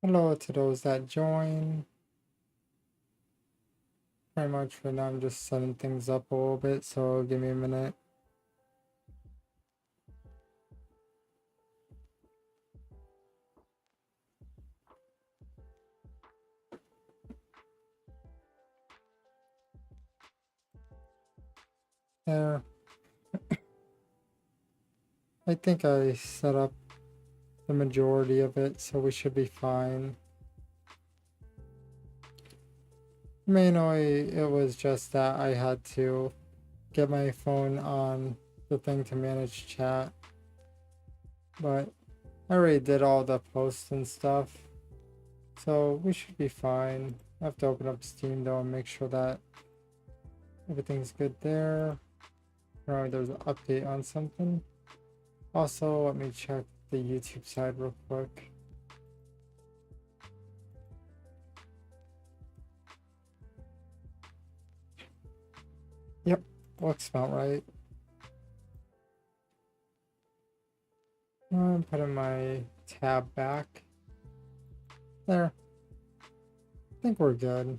Hello to those that join. Pretty much right now I'm just setting things up a little bit, so give me a minute. There. I think I set up the majority of it, so we should be fine. Mainly it was just that I had to get my phone on the thing to manage chat, but I already did all the posts and stuff, so we should be fine. I have to open up Steam though and make sure that everything's good there. Or there's an update on something. Also, let me check the YouTube side real quick. Yep, looks about right. I'm putting my tab back. There. I think we're good.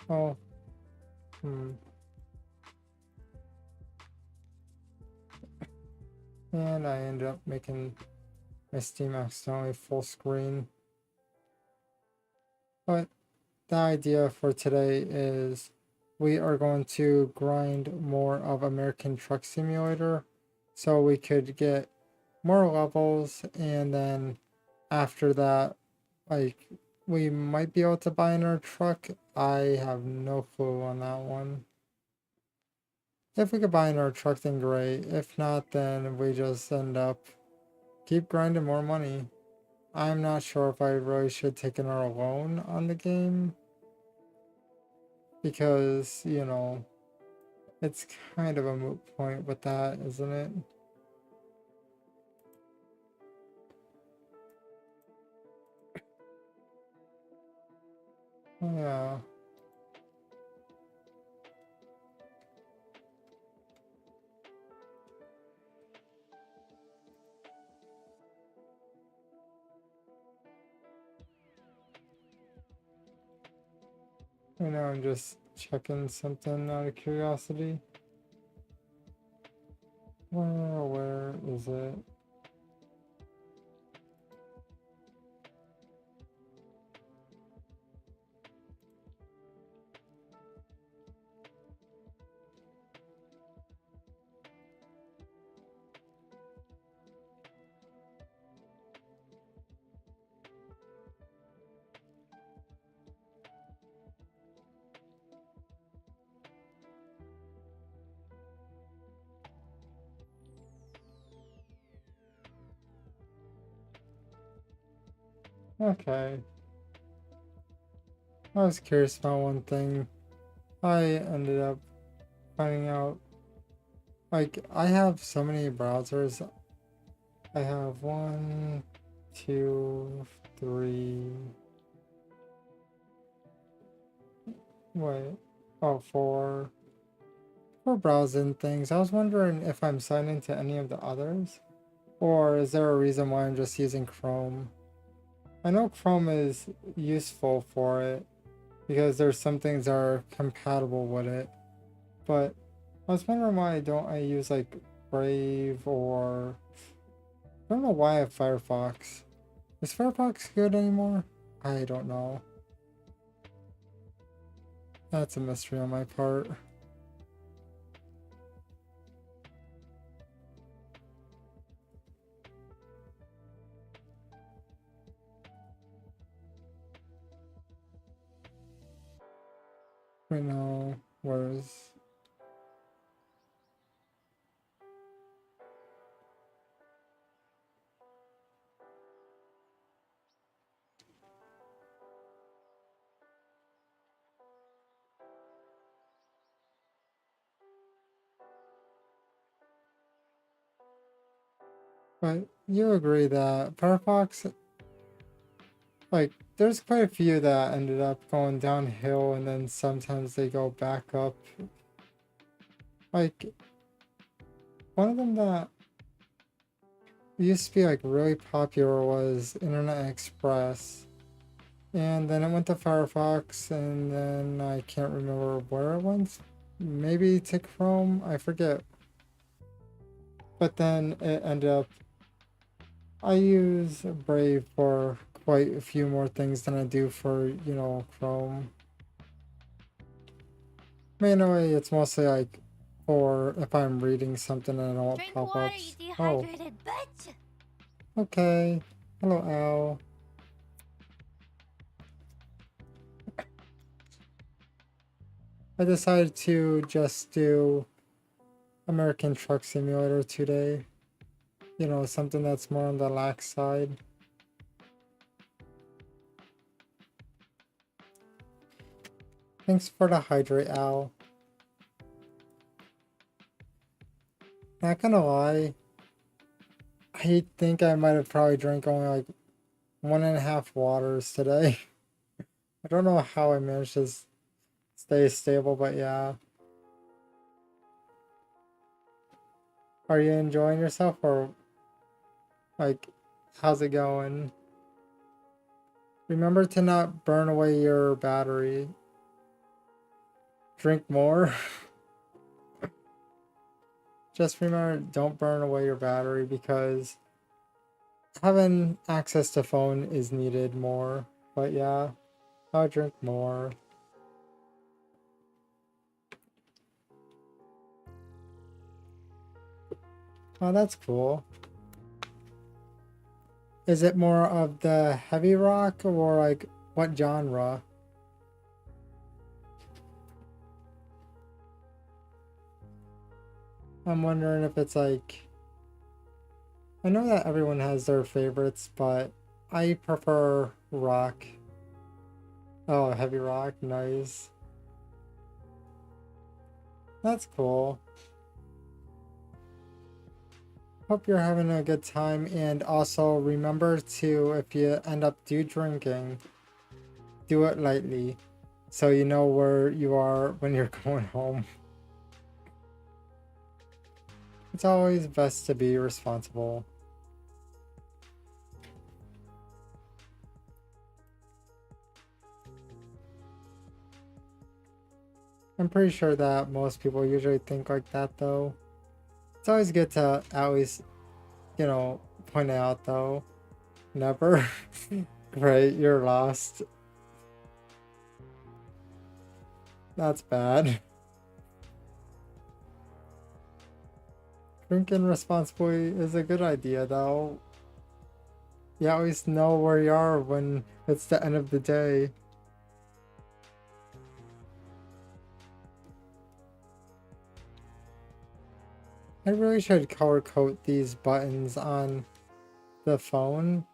Oh. And I ended up making my Steam accidentally full screen. But the idea for today is we are going to grind more of American Truck Simulator so we could get more levels, and then after that, like, we might be able to buy another truck. I have no clue on that one. If we could buy another truck, then great. If not, then we just end up keep grinding more money. I'm not sure if I really should take another loan on the game because, you know, it's kind of a moot point with that, isn't it? Yeah. Right now I'm just checking something out of curiosity. Where is it? Okay. I was curious about one thing. I ended up finding out, like, I have so many browsers. I have one, two, three, wait, oh, four browsing things. I was wondering if I'm signed into any of the others, or is there a reason why I'm just using Chrome? I know Chrome is useful for it because there's some things that are compatible with it, but I was wondering why don't I use like Brave, or I don't know why I have Firefox. Is Firefox good anymore? I don't know. That's a mystery on my part. Right now, where's... But you agree that Firefox, like, there's quite a few that ended up going downhill and then sometimes they go back up. Like, one of them that used to be like really popular was Internet Express. And then it went to Firefox, and then I can't remember where it went. Maybe to Chrome, I forget. But then it ended up, I use Brave for quite a few more things than I do for, Chrome. Mainly, it's mostly like for if I'm reading something and I don't want pop-ups. Oh, bitch. okay. Hello, Al. I decided to just do American Truck Simulator today. Something that's more on the lax side. Thanks for the hydrate, Al. Not gonna lie, I think I might have probably drank only like 1.5 waters today. I don't know how I managed to stay stable, but yeah. Are you enjoying yourself, or like, how's it going? Remember to not burn away your battery. Drink more. Just remember, don't burn away your battery because having access to phone is needed more. But yeah, I'll drink more. Oh, that's cool. Is it more of the heavy rock or like what genre? I'm wondering if it's like, I know that everyone has their favorites, but I prefer rock. Oh, heavy rock, nice. That's cool. Hope you're having a good time, and also remember to, if you end up drinking, do it lightly so you know where you are when you're going home. It's always best to be responsible. I'm pretty sure that most people usually think like that though. It's always good to at least, point out though. Never. Right, you're lost. That's bad. Drinking responsibly is a good idea though. You always know where you are when it's the end of the day. I really should color code these buttons on the phone.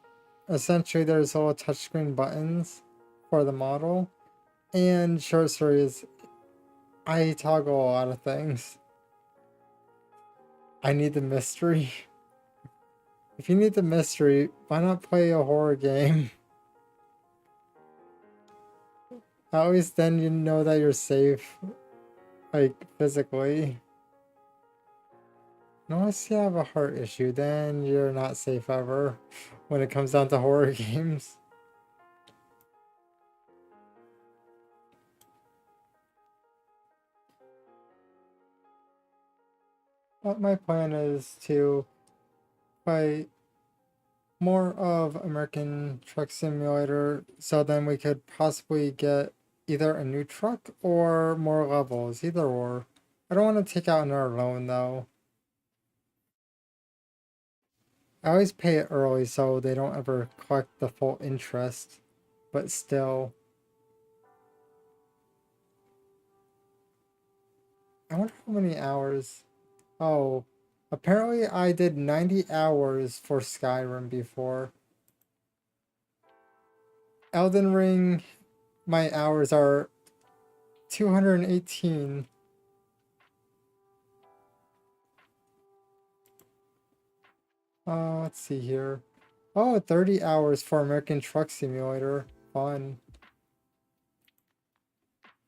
Essentially, there's little touchscreen buttons for the model, and short story is I toggle a lot of things. I need the mystery. If you need the mystery, why not play a horror game? At least then you know that you're safe, like physically. Unless you have a heart issue, then you're not safe ever when it comes down to horror games. But my plan is to play more of American Truck Simulator so then we could possibly get either a new truck or more levels, either or. I don't want to take out another loan though. I always pay it early so they don't ever collect the full interest, but still. I wonder how many hours. Oh, apparently I did 90 hours for Skyrim before. Elden Ring, my hours are 218. Let's see here. Oh, 30 hours for American Truck Simulator. Fun.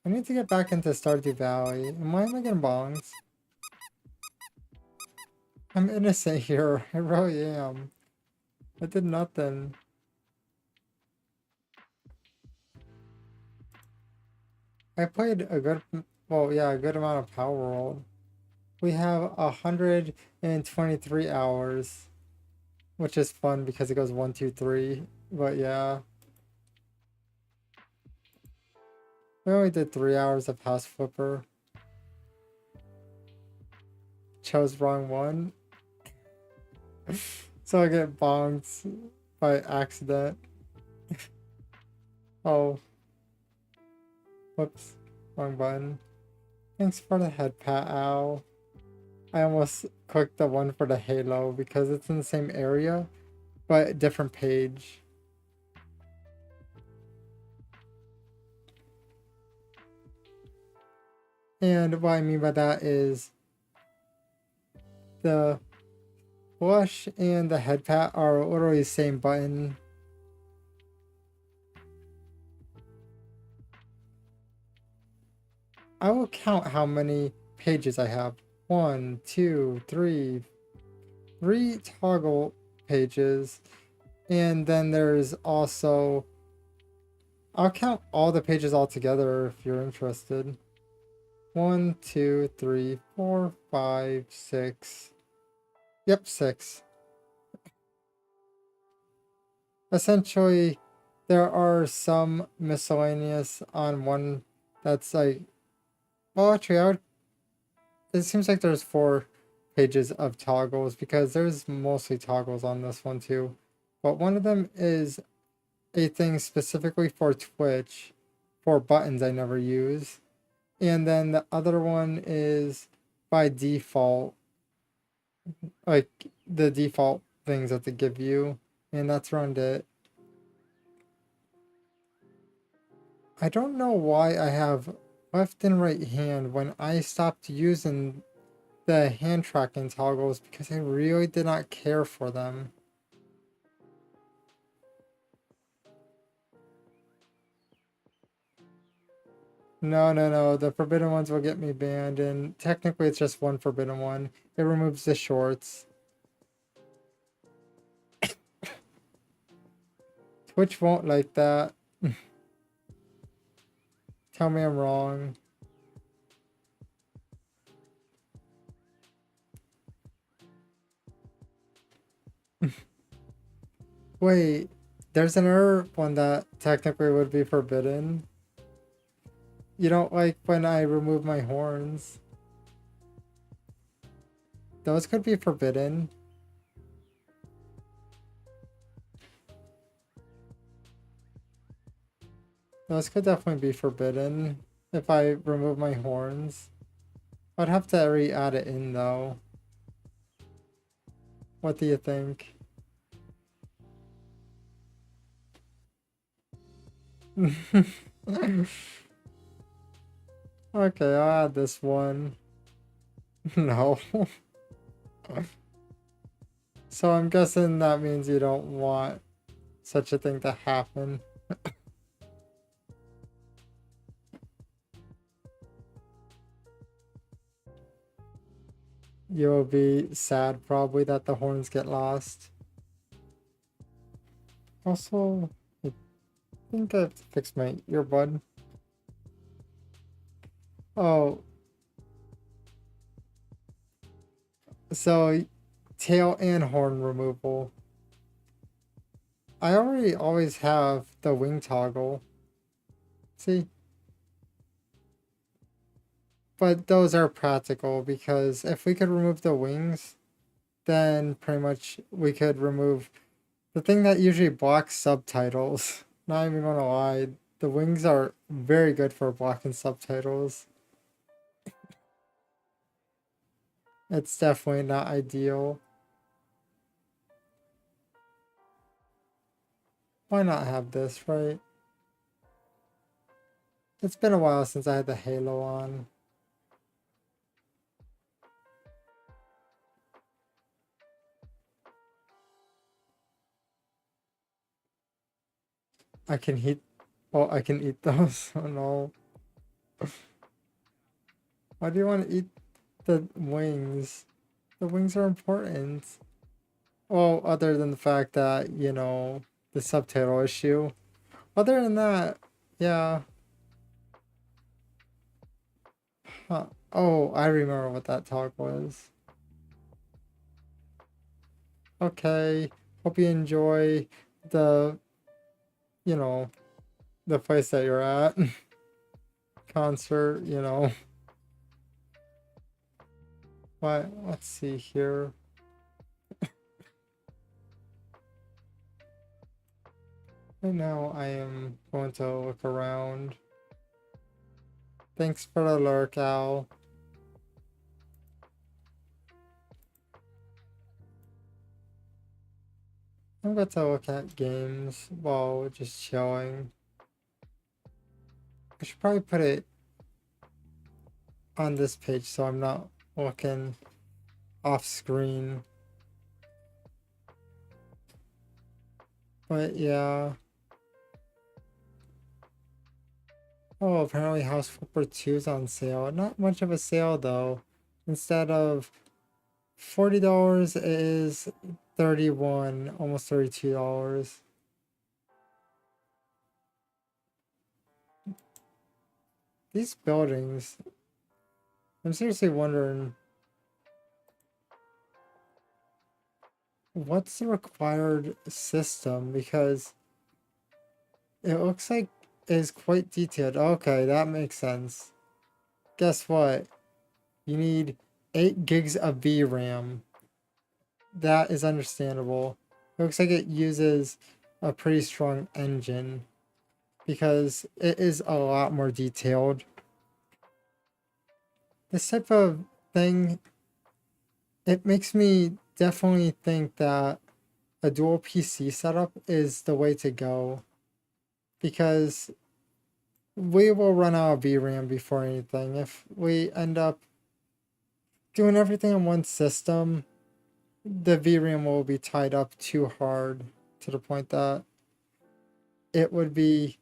I need to get back into Stardew Valley. And why am I getting bongs? I'm innocent here. I really am. I did nothing. I played a good, well, yeah, a good amount of Power World. We have 123 hours, which is fun because it goes 1, 2, 3. But yeah, we only did 3 hours of House Flipper. Chose wrong one. So I get bonked by accident. Oh, whoops. Wrong button. Thanks for the head pat, Al. I almost clicked the one for the halo because it's in the same area, but different page. And what I mean by that is the blush and the head pat are literally the same button. I will count how many pages I have. 1, 2, 3, 3 toggle pages. And then there's also, I'll count all the pages all together if you're interested. 1, 2, 3, 4, 5, 6. Yep, 6. Essentially, there are some miscellaneous on one that's like, well, actually, it seems like there's 4 pages of toggles because there's mostly toggles on this one too. But one of them is a thing specifically for Twitch, for buttons I never use. And then the other one is by default, like the default things that they give you. And that's around it. I don't know why I have left and right hand when I stopped using the hand tracking toggles because I really did not care for them. No, no, no. The forbidden ones will get me banned, and technically it's just one forbidden one. It removes the shorts. Twitch won't like that. Tell me I'm wrong. Wait, there's another one that technically would be forbidden. You don't like when I remove my horns. Those could be forbidden. Those could definitely be forbidden if I remove my horns. I'd have to re-add it in though. What do you think? Okay, I'll add this one. No. So I'm guessing that means you don't want such a thing to happen. You'll be sad probably that the horns get lost. Also, I think I have to fix my earbud. Oh, so tail and horn removal. I already always have the wing toggle. See? But those are practical because if we could remove the wings, then pretty much we could remove the thing that usually blocks subtitles. Not even gonna lie, the wings are very good for blocking subtitles. It's definitely not ideal. Why not have this, right? It's been a while since I had the halo on. I can eat, oh, I can eat those. Oh no. Why do you want to eat the wings? The wings are important. Well, other than the fact that, you know, the subtitle issue. Other than that, yeah. Huh. Oh, I remember what that talk was. Okay. Hope you enjoy the, you know, the place that you're at. Concert, you know. What? Let's see here. Right now, I am going to look around. Thanks for the lurk, Al. I'm going to look at games while just chilling. I should probably put it on this page so I'm not looking off screen. But yeah. Oh, apparently House Flipper 2 is on sale. Not much of a sale though. Instead of $40, it is 31, almost $32. These buildings, I'm seriously wondering what's the required system, because it looks like it's quite detailed. Okay, that makes sense. Guess what? You need 8 gigs of VRAM. That is understandable. It looks like it uses a pretty strong engine because it is a lot more detailed. This type of thing, it makes me definitely think that a dual PC setup is the way to go, because we will run out of VRAM before anything. If we end up doing everything on one system, the VRAM will be tied up too hard to the point that it would be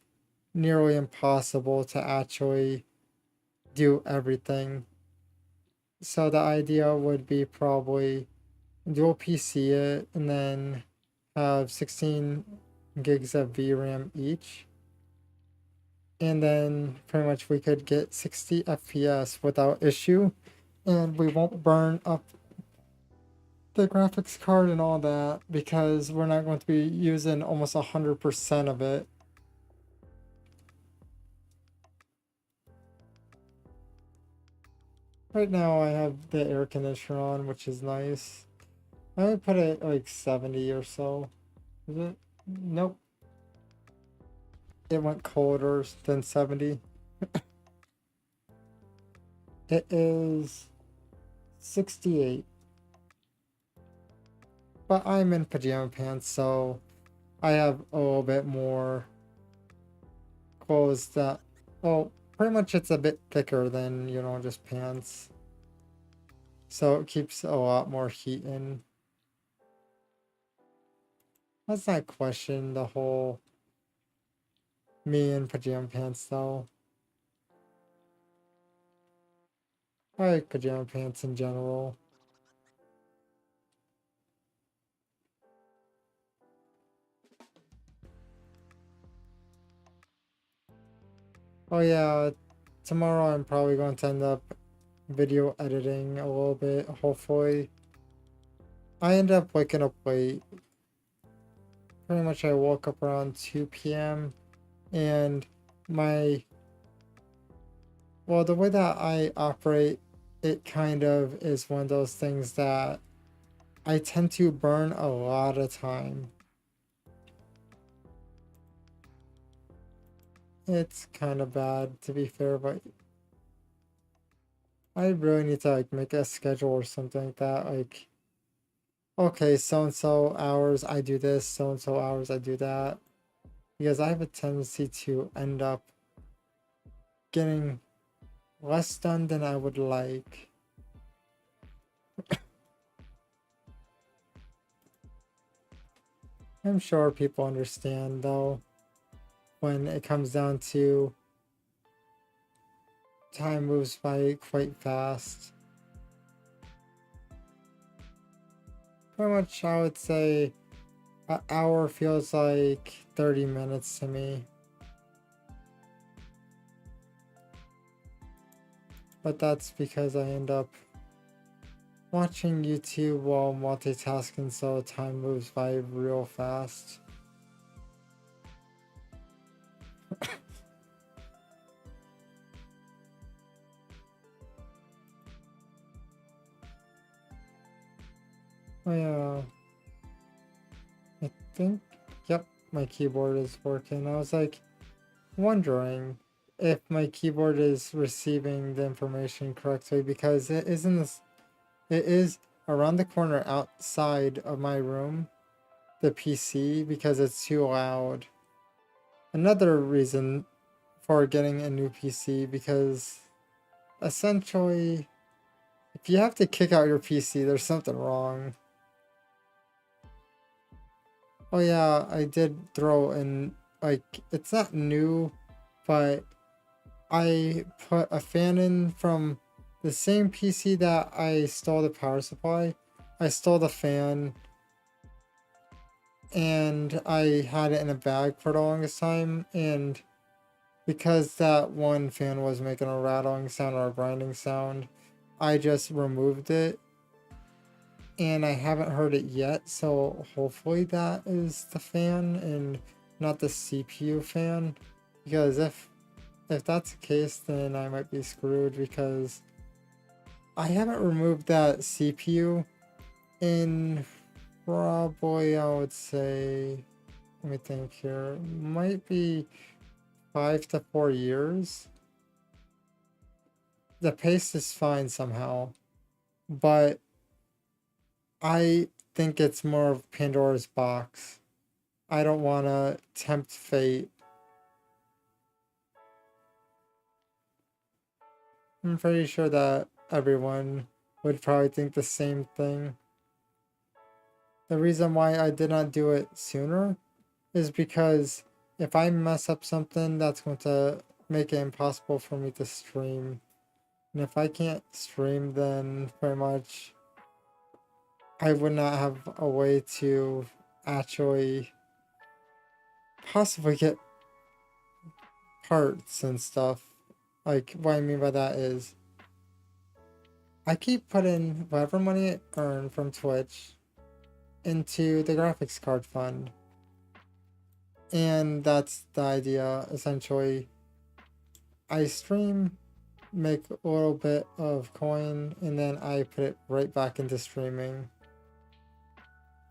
nearly impossible to actually do everything. So the idea would be probably dual PC it and then have 16 gigs of VRAM each. And then pretty much we could get 60 FPS without issue, and we won't burn up the graphics card and all that because we're not going to be using almost 100% of it. Right now I have the air conditioner on, which is nice. I would put it like 70 or so. Is it? Nope. It went colder than 70. It is 68. But I'm in pajama pants, so I have a little bit more clothes that, well, pretty much it's a bit thicker than, you know, just pants. So it keeps a lot more heat in. Let's not question the whole me in pajama pants though. I like pajama pants in general. Oh yeah, tomorrow I'm probably going to end up video editing a little bit, hopefully. I end up waking up late. Pretty much I woke up around 2 p.m. and my, well, the way that I operate, it kind of is one of those things that I tend to burn a lot of time. It's kind of bad to be fair, but I really need to like make a schedule or something like that. Like, okay, so and so hours I do this, so and so hours I do that. Because I have a tendency to end up getting less done than I would like. I'm sure people understand though, when it comes down to time moves by quite fast. pretty much I would say an hour feels like 30 minutes to me. But that's because I end up watching YouTube while multitasking, so time moves by real fast. Oh yeah, I think, yep, my keyboard is working. I was like wondering if my keyboard is receiving the information correctly because it is in this, it is around the corner outside of my room, the PC, because it's too loud. Another reason for getting a new PC, because essentially if you have to kick out your PC, there's something wrong. Oh yeah, I did throw in, like, it's not new, but I put a fan in from the same PC that I stole the power supply. I stole the fan and I had it in a bag for the longest time, and because that one fan was making a rattling sound or a grinding sound, I just removed it and I haven't heard it yet, so hopefully that is the fan and not the CPU fan, because if that's the case, then I might be screwed, because I haven't removed that CPU in probably, I would say, let me think here, might be 5 to 4 years. The paste is fine somehow, but I think it's more of Pandora's box. I don't want to tempt fate. I'm pretty sure that everyone would probably think the same thing. The reason why I did not do it sooner is because if I mess up something, that's going to make it impossible for me to stream. And if I can't stream, then pretty much I would not have a way to actually possibly get parts and stuff. Like, what I mean by that is, I keep putting whatever money I earn from Twitch into the graphics card fund. And that's the idea, essentially. I stream, make a little bit of coin, and then I put it right back into streaming.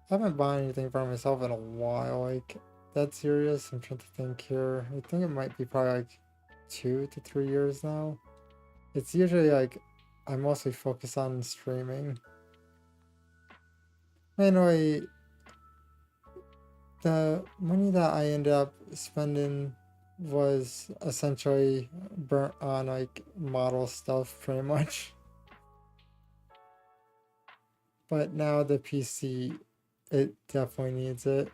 I haven't bought anything for myself in a while, like, that's serious. I'm trying to think here. I think it might be probably like 2 to 3 years now. It's usually like I mostly focus on streaming. Anyway, the money that I ended up spending was essentially burnt on like model stuff pretty much. But now the PC, it definitely needs it.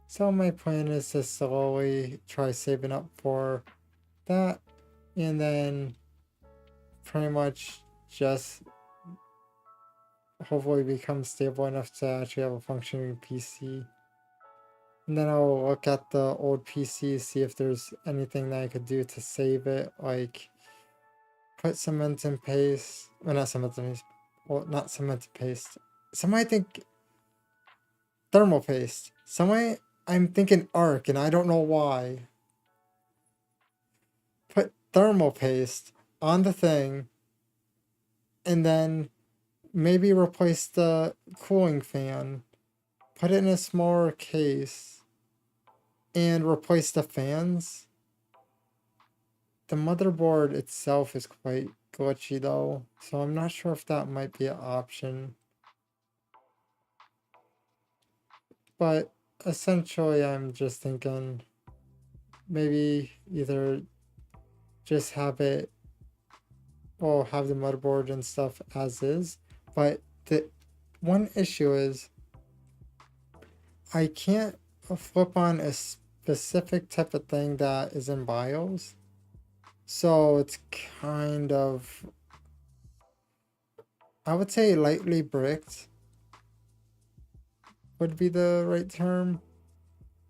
So my plan is to slowly try saving up for that, and then pretty much just hopefully become stable enough to actually have a functioning PC. And then I'll look at the old PC, see if there's anything that I could do to save it, like put cement and paste, well, not cement and paste, well, not cement and paste. Some might think thermal paste. Some might, I'm thinking arc, and I don't know why. Put thermal paste on the thing, and then maybe replace the cooling fan, put it in a smaller case, and replace the fans. The motherboard itself is quite glitchy though, so I'm not sure if that might be an option. But essentially I'm just thinking maybe either just have it, well, have the motherboard and stuff as is, but the one issue is I can't flip on a specific type of thing that is in BIOS. So it's kind of I would say lightly bricked would be the right term.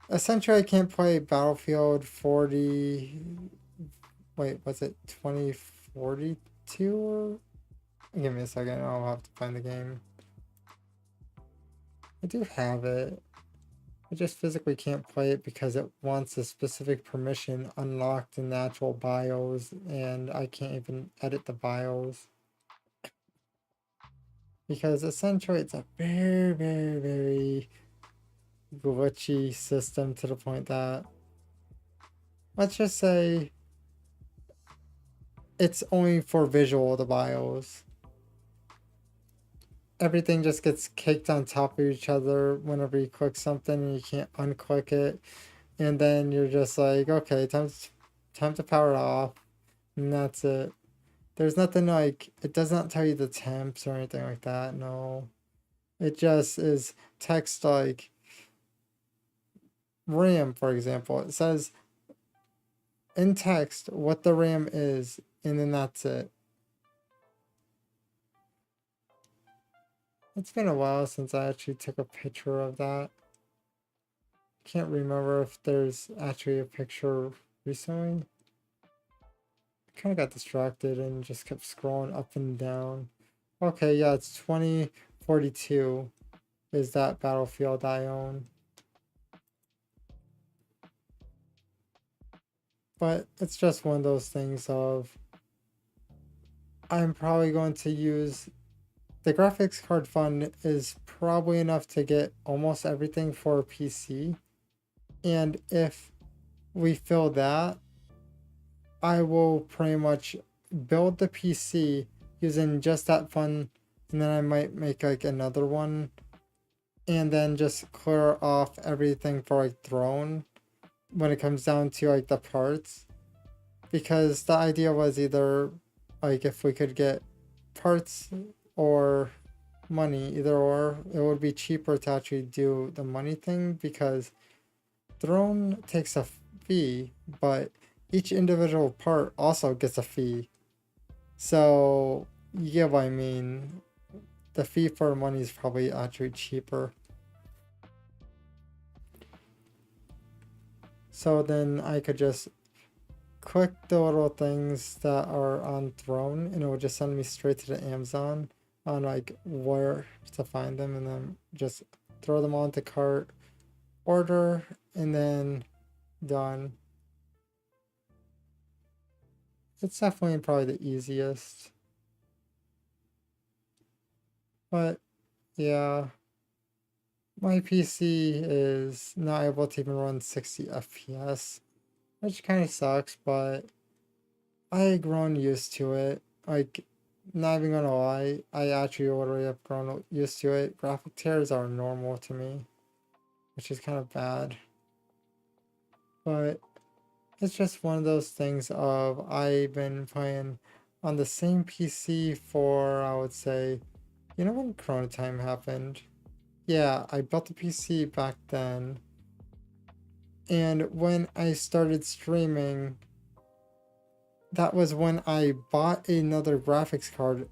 Essentially, I can't play Battlefield 40. Wait, was it 2042? Give me a second, I'll have to find the game. I do have it. I just physically can't play it because it wants a specific permission unlocked in the actual BIOS, and I can't even edit the BIOS. Because essentially it's a very, very, very glitchy system to the point that, let's just say, it's only for visual, the BIOS. Everything just gets caked on top of each other whenever you click something and you can't unclick it. And then you're just like, okay, time to power it off. And that's it. There's nothing like, it does not tell you the temps or anything like that, no. It just is text like RAM, for example. It says in text what the RAM is, and then that's it. It's been a while since I actually took a picture of that. Can't remember if there's actually a picture recently. I kind of got distracted and just kept scrolling up and down. Okay, yeah, it's 2042 is that battlefield I own. But it's just one of those things of, I'm probably going to use, the graphics card fund is probably enough to get almost everything for a PC. And if we fill that, I will pretty much build the PC using just that fund, and then I might make like another one and then just clear off everything for like drone when it comes down to like the parts. Because the idea was either like if we could get parts or money, either or, it would be cheaper to actually do the money thing because drone takes a fee, but each individual part also gets a fee. So you get what I mean. The fee for money is probably actually cheaper. So then I could just click the little things that are on Throne and it will just send me straight to the Amazon on like where to find them, and then just throw them onto cart, order, and then done. It's definitely probably the easiest. But yeah, my PC is not able to even run 60 FPS, which kind of sucks, but I grown used to it. Like, not even gonna lie, I actually already have grown used to it. Graphic tears are normal to me, which is kind of bad. But it's just one of those things of, I've been playing on the same PC for, I would say, you know when Corona time happened? Yeah, I built the PC back then. And when I started streaming, that was when I bought another graphics card,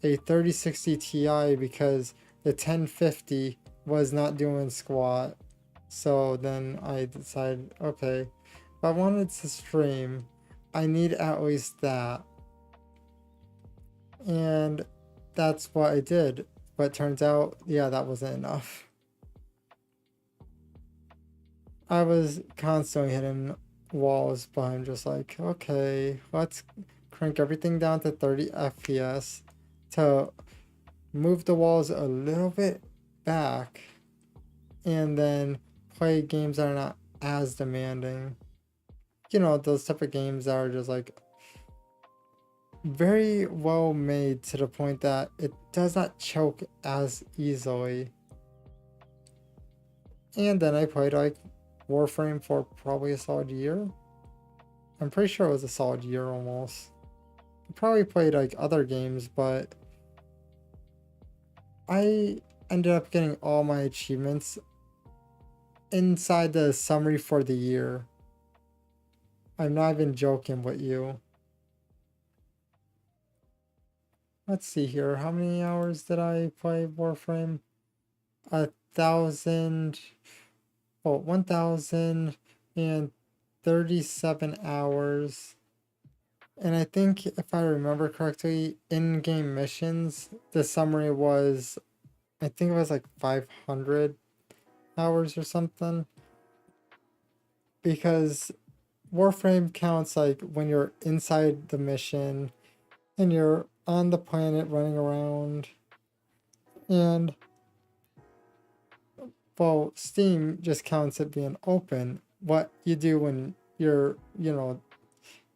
a 3060 Ti, because the 1050 was not doing squat. So then I decided, okay, if I wanted to stream, I need at least that. And that's what I did. But turns out, yeah, that wasn't enough. I was constantly hitting walls, but I'm just like, okay, let's crank everything down to 30 FPS to move the walls a little bit back and then play games that are not as demanding. You know, those type of games that are just like very well made to the point that it does not choke as easily. And then I played like Warframe for probably a solid year. I'm pretty sure it was a solid year almost. I probably played like other games, but I ended up getting all my achievements inside the summary for the year. I'm not even joking with you. let's see here. How many hours did I play Warframe? 1,000, well, 1,037 hours. And I think if I remember correctly, in-game missions, the summary was, I think it was like 500 hours or something. Because Warframe counts like when you're inside the mission and you're on the planet running around. And well, Steam just counts it being open. What you do when you're,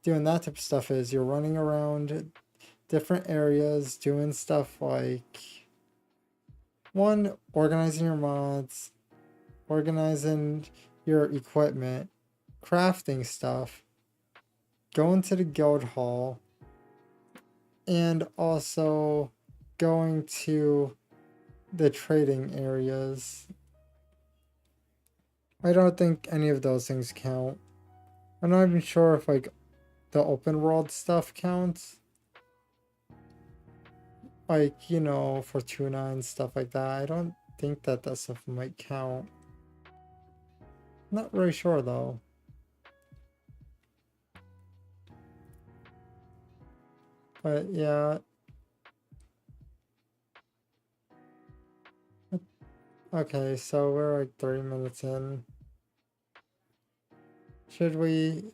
doing that type of stuff is you're running around different areas doing stuff like one, organizing your mods, organizing your equipment, crafting stuff, going to the guild hall, and also going to the trading areas. I don't think any of those things count. I'm not even sure if like the open world stuff counts. Like, Fortuna and stuff like that. I don't think that stuff might count. Not really sure though. But yeah. Okay, so we're like 30 minutes in. Should we...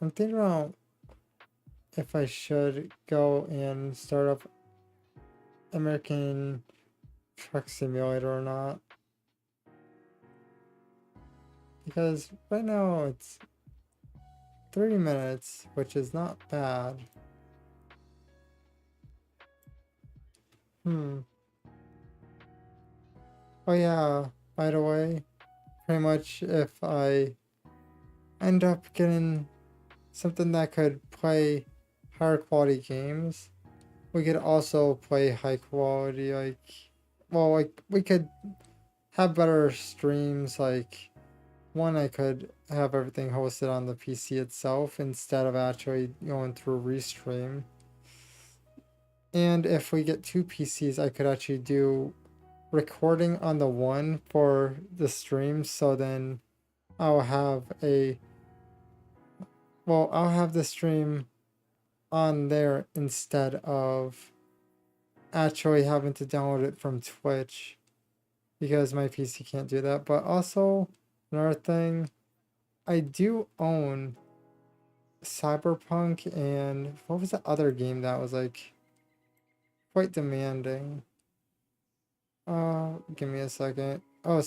I'm thinking about if I should go and start up American Truck Simulator or not. Because right now it's 30 minutes, which is not bad. Oh yeah, by the way, pretty much if I end up getting something that could play higher quality games, we could also play high quality, like we could have better streams. Like one, I could have everything hosted on the PC itself instead of actually going through Restream. And if we get two PCs, I could actually do recording on the one for the stream, so then I'll have I'll have the stream on there instead of actually having to download it from Twitch, because my PC can't do that. But also, another thing, I do own Cyberpunk, and what was the other game that was like quite demanding? Give me a second. Oh,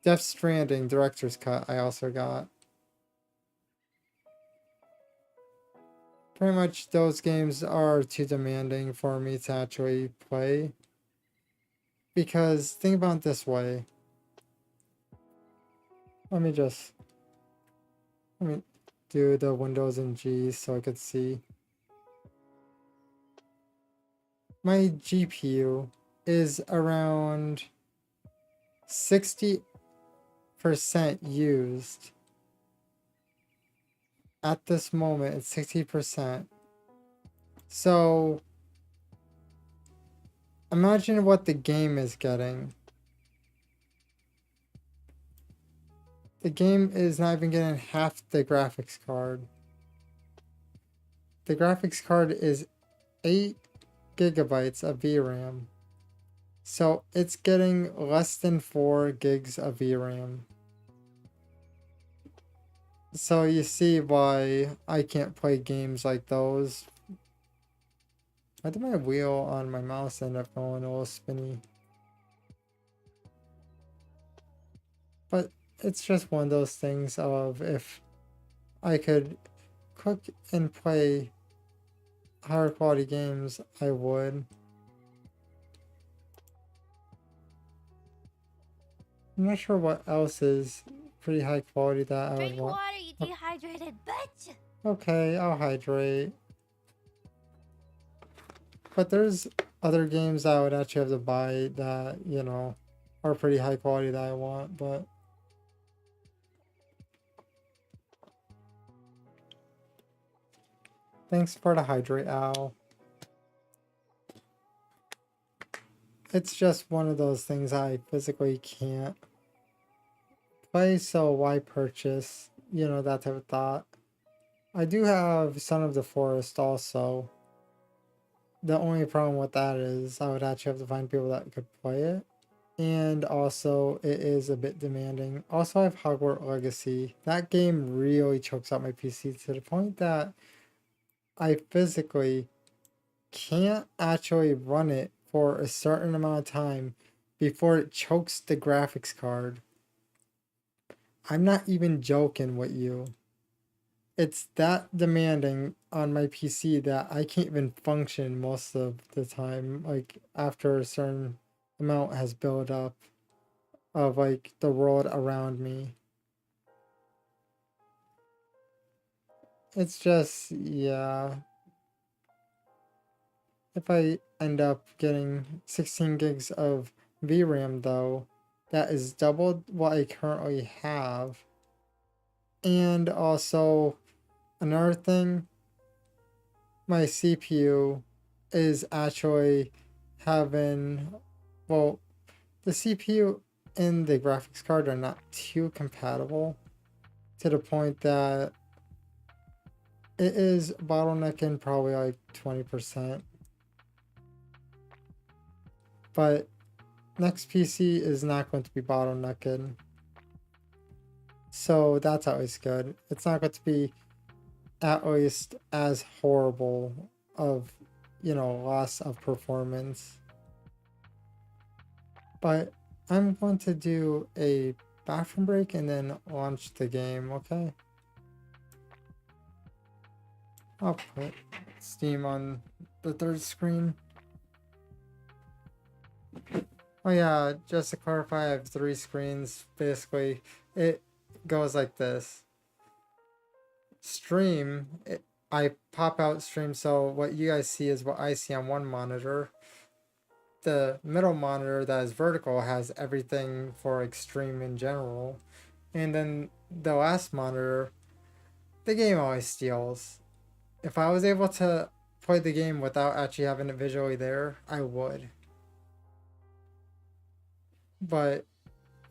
Death Stranding Director's Cut I also got. Pretty much those games are too demanding for me to actually play. Because think about it this way. Let me do the Windows and G so I could see. My GPU is around 60% used. At this moment, it's 60%. So imagine what the game is getting. The game is not even getting half the graphics card. The graphics card is 8 gigabytes of VRAM. So it's getting less than 4 gigs of VRAM. So you see why I can't play games like those. Why did my wheel on my mouse end up going a little spinny? But it's just one of those things of if I could cook and play higher quality games, I would. I'm not sure what else is pretty high quality that I would Drink want. water, you dehydrated bitch! Okay, I'll hydrate. But there's other games that I would actually have to buy that, are pretty high quality that I want, but... Thanks for the hydrate, Al. it's just one of those things I physically can't play, so why purchase? You know, that type of thought. I do have Son of the Forest also. The only problem with that is I would actually have to find people that could play it. And also, it is a bit demanding. Also, I have Hogwarts Legacy. That game really chokes out my PC to the point that I physically can't actually run it for a certain amount of time before it chokes the graphics card. I'm not even joking with you. It's that demanding on my PC that I can't even function most of the time, like after a certain amount has built up of like the world around me. It's just, yeah. If I end up getting 16 gigs of VRAM though, that is double what I currently have. And also, another thing, my CPU is actually having, well, the CPU and the graphics card are not too compatible to the point that it is bottlenecking probably like 20%. But next PC is not going to be bottlenecking. So that's always good. It's not going to be at least as horrible of, loss of performance. But I'm going to do a bathroom break and then launch the game, okay? I'll put Steam on the third screen. Oh yeah, just to clarify, I have 3 screens. Basically, it goes like this. Stream, I pop out stream, so what you guys see is what I see on one monitor. The middle monitor that is vertical has everything for extreme in general. And then the last monitor, the game always steals. If I was able to play the game without actually having it visually there, I would. But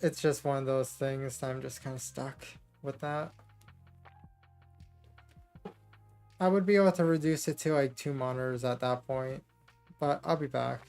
it's just one of those things that I'm just kind of stuck with that. I would be able to reduce it to like 2 monitors at that point, but I'll be back.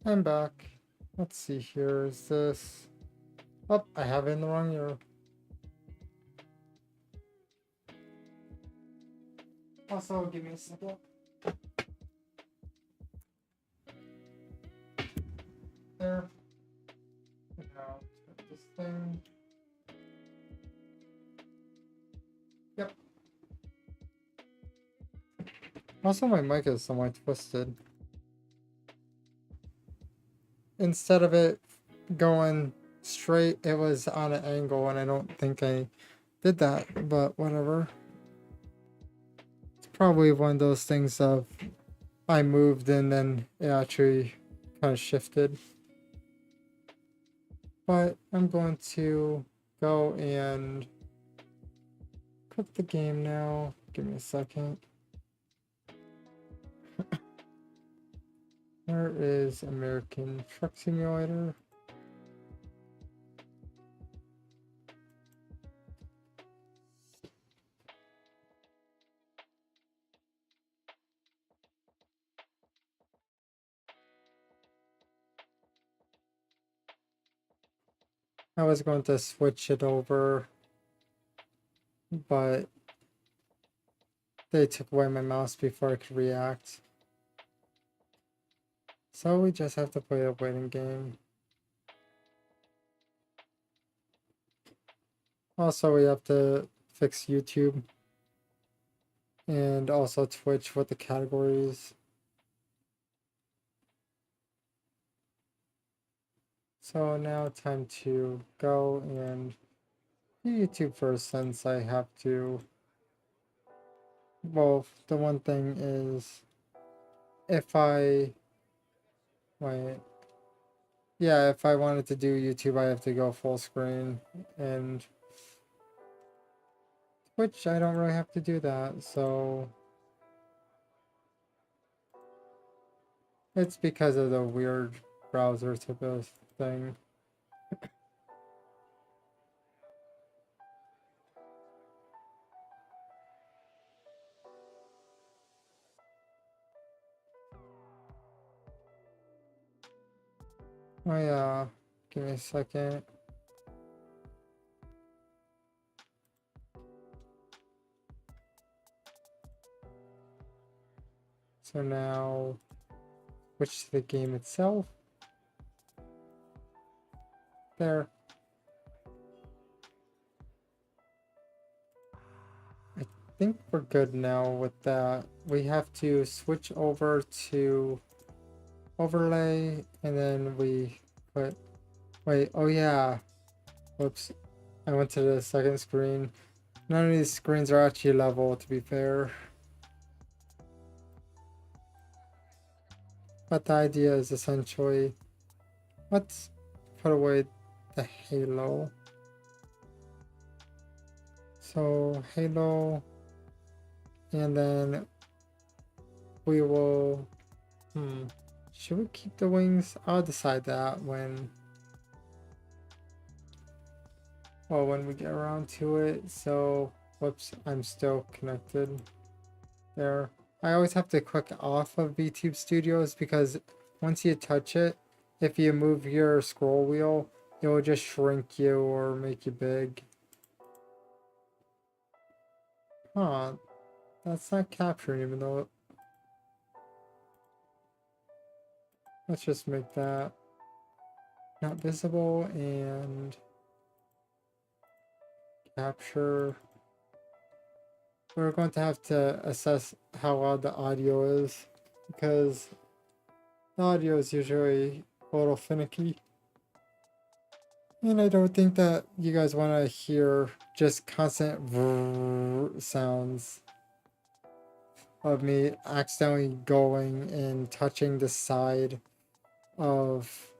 I'm back. Let's see here. Is this... Oh, I have it in the wrong year. Also, give me a second. There. Now, this thing. Yep. Also, my mic is somewhat twisted. Instead of it going straight, it was on an angle, and I don't think I did that, but whatever. It's probably one of those things of I moved and then it actually kind of shifted. But I'm going to go and quit the game now. Give me a second. Where is American Truck Simulator? I was going to switch it over, but they took away my mouse before I could react. So we just have to play a waiting game. Also, we have to fix YouTube and also Twitch with the categories. So now time to go and do YouTube first, since I have to. Well, the one thing is, if I wait, yeah, if I wanted to do YouTube, I have to go full screen, and Twitch, I don't really have to do that, so it's because of the weird browser type of thing. Oh yeah, give me a second. So now, switch to the game itself. There. I think we're good now with that. We have to switch over to overlay, and then we put, wait, oh yeah, whoops, I went to the second screen. None of these screens are actually level, to be fair. But the idea is essentially, let's put away the halo. So halo, and then we will, should we keep the wings? I'll decide that when we get around to it. So, whoops, I'm still connected there. I always have to click off of VTube Studios, because once you touch it, if you move your scroll wheel, it will just shrink you or make you big. Huh, that's not capturing, even though... Let's just make that not visible and capture. We're going to have to assess how loud the audio is, because the audio is usually a little finicky. And I don't think that you guys want to hear just constant sounds of me accidentally going and touching the side of...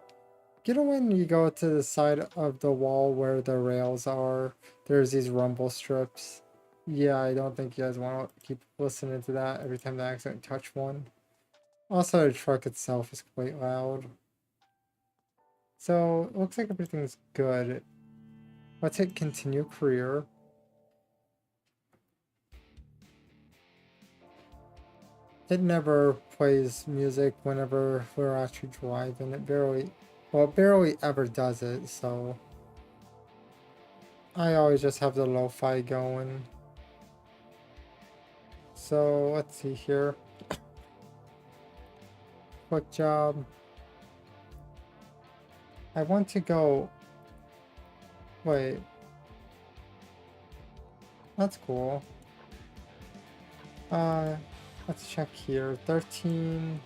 You know, when you go to the side of the wall where the rails are, there's these rumble strips. Yeah, I don't think you guys want to keep listening to that every time they accidentally touch one. Also, the truck itself is quite loud. So, it looks like everything's good. Let's hit continue career. it never plays music whenever we're actually driving. It barely, well, it barely ever does it, so I always just have the lo-fi going. So let's see here. Quick job. I want to go. Wait. That's cool. Let's check here. 13.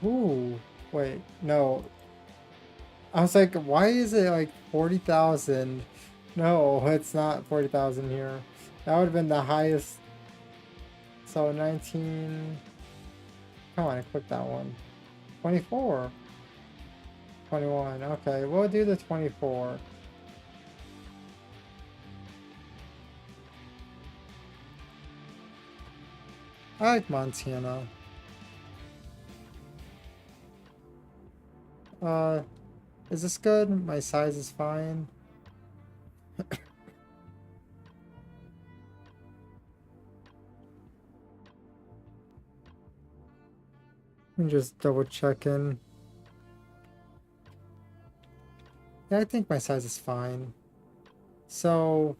Ooh. Wait. No. I was like, why is it like 40,000? No, it's not 40,000 here. That would have been the highest. So 19. Come on, I clicked that one. 24. 21. Okay, we'll do the 24. I like Montana. Is this good? My size is fine. I'm just double checking. Yeah, I think my size is fine. So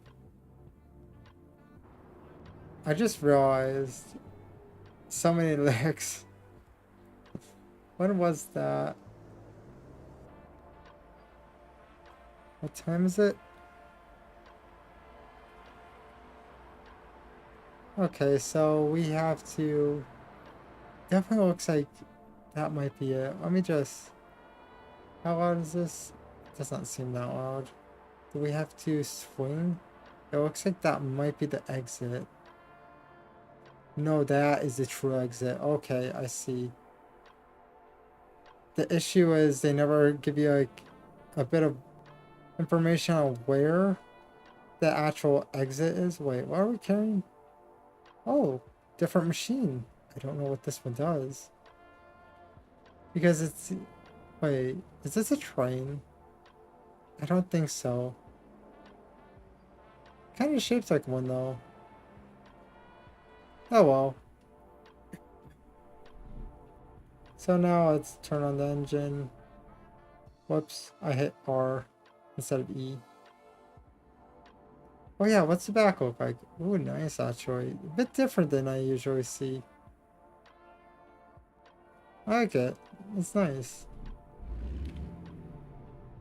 I just realized so many lyrics. When was that? What time is it? Okay, so we have to... Definitely looks like that might be it. Let me just... How loud is this? It does not seem that loud. Do we have to swing? It looks like that might be the exit. No, that is the true exit. Okay, I see. The issue is they never give you like a bit of information on where the actual exit is. Wait, what are we carrying? Oh, different machine. I don't know what this one does. Because it's... Wait, is this a train? I don't think so. Kind of shaped like one though. Oh well. So now let's turn on the engine. Whoops, I hit R instead of E. Oh yeah, what's the back look like? Ooh, nice actually. A bit different than I usually see. I like it. It's nice.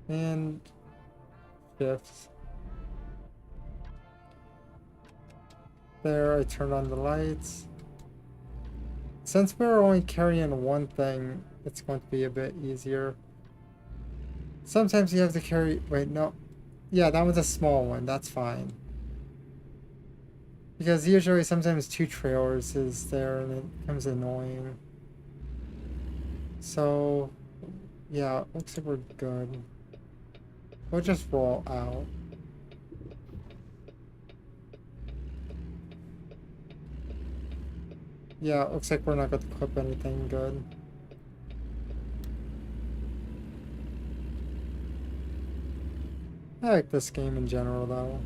And shifts. There, I turned on the lights. Since we're only carrying one thing, it's going to be a bit easier. Sometimes you have to carry... Wait, no. Yeah, that one's a small one. That's fine. Because usually sometimes two trailers is there and it becomes annoying. So, yeah, looks like we're good. We'll just roll out. Yeah, looks like we're not going to clip anything good. I like this game in general though.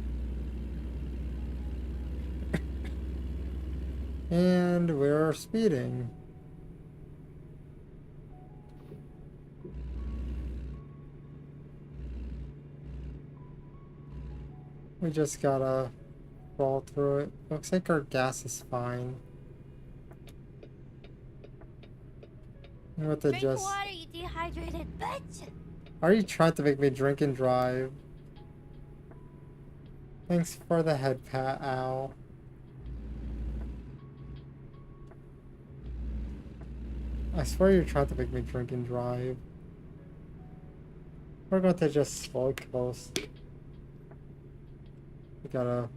And we're speeding. We just gotta roll through it. Looks like our gas is fine. With the Drink just... water, you dehydrated bitch! Are you trying to make me drink and drive? Thanks for the head pat, Al. I swear you're trying to make me drink and drive. We're going to just slow coast. We gotta...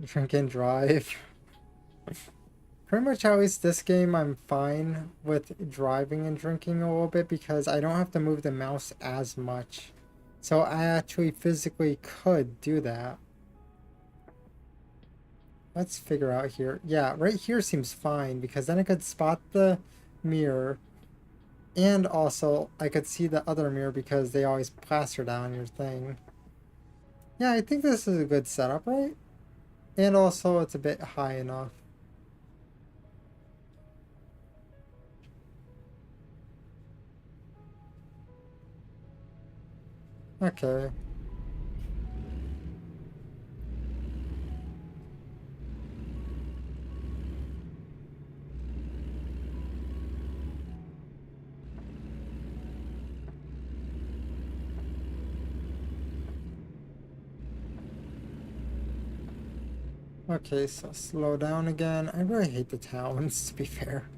Drink and drive. Pretty much at least this game I'm fine with driving and drinking a little bit because I don't have to move the mouse as much. So I actually physically could do that. Let's figure out here. Yeah, right here seems fine because then I could spot the mirror. And also, I could see the other mirror because they always plaster down your thing. Yeah, I think this is a good setup, right? And also, it's a bit high enough. Okay. Okay, so slow down again. I really hate the towns, to be fair.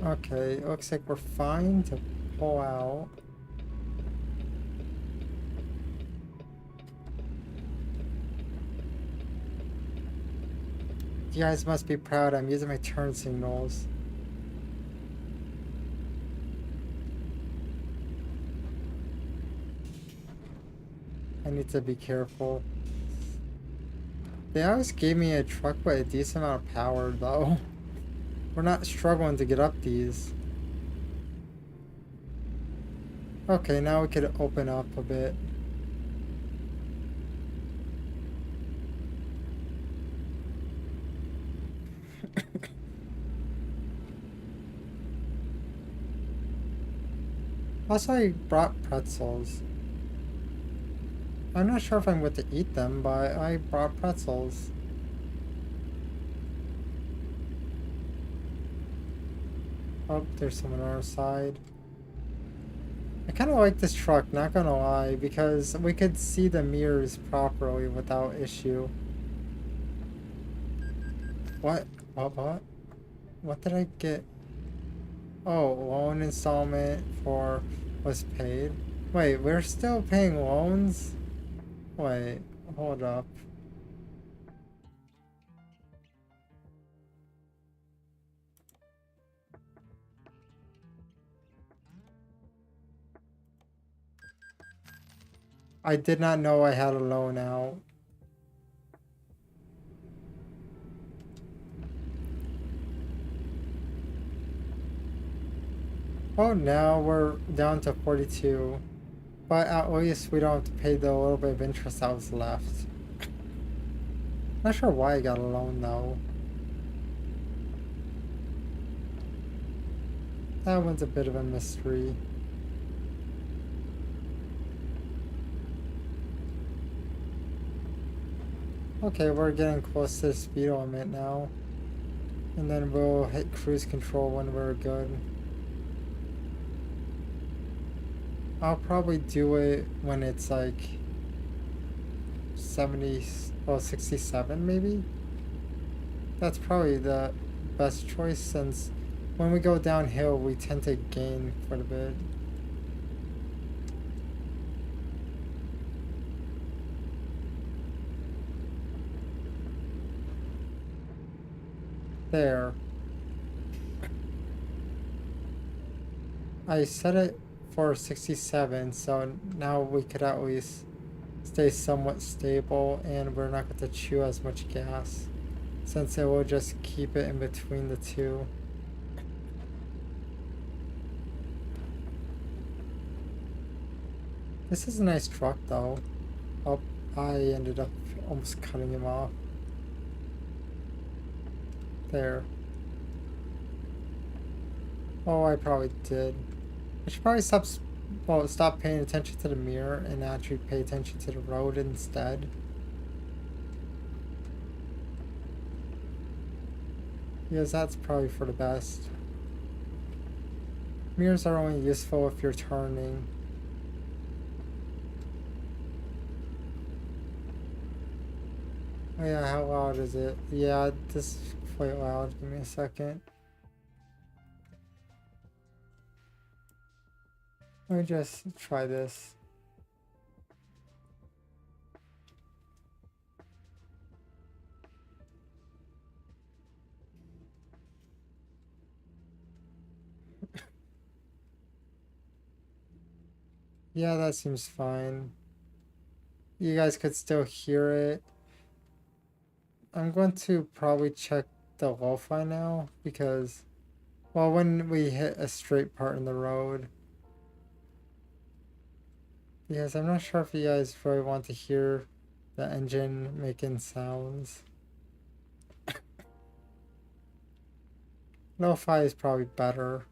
Okay, looks like we're fine to pull out. You guys must be proud I'm using my turn signals. I need to be careful. They always gave me a truck with a decent amount of power, though. We're not struggling to get up these. Okay, now we could open up a bit. Also, I brought pretzels. I'm not sure if I'm going to eat them, but I brought pretzels. Oh, there's someone on our side. I kind of like this truck, not gonna lie, because we could see the mirrors properly without issue. What? What? What did I get? Oh, loan installment for was paid. Wait, we're still paying loans? Wait, hold up. I did not know I had a loan out. Oh, now we're down to 42. But at least we don't have to pay the little bit of interest that was left. Not sure why I got a loan though. That one's a bit of a mystery. Okay, we're getting close to the speed limit now. And then we'll hit cruise control when we're good. I'll probably do it when it's like 70, well, 67 maybe? That's probably the best choice since when we go downhill we tend to gain quite a bit. There. I set it for 67, so now we could at least stay somewhat stable and we're not going to chew as much gas since it will just keep it in between the two. This is a nice truck though. Oh, I ended up almost cutting him off. There. Oh, I probably did. I should probably stop paying attention to the mirror and actually pay attention to the road instead. Because that's probably for the best. Mirrors are only useful if you're turning. Oh yeah, how loud is it? Yeah, this is quite loud. Give me a second. Let me just try this. Yeah, that seems fine. You guys could still hear it. I'm going to probably check the lo-fi now because Well, when we hit a straight part in the road. Because I'm not sure if you guys really want to hear the engine making sounds. Lo-fi is probably better.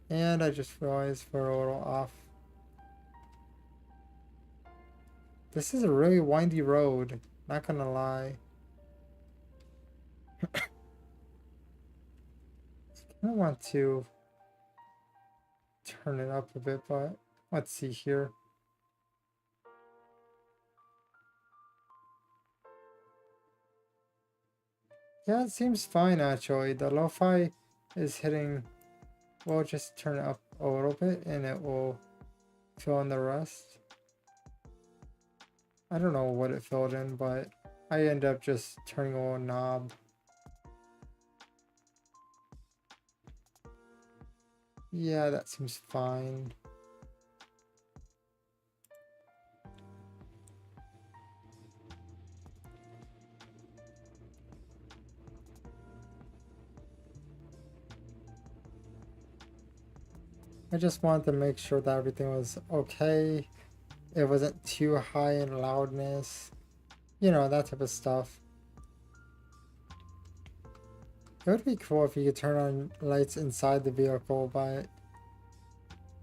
And I just realized we're a little off. This is a really windy road, not gonna lie. I want to turn it up a bit, but let's see here. Yeah, it seems fine actually. The lo-fi is hitting. We'll just turn it up a little bit and it will fill in the rest. I don't know what it filled in, but I end up just turning a little knob. Yeah, that seems fine. I just wanted to make sure that everything was okay. It wasn't too high in loudness. You know, that type of stuff. It would be cool if you could turn on lights inside the vehicle, but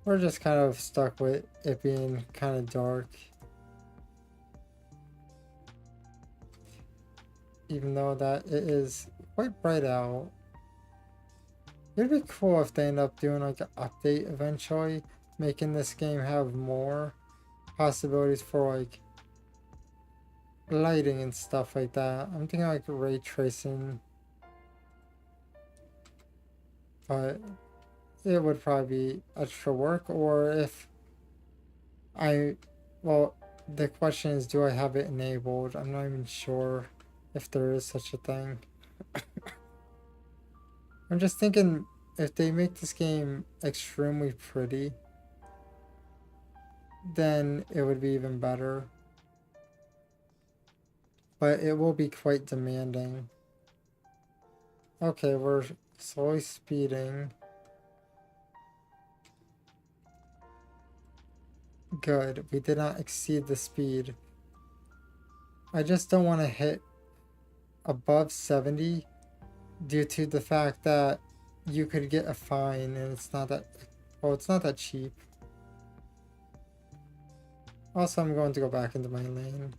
we're just kind of stuck with it being kind of dark. Even though that it is quite bright out. It'd be cool if they end up doing like an update eventually, making this game have more possibilities for like lighting and stuff like that. I'm thinking like ray tracing, but it would probably be extra work. Or if well, the question is, do I have it enabled? I'm not even sure if there is such a thing. I'm just thinking if they make this game extremely pretty, then it would be even better. But it will be quite demanding. Okay, we're slowly speeding. Good, we did not exceed the speed. I just don't want to hit above 70 due to the fact that you could get a fine and it's not that, well, it's not that cheap. Also, I'm going to go back into my lane.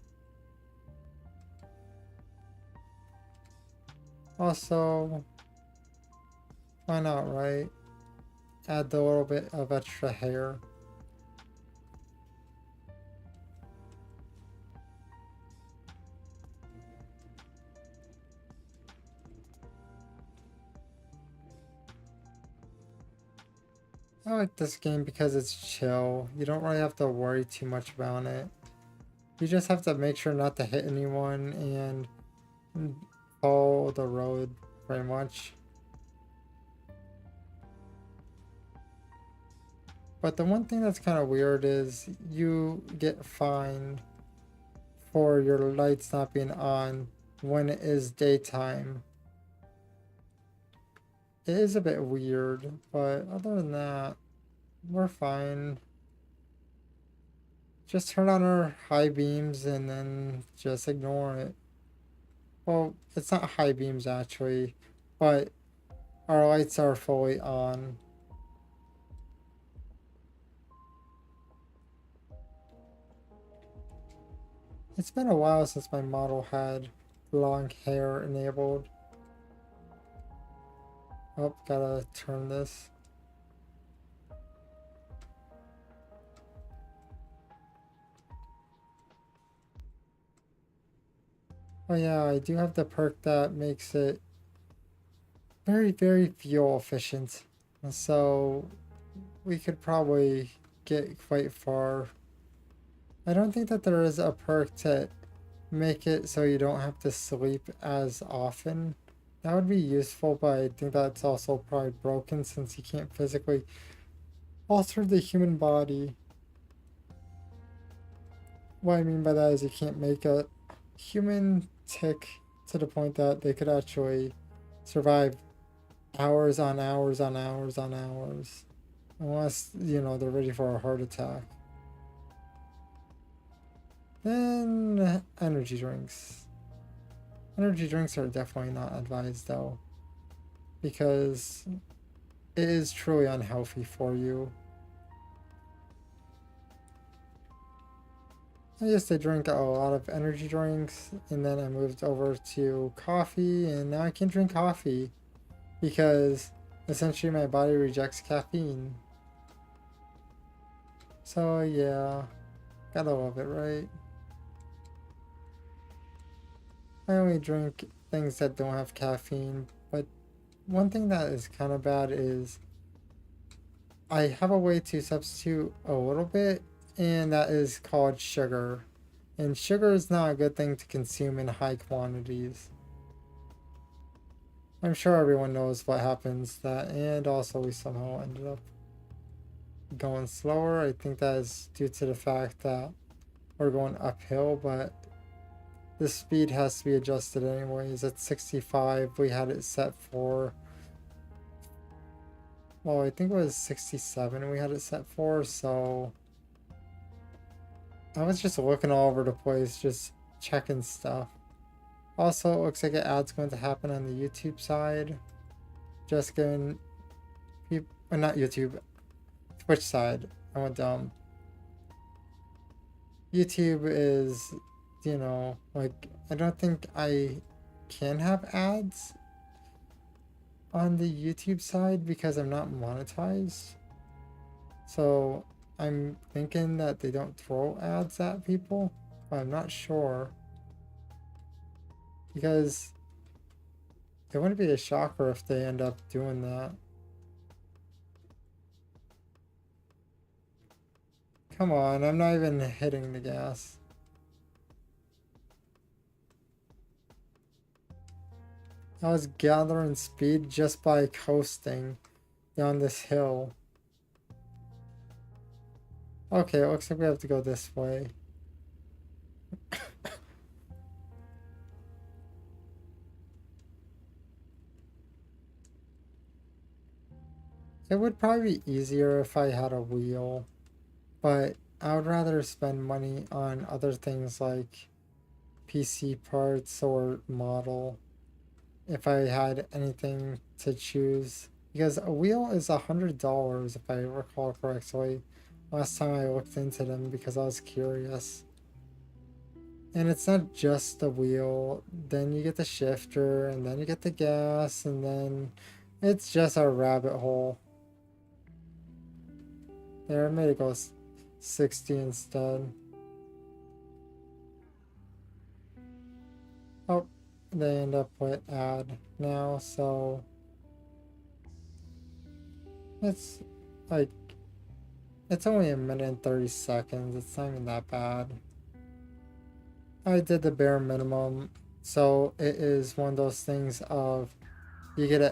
Also, why not, right? Add the little bit of extra hair. I like this game because it's chill. You don't really have to worry too much about it. You just have to make sure not to hit anyone and follow the road pretty much. But the one thing that's kind of weird is you get fined for your lights not being on when it is daytime. It is a bit weird, but other than that, we're fine. Just turn on our high beams and then just ignore it. Well, it's not high beams actually, but our lights are fully on. It's been a while since my model had long hair enabled. Oh, gotta turn this. Oh yeah, I do have the perk that makes it very, very fuel efficient. So we could probably get quite far. I don't think that there is a perk to make it so you don't have to sleep as often. That would be useful, but I think that's also probably broken since you can't physically alter the human body. What I mean by that is you can't make a human tick to the point that they could actually survive hours on hours on hours on hours. Unless, you know, they're ready for a heart attack. Then energy drinks. Energy drinks are definitely not advised though, because it is truly unhealthy for you. I used to drink a lot of energy drinks, and then I moved over to coffee, and now I can drink coffee because essentially my body rejects caffeine. So yeah, gotta love it, right? I only drink things that don't have caffeine, but one thing that is kind of bad is I have a way to substitute a little bit, and that is called sugar. And sugar is not a good thing to consume in high quantities. I'm sure everyone knows what happens that, and also we somehow ended up going slower. I think that is due to the fact that we're going uphill, but the speed has to be adjusted anyways. At 65, we had it set for, well, I think it was 67 we had it set for, so I was just looking all over the place, just checking stuff. Also, it looks like an ad's going to happen on the YouTube side. Just giving people, not YouTube, Twitch side. I went dumb. YouTube is, you know, like, I don't think I can have ads on the YouTube side because I'm not monetized. So I'm thinking that they don't throw ads at people, but I'm not sure. Because it wouldn't be a shocker if they end up doing that. Come on, I'm not even hitting the gas. I was gathering speed just by coasting down this hill. Okay, it looks like we have to go this way. It would probably be easier if I had a wheel, but I would rather spend money on other things like PC parts or model if I had anything to choose. Because a wheel is $100 if I recall correctly. Last time I looked into them because I was curious. And it's not just the wheel, then you get the shifter, and then you get the gas, and then it's just a rabbit hole. There, I made it go 60 instead. Oh, they end up with add now, so it's like, it's only a minute and 30 seconds. It's not even that bad. I did the bare minimum, so it is one of those things of you get an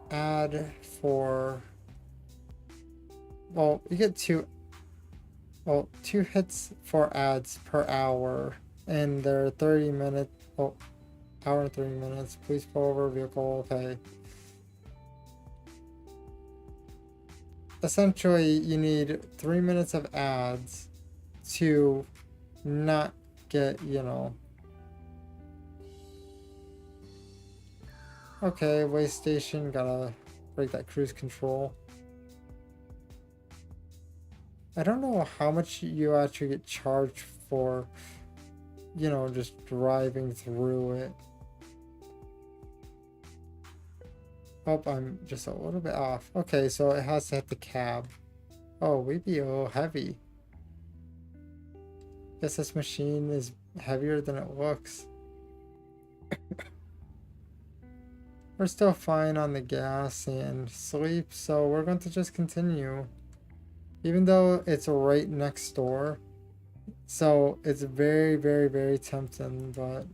ad for, well, you get two hits for ads per hour, and they're 30 minutes, oh, hour and 30 minutes. Please pull over vehicle, okay. Essentially, you need 3 minutes of ads to not get, you know. Okay, way station, gotta break that cruise control. I don't know how much you actually get charged for, you know, just driving through it. Oh, I'm just a little bit off. Okay, so it has to hit the cab. Oh, we'd be a little heavy. Guess this machine is heavier than it looks. We're still fine on the gas and sleep, so we're going to just continue. Even though it's right next door. So it's very, very, very tempting, but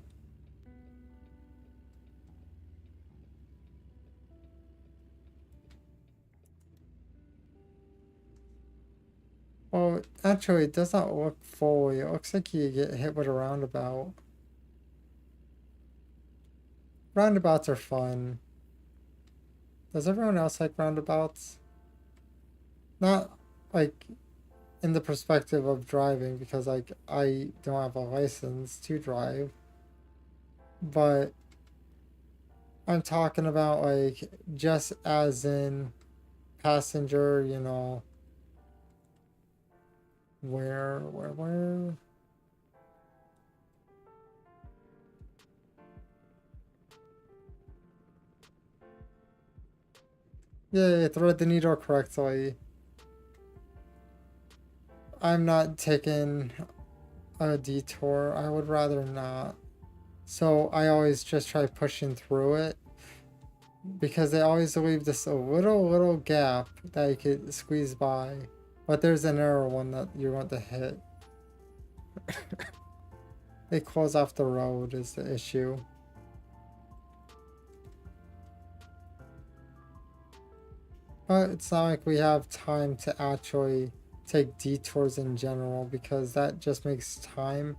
well, actually, it does not look fully. It looks like you get hit with a roundabout. Roundabouts are fun. Does everyone else like roundabouts? Not like in the perspective of driving, because like I don't have a license to drive, but I'm talking about like just as in passenger, you know, where? Yeah, thread the needle correctly. I'm not taking a detour. I would rather not. So I always just try pushing through it because they always leave this a little gap that you could squeeze by. But there's a narrow one that you want to hit. They close off the road is the issue. But it's not like we have time to actually take detours in general, because that just makes time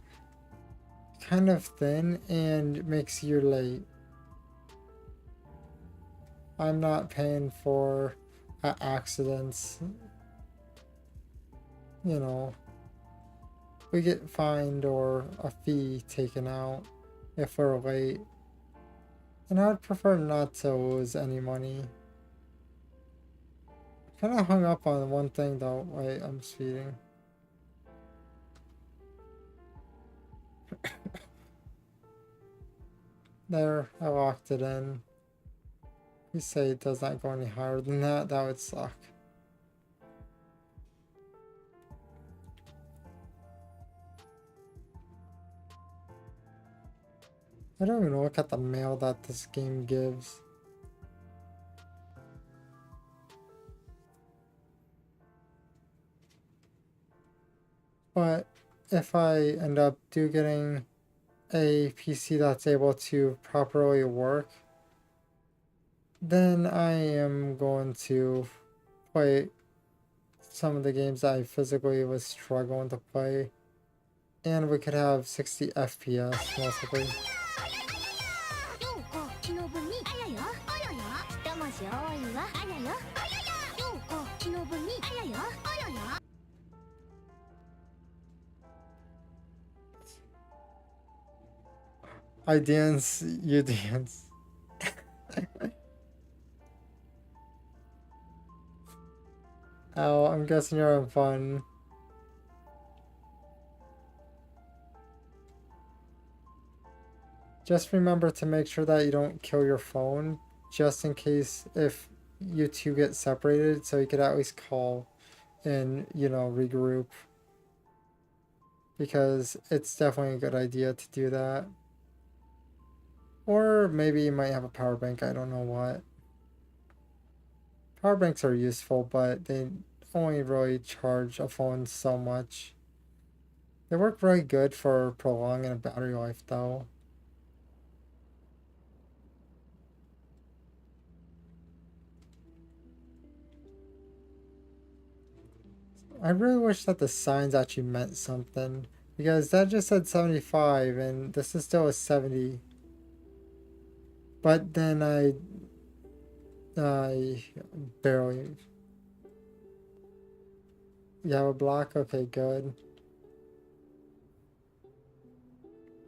kind of thin and makes you late. I'm not paying for accidents. You know, we get fined or a fee taken out if we're late. And I'd prefer not to lose any money. Kind of hung up on one thing though. Wait, I'm speeding. There, I locked it in. You say it does not go any higher than that, that would suck. I don't even look at the mail that this game gives. But if I end up getting a PC that's able to properly work, then I am going to play some of the games that I physically was struggling to play. And we could have 60 FPS mostly. I dance, you dance. Oh, I'm guessing you're having fun. Just remember to make sure that you don't kill your phone, just in case if you two get separated, so you could at least call and, you know, regroup. Because it's definitely a good idea to do that. Or maybe you might have a power bank, I don't know what. Power banks are useful, but they only really charge a phone so much. They work very good for prolonging a battery life though. I really wish that the signs actually meant something, because that just said 75 and this is still a 70. But then I barely. You have a block? Okay, good.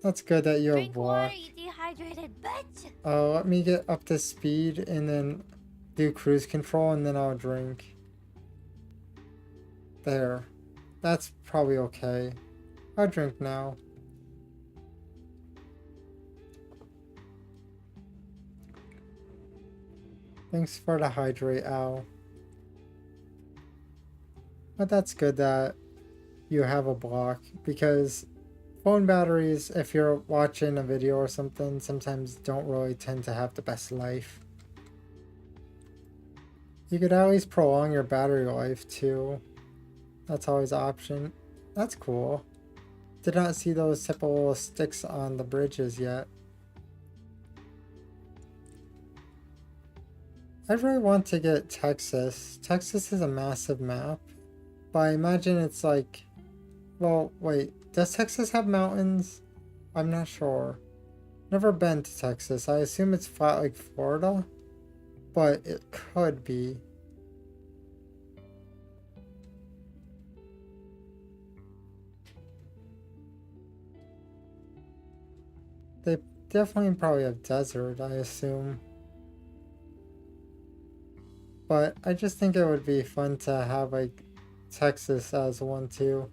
That's good that you have a Drink water, block. you dehydrated bitch! Let me get up to speed and then do cruise control and then I'll drink. There. That's probably okay. I'll drink now. Thanks for the hydrate, Al. But that's good that you have a block, because phone batteries, if you're watching a video or something, sometimes don't really tend to have the best life. You could at least prolong your battery life too. That's always an option. That's cool. Did not see those typical sticks on the bridges yet. I really want to get Texas. Texas is a massive map, but I imagine it's like, well, wait, does Texas have mountains? I'm not sure. Never been to Texas. I assume it's flat like Florida. but it could be. They definitely probably have desert, I assume. But I just think it would be fun to have like Texas as one too.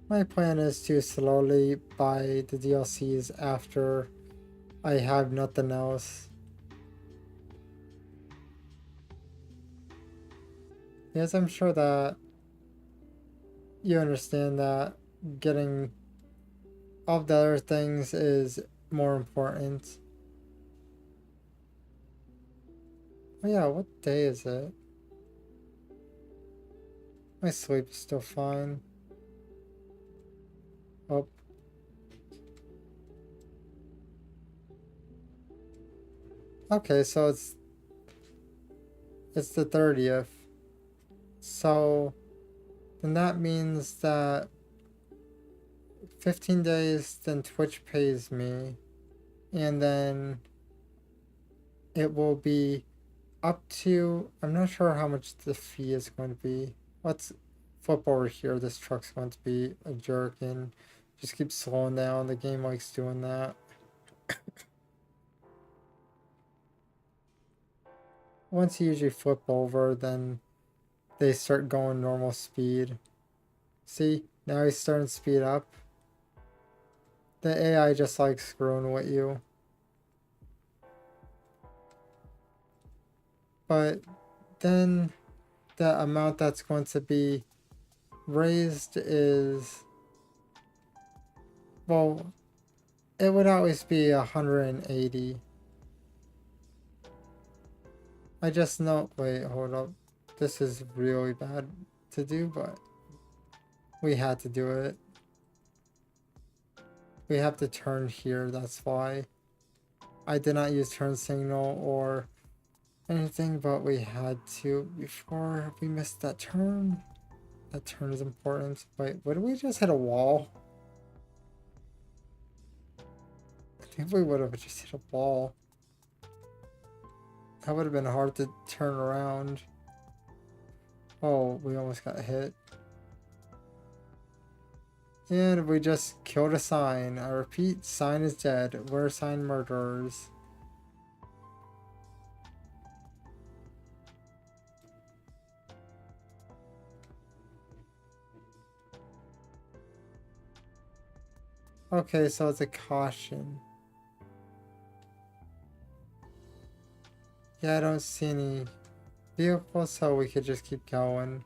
My plan is to slowly buy the DLCs after I have nothing else. Yes, I'm sure that you understand that getting all the other things is more important. Oh yeah, what day is it? My sleep is still fine. Oh, okay, so it's the 30th. So then that means that 15 days, then Twitch pays me, and then it will be up to, I'm not sure how much the fee is going to be. Let's flip over here. This truck's going to be a jerk and just keep slowing down. The game likes doing that. Once you usually flip over, then they start going normal speed. See, now he's starting to speed up. The AI just likes screwing with you. But then the amount that's going to be raised is, well, it would always be 180. I just know, wait, hold up. This is really bad to do, but we had to do it. We have to turn here, that's why. I did not use turn signal or anything, but we had to before we missed that turn. That turn is important. Wait, what did we just hit a wall? I think we would have just hit a wall. That would have been hard to turn around. Oh, we almost got hit. And we just killed a sign. I repeat, sign is dead. We're sign murderers. Okay, so it's a caution. Yeah, I don't see any vehicles, so we could just keep going.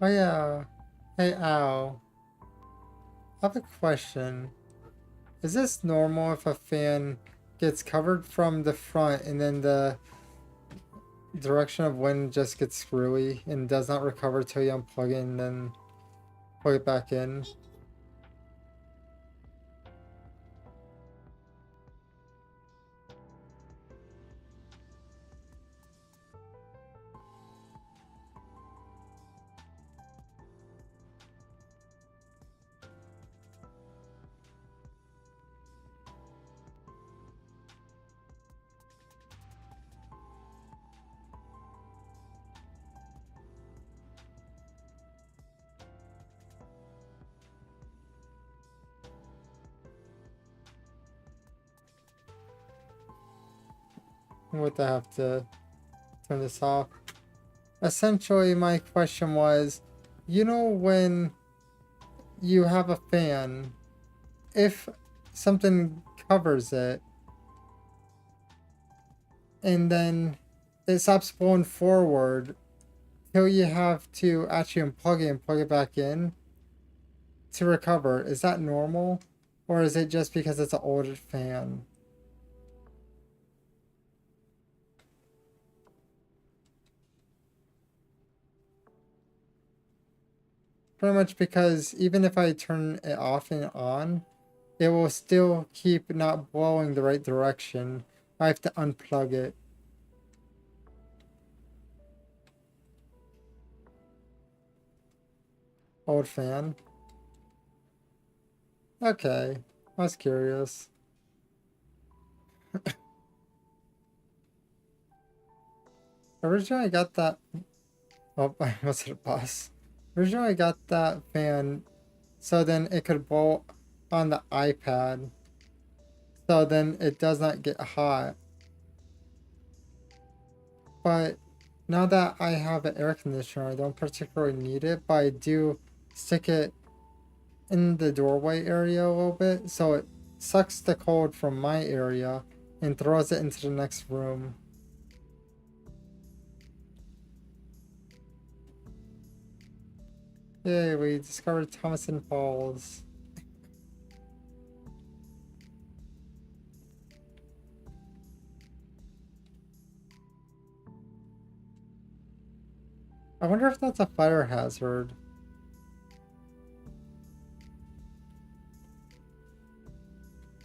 Oh yeah. Hey Al, I have a question. Is this normal if a fan gets covered from the front and then the direction of wind just gets screwy and does not recover till you unplug it and then plug it back in? Would I have to turn this off? Essentially, my question was, you know, when you have a fan, if something covers it and then it stops blowing forward till you have to actually unplug it and plug it back in to recover, is that normal? Or is it just because it's an older fan? Pretty much because even if I turn it off and on, it will still keep not blowing the right direction. I have to unplug it. Old fan. Okay, I was curious. Originally I got that. Oh, I almost hit a bus. Originally I got that fan so then it could blow on the iPad. So then it does not get hot. But now that I have an air conditioner, I don't particularly need it, but I do stick it in the doorway area a little bit so it sucks the cold from my area and throws it into the next room. Yay, we discovered Thomason Falls. I wonder if that's a fire hazard.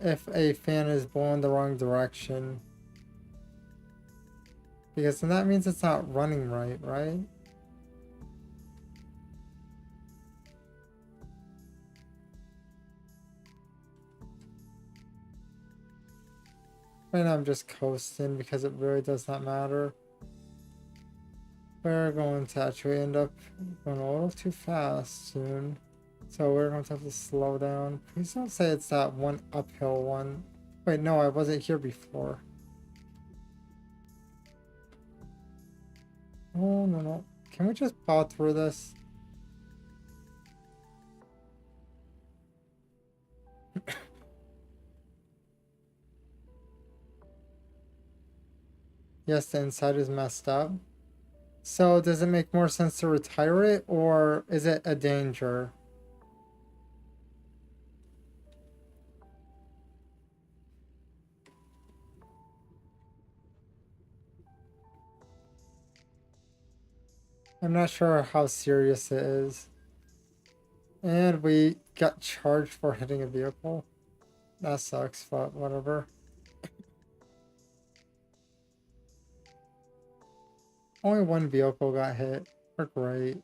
If a fan is blowing the wrong direction. Because then that means it's not running right, right? Right now I'm just coasting because it really does not matter. We're going to actually end up going a little too fast soon. So we're going to have to slow down. Please don't say it's that one uphill one. Wait, no, I wasn't here before. Oh, no, no. Can we just plow through this? Yes, the inside is messed up. So does it make more sense to retire it or is it a danger? I'm not sure how serious it is. And we got charged for hitting a vehicle. That sucks, but whatever. Only one vehicle got hit. We're great.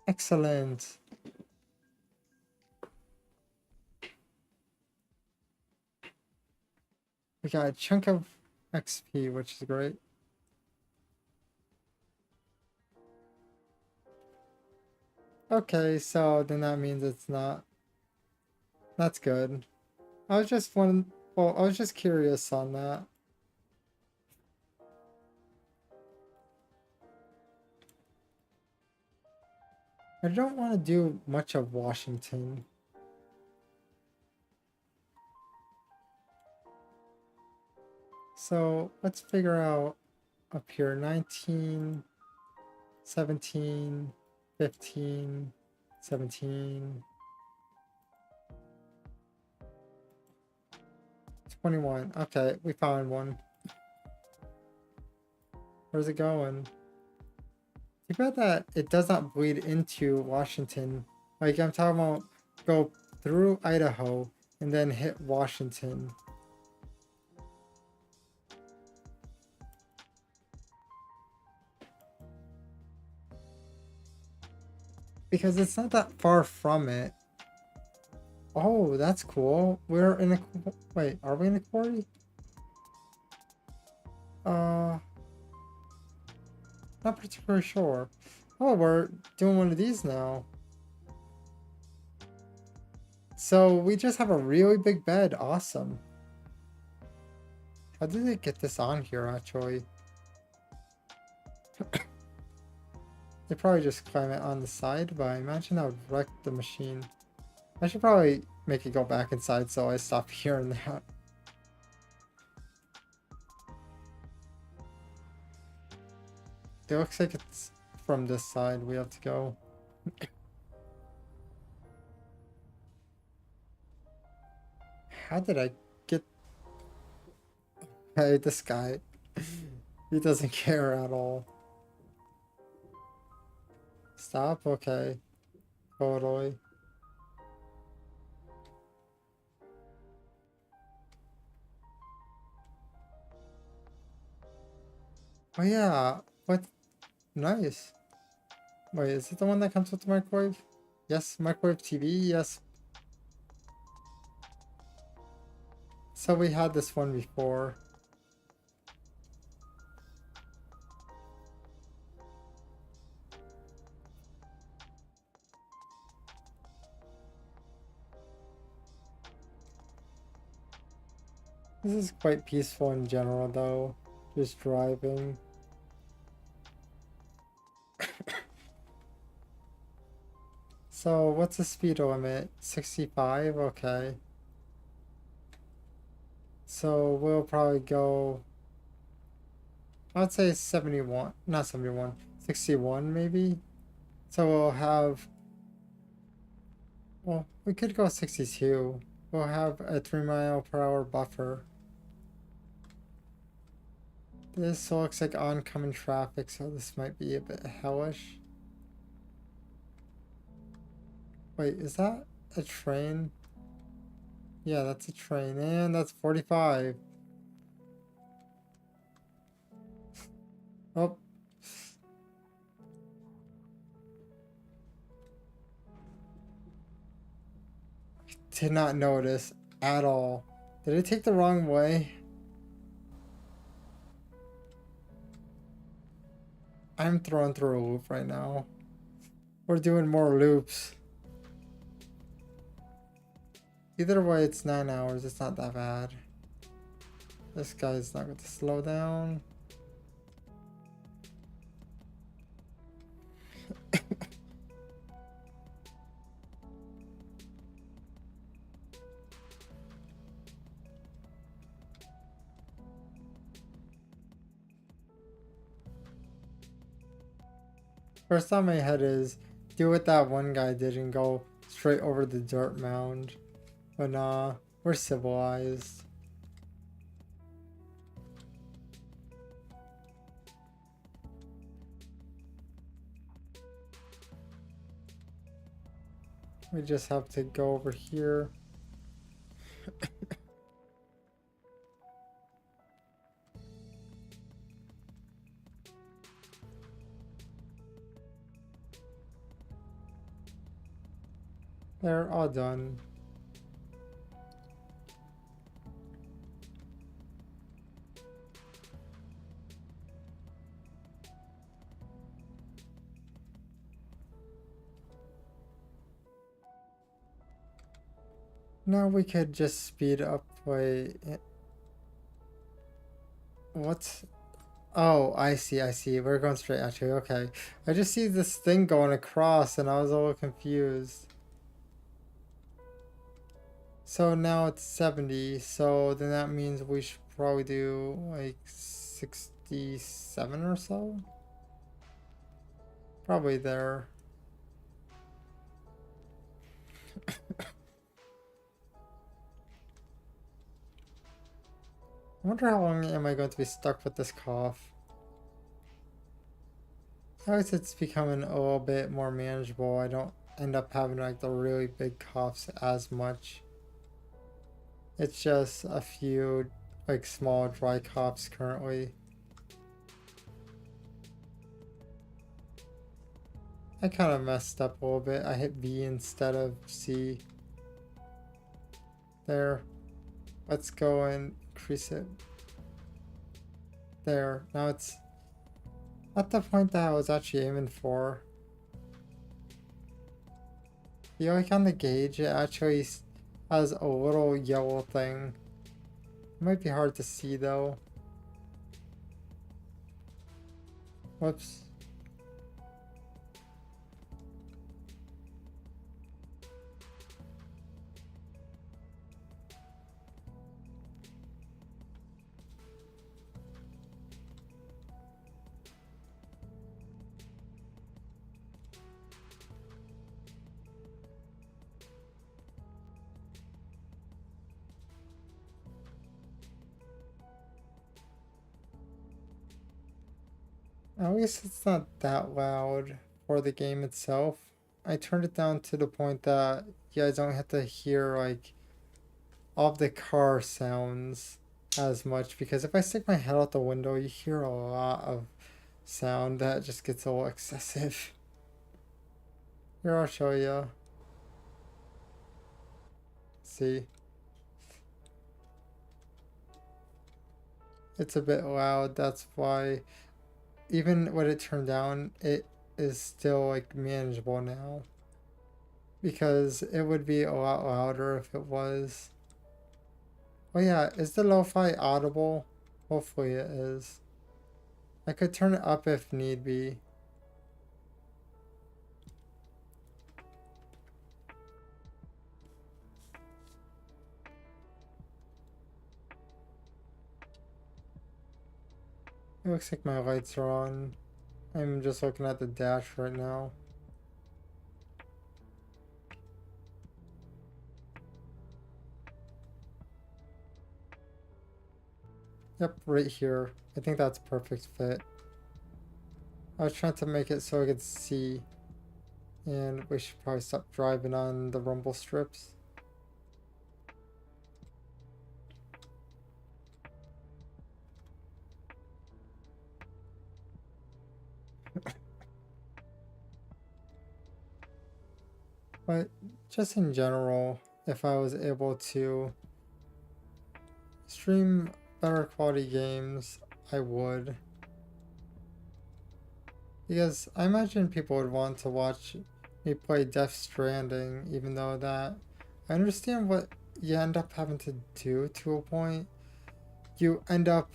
Excellent. We got a chunk of XP, which is great. Okay, so then that means it's not. That's good. I was just well, I was just curious on that. I don't want to do much of Washington. So let's figure out up here 19, 17, 15, 17, 21. Okay, we found one. Where's it going? Too bad that it does not bleed into Washington. Like I'm talking about go through Idaho and then hit Washington. Because it's not that far from it. Oh, that's cool. We're in a... Wait, are we in a quarry? Not particularly sure. Oh, we're doing one of these now. So we just have a really big bed. Awesome. How did they get this on here, actually? They probably just climb it on the side, but I imagine that would wreck the machine. I should probably make it go back inside so I stop hearing that. It looks like it's from this side we have to go. How did I get... Hey, this guy. He doesn't care at all. Stop? Okay. Totally. Oh yeah. What? Nice. Wait, is it the one that comes with the microwave? Yes, microwave TV, yes. So we had this one before. This is quite peaceful in general though. Just driving. So what's the speed limit? 65? Okay. So we'll probably go, I'd say 71, not 71, 61 maybe. So we'll have, well, we could go 62. We'll have a 3 mile per hour buffer. This looks like oncoming traffic, so this might be a bit hellish. Wait, is that a train? Yeah, that's a train, and that's 45. Oh, did not notice at all. Did it take the wrong way? I'm thrown through a loop right now. We're doing more loops. Either way, it's 9 hours. It's not that bad. This guy's not going to slow down. First on my head is do what that one guy did and go straight over the dirt mound. But nah, we're civilized. We just have to go over here. They're all done. Now we could just speed up. Wait, what's... Oh, I see, I see. We're going straight at you. Okay. I just see this thing going across and I was a little confused. So now it's 70. So then that means we should probably do like 67 or so. Probably there. I wonder how long am I going to be stuck with this cough. I guess it's becoming a little bit more manageable. I don't end up having like the really big coughs as much. It's just a few like small dry coughs currently. I kind of messed up a little bit. I hit B instead of C. There. Let's go and increase it. There. Now it's at the point that I was actually aiming for. You like on the gauge, it actually has a little yellow thing. It might be hard to see though. Whoops. At least it's not that loud for the game itself. I turned it down to the point that you guys don't have to hear like all of the car sounds as much, because if I stick my head out the window, you hear a lot of sound that just gets a little excessive. Here, I'll show you. See? It's a bit loud, that's why even when it turned down, it is still like manageable now. Because it would be a lot louder if it was. Oh yeah, is the lo-fi audible? Hopefully it is. I could turn it up if need be. It looks like my lights are on. I'm just looking at the dash right now. Yep, right here. I think that's perfect fit. I was trying to make it so I could see. And we should probably stop driving on the rumble strips. But just in general, if I was able to stream better quality games, I would. Because I imagine people would want to watch me play Death Stranding, even though that I understand what you end up having to do to a point. You end up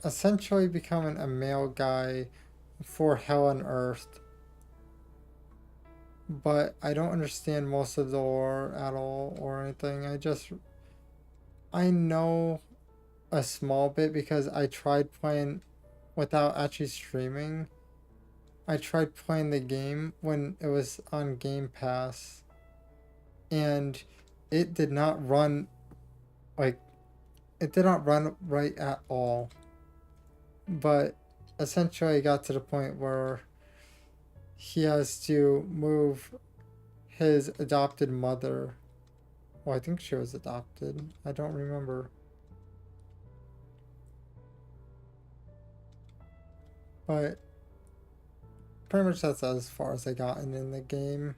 essentially becoming a male guy for Hell on Earth. But I don't understand most of the lore at all or anything. I know a small bit because I tried playing without actually streaming. I tried playing the game when it was on Game Pass, and it did not run like it did not run right at all. But essentially I got to the point where he has to move his adopted mother. Well, I think she was adopted. I don't remember. But pretty much that's as far as I gotten in the game.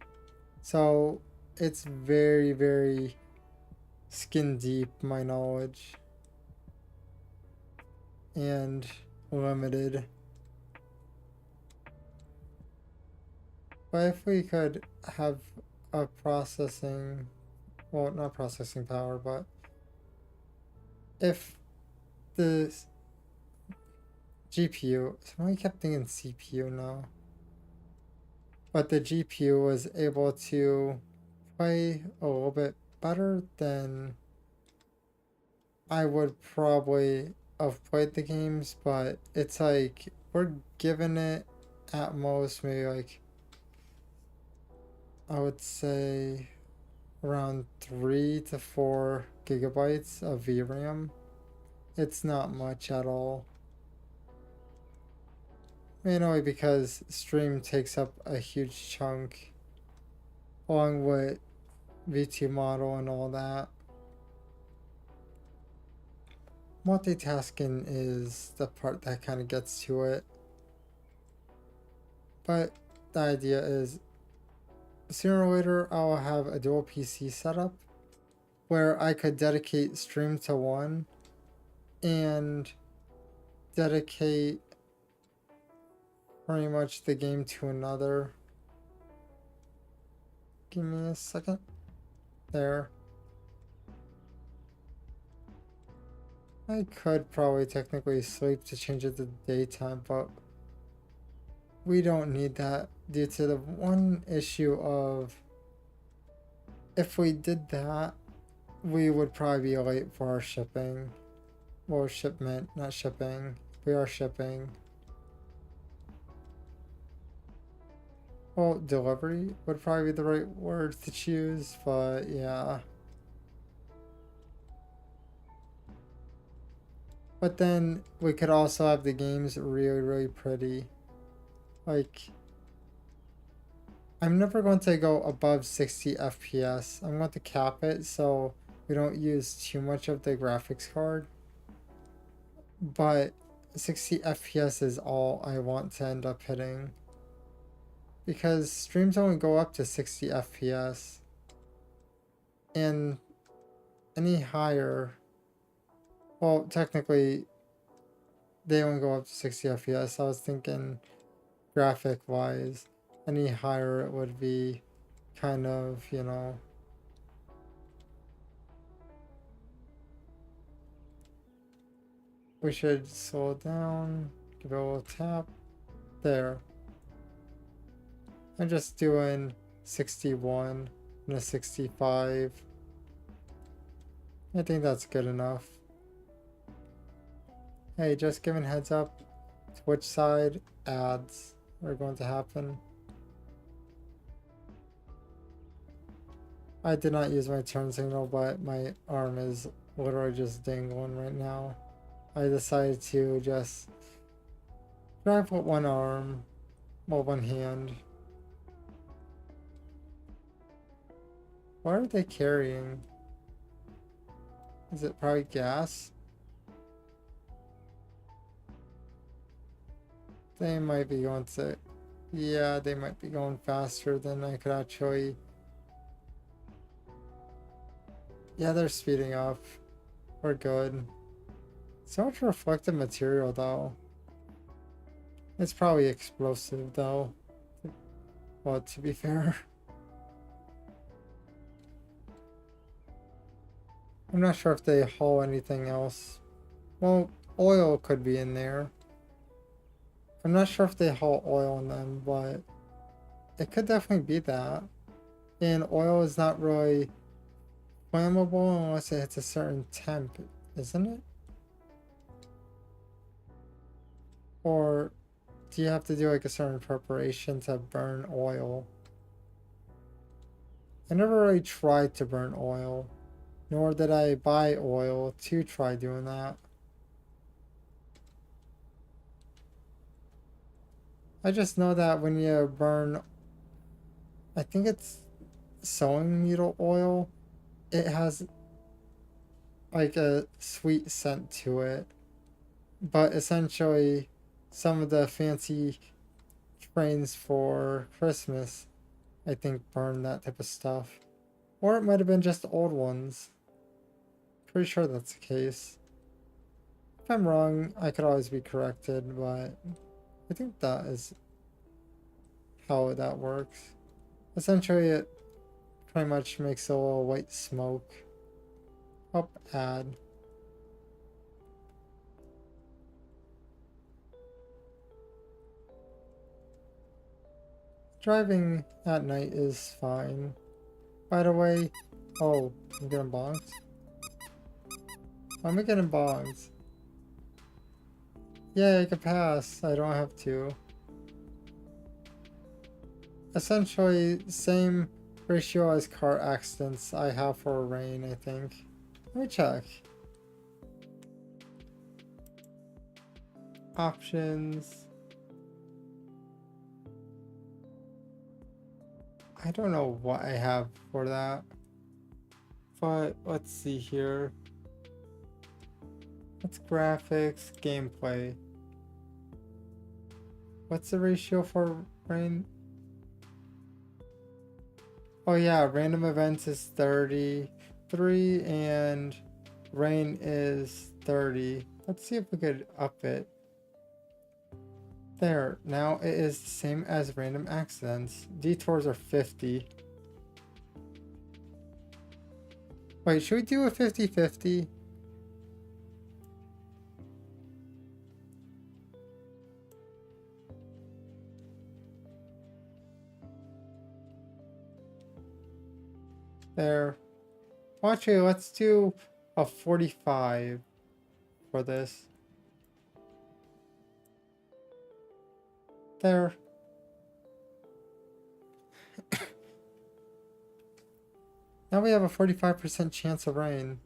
So it's very, very skin deep, my knowledge. And limited. But if we could have a processing, well, not processing power, but if the GPU, someone kept thinking CPU now, but the GPU was able to play a little bit better, then I would probably have played the games. But it's like we're giving it at most maybe like, I would say around 3 to 4 gigabytes of VRAM. It's not much at all. Mainly because stream takes up a huge chunk along with V2 model and all that. Multitasking is the part that kind of gets to it. But the idea is sooner or later I'll have a dual PC setup where I could dedicate stream to one and dedicate pretty much the game to another. Give me a second. There. I could probably technically sleep to change it to daytime, but we don't need that due to the one issue of if we did that, we would probably be late for our shipping. Well, shipment, not shipping. We are shipping. Well, delivery would probably be the right word to choose, but yeah. But then we could also have the games really, really pretty. Like, I'm never going to go above 60 FPS. I'm going to cap it so we don't use too much of the graphics card. But 60 FPS is all I want to end up hitting. Because streams only go up to 60 FPS. And any higher, well, technically they only go up to 60 FPS. I was thinking graphic wise, any higher it would be kind of, you know. We should slow down, give it a little tap. There. I'm just doing 61 and a 65. I think that's good enough. Hey, just giving heads up, Twitch side ads are going to happen. I did not use my turn signal, but my arm is literally just dangling right now. I decided to just drive with one arm, well, one hand. What are they carrying? Is it probably gas? They might be going to... Yeah, they might be going faster than I could actually... Yeah, they're speeding up. We're good. So much reflective material, though. It's probably explosive, though. Well, to be fair. I'm not sure if they haul anything else. Well, oil could be in there. I'm not sure if they haul oil in them, but it could definitely be that. And oil is not really flammable unless it hits a certain temp, isn't it? Or do you have to do like a certain preparation to burn oil? I never really tried to burn oil, nor did I buy oil to try doing that. I just know that when you burn, I think it's sewing needle oil, it has like a sweet scent to it. But essentially, some of the fancy trains for Christmas, I think, burn that type of stuff. Or it might have been just old ones. Pretty sure that's the case. If I'm wrong, I could always be corrected, but I think that is how that works. Essentially, it pretty much makes a little white smoke. Up, add. Driving at night is fine. By the way, oh, I'm getting bonked. I'm getting bonked. Yeah, I can pass. I don't have to. Essentially, same ratio as car accidents I have for rain, I think. Let me check. Options. I don't know what I have for that. But let's see here. What's graphics, gameplay? What's the ratio for rain? Oh yeah, random events is 33 and rain is 30. Let's see if we could up it. There, now it is the same as random accidents. Detours are 50. Wait, should we do a 50-50? There. Well, actually, let's do a 45 for this. There. Now we have a 45% chance of rain.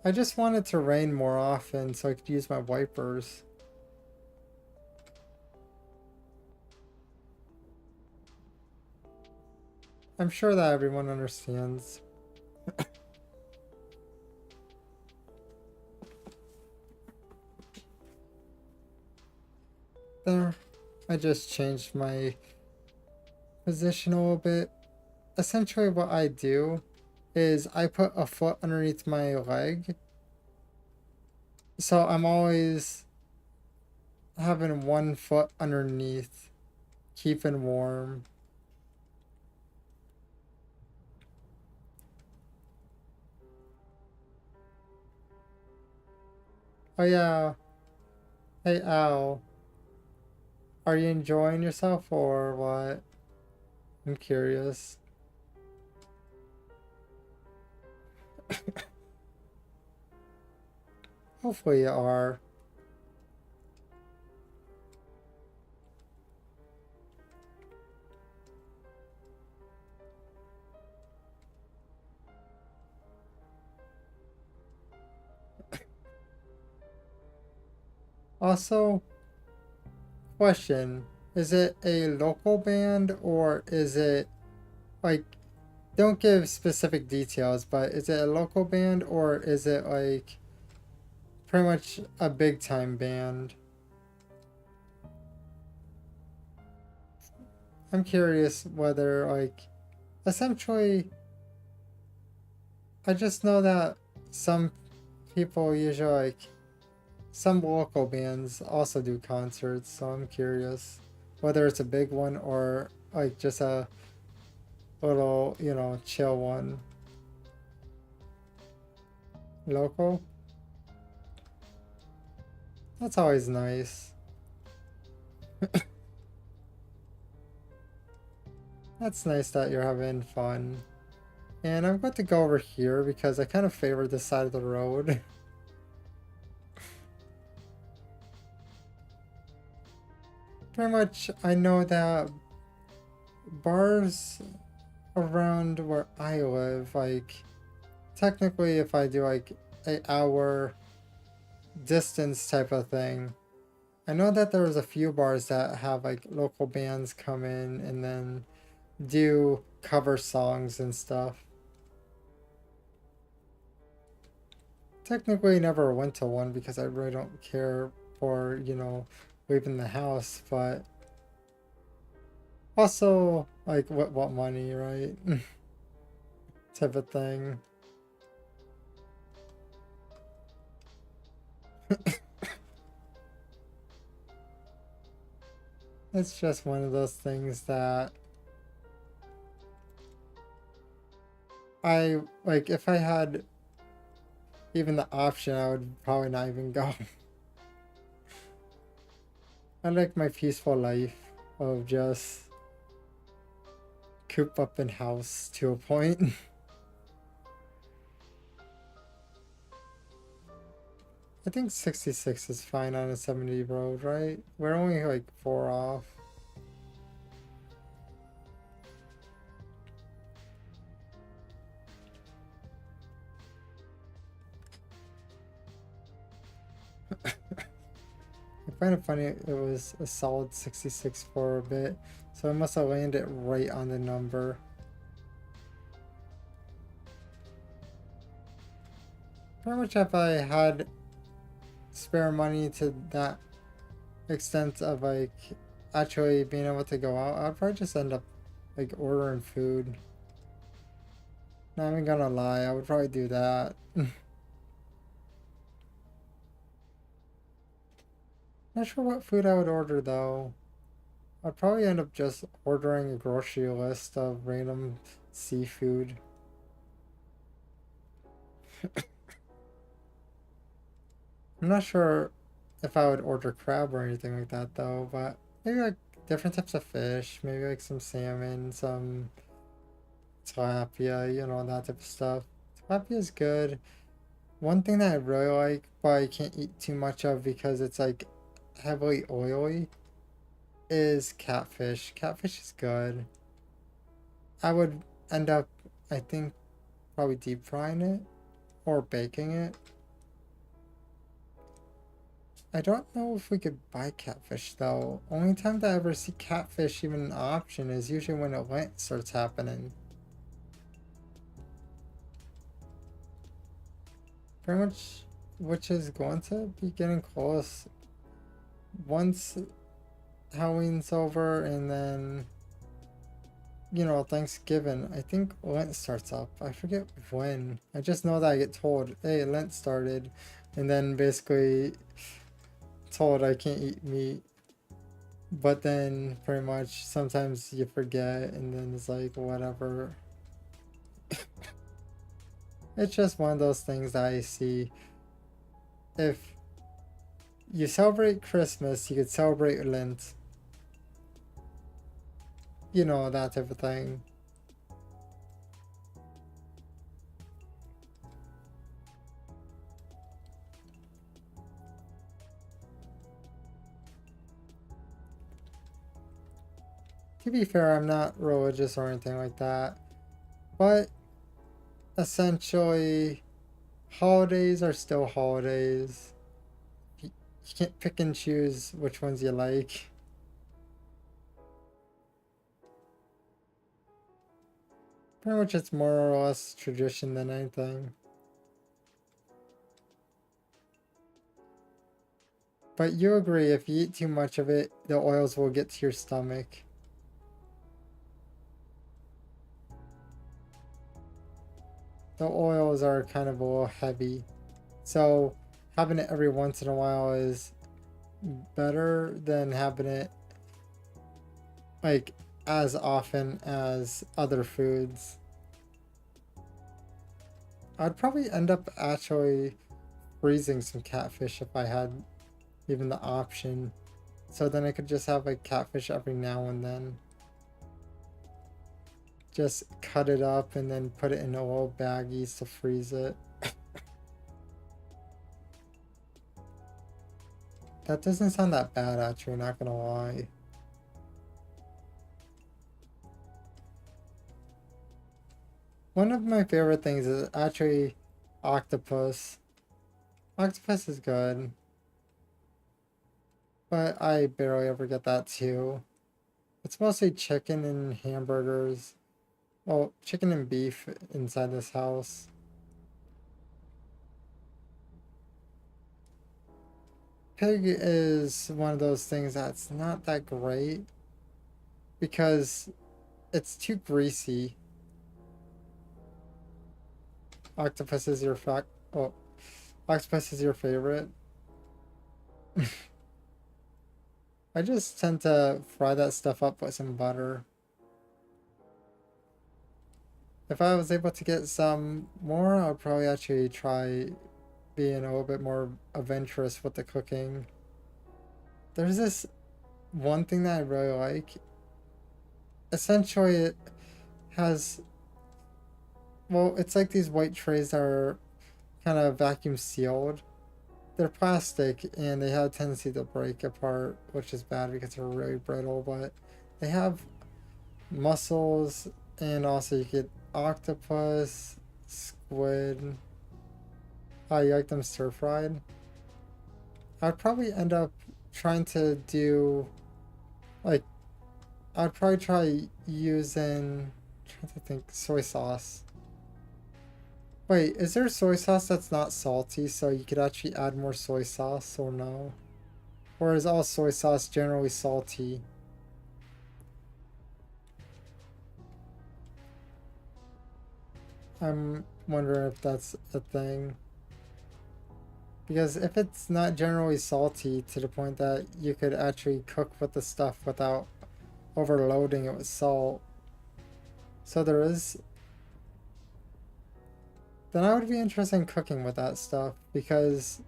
I just wanted to rain more often so I could use my wipers. I'm sure that everyone understands. There, I just changed my position a little bit. Essentially what I do is I put a foot underneath my leg. So I'm always having one foot underneath, keeping warm. Oh yeah, hey Al, are you enjoying yourself or what? I'm curious. Hopefully you are. Also, question, is it a local band or is it like, don't give specific details, but is it a local band or is it like pretty much a big time band? I'm curious whether like essentially I just know that some people usually like some local bands also do concerts, so I'm curious whether it's a big one or like just a little, chill one. Local? That's always nice. That's nice that you're having fun. And I'm going to go over here because I kind of favor this side of the road. Pretty much, I know that bars around where I live, like, technically if I do like 8 hour distance type of thing, I know that there's a few bars that have like local bands come in and then do cover songs and stuff. Technically never went to one because I really don't care for, leaving the house, but also like what money, right? Type of thing. It's just one of those things that I like if I had even the option I would probably not even go. I like my peaceful life of just coop up in house to a point. I think 66 is fine on a 70 road, right? We're only like 4 off. I find it funny it was a solid 66 for a bit, so I must have landed right on the number. Pretty much if I had spare money to that extent of like actually being able to go out, I'd probably just end up like ordering food. Not even gonna lie, I would probably do that. Not sure what food I would order though. I'd probably end up just ordering a grocery list of random seafood. I'm not sure if I would order crab or anything like that though, but maybe like different types of fish, maybe like some salmon, some tilapia, that type of stuff. Tilapia is good. One thing that I really like, but I can't eat too much of because it's like heavily oily, is catfish. Catfish is good. I would end up, I think, probably deep frying it or baking it. I don't know if we could buy catfish though. Only time that I ever see catfish even an option is usually when a Lent starts happening. pretty much, which is going to be getting close. Once Halloween's over and then, you know, Thanksgiving, I think Lent starts up. I forget when. I just know that I get told, hey, Lent started, and then basically told I can't eat meat. But then pretty much sometimes you forget and then it's like whatever. It's just one of those things that I see. If you celebrate Christmas, you could celebrate Lent. You know, that type of thing. To be fair, I'm not religious or anything like that. But essentially, holidays are still holidays. You can't pick and choose which ones you like. Pretty much it's more or less tradition than anything. But you agree, if you eat too much of it, the oils will get to your stomach. The oils are kind of a little heavy. So having it every once in a while is better than having it like as often as other foods. I'd probably end up actually freezing some catfish if I had even the option. So then I could just have like catfish every now and then. Just cut it up and then put it in a little baggies to freeze it. That doesn't sound that bad actually, not gonna lie. One of my favorite things is actually octopus. Octopus is good, but I barely ever get that too. It's mostly chicken and hamburgers. Well, chicken and beef inside this house. Pig is one of those things that's not that great because it's too greasy. Octopus is your oh, octopus is your favorite. I just tend to fry that stuff up with some butter. If I was able to get some more, I'd probably actually try being a little bit more adventurous with the cooking. There's this one thing that I really like. Essentially, it has, well, it's like these white trays that are kind of vacuum sealed. They're plastic and they have a tendency to break apart, which is bad because they're really brittle, but they have mussels and also you get octopus, squid. Oh, you like them stir fried? I'd probably end up trying to do like I'd probably try using trying to think soy sauce. Wait, is there soy sauce that's not salty so you could actually add more soy sauce or no? Or is all soy sauce generally salty? I'm wondering if that's a thing. Because if it's not generally salty to the point that you could actually cook with the stuff without overloading it with salt, so there is, then I would be interested in cooking with that stuff because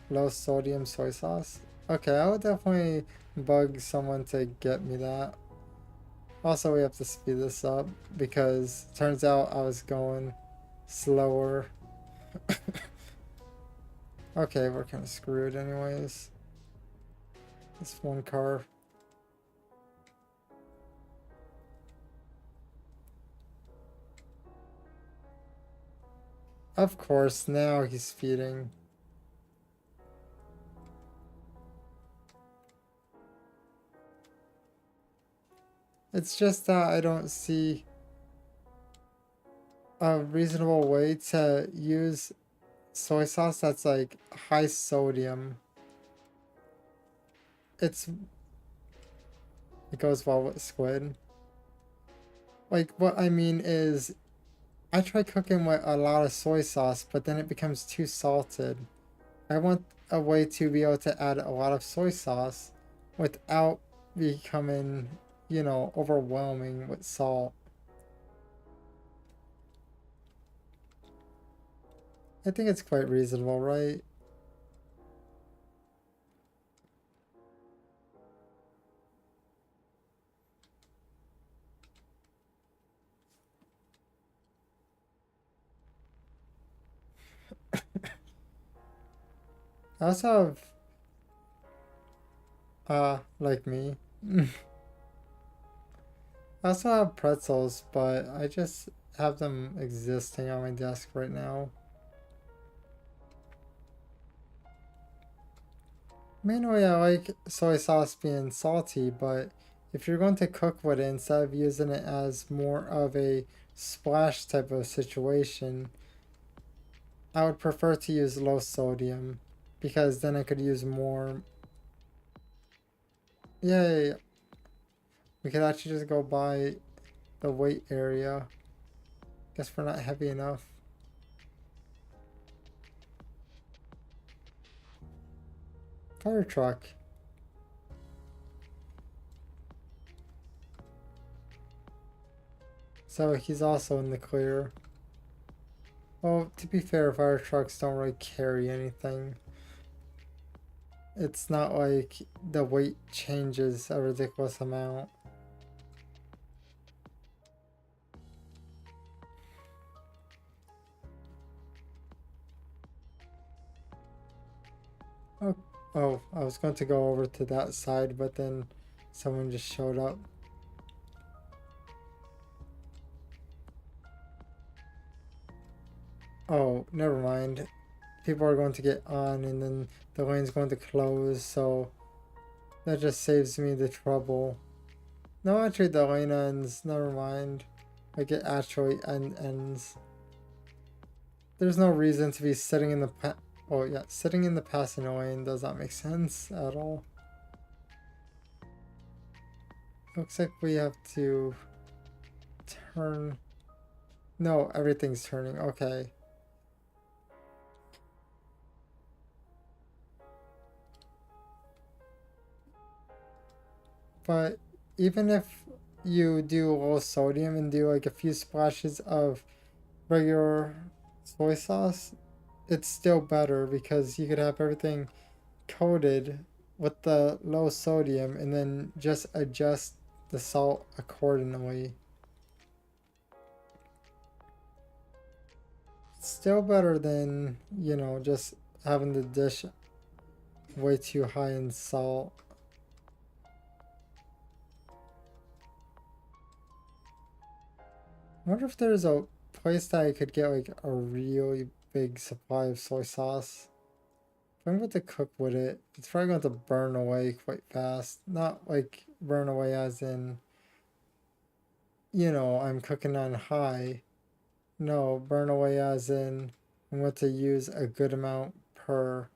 low sodium soy sauce. Okay, I would definitely bug someone to get me that. Also, we have to speed this up because turns out I was going slower. Okay, we're kind of screwed anyways. This one car. Of course, now he's speeding. It's just that I don't see a reasonable way to use soy sauce that's like high sodium. It goes well with squid. Like what I mean is I try cooking with a lot of soy sauce, but then it becomes too salted. I want a way to be able to add a lot of soy sauce without becoming, overwhelming with salt. I think it's quite reasonable, right? I also have, like me, I also have pretzels, but I just have them existing on my desk right now. Mainly, I like soy sauce being salty, but if you're going to cook with it instead of using it as more of a splash type of situation, I would prefer to use low sodium because then I could use more. Yay! We could actually just go by the weight area. Guess we're not heavy enough. Fire truck. So he's also in the clear. Well, to be fair, fire trucks don't really carry anything. It's not like the weight changes a ridiculous amount. Oh, oh, I was going to go over to that side, but then someone just showed up. Oh, never mind. People are going to get on and then the lane's going to close, so that just saves me the trouble. No, actually the lane ends, never mind. Like it actually ends. There's no reason to be sitting in the oh yeah, sitting in the passing lane does not make sense at all. Looks like we have to turn. No, everything's turning, okay. But even if you do low sodium and do like a few splashes of regular soy sauce, it's still better because you could have everything coated with the low sodium and then just adjust the salt accordingly. It's still better than, just having the dish way too high in salt. I wonder if there's a place that I could get like a really big supply of soy sauce. If I'm going to cook with it, it's probably going to burn away quite fast. Not like burn away as in, I'm cooking on high. No, burn away as in I'm going to use a good amount per.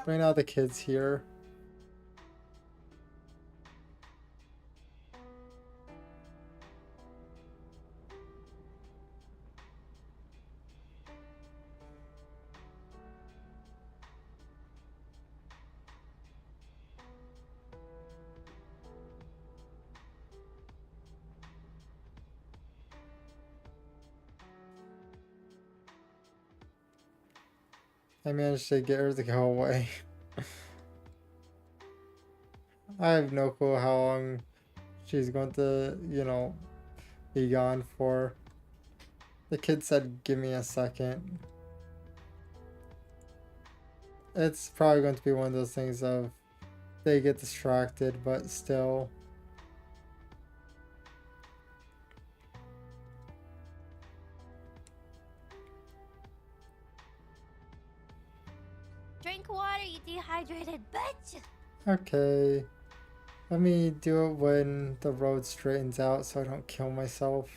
Bring out the kids here. I managed to get her to go away. I have no clue how long she's going to, be gone for. The kid said, give me a second. It's probably going to be one of those things of they get distracted, but still. Drink water, you dehydrated bitch! Okay. Let me do it when the road straightens out so I don't kill myself.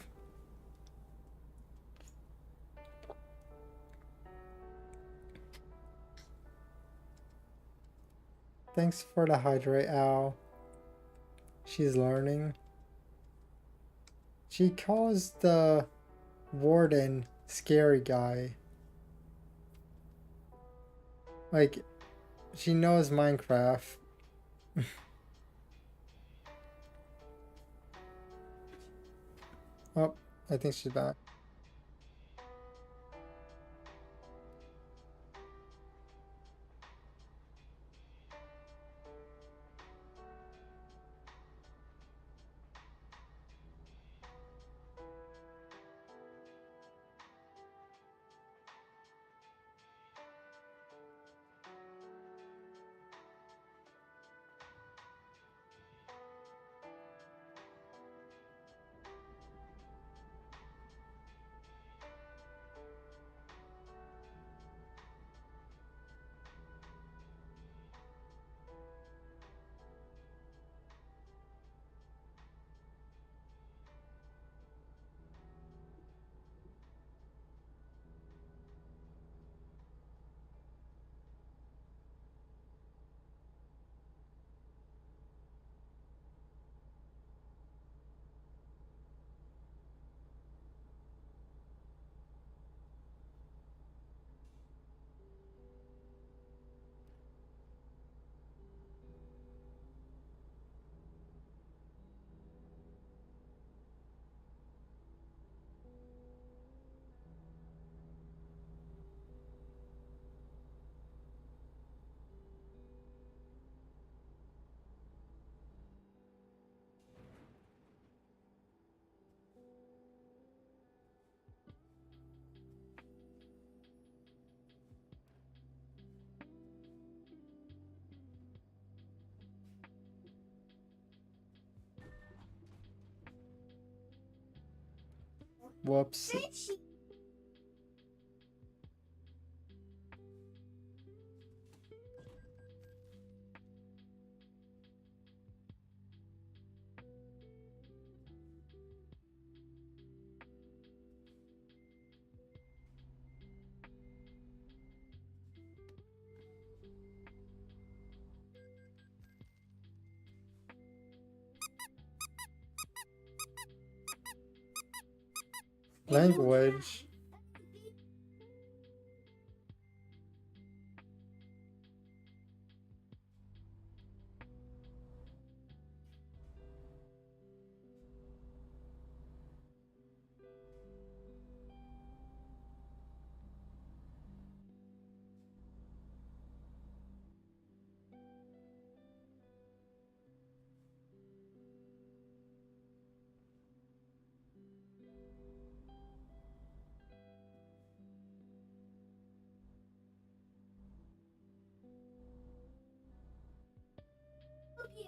Thanks for the hydrate, Al. She's learning. She calls the warden scary guy. Like, she knows Minecraft. Oh, I think she's back. Whoops. Language.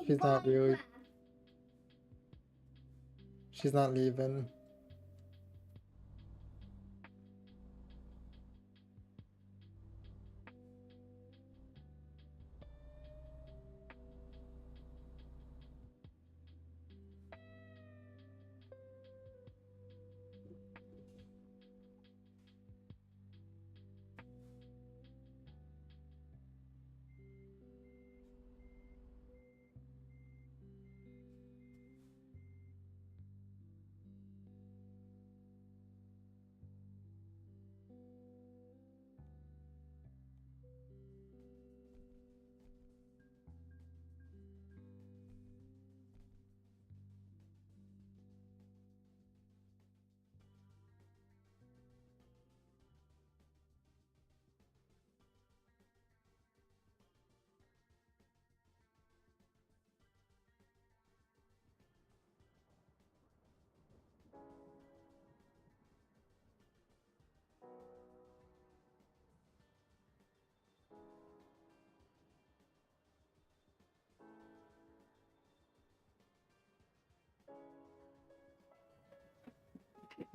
She's not really. She's not leaving.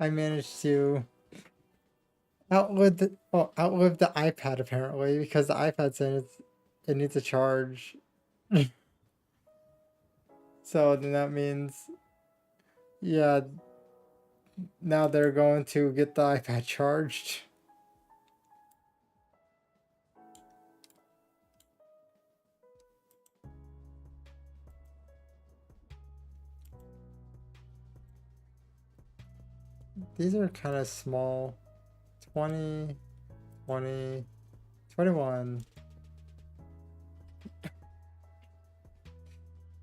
I managed to outlive the iPad apparently, because the iPad said it needs a charge. So then that means, yeah, now they're going to get the iPad charged. These are kind of small. 20, 20, 21.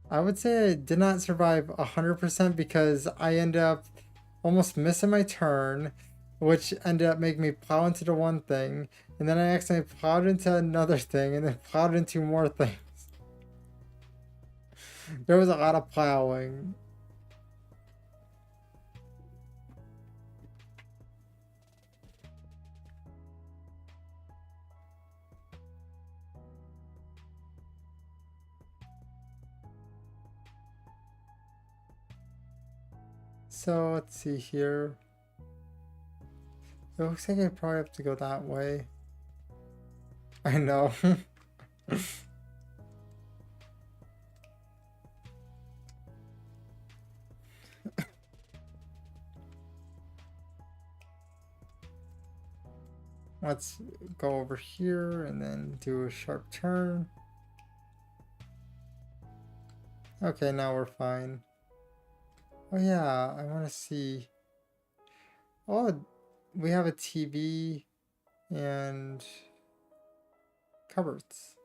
I would say I did not survive 100% because I ended up almost missing my turn, which ended up making me plow into the one thing, and then I accidentally plowed into another thing, and then plowed into more things. There was a lot of plowing. So let's see here. It looks like I probably have to go that way. I know. Let's go over here and then do a sharp turn. Okay, now we're fine. Oh yeah, I want to see. Oh, we have a TV and cupboards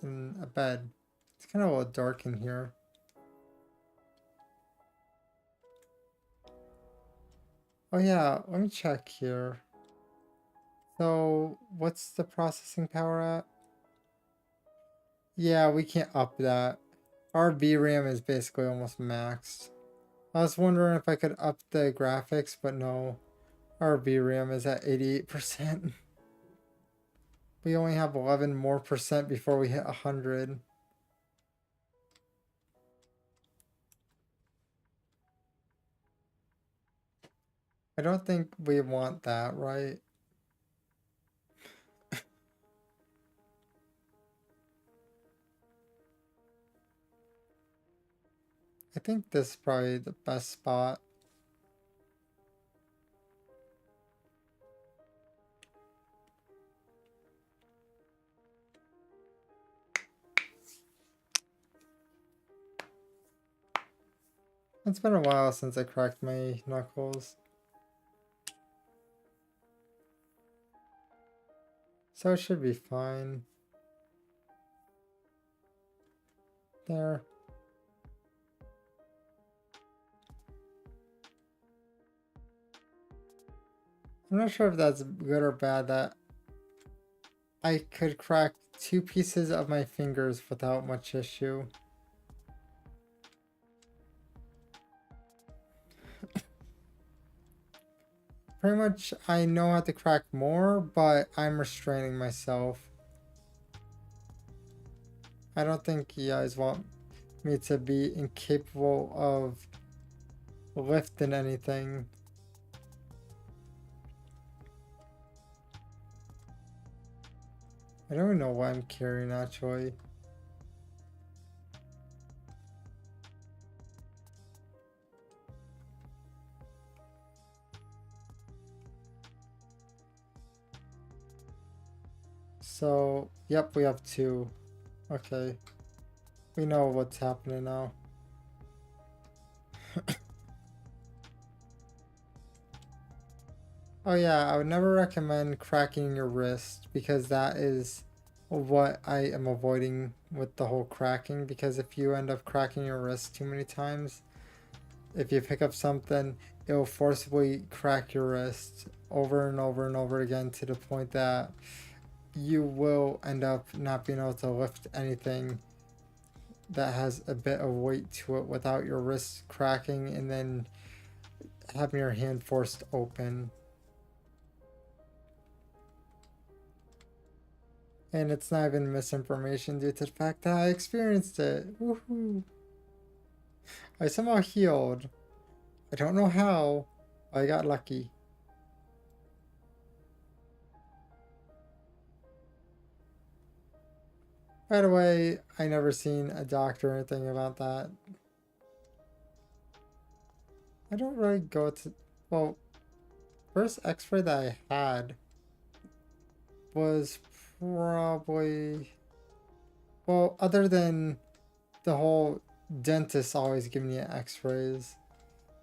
and a bed. It's kind of a little dark in here. Oh yeah, let me check here. So what's the processing power at? Yeah, we can't up that. Our VRAM is basically almost maxed. I was wondering if I could up the graphics, but no. Our VRAM is at 88%. We only have 11 more percent before we hit 100. I don't think we want that, right? I think this is probably the best spot. It's been a while since I cracked my knuckles. So it should be fine. There. I'm not sure if that's good or bad that I could crack 2 pieces of my fingers without much issue. Pretty much I know how to crack more, but I'm restraining myself. I don't think you guys want me to be incapable of lifting anything. I don't even know why I'm carrying actually. So, yep, we have 2. Okay. We know what's happening now. Oh yeah, I would never recommend cracking your wrist because that is what I am avoiding with the whole cracking, because if you end up cracking your wrist too many times, if you pick up something, it will forcibly crack your wrist over and over and over again to the point that you will end up not being able to lift anything that has a bit of weight to it without your wrist cracking and then having your hand forced open. And it's not even misinformation due to the fact that I experienced it. Woohoo! I somehow healed. I don't know how. I got lucky. By the way, I never seen a doctor or anything about that. I don't really go to, well, first x-ray that I had was probably, well, other than the whole dentist always giving you x-rays,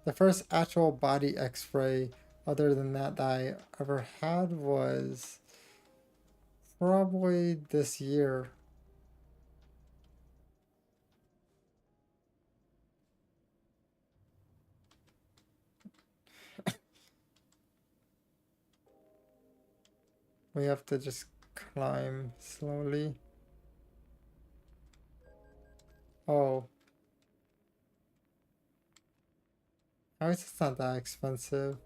the first actual body x-ray other than that I ever had was probably this year. We have to just climb slowly. Oh, I guess it's not that expensive.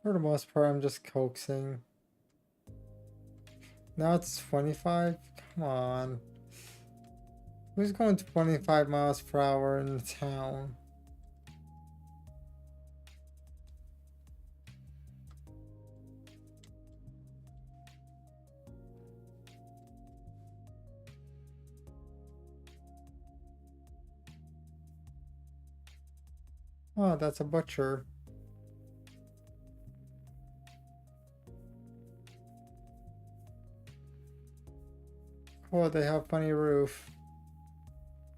For the most part, I'm just coaxing. Now it's 25? Come on. Who's going 25 miles per hour in the town? Oh, that's a butcher. Oh, they have funny roof.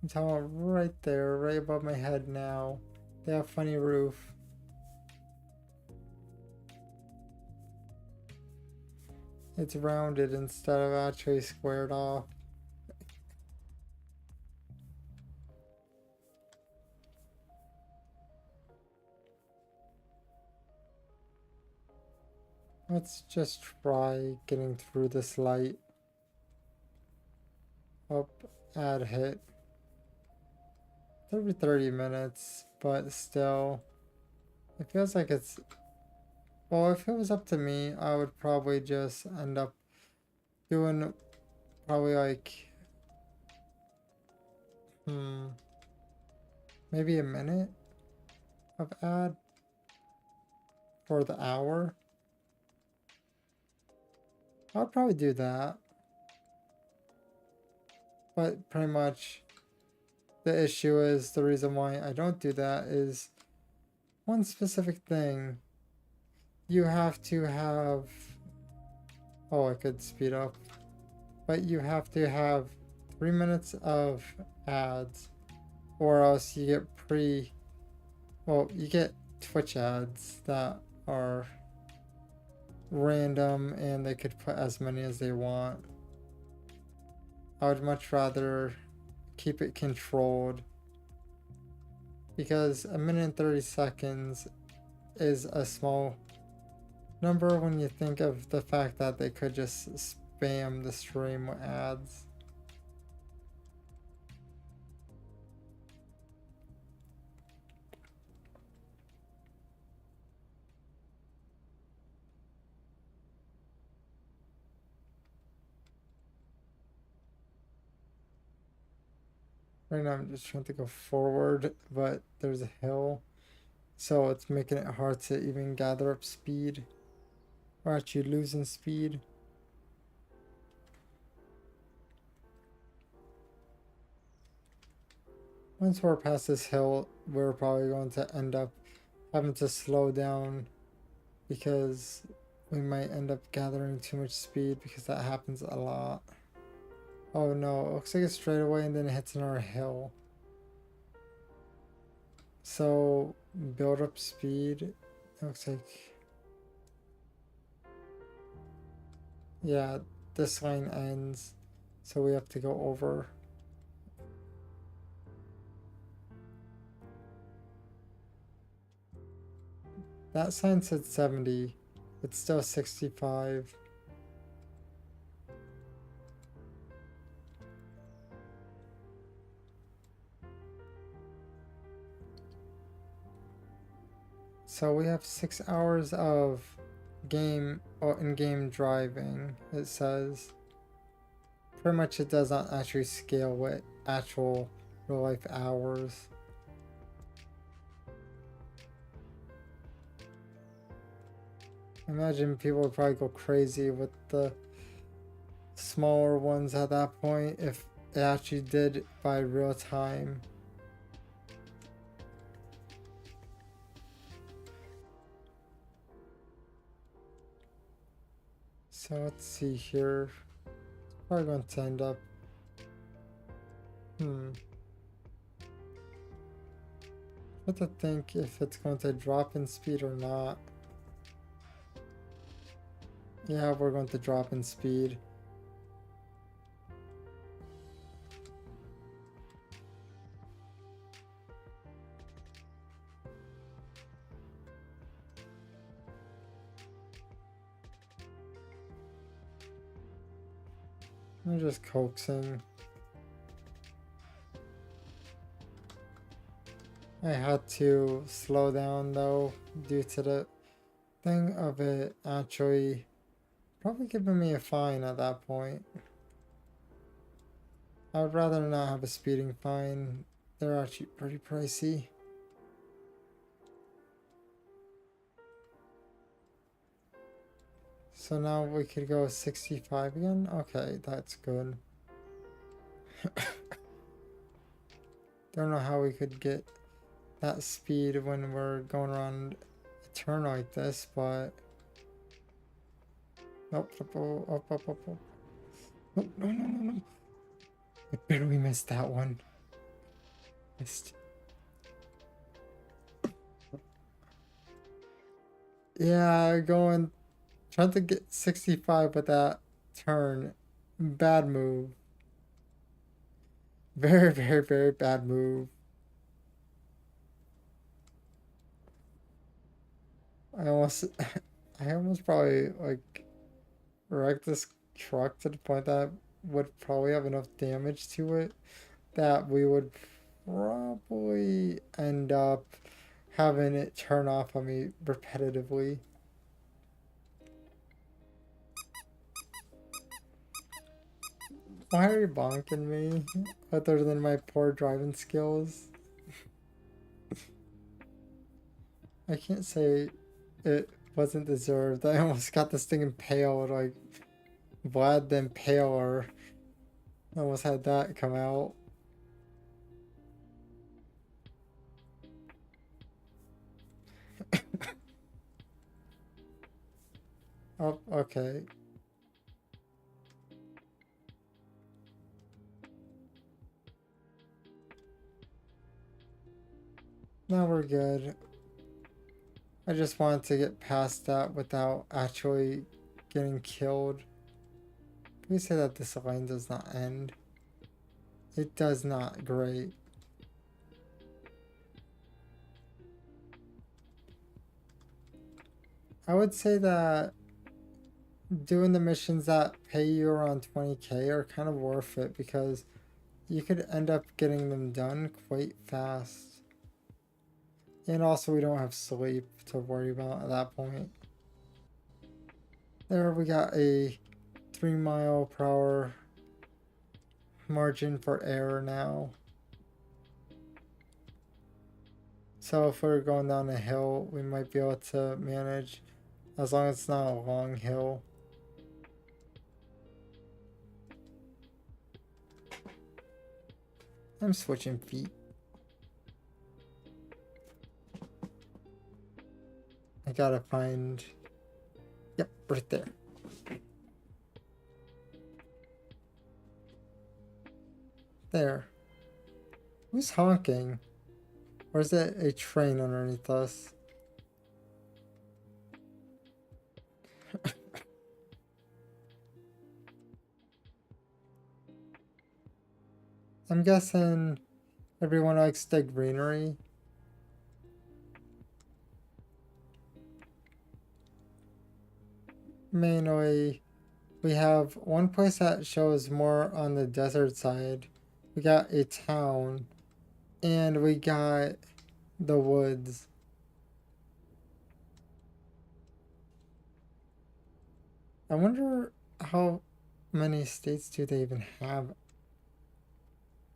I'm talking about right there, right above my head now. They have funny roof. It's rounded instead of actually squared off. Let's just try getting through this light. Up, add hit. Every 30 minutes, but still, it feels like it's, well, if it was up to me, I would probably just end up doing probably like, maybe a minute of ad for the hour. I'll probably do that. But pretty much the issue is, the reason why I don't do that is one specific thing. You have to have, oh, I could speed up, but you have to have 3 minutes of ads, or else you get well, you get Twitch ads that are random and they could put as many as they want. I would much rather keep it controlled, because a minute and 30 seconds is a small number when you think of the fact that they could just spam the stream with ads. Right now I'm just trying to go forward, but there's a hill, so it's making it hard to even gather up speed. We're actually losing speed. Once we're past this hill, we're probably going to end up having to slow down, because we might end up gathering too much speed, because that happens a lot. Oh no, it looks like it's straight away and then it hits another hill. So build up speed. It looks like, yeah, this line ends, so we have to go over. That sign said 70. It's still 65. So we have 6 hours of game, or in-game driving, it says. pretty much it does not actually scale with actual real life hours. Imagine people would probably go crazy with the smaller ones at that point if it actually did by real time. So let's see here. Probably going to end up. What to think if it's going to drop in speed or not. Yeah, we're going to drop in speed. I'm just coaxing. I had to slow down though due to the thing of it actually probably giving me a fine at that point. I would rather not have a speeding fine. They're actually pretty pricey. So now we could go 65 again? Okay, that's good. Don't know how we could get that speed when we're going around a turn like this, but... Nope, up. Nope, no. I barely missed that one. Missed. Yeah, trying to get 65 with that turn. Bad move. Very bad move. I almost, I almost probably like wrecked this truck to the point that would probably have enough damage to it that we would probably end up having it turn off on me repetitively. Why are you bonking me? Other than my poor driving skills? I can't say it wasn't deserved. I almost got this thing impaled, like Vlad the Impaler. I almost had that come out. Oh, okay. Now we're good. I just wanted to get past that without actually getting killed. Can we say that this line does not end? It does not. Great. I would say that doing the missions that pay you around 20k are kind of worth it because you could end up getting them done quite fast. And also we don't have sleep to worry about at that point. There we got a 3 mile per hour margin for error now. So if we're going down a hill, we might be able to manage as long as it's not a long hill. I'm switching feet. I gotta find... Yep, right there. There. Who's honking? Or is it a train underneath us? I'm guessing everyone likes the greenery. Mainly, we have one place that shows more on the desert side. We got a town, and we got the woods. I wonder how many states do they even have?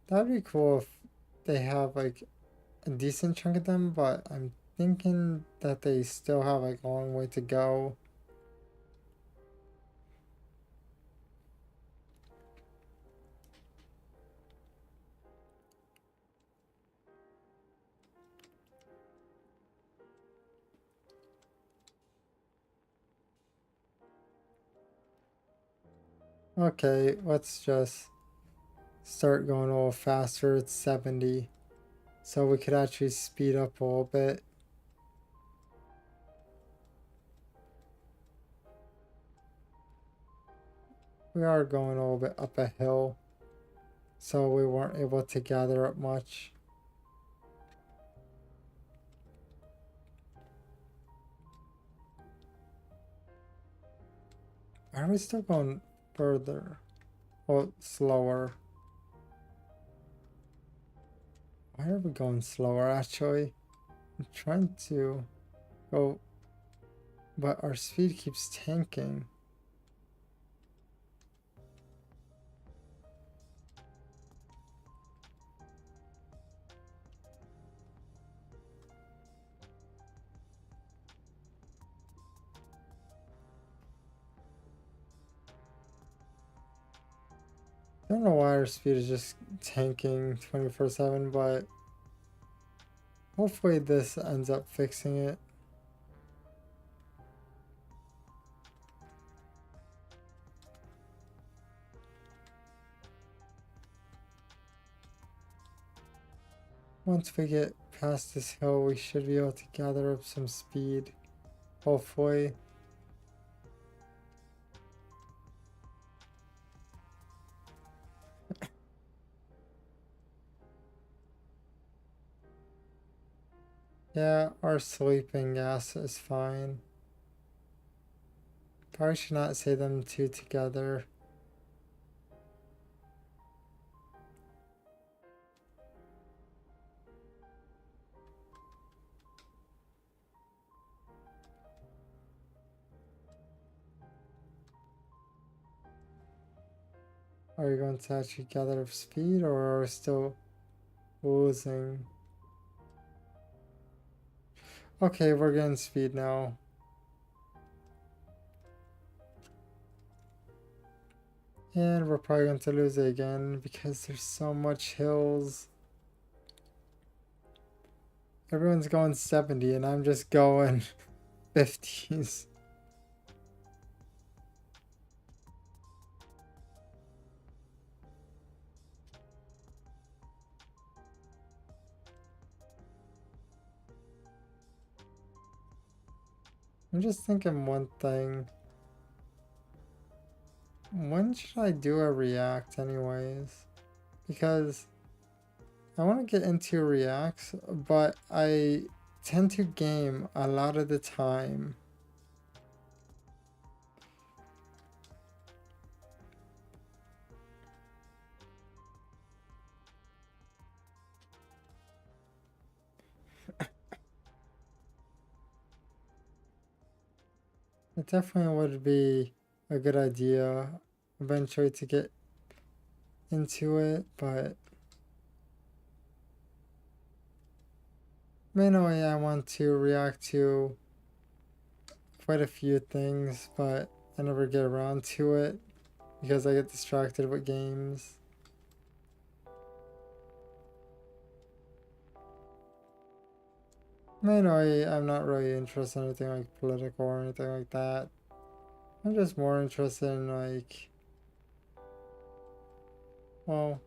That'd be cool if they have like a decent chunk of them, but I'm thinking that they still have like a long way to go. Okay, let's just start going a little faster. It's 70. So we could actually speed up a little bit. We are going a little bit up a hill, so we weren't able to gather up much. Why are we still going further? Well, slower. Why are we going slower actually? I'm trying to go, but our speed keeps tanking. I don't know why our speed is just tanking 24/7, but hopefully this ends up fixing it. Once we get past this hill, we should be able to gather up some speed. Hopefully. Yeah, our sleeping gas is fine. Probably should not say them two together. Are we going to actually gather up speed, or are we still losing? Okay, we're getting speed now. And we're probably going to lose it again because there's so much hills. Everyone's going 70 and I'm just going 50s. I'm just thinking one thing. When should I do a react anyways? Because I want to get into reacts, but I tend to game a lot of the time. It definitely would be a good idea eventually to get into it, but mainly I want to react to quite a few things, but I never get around to it because I get distracted with games. Mainly, I'm not really interested in anything like political or anything like that. I'm just more interested in like, well,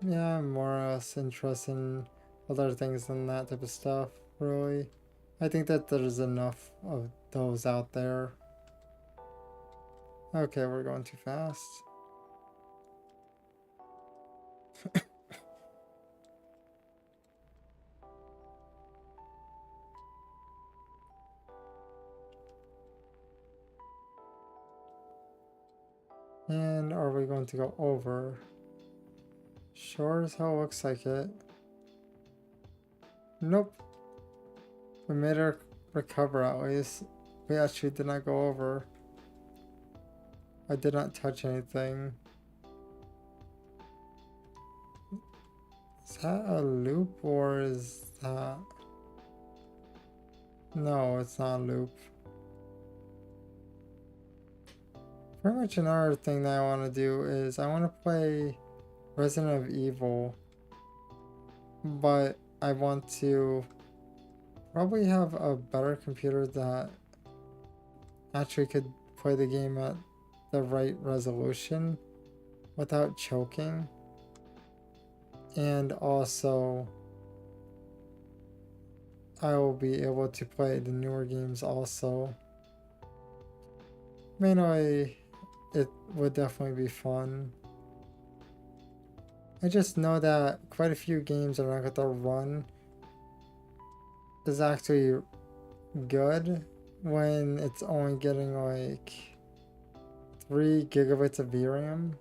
yeah, I'm more or less interested in other things than that type of stuff, really. I think that there's enough of those out there. Okay, we're going too fast. And are we going to go over? Sure as hell looks like it. Nope. We made her recover at least. We actually did not go over. I did not touch anything. Is that a loop or is that... No, it's not a loop. Pretty much another thing that I want to do is I want to play Resident Evil, but I want to probably have a better computer that actually could play the game at the right resolution without choking. And also, I will be able to play the newer games also. Mainly, it would definitely be fun. I just know that quite a few games are not going to run is actually good when it's only getting like 3 gigabytes of VRAM.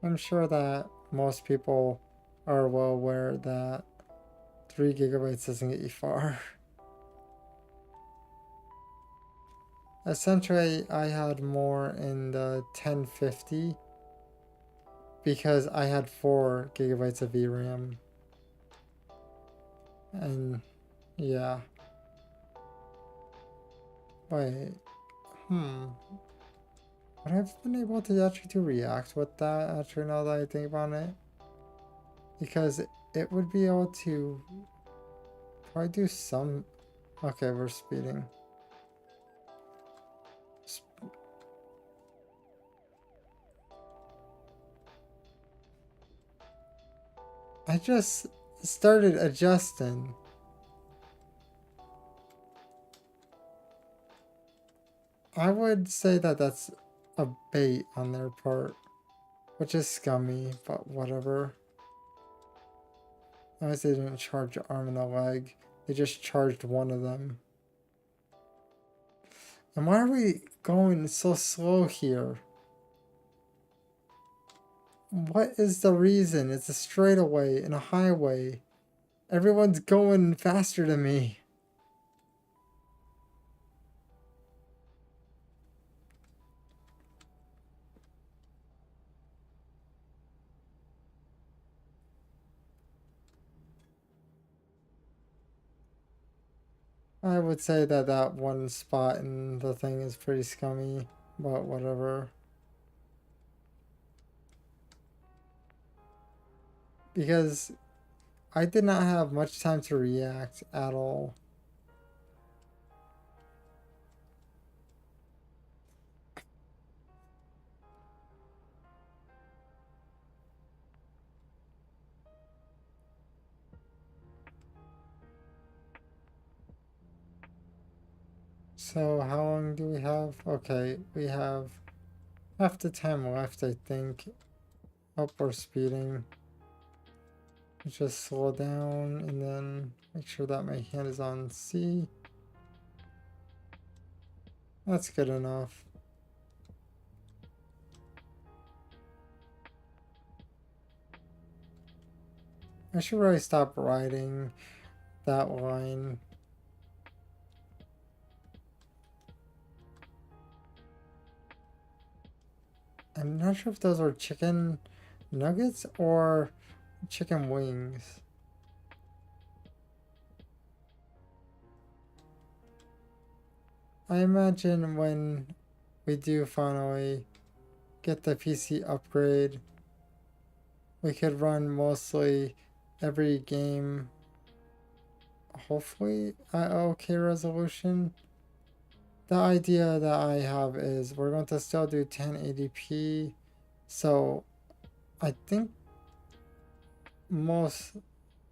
I'm sure that most people are well aware that 3 gigabytes doesn't get you far. Essentially, I had more in the 1050 because I had 4 gigabytes of VRAM. And yeah. Wait. Would I have been able to actually to react with that actually now that I think about it? Because it would be able to probably do some... Okay, we're speeding. I just started adjusting. I would say that that's a bait on their part, which is scummy, but whatever. Unless they didn't charge an arm and a leg, they just charged one of them. And why are we going so slow here? What is the reason? It's a straightaway and a highway. Everyone's going faster than me. I would say that that one spot in the thing is pretty scummy, but whatever. Because I did not have much time to react at all. So how long do we have? Okay, we have half the time left, I think. Oh, we're speeding. Just slow down and then make sure that my hand is on C. That's good enough. I should really stop writing that line. I'm not sure if those are chicken nuggets or chicken wings. I imagine when we do finally get the PC upgrade, we could run mostly every game, hopefully at okay resolution. The idea that I have is we're going to still do 1080p, so I think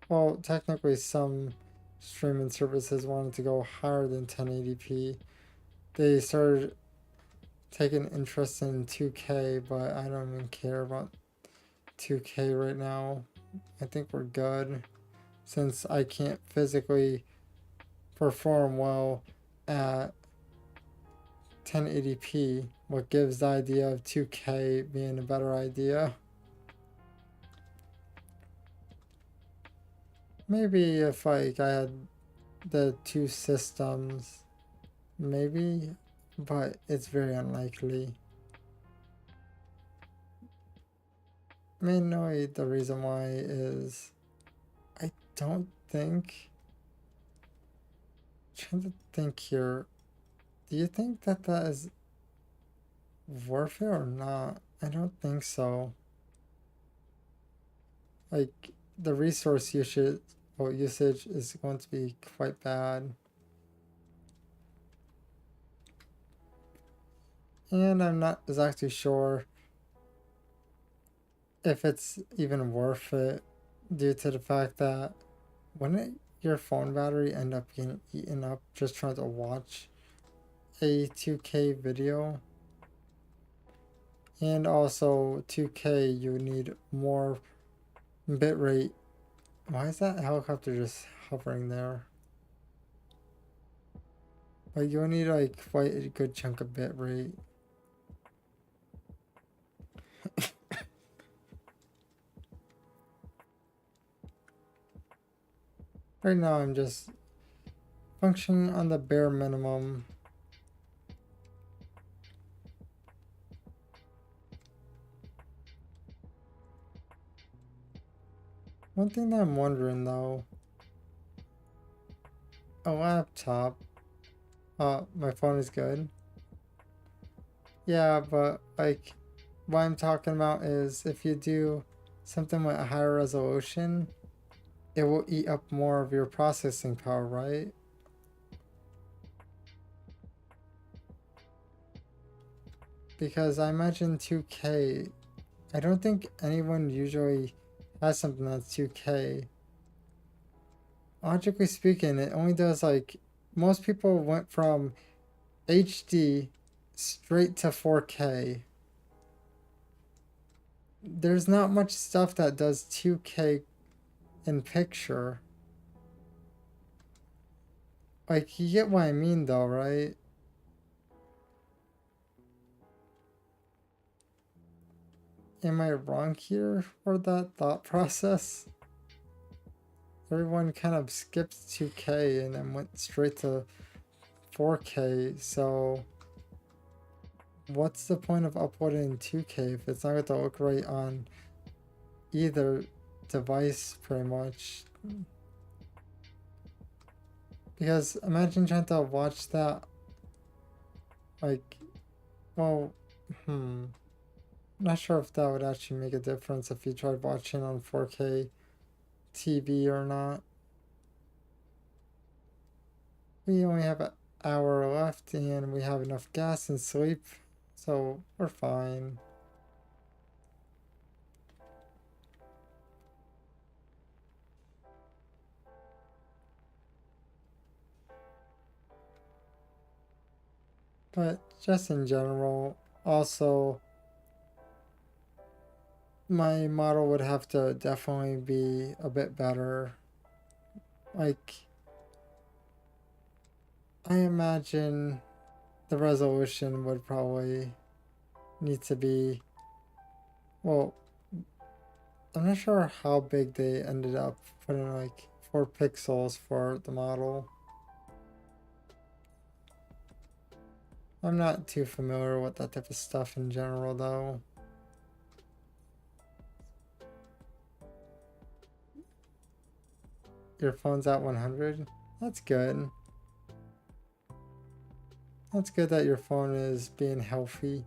well, technically some streaming services wanted to go higher than 1080p. They started taking interest in 2K, but I don't even care about 2K right now. I think we're good since I can't physically perform well at 1080p, what gives the idea of 2K being a better idea. Maybe if like I had the two systems. Maybe, but it's very unlikely. Mainly the reason why is I don't think. Trying to think here. Do you think that that is worth it or not? I don't think so. Like the resource usage is going to be quite bad. And I'm not exactly sure if it's even worth it due to the fact that wouldn't your phone battery end up getting eaten up just trying to watch a 2K video? And also 2K you need more bitrate. Why is that helicopter just hovering there? But you'll need like quite a good chunk of bitrate. Right now I'm just functioning on the bare minimum. One thing that I'm wondering though, a laptop. My phone is good. Yeah, but like what I'm talking about is if you do something with a higher resolution, it will eat up more of your processing power, right? Because I imagine 2K, I don't think anyone usually has something that's 2K. Logically speaking, it only does like, most people went from HD straight to 4K. There's not much stuff that does 2K in picture. Like, you get what I mean though, right? Am I wrong here for that thought process? Everyone kind of skipped 2K and then went straight to 4K, so what's the point of uploading 2K if it's not going to look right on either device pretty much? Because imagine trying to watch that, like, well, not sure if that would actually make a difference if you tried watching on 4K TV or not. We only have an hour left and we have enough gas and sleep, so we're fine. But just in general, also, my model would have to definitely be a bit better. Like, I imagine the resolution would probably need to be, well, I'm not sure how big they ended up putting, like 4 pixels for the model. I'm not too familiar with that type of stuff in general though. Your phone's at 100? That's good. That's good that your phone is being healthy.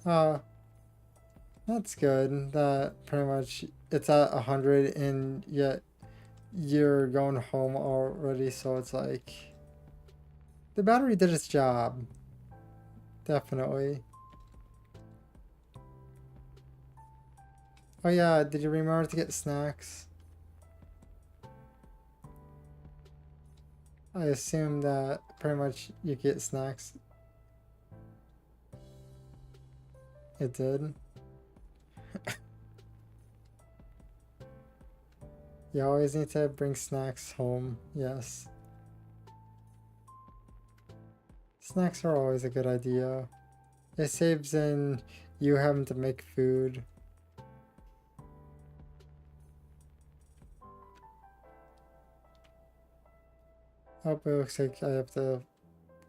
Uh, that's good that pretty much it's at 100 and yet you're going home already, so it's like the battery did its job. Definitely. Oh yeah, did you remember to get snacks? I assume that pretty much you get snacks. It did. You always need to bring snacks home, yes. Snacks are always a good idea. It saves in you having to make food. Oh, it looks like I have to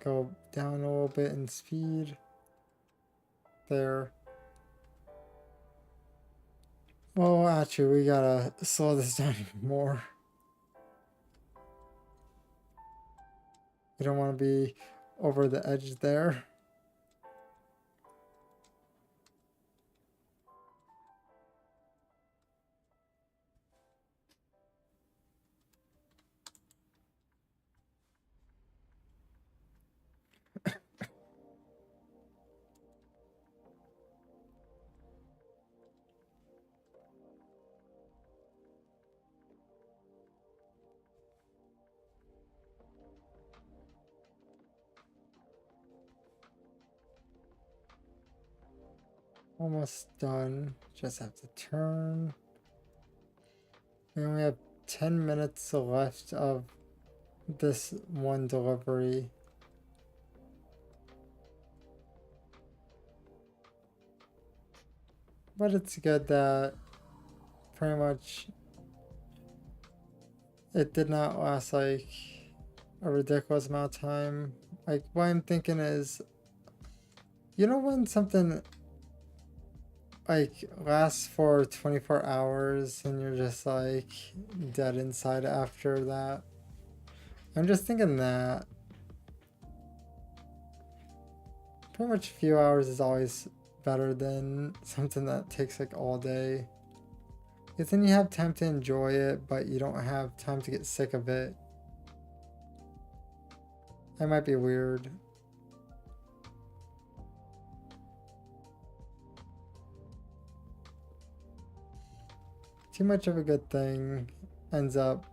go down a little bit in speed. There. Well, actually, we gotta slow this down even more. We don't want to be over the edge there. Almost done. Just have to turn. We only have 10 minutes left of this one delivery. But it's good that pretty much it did not last like a ridiculous amount of time. Like what I'm thinking is, you know when something like lasts for 24 hours and you're just like dead inside after that? I'm just thinking that pretty much a few hours is always better than something that takes like all day. Because then you have time to enjoy it, but you don't have time to get sick of it. That might be weird. Too much of a good thing ends up,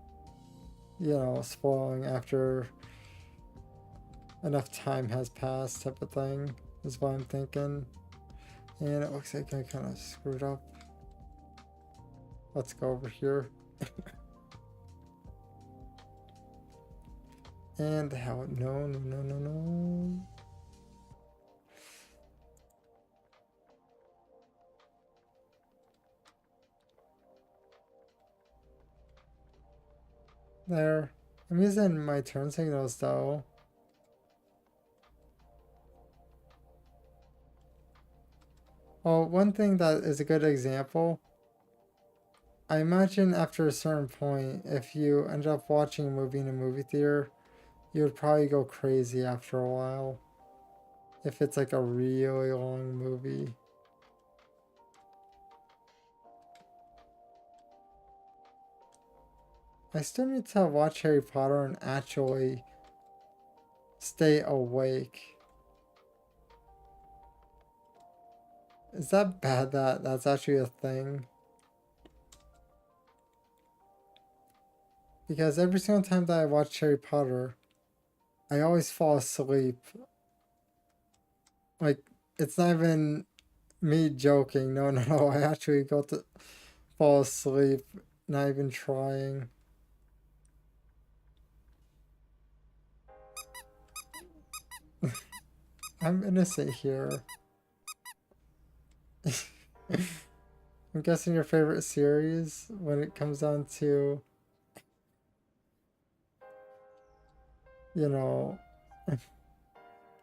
you know, spoiling after enough time has passed, type of thing, is what I'm thinking. And it looks like I kind of screwed up. Let's go over here. And how? No, no, no, no, no. There. I'm using my turn signals though. Well, one thing that is a good example, I imagine after a certain point, if you end up watching a movie in a movie theater, you would probably go crazy after a while. If it's like a really long movie. I still need to watch Harry Potter and actually stay awake. Is that bad that that's actually a thing? Because every single time that I watch Harry Potter, I always fall asleep. Like, it's not even me joking. No, no, no. I actually go to fall asleep, not even trying. I'm innocent here. I'm guessing your favorite series when it comes down to, you know,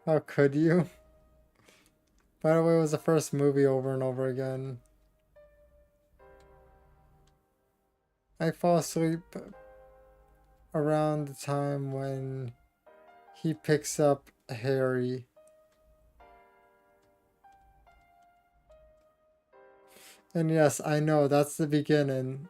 how could you? By the way, it was the first movie over and over again. I fall asleep around the time when he picks up Harry. And yes, I know, that's the beginning.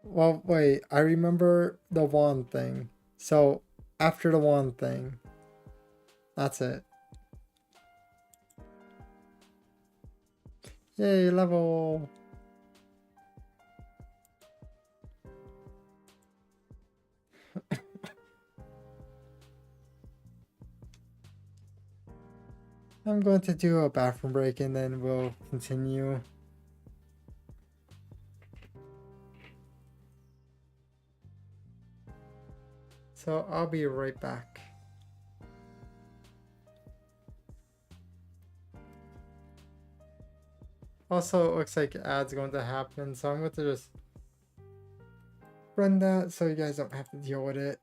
Well, wait, I remember the wand thing. So, after the wand thing, that's it. Yay, level! I'm going to do a bathroom break and then we'll continue. So, I'll be right back. Also, it looks like ads going to happen, so I'm going to just run that so you guys don't have to deal with it.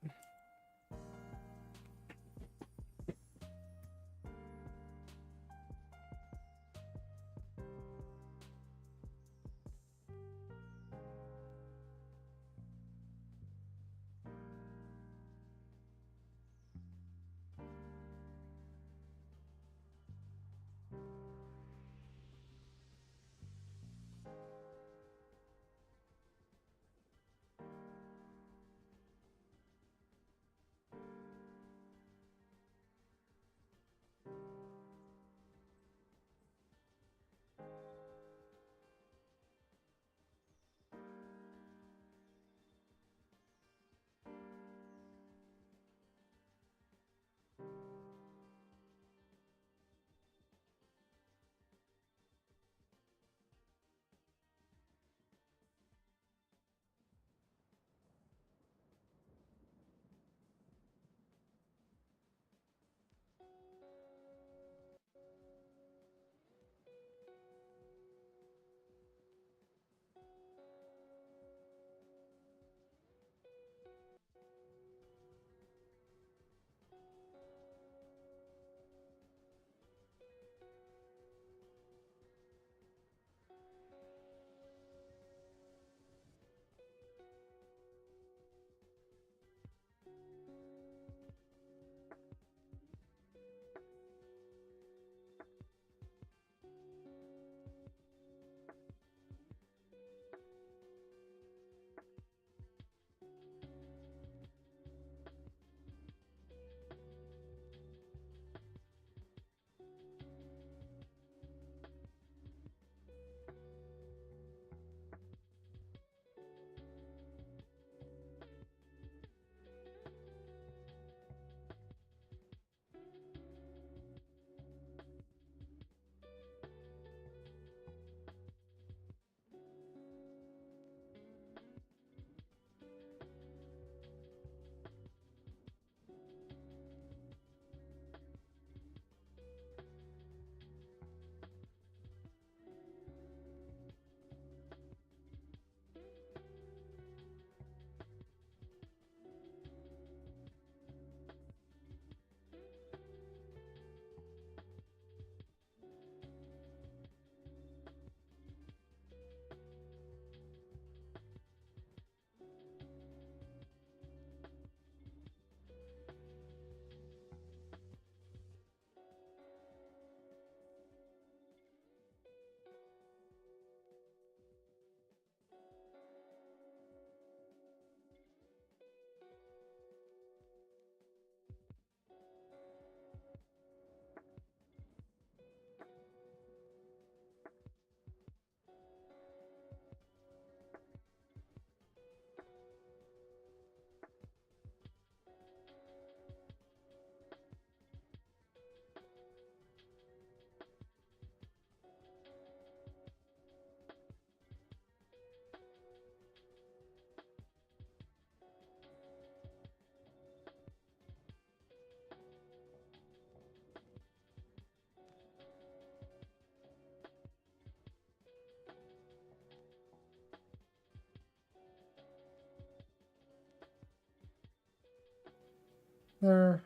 There.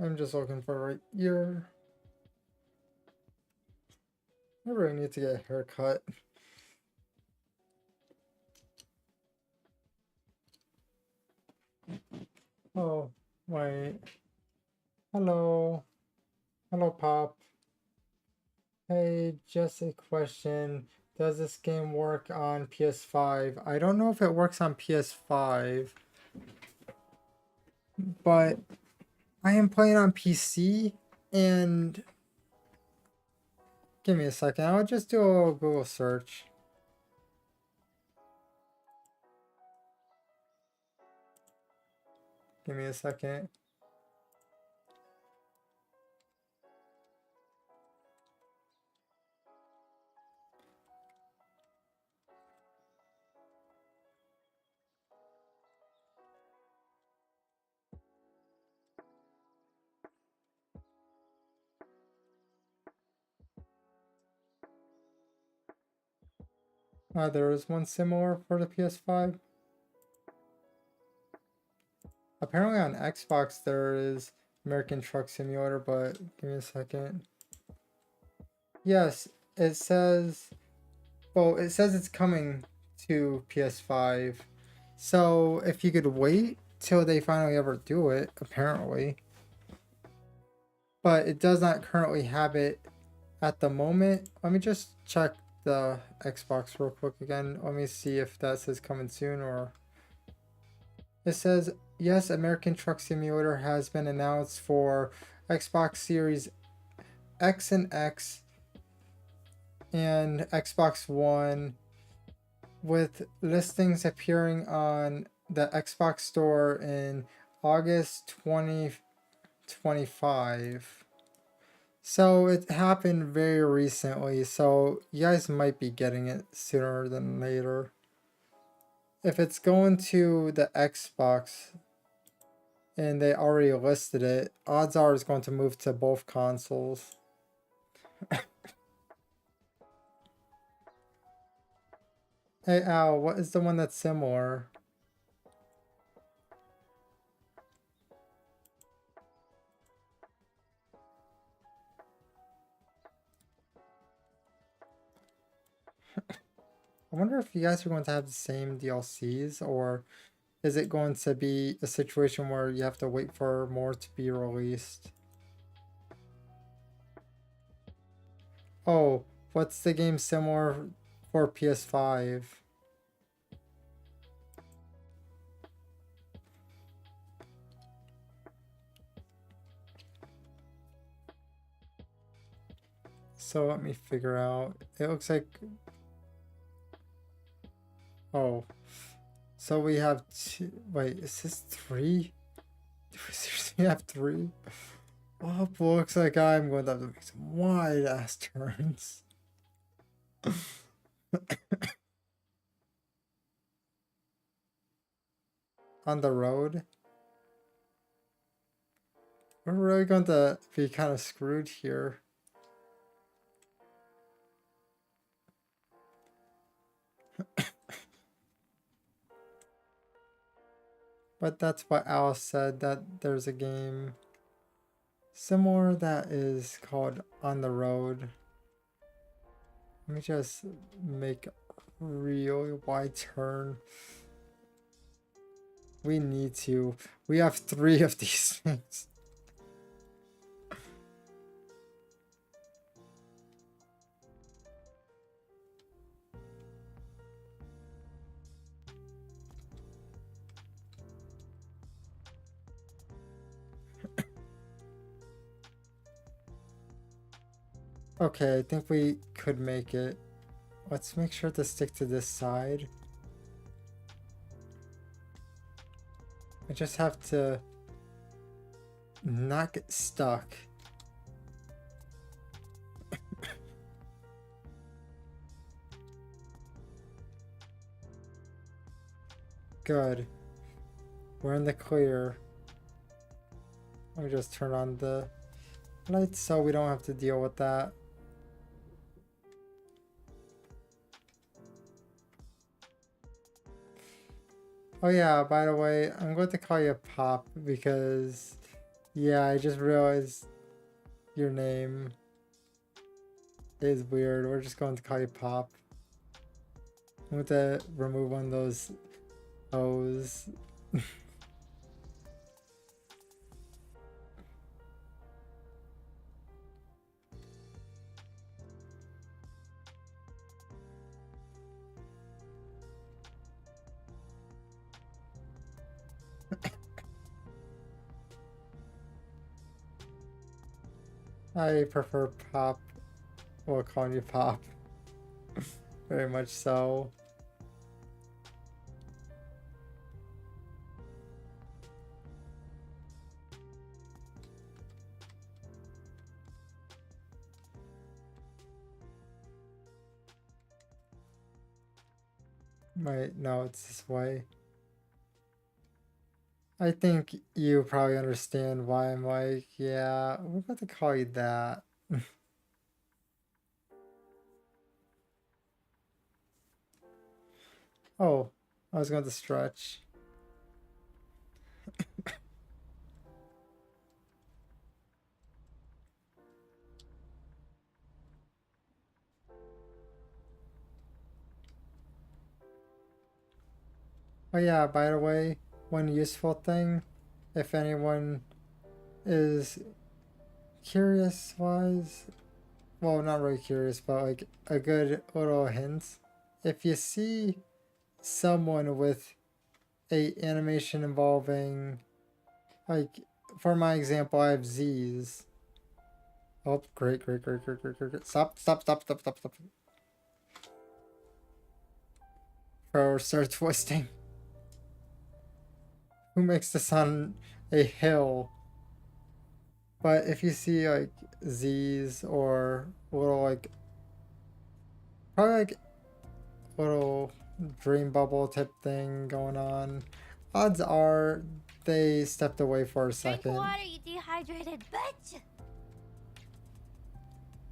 I'm just looking for right ear. I really need to get a haircut. Oh, wait. Hello. Hello, Pop. Hey, just a question. Does this game work on PS5? I don't know if it works on PS5, but I am playing on PC, and give me a second. I'll just do a little Google search. Give me a second. There is one similar for the PS5. Apparently on Xbox there is American Truck Simulator, but give me a second. Yes, it says, well, it says it's coming to PS5. So if you could wait till they finally ever do it, apparently. But it does not currently have it at the moment. Let me just check the Xbox real quick again. Let me see if that says coming soon or... It says, yes, American Truck Simulator has been announced for Xbox Series X and X and Xbox One, with listings appearing on the Xbox Store in August 2025. So it happened very recently, so you guys might be getting it sooner than later. If it's going to the Xbox and they already listed it, odds are it's going to move to both consoles. Hey Al, what is the one that's similar? I wonder if you guys are going to have the same DLCs, or is it going to be a situation where you have to wait for more to be released? Oh, what's the game similar for PS5? So let me figure out. It looks like... Oh. So we have two... Wait, is this three? Do we seriously have three? Oh, looks like I'm going to have to make some wide-ass turns. On the road? We're really going to be kind of screwed here. But that's what Alice said, that there's a game similar that is called On the Road. Let me just make a really wide turn. We need to. We have three of these things. Okay, I think we could make it. Let's make sure to stick to this side. I just have to not get stuck. Good. We're in the clear. Let me just turn on the lights so we don't have to deal with that. Oh yeah, by the way, I'm going to call you Pop because, yeah, I just realized your name is weird. We're just going to call you Pop. I'm going to remove one of those O's. I prefer Pop. Well, calling you Pop. Very much so. Wait, no, it's this way. I think you probably understand why I'm like, yeah, we're about to call you that. Oh, I was going to stretch. Oh yeah, by the way, one useful thing, if anyone is curious wise, well, not really curious, but like a good little hint, if you see someone with a animation involving, like, for my example, I have Z's. Oh, great, great, great, great, great, great, great. Stop, stop, stop, stop, stop, stop. Or start twisting. Who makes this on a hill? But if you see like Z's or little like probably like little dream bubble type thing going on, odds are they stepped away for a Drink second. water, you dehydrated bitch!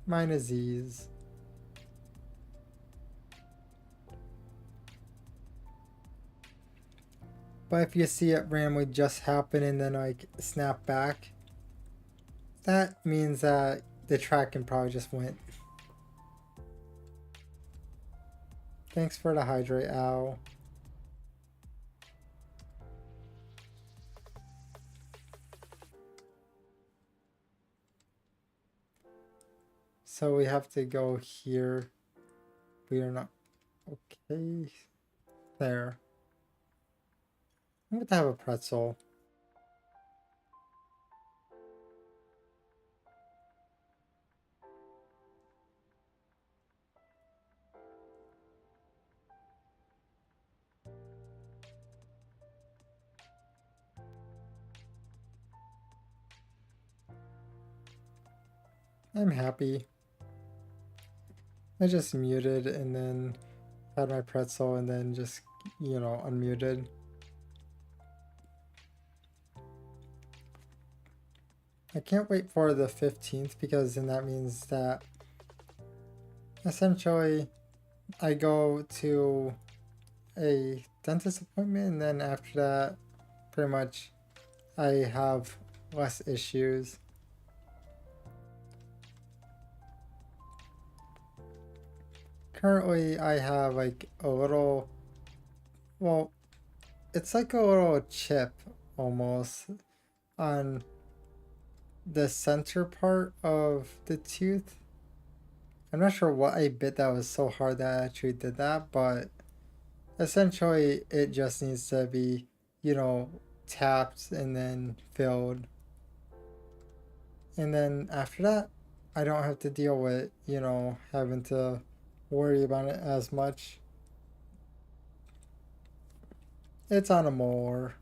Mine is Z's. But if you see it randomly just happen and then like snap back, that means that the tracking probably just went. Thanks for the hydrate, ow. So we have to go here. We are not okay. There. I'm going to have a pretzel. I'm happy. I just muted and then had my pretzel and then just, you know, unmuted. I can't wait for the 15th because then that means that essentially I go to a dentist appointment and then after that pretty much I have less issues. Currently I have like a little, well, it's like a little chip almost on the center part of the tooth. I'm not sure what I bit that was so hard that I actually did that, but essentially it just needs to be, you know, tapped and then filled. And then after that, I don't have to deal with, you know, having to worry about it as much. It's on a molar.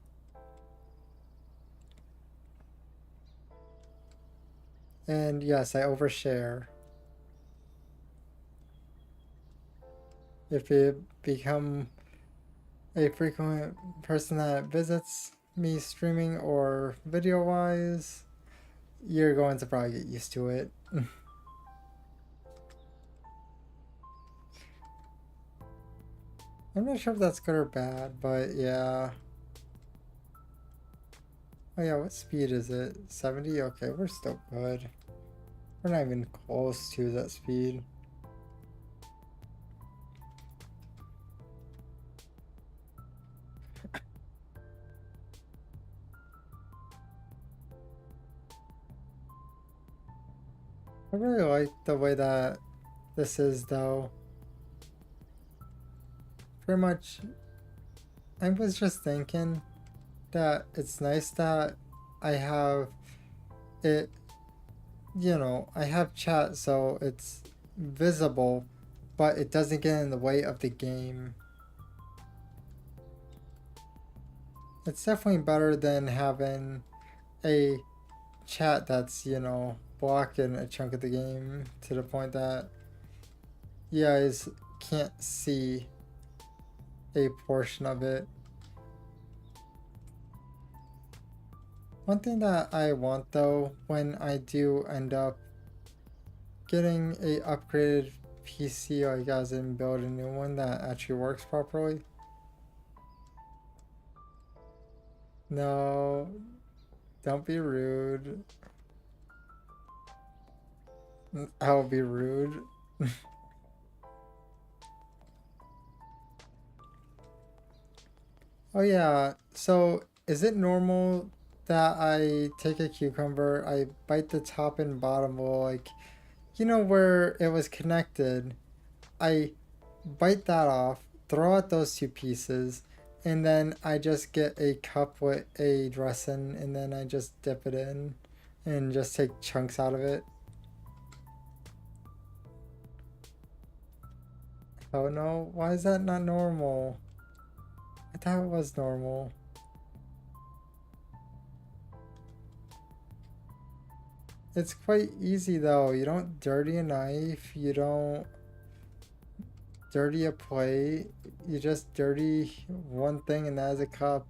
And yes, I overshare. If you become a frequent person that visits me streaming or video wise, you're going to probably get used to it. I'm not sure if that's good or bad, but yeah. Oh yeah, what speed is it? 70? Okay, we're still good. We're not even close to that speed. I really like the way that this is though. Pretty much, I was just thinking that it's nice that I have it, you know, I have chat so it's visible, but it doesn't get in the way of the game. It's definitely better than having a chat that's, you know, blocking a chunk of the game to the point that you guys can't see a portion of it. One thing that I want though, when I do end up getting a upgraded PC, like as in build a new one that actually works properly, No, don't be rude. I'll be rude. Oh yeah, so is it normal that I take a cucumber, I bite the top and bottom, well, like, you know where it was connected? I bite that off, throw out those two pieces, and then I just get a cup with a dressing, and then I just dip it in and just take chunks out of it. Oh no, why is that not normal? I thought it was normal. It's quite easy though. You don't dirty a knife, you don't dirty a plate, you just dirty one thing and that is a cup.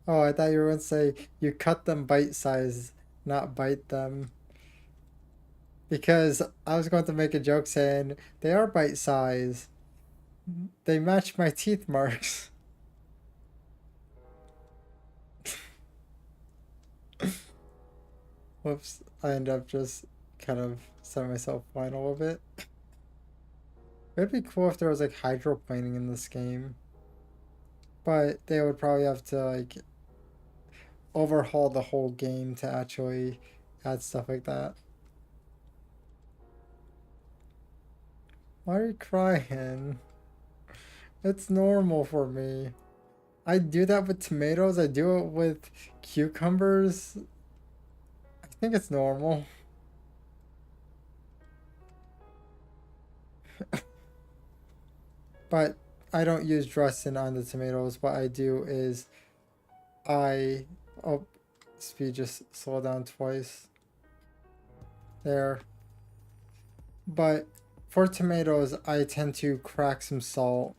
Oh, I thought you were going to say you cut them bite size, not bite them. Because I was going to make a joke saying they are bite size. They match my teeth marks. Whoops, I end up just kind of setting myself flying a little bit. It'd be cool if there was like hydroplaning in this game. But they would probably have to like overhaul the whole game to actually add stuff like that. Why are you crying? It's normal for me. I do that with tomatoes. I do it with cucumbers. I think it's normal. But I don't use dressing on the tomatoes. What I do is I... Oh, speed just slow down twice. There. But for tomatoes, I tend to crack some salt.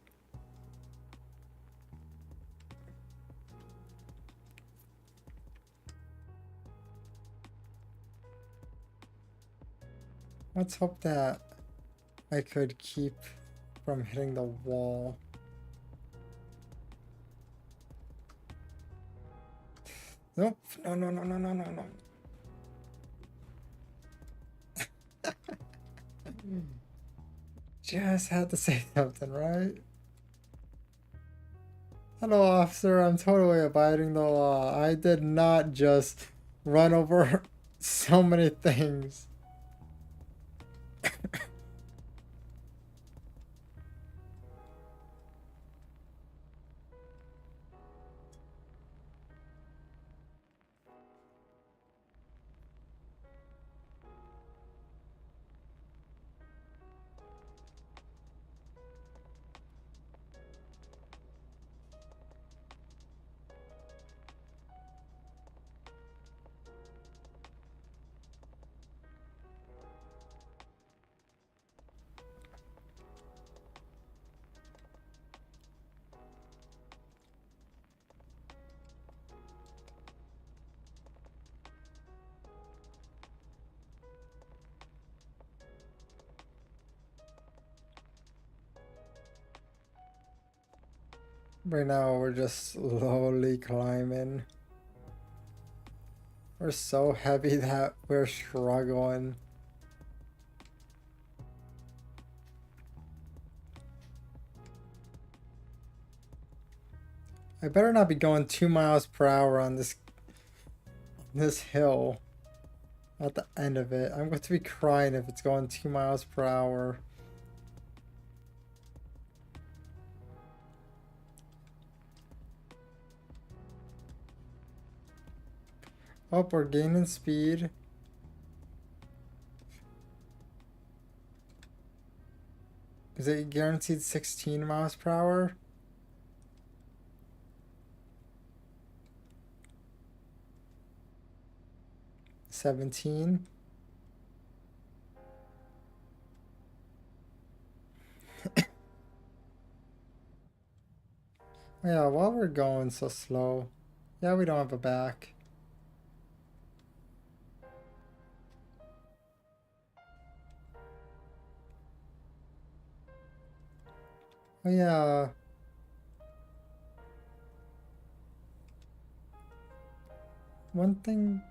Let's hope that I could keep from hitting the wall. Nope. No, no, no, no, no, no, no. Just had to say something, right? Hello, officer. I'm totally abiding the law. I did not just run over so many things. Right now, we're just slowly climbing. We're so heavy that we're struggling. I better not be going 2 miles per hour on this hill at the end of it. I'm going to be crying if it's going 2 miles per hour. Oh, we're gaining speed. Is it guaranteed 16 miles per hour? 17? Yeah, while we're going so slow. Yeah, we don't have a back. Oh yeah. One thing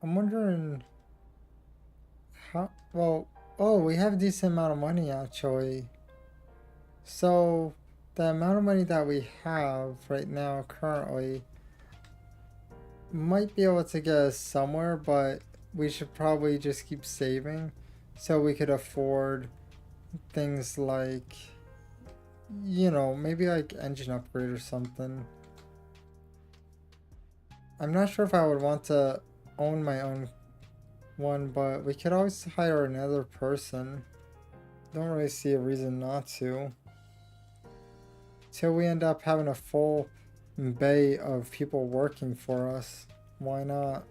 I'm wondering how well oh we have a decent amount of money actually. So the amount of money that we have right now currently might be able to get us somewhere, but we should probably just keep saving so we could afford things like, you know, maybe like engine upgrade or something. I'm not sure if I would want to own my own one, but we could always hire another person. Don't really see a reason not to. Till we end up having a full bay of people working for us. Why not?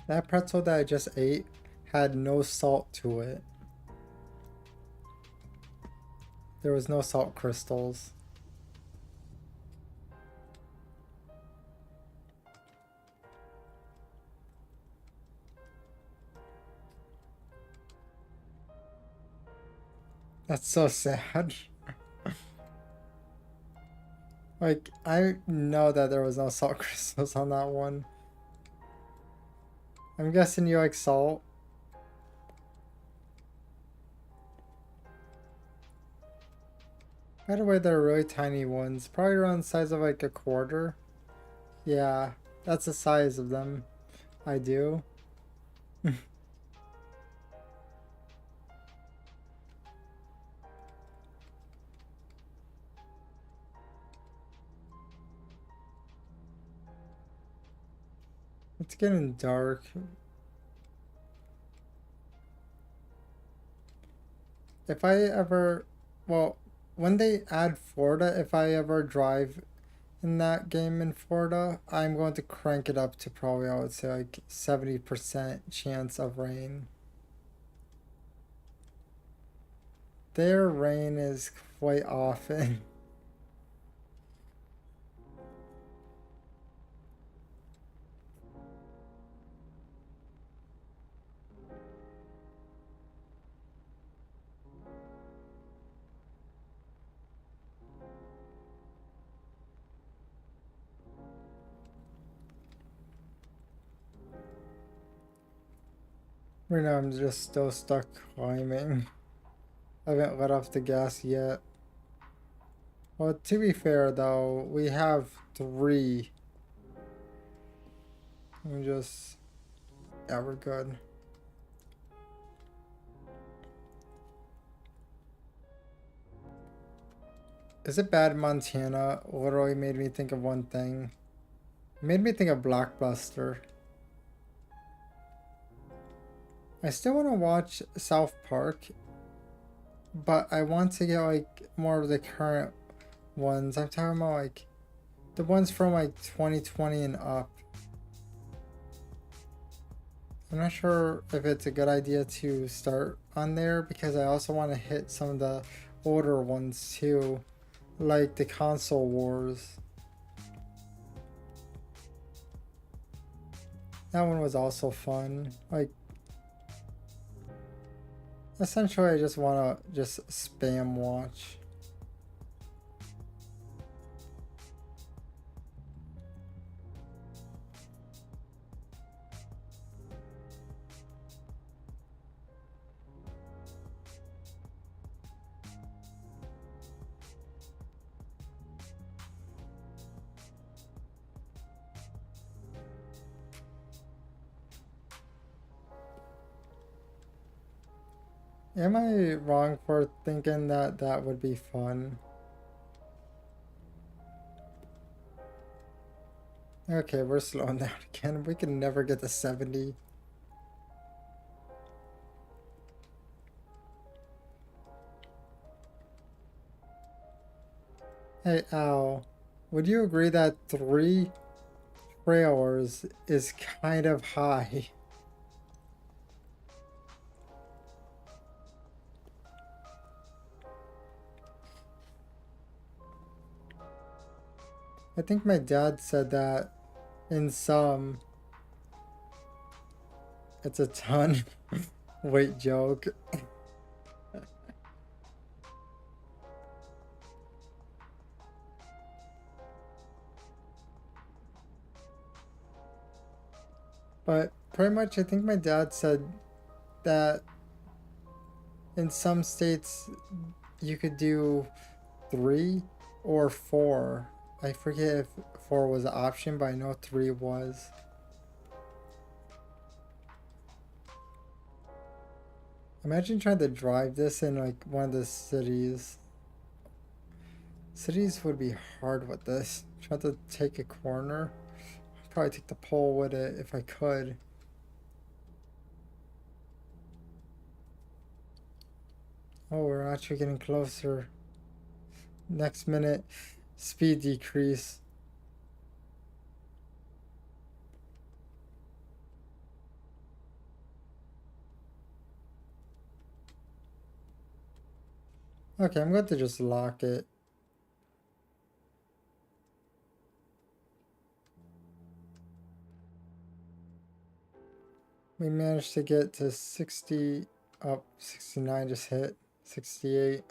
That pretzel that I just ate had no salt to it. There was no salt crystals. That's so sad. Like, I know that there was no salt crystals on that one. I'm guessing you like salt. By the way, they're really tiny ones. Probably around the size of like a quarter. Yeah, that's the size of them. I do. It's getting dark. If I ever, well, when they add Florida, if I ever drive in that game in Florida, I'm going to crank it up to probably, I would say, like 70% chance of rain. Their rain is quite often. Right now, I'm just still stuck climbing. I haven't let off the gas yet. Well, to be fair though, we have three. Let me just, yeah, we're good. Is it bad Montana literally made me think of one thing? It made me think of Blockbuster. I still want to watch South Park, but I want to get like more of the current ones. I'm talking about like the ones from like 2020 and up. I'm not sure if it's a good idea to start on there because I also want to hit some of the older ones too, like the console wars. That one was also fun. Like, essentially I just want to just spam watch. Am I wrong for thinking that that would be fun? Okay, we're slowing down again. We can never get to 70. Hey Al, would you agree that 3 trailers is kind of high? I think my dad said that in some it's a ton. Wait, joke. But pretty much I think my dad said that in some states you could do 3 or 4. I forget if 4 was an option, but I know 3 was. Imagine trying to drive this in like one of the cities. Cities would be hard with this. Try to take a corner. Probably take the pole with it if I could. Oh, we're actually getting closer. Next minute, speed decrease. Okay, I'm going to just lock it. We managed to get to 60, up 69 just hit, 68.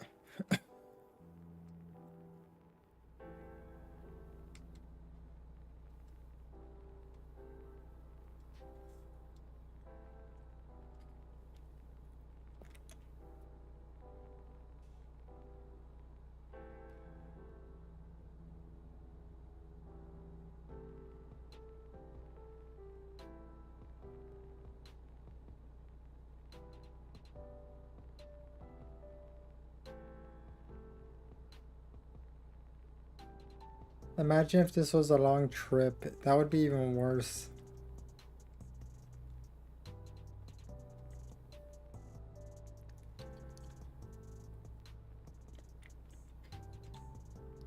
Imagine if this was a long trip. That would be even worse.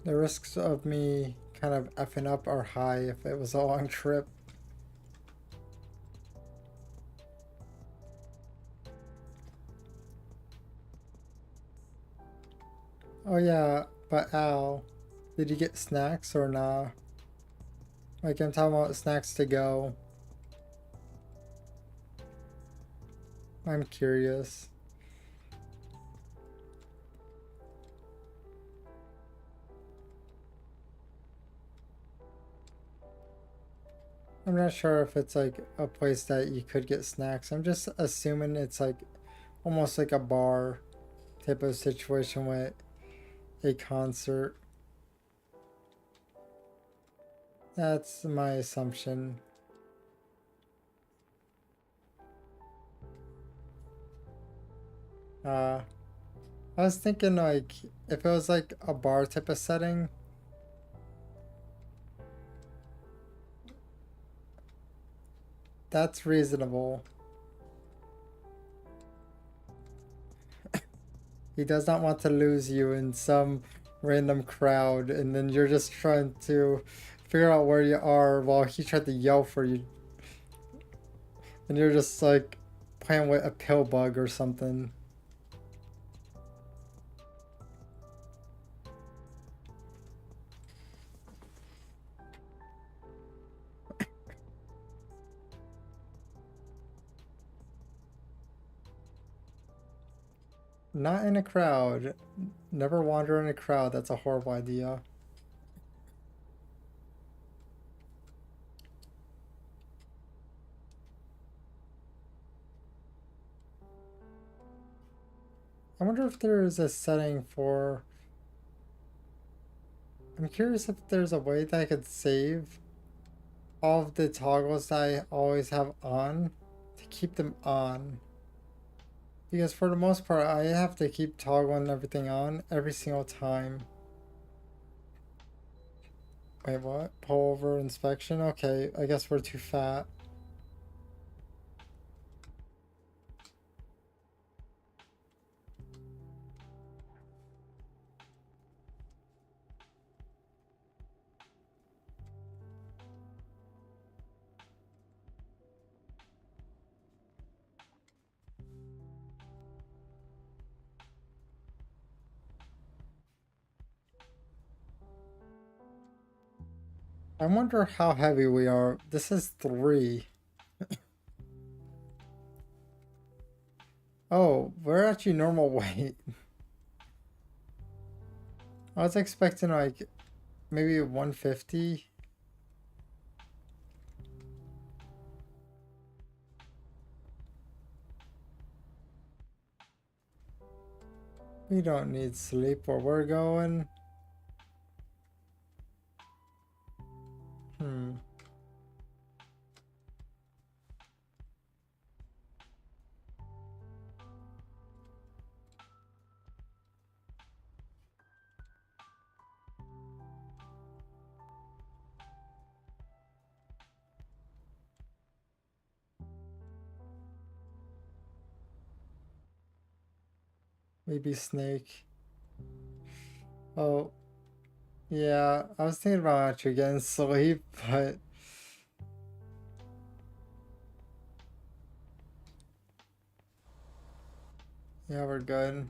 The risks of me kind of effing up are high if it was a long trip. Oh yeah, but Al, did you get snacks or nah? Like I'm talking about snacks to go. I'm curious. I'm not sure if it's like a place that you could get snacks. I'm just assuming it's like almost like a bar type of situation with a concert. That's my assumption. I was thinking like if it was like a bar type of setting, that's reasonable. He does not want to lose you in some random crowd, and then you're just trying to figure out where you are while he tried to yell for you, and you're just like playing with a pill bug or something. Not in a crowd. Never wander in a crowd. That's a horrible idea. I wonder if there is a setting for. I'm curious if there's a way that I could save all of the toggles that I always have on to keep them on. Because for the most part, I have to keep toggling everything on every single time. Wait, what? Pull over inspection? Okay, I guess we're too fat. I wonder how heavy we are. This is 3. Oh, we're actually normal weight. I was expecting like maybe 150. We don't need sleep where we're going. Hmm. Maybe snake. Oh, yeah. I was thinking about actually getting sleep, but yeah, we're good.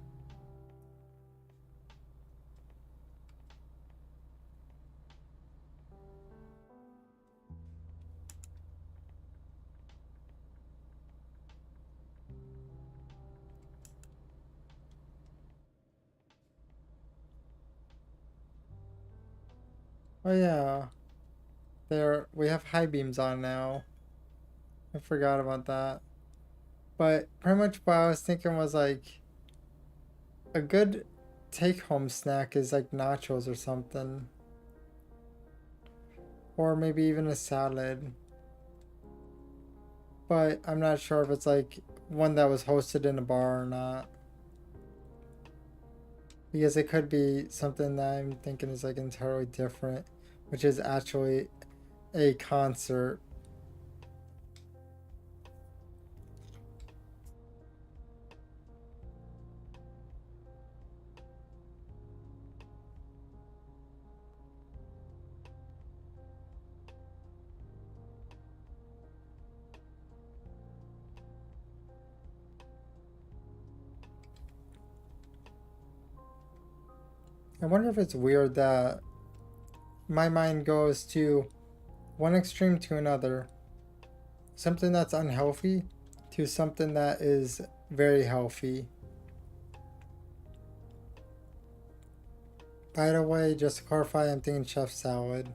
Oh yeah. There we have high beams on now. I forgot about that. But pretty much what I was thinking was like a good take home snack is like nachos or something. Or maybe even a salad. But I'm not sure if it's like one that was hosted in a bar or not. Because it could be something that I'm thinking is like entirely different, which is actually a concert. I wonder if it's weird that my mind goes to one extreme to another. Something that's unhealthy to something that is very healthy. By the way, just to clarify, I'm thinking chef salad.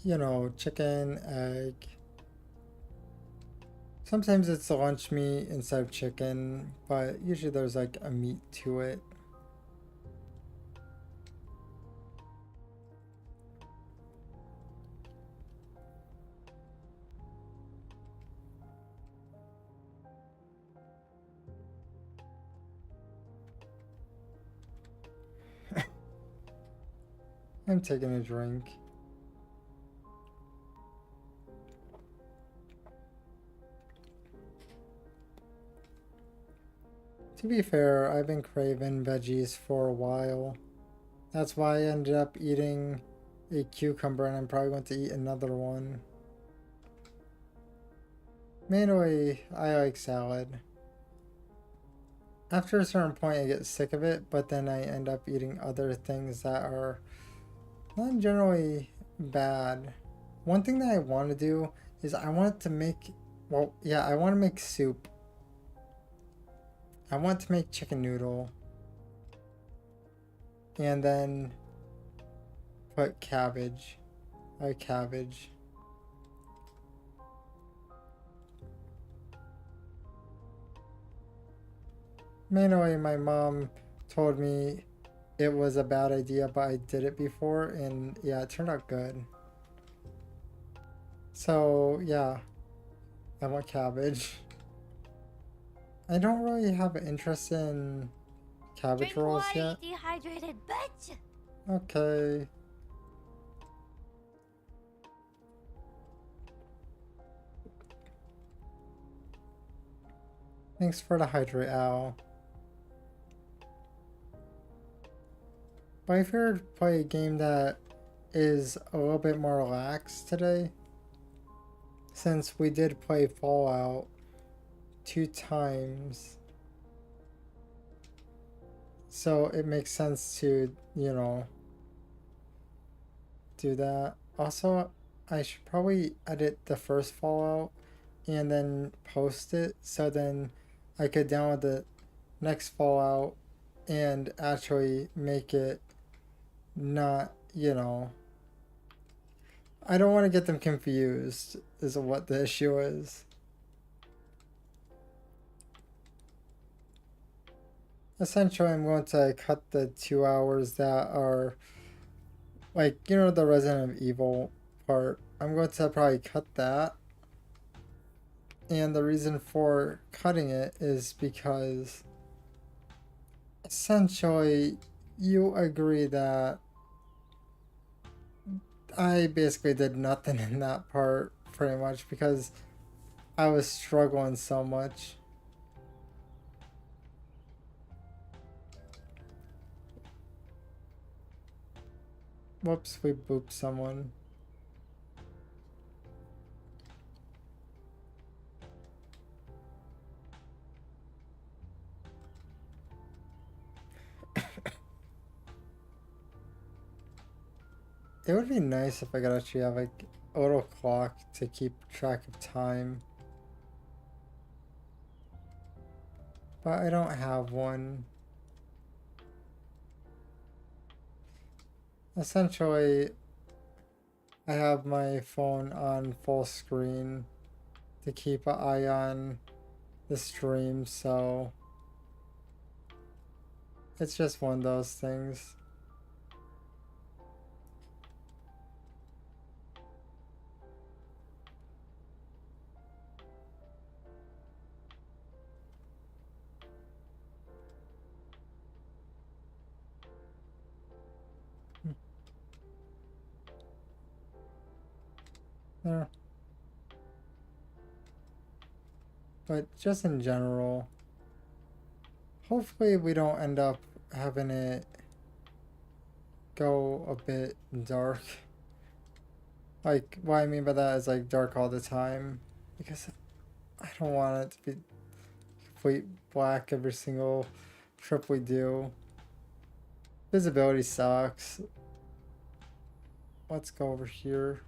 You know, chicken, egg. Sometimes it's the lunch meat instead of chicken, but usually there's like a meat to it. I'm taking a drink. To be fair, I've been craving veggies for a while. That's why I ended up eating a cucumber and I'm probably going to eat another one. Mainly, I like salad. After a certain point, I get sick of it, but then I end up eating other things that are not generally bad. One thing that I want to do is I want to make, well, yeah, I want to make soup. I want to make chicken noodle and then put cabbage. I like cabbage. Mainly, my mom told me it was a bad idea, but I did it before, and yeah, it turned out good. So, yeah, I want cabbage. I don't really have an interest in cabbage Drink rolls water, yet. you dehydrated bitch! Okay. Thanks for the hydrate, Al. But I figured to play a game that is a little bit more relaxed today. Since we did play Fallout 2 times. So it makes sense to, do that. Also, I should probably edit the first Fallout and then post it so then I could download the next Fallout and actually make it not, I don't want to get them confused, is what the issue is. Essentially, I'm going to cut the 2 hours that are, like, the Resident Evil part. I'm going to probably cut that. And the reason for cutting it is because essentially you agree that I basically did nothing in that part pretty much because I was struggling so much. Whoops, we booped someone. It would be nice if I could actually have like a little clock to keep track of time. But I don't have one. Essentially, I have my phone on full screen to keep an eye on the stream, so it's just one of those things. Yeah. But just in general, hopefully we don't end up having it go a bit dark. Like, what I mean by that is like dark all the time. Because I don't want it to be complete black every single trip we do. Visibility sucks. Let's go over here.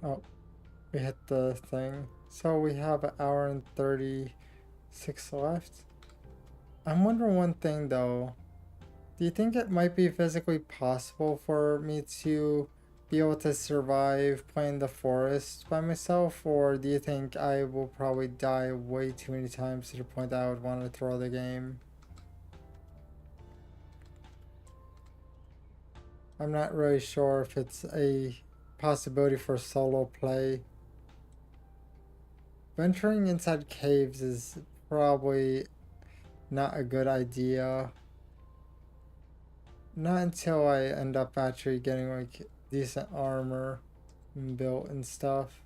Oh, we hit the thing. So we have an hour and 36 left. I'm wondering one thing though. Do you think it might be physically possible for me to be able to survive playing the forest by myself, or do you think I will probably die way too many times to the point that I would want to throw the game? I'm not really sure if it's a possibility for solo play. Venturing inside caves is probably not a good idea. Not until I end up actually getting like decent armor built and stuff.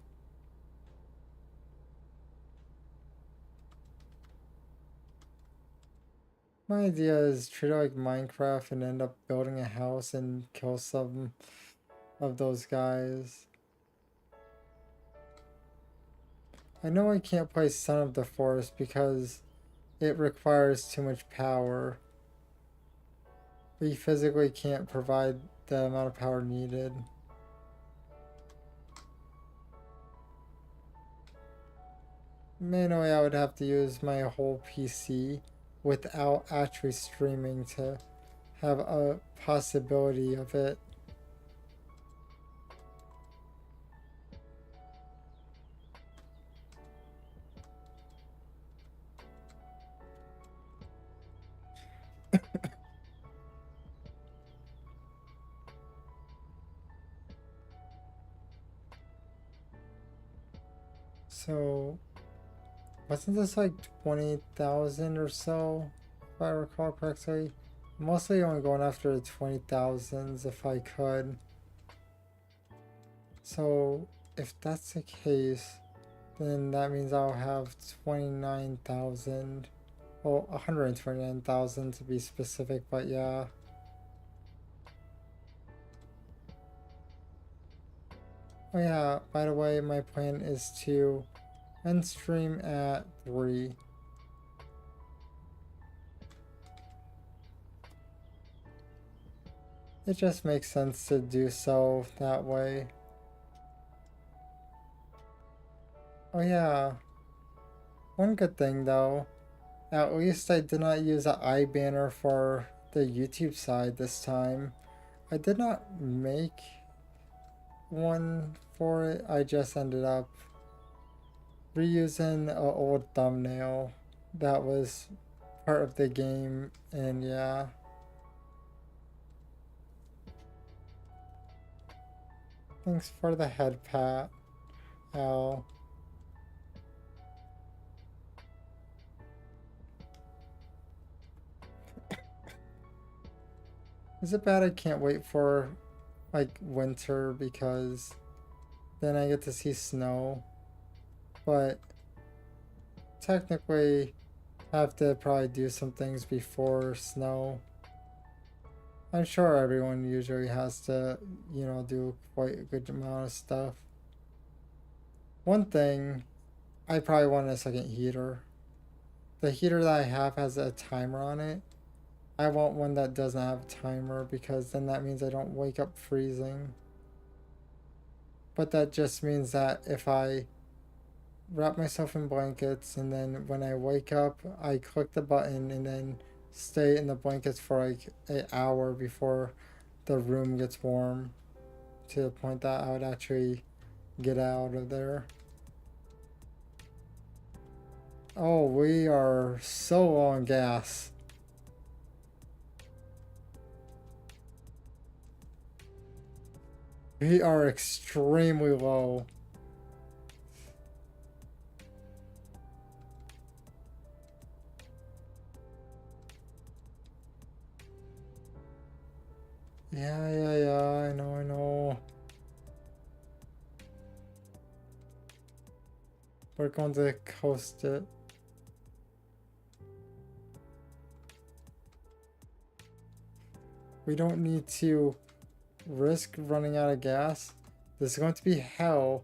My idea is treat it like Minecraft and end up building a house and kill some of those guys. I know I can't play Son of the Forest because it requires too much power. We physically can't provide the amount of power needed. Main way I would have to use my whole PC without actually streaming to have a possibility of it. So, wasn't this like 20,000 or so, if I recall correctly? Mostly only going after the 20,000s if I could. So, if that's the case, then that means I'll have 29,000 Well, 129,000 to be specific, but yeah. Oh yeah, by the way, my plan is to end stream at 3. It just makes sense to do so that way. Oh yeah, one good thing though, at least I did not use an eye banner for the YouTube side this time. I did not make one for it, I just ended up reusing an old thumbnail that was part of the game, and yeah. Thanks for the head pat, Al. Is it bad I can't wait for like winter because then I get to see snow? But technically have to probably do some things before snow. I'm sure everyone usually has to, do quite a good amount of stuff. One thing, I probably want a second heater. The heater that I have has a timer on it. I want one that doesn't have a timer because then that means I don't wake up freezing. But that just means that if I wrap myself in blankets and then when I wake up, I click the button and then stay in the blankets for like an hour before the room gets warm to the point that I would actually get out of there. Oh, we are so low on gas. We are extremely low. Yeah, I know. We're going to coast it. We don't need to risk running out of gas. This is going to be hell,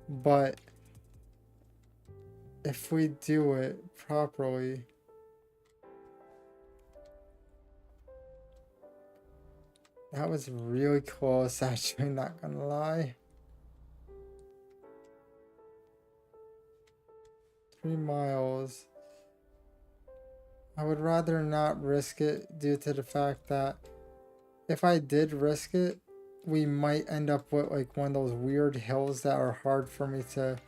but if we do it properly, that was really close, actually, not gonna lie. 3 miles. I would rather not risk it due to the fact that if I did risk it, we might end up with like one of those weird hills that are hard for me to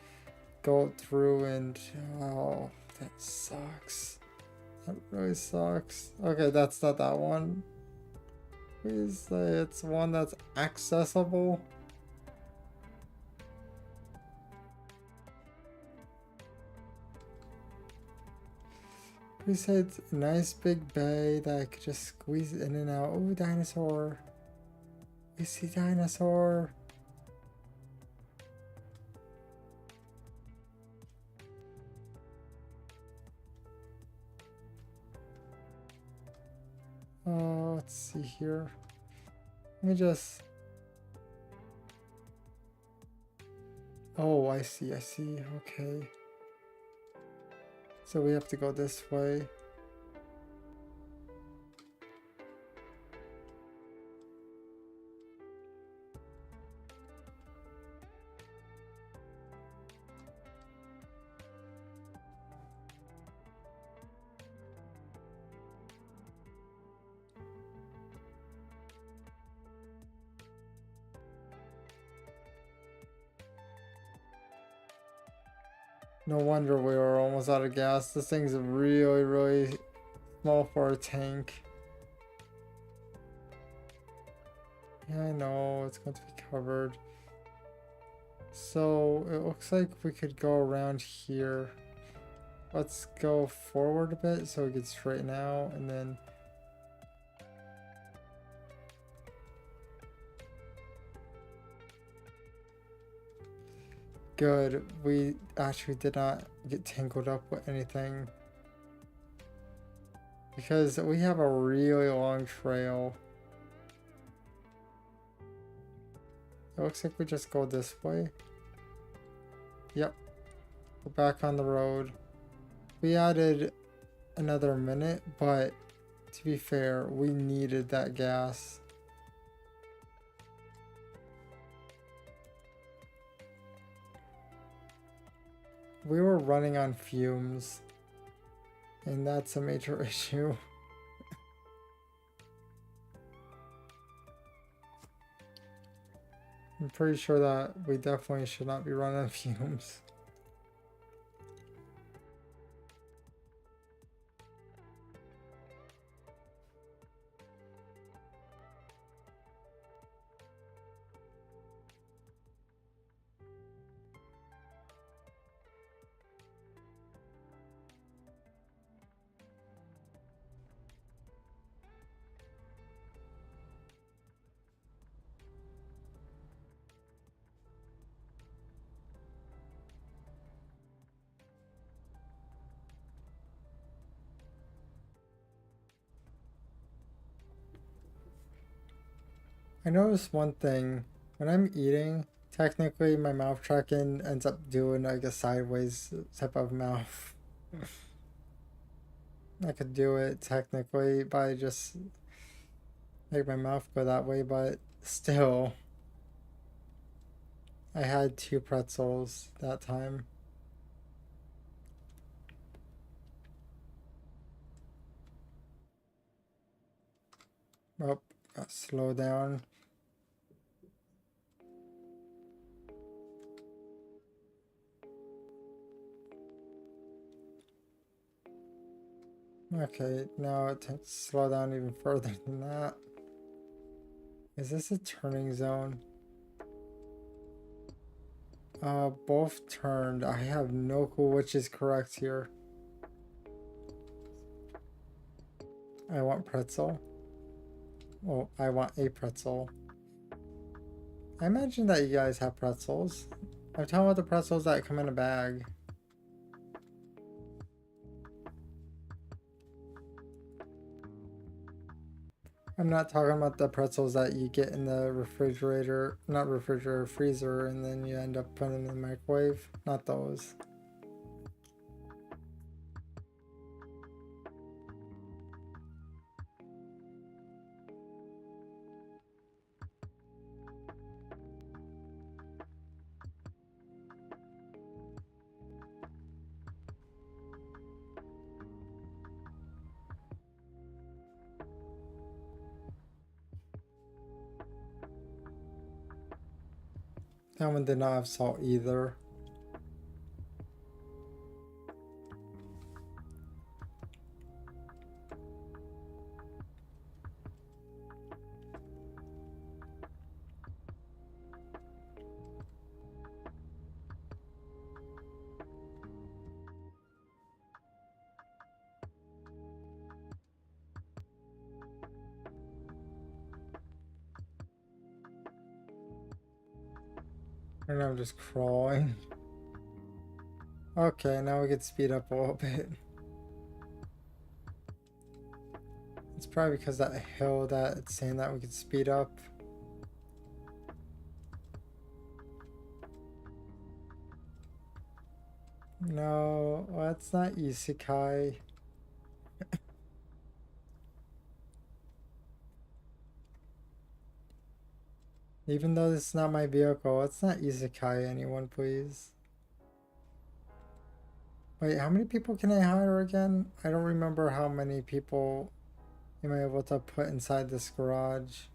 go through, and oh, that sucks. That really sucks. Okay, that's not that one. Please say it's one that's accessible. Please say it's a nice big bay that I could just squeeze in and out. Oh, dinosaur. We see dinosaur. Oh, let's see here. Let me just... Oh, I see. Okay. So we have to go this way. No wonder we were almost out of gas. This thing's really small for a tank. Yeah, I know, it's going to be covered. So it looks like we could go around here. Let's go forward a bit so we can straighten out, and then good. We actually did not get tangled up with anything. because we have a really long trail. It looks like we just go this way. Yep. We're back on the road. We added another minute, but to be fair, we needed that gas. We were running on fumes, and that's a major issue. I'm pretty sure that we definitely should not be running on fumes. I noticed one thing. When I'm eating, technically my mouth tracking ends up doing like a sideways type of mouth. I could do it technically by just make my mouth go that way, but still, I had 2 pretzels that time. Oh, got slow down. Okay, now it takes slow down even further than that. Is this a turning zone? Both turned. I have no clue which is correct here. I want pretzel. Oh, I want a pretzel. I imagine that you guys have pretzels. I'm talking about the pretzels that come in a bag. I'm not talking about the pretzels that you get in the refrigerator, not refrigerator, freezer, and then you end up putting them in the microwave. Not those. That one did not have salt either. And I'm just crawling. Okay, now we can speed up a little bit. It's probably because that hill that it's saying that we could speed up. No, that's not isekai. Even though this is not my vehicle, it's not isekai, anyone please. Wait, how many people can I hire again? I don't remember how many people am I able to put inside this garage.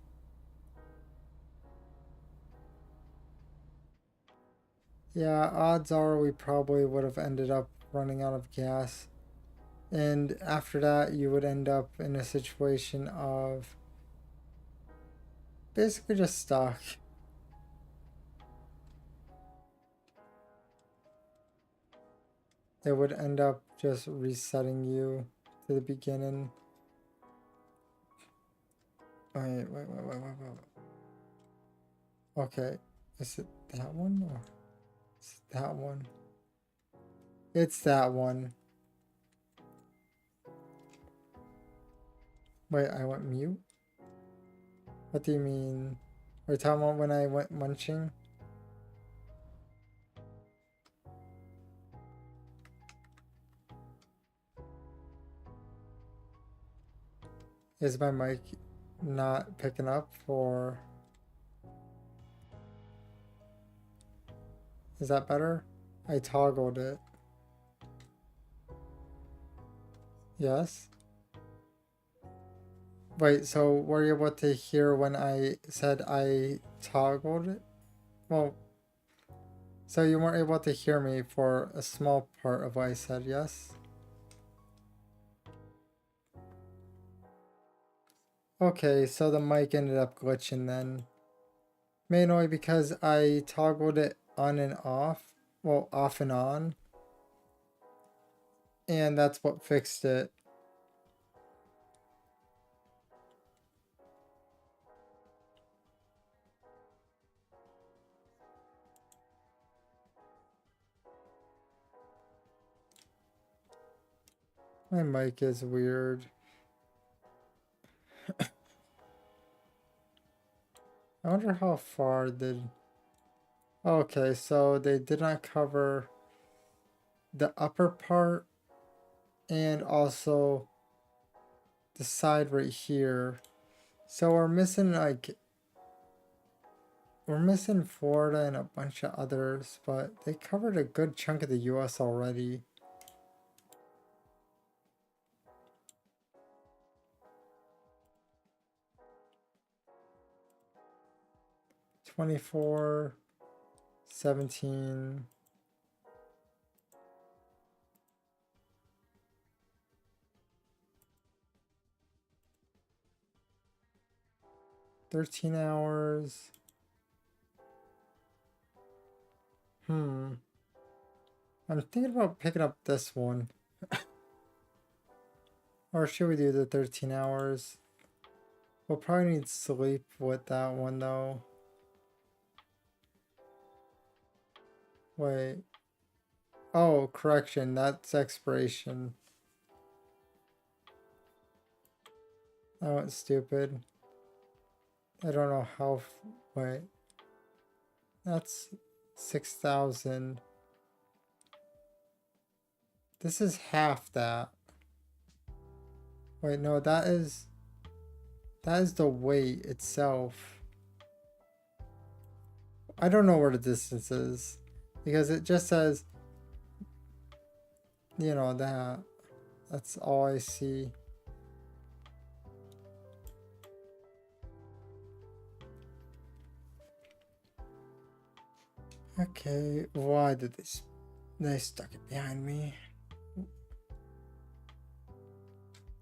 Yeah, odds are we probably would have ended up running out of gas. And after that, you would end up in a situation of basically just stuck. It would end up just resetting you to the beginning. Wait. Okay, is it that one or is it that one? It's that one. Wait, I went mute? What do you mean? Are you talking about when I went munching? Is my mic not picking up, or is that better? I toggled it. Yes? Wait, so were you able to hear when I said I toggled it? Well, so you weren't able to hear me for a small part of what I said, yes? Okay, so the mic ended up glitching then. Mainly because I toggled it on and off. Well, off and on. And that's what fixed it. My mic is weird. I wonder how far did... Okay, so they did not cover the upper part and also the side right here. So we're missing we're missing Florida and a bunch of others, but they covered a good chunk of the US already. $24, $17, 13 hours. I'm thinking about picking up this one. Or should we do the 13 hours? We'll probably need sleep with that one though. Wait. Oh, correction. That's expiration. I went stupid. I don't know how. Wait. That's 6,000. This is half that. Wait, no, that is the weight itself. I don't know where the distance is because it just says, you know, that. That's all I see. Okay, why did they stuck it behind me?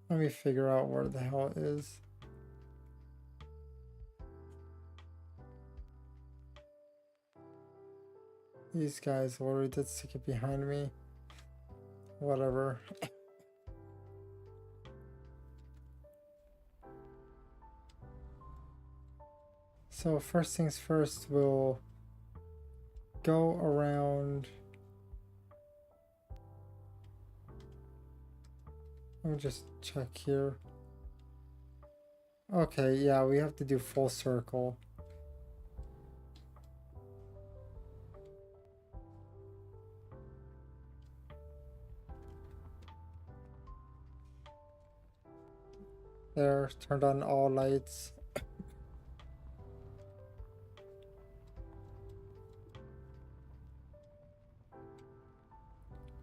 Let me figure out where the hell it is. These guys literally did stick it behind me. Whatever. So first things first, we'll go around. Let me just check here. Okay, yeah, we have to do full circle. There, turned on all lights.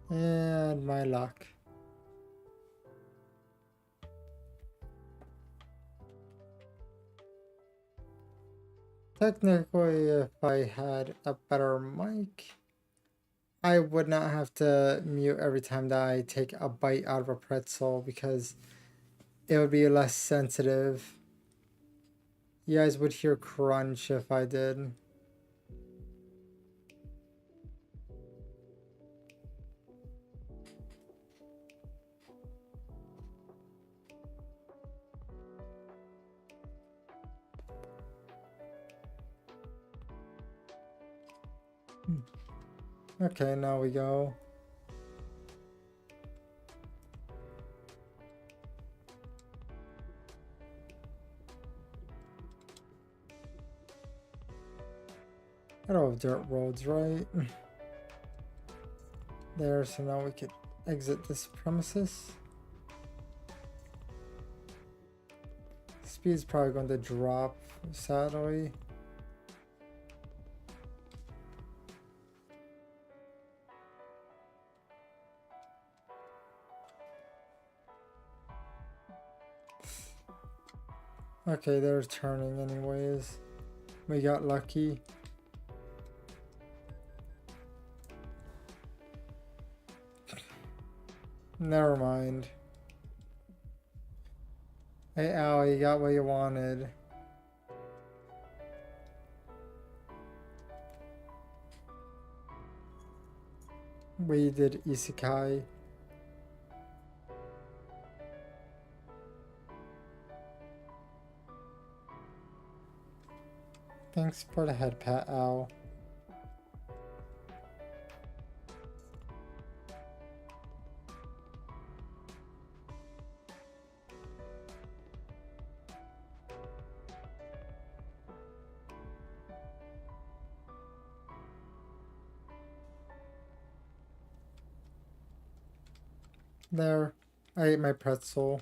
And my luck. Technically, if I had a better mic, I would not have to mute every time that I take a bite out of a pretzel because it would be less sensitive. You guys would hear crunch if I did. Okay, now we go. I don't have dirt roads, right? There, so now we could exit this premises. Speed's probably going to drop, sadly. Okay, they're turning anyways. We got lucky. Never mind. Hey Al, you got what you wanted. We did Isekai. Thanks for the head pat, Al. There, I ate my pretzel.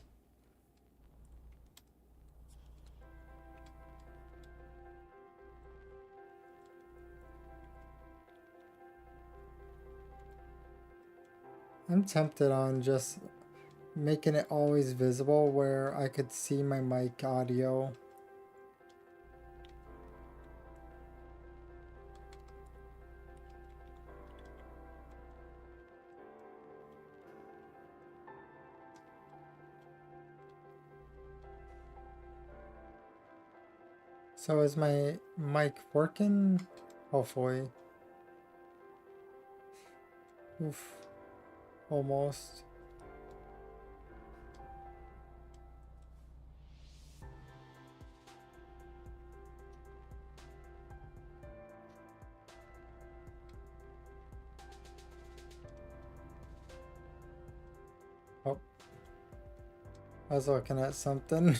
I'm tempted on just making it always visible where I could see my mic audio. So is my mic working? Hopefully. Oof. Almost. Oh. I was looking at something.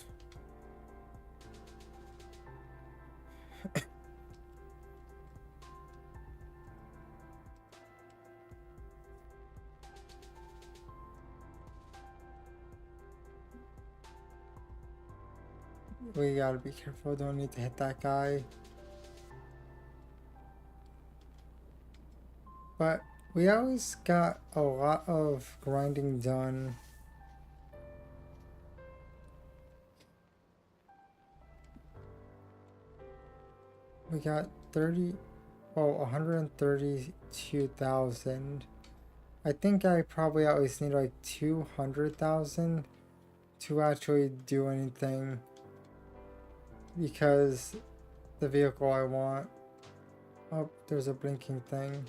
We gotta be careful, don't need to hit that guy. But we always got a lot of grinding done. We got 132,000. I think I probably at least need like 200,000 to actually do anything. Because the vehicle I want. Oh, there's a blinking thing.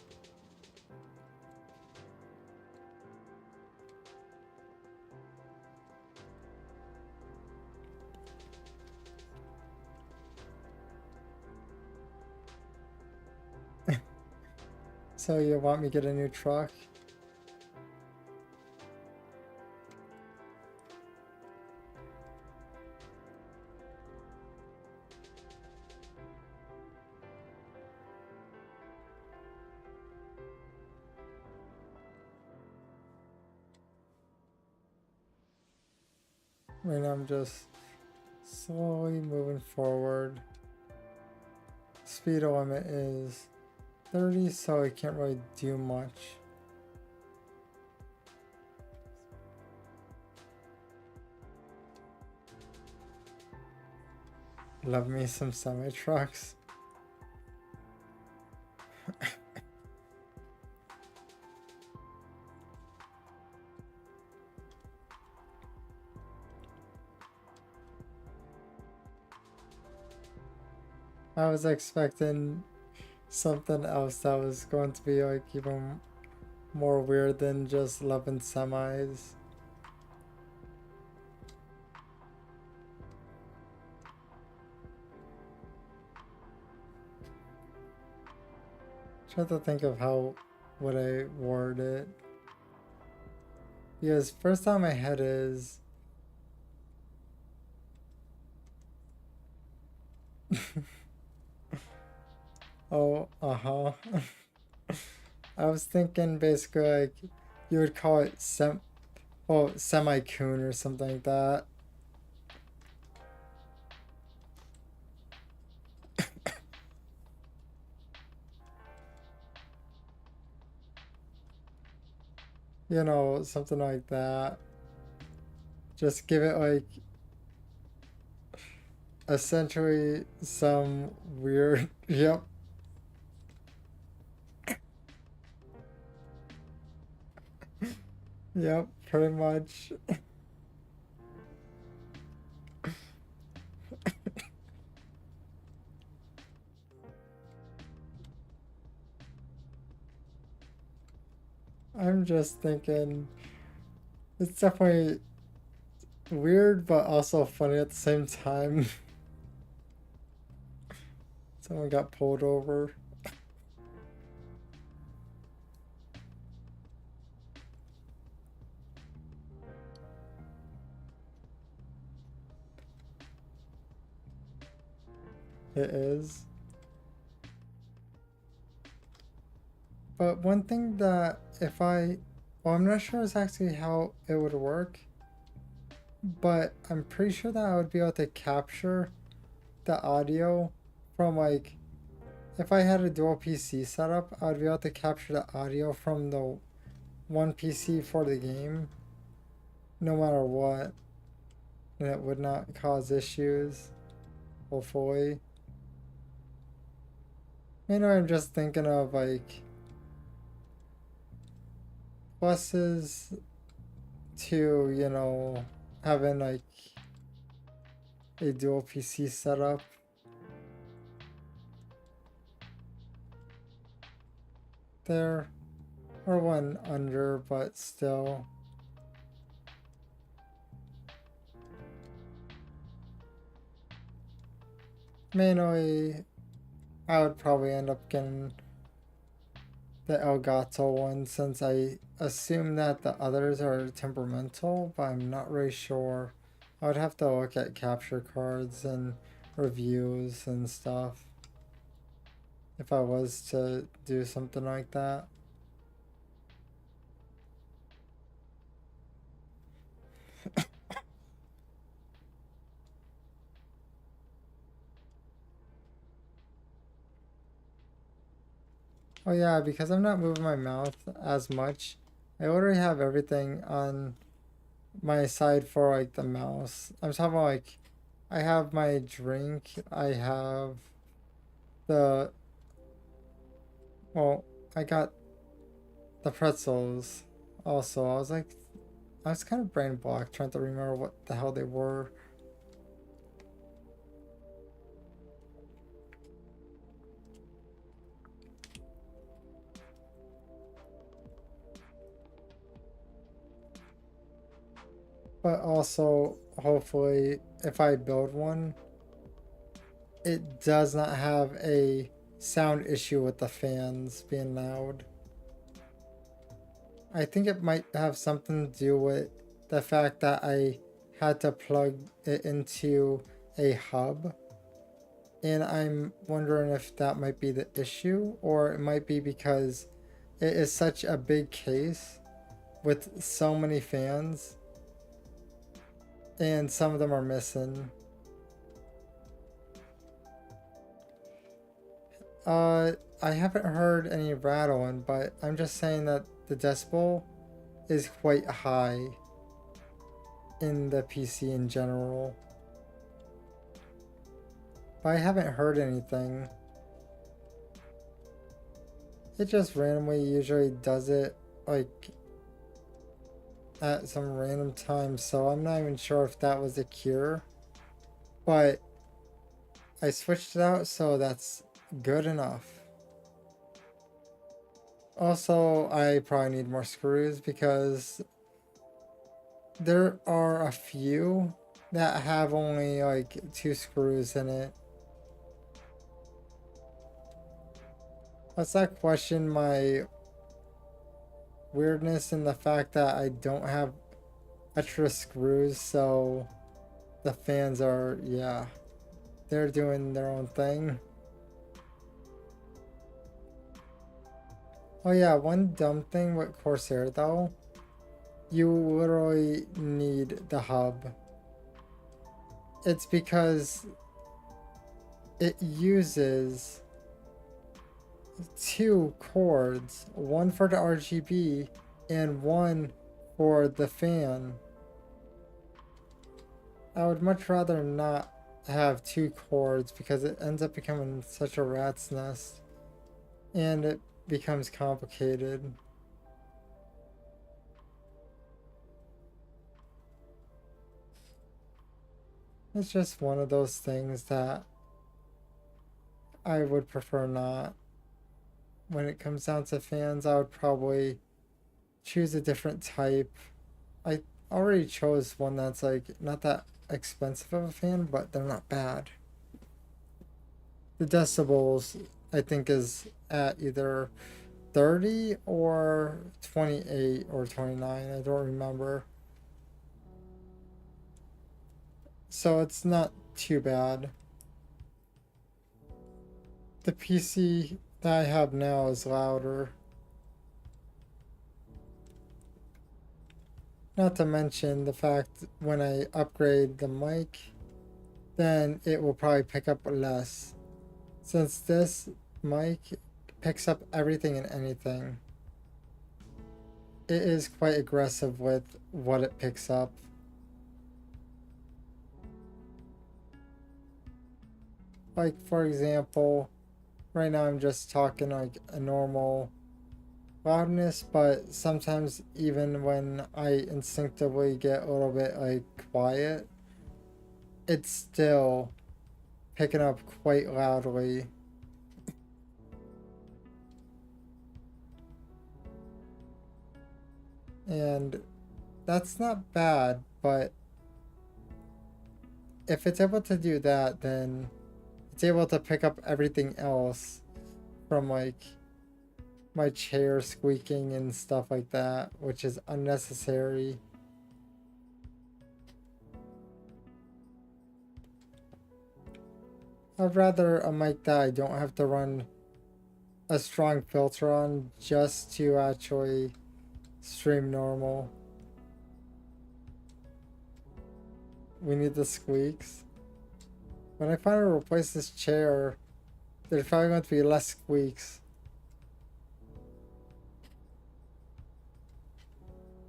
So you want me to get a new truck? Right now I'm just slowly moving forward. Speed limit is 30, so I can't really do much. Love me some semi trucks. I was expecting something else that was going to be like even more weird than just loving semis. Try to think of how would I word it. Because first on my head is Oh, uh-huh. I was thinking basically like you would call it semi-coon or something like that. You know, something like that. Just give it like essentially some weird, yep, yep, pretty much. I'm just thinking it's definitely weird but also funny at the same time. Someone got pulled over. It is. But one thing that if I, well, I'm not sure exactly how it would work, but I'm pretty sure that I would be able to capture the audio from like, if I had a dual PC setup, I would be able to capture the audio from the one PC for the game, no matter what, and it would not cause issues, hopefully. You know, I'm just thinking of like pluses to, you know, having like a dual PC setup. There, or one under, but still. Mainly, I would probably end up getting the Elgato one since I assume that the others are temperamental, but I'm not really sure. I would have to look at capture cards and reviews and stuff if I was to do something like that. Oh yeah, because I'm not moving my mouth as much, I already have everything on my side for like the mouse. I'm talking about like I have my drink, I have the well, I got the pretzels also. I was kind of brain blocked trying to remember what the hell they were. But also hopefully if I build one, it does not have a sound issue with the fans being loud. I think it might have something to do with the fact that I had to plug it into a hub. And I'm wondering if that might be the issue, or it might be because it is such a big case with so many fans, and some of them are missing. I haven't heard any rattling, but I'm just saying that the decibel is quite high in the PC in general. But I haven't heard anything. It just randomly usually does it like at some random time, so I'm not even sure if that was a cure. But I switched it out, so that's good enough. Also, I probably need more screws because there are a few that have only like 2 screws in it. Let's not question my weirdness in the fact that I don't have extra screws, so the fans are, yeah, they're doing their own thing. Oh yeah, one dumb thing with Corsair though, you literally need the hub. It's because it uses two cords, one for the RGB and one for the fan. I would much rather not have two cords because it ends up becoming such a rat's nest and it becomes complicated. It's just one of those things that I would prefer not. When it comes down to fans, I would probably choose a different type. I already chose one that's like not that expensive of a fan, but they're not bad. The decibels I think is at either 30 or 28 or 29. I don't remember. So it's not too bad. The PC that I have now is louder. Not to mention the fact when I upgrade the mic, then it will probably pick up less. Since this mic picks up everything and anything, it is quite aggressive with what it picks up. Like, for example, right now I'm just talking like a normal loudness, but sometimes even when I instinctively get a little bit like quiet, it's still picking up quite loudly. And that's not bad, but if it's able to do that, then it's able to pick up everything else from like my chair squeaking and stuff like that, which is unnecessary. I'd rather a mic that I don't have to run a strong filter on just to actually stream normal. We need the squeaks. When I finally replace this chair, there's probably going to be less squeaks.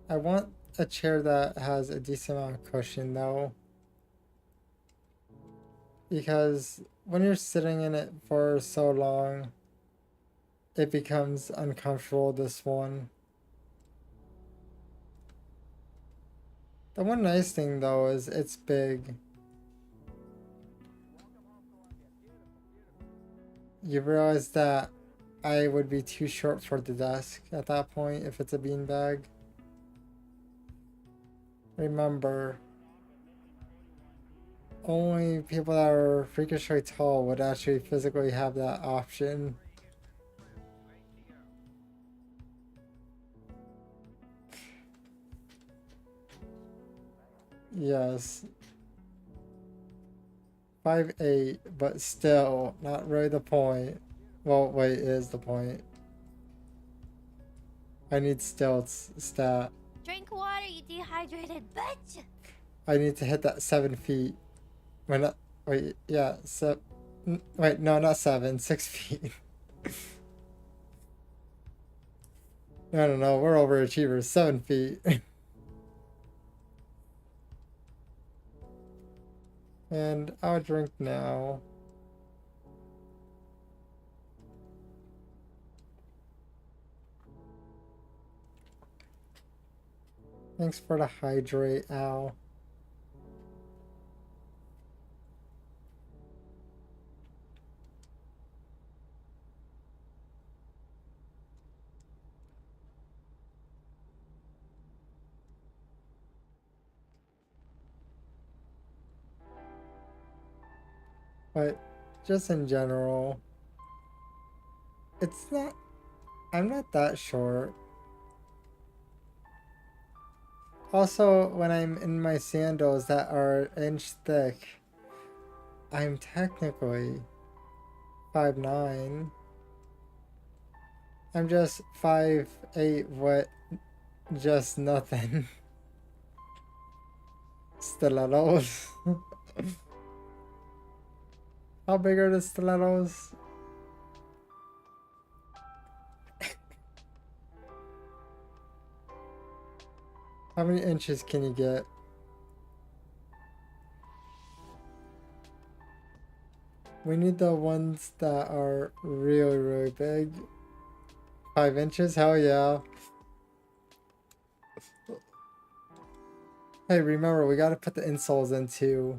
I want a chair that has a decent amount of cushion though. Because when you're sitting in it for so long, it becomes uncomfortable, this one. The one nice thing though is it's big. You realize that I would be too short for the desk at that point if it's a beanbag. Remember, only people that are freakishly tall would actually physically have that option. Yes. 5'8", but still not really the point. Well, wait, it is the point. I need stilts stat. Drink water, you dehydrated bitch! I need to hit that 7 feet. Wait, not, wait, yeah, wait, no, not 7, 6 feet. No, we're overachievers, 7 feet. And I'll drink now. Thanks for the hydrate, Al. But just in general, it's not, I'm not that short. Also, when I'm in my sandals that are an inch thick, I'm technically 5'9". I'm just 5'8", what? Just nothing. Stilettos. How big are the stilettos? How many inches can you get? We need the ones that are really, really big. 5 inches? Hell yeah. Hey, remember, we gotta put the insoles in too.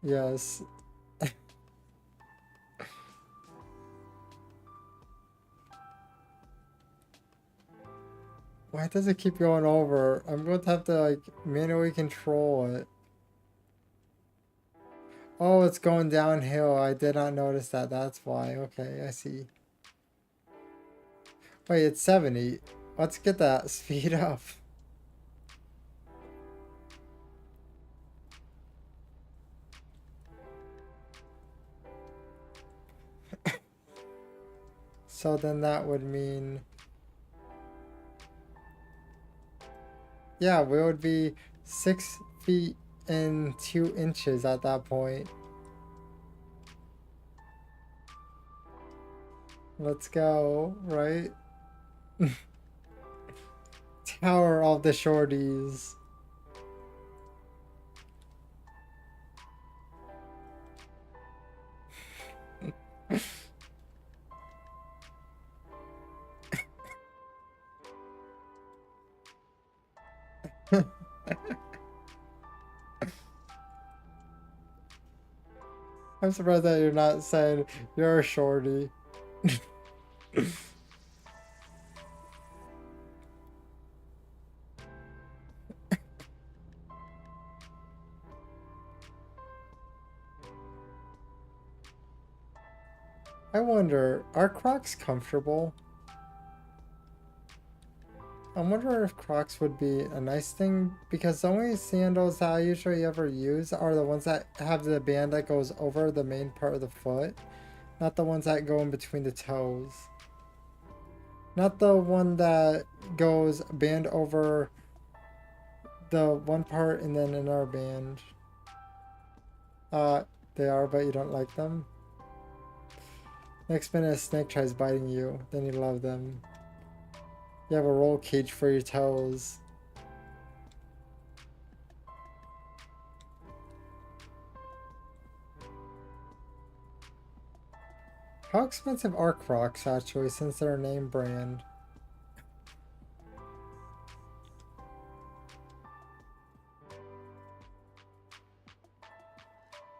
Yes. Why does it keep going over? I'm going to have to like manually control it. Oh, it's going downhill. I did not notice that. That's why. Okay, I see. Wait, it's 70. Let's get that speed up. So then that would mean, yeah, we would be 6 feet and 2 inches at that point. Let's go, right? Tower of the Shorties. I'm surprised that you're not saying you're a shorty. I wonder, are Crocs comfortable? I wonder if Crocs would be a nice thing, because the only sandals that I usually ever use are the ones that have the band that goes over the main part of the foot, not the ones that go in between the toes. Not the one that goes band over the one part and then another band. They are, but you don't like them. Next minute a snake tries biting you, then you love them. You have a roll cage for your toes. How expensive are Crocs actually, since they're a name brand?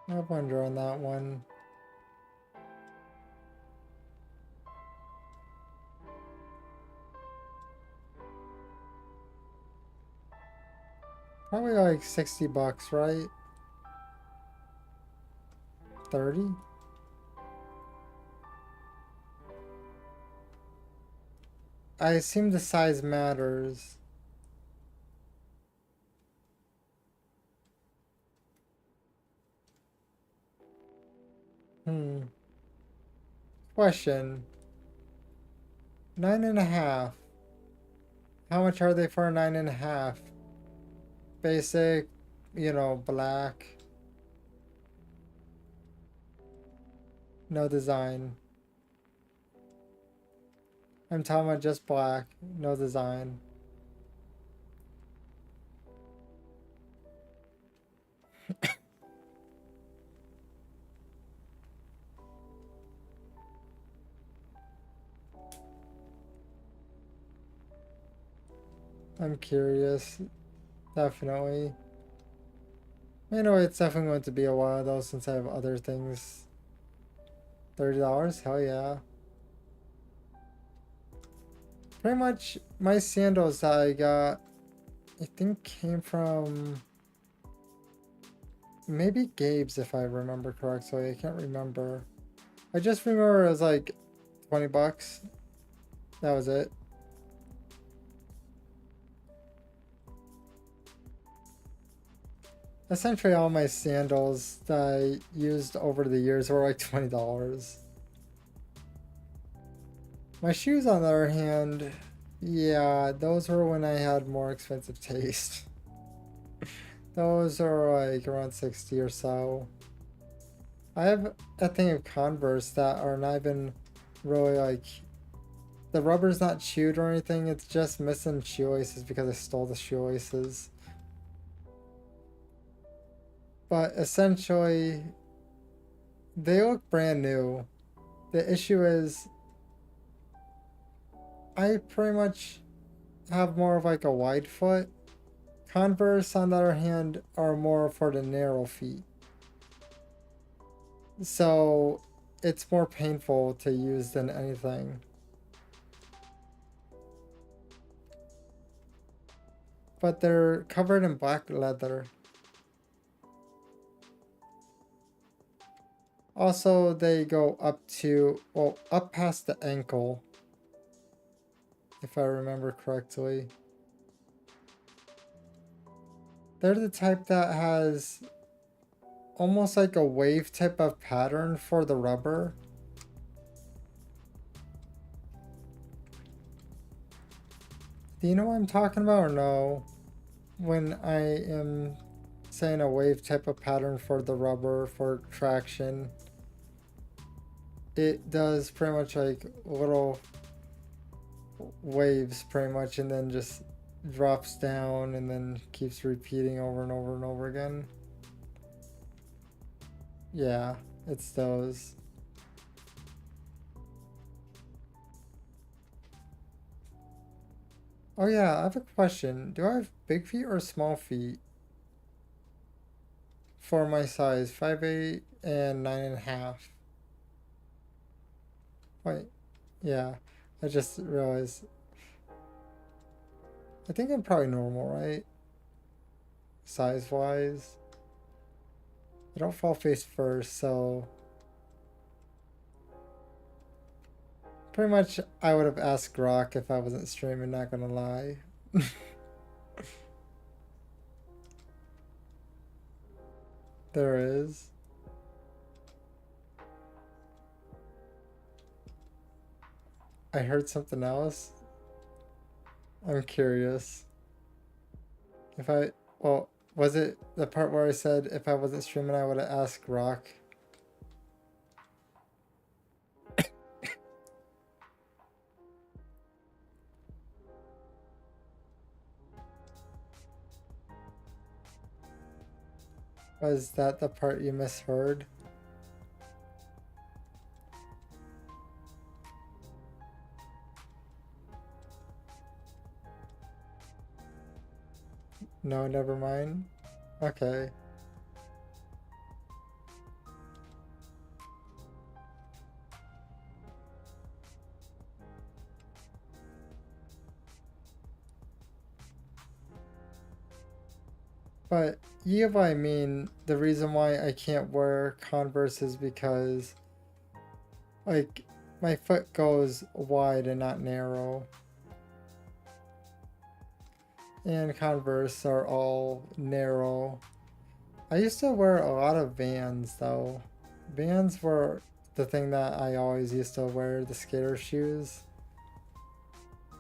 I wonder on that one. Probably like 60 bucks, right? 30? I assume the size matters. Question. 9.5. How much are they for 9.5? Basic, black. No design. I'm talking about just black, no design. I'm curious. Definitely. It's definitely going to be a while though, since I have other things. $30? Hell yeah. Pretty much my sandals that I got, I think came from maybe Gabe's if I remember correctly. I can't remember. I just remember it was like 20 bucks. That was it. Essentially all my sandals that I used over the years were like $20. My shoes, on the other hand, yeah, those were when I had more expensive taste. Those are like around 60 or so. I have a thing of Converse that are not even really like, the rubber's not chewed or anything, it's just missing shoelaces because I stole the shoelaces. But essentially, they look brand new. The issue is, I pretty much have more of like a wide foot. Converse, on the other hand, are more for the narrow feet. So it's more painful to use than anything. But they're covered in black leather. Also, they go up to, well, up past the ankle, if I remember correctly. They're the type that has almost like a wave type of pattern for the rubber. Do you know what I'm talking about or no? When I am saying a wave type of pattern for the rubber for traction, it does pretty much like little waves pretty much, and then just drops down and then keeps repeating over and over and over again. Yeah, it's those. Oh yeah, I have a question. Do I have big feet or small feet for my size? 5'8" and 9.5. Wait, yeah, I just realized. I think I'm probably normal, right? Size-wise. I don't fall face first, so pretty much I would have asked Rock if I wasn't streaming, not gonna lie. There is. I heard something else. I'm curious. If I, well, was it the part where I said if I wasn't streaming I would have asked Rock? Was that the part you misheard? No, never mind. Okay. But you get what I mean. The reason why I can't wear Converse is because, like, my foot goes wide and not narrow. And Converse are all narrow. I used to wear a lot of Vans though. Vans were the thing that I always used to wear, the skater shoes.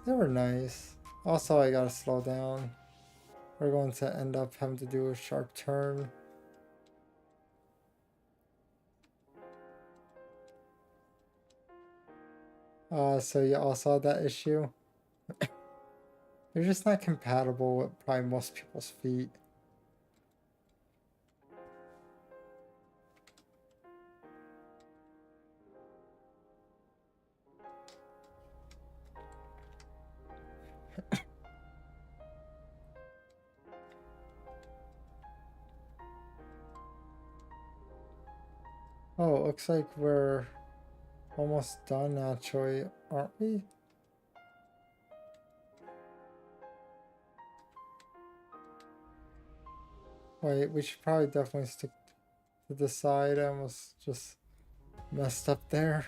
They were nice. Also, I gotta slow down. We're going to end up having to do a sharp turn. So you also had that issue? They're just not compatible with probably most people's feet. Oh, it looks like we're almost done actually, aren't we? Wait, we should probably definitely stick to the side. I almost just messed up there.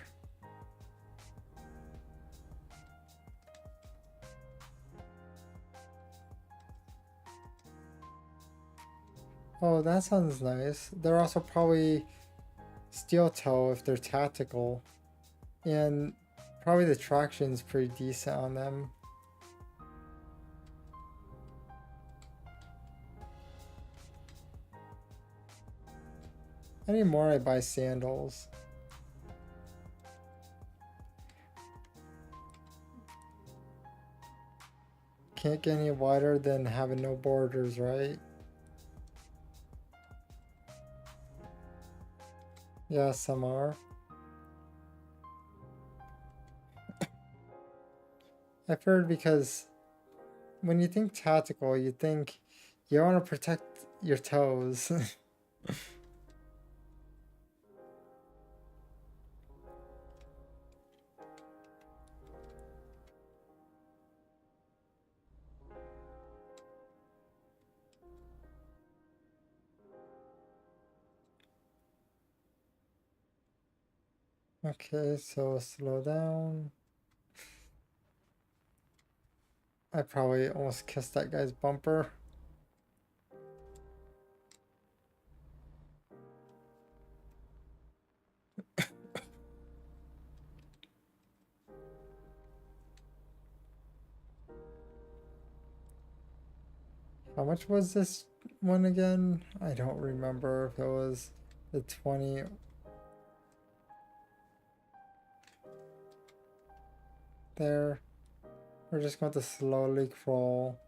Oh, that sounds nice. They're also probably steel toe if they're tactical. And probably the traction's pretty decent on them. Anymore I buy sandals. Can't get any wider than having no borders, right? Yeah, some are. I've heard because when you think tactical, you think you want to protect your toes. Okay, so slow down. I probably almost kissed that guy's bumper. How much was this one again? I don't remember if it was the 20. There. We're just going to slowly crawl.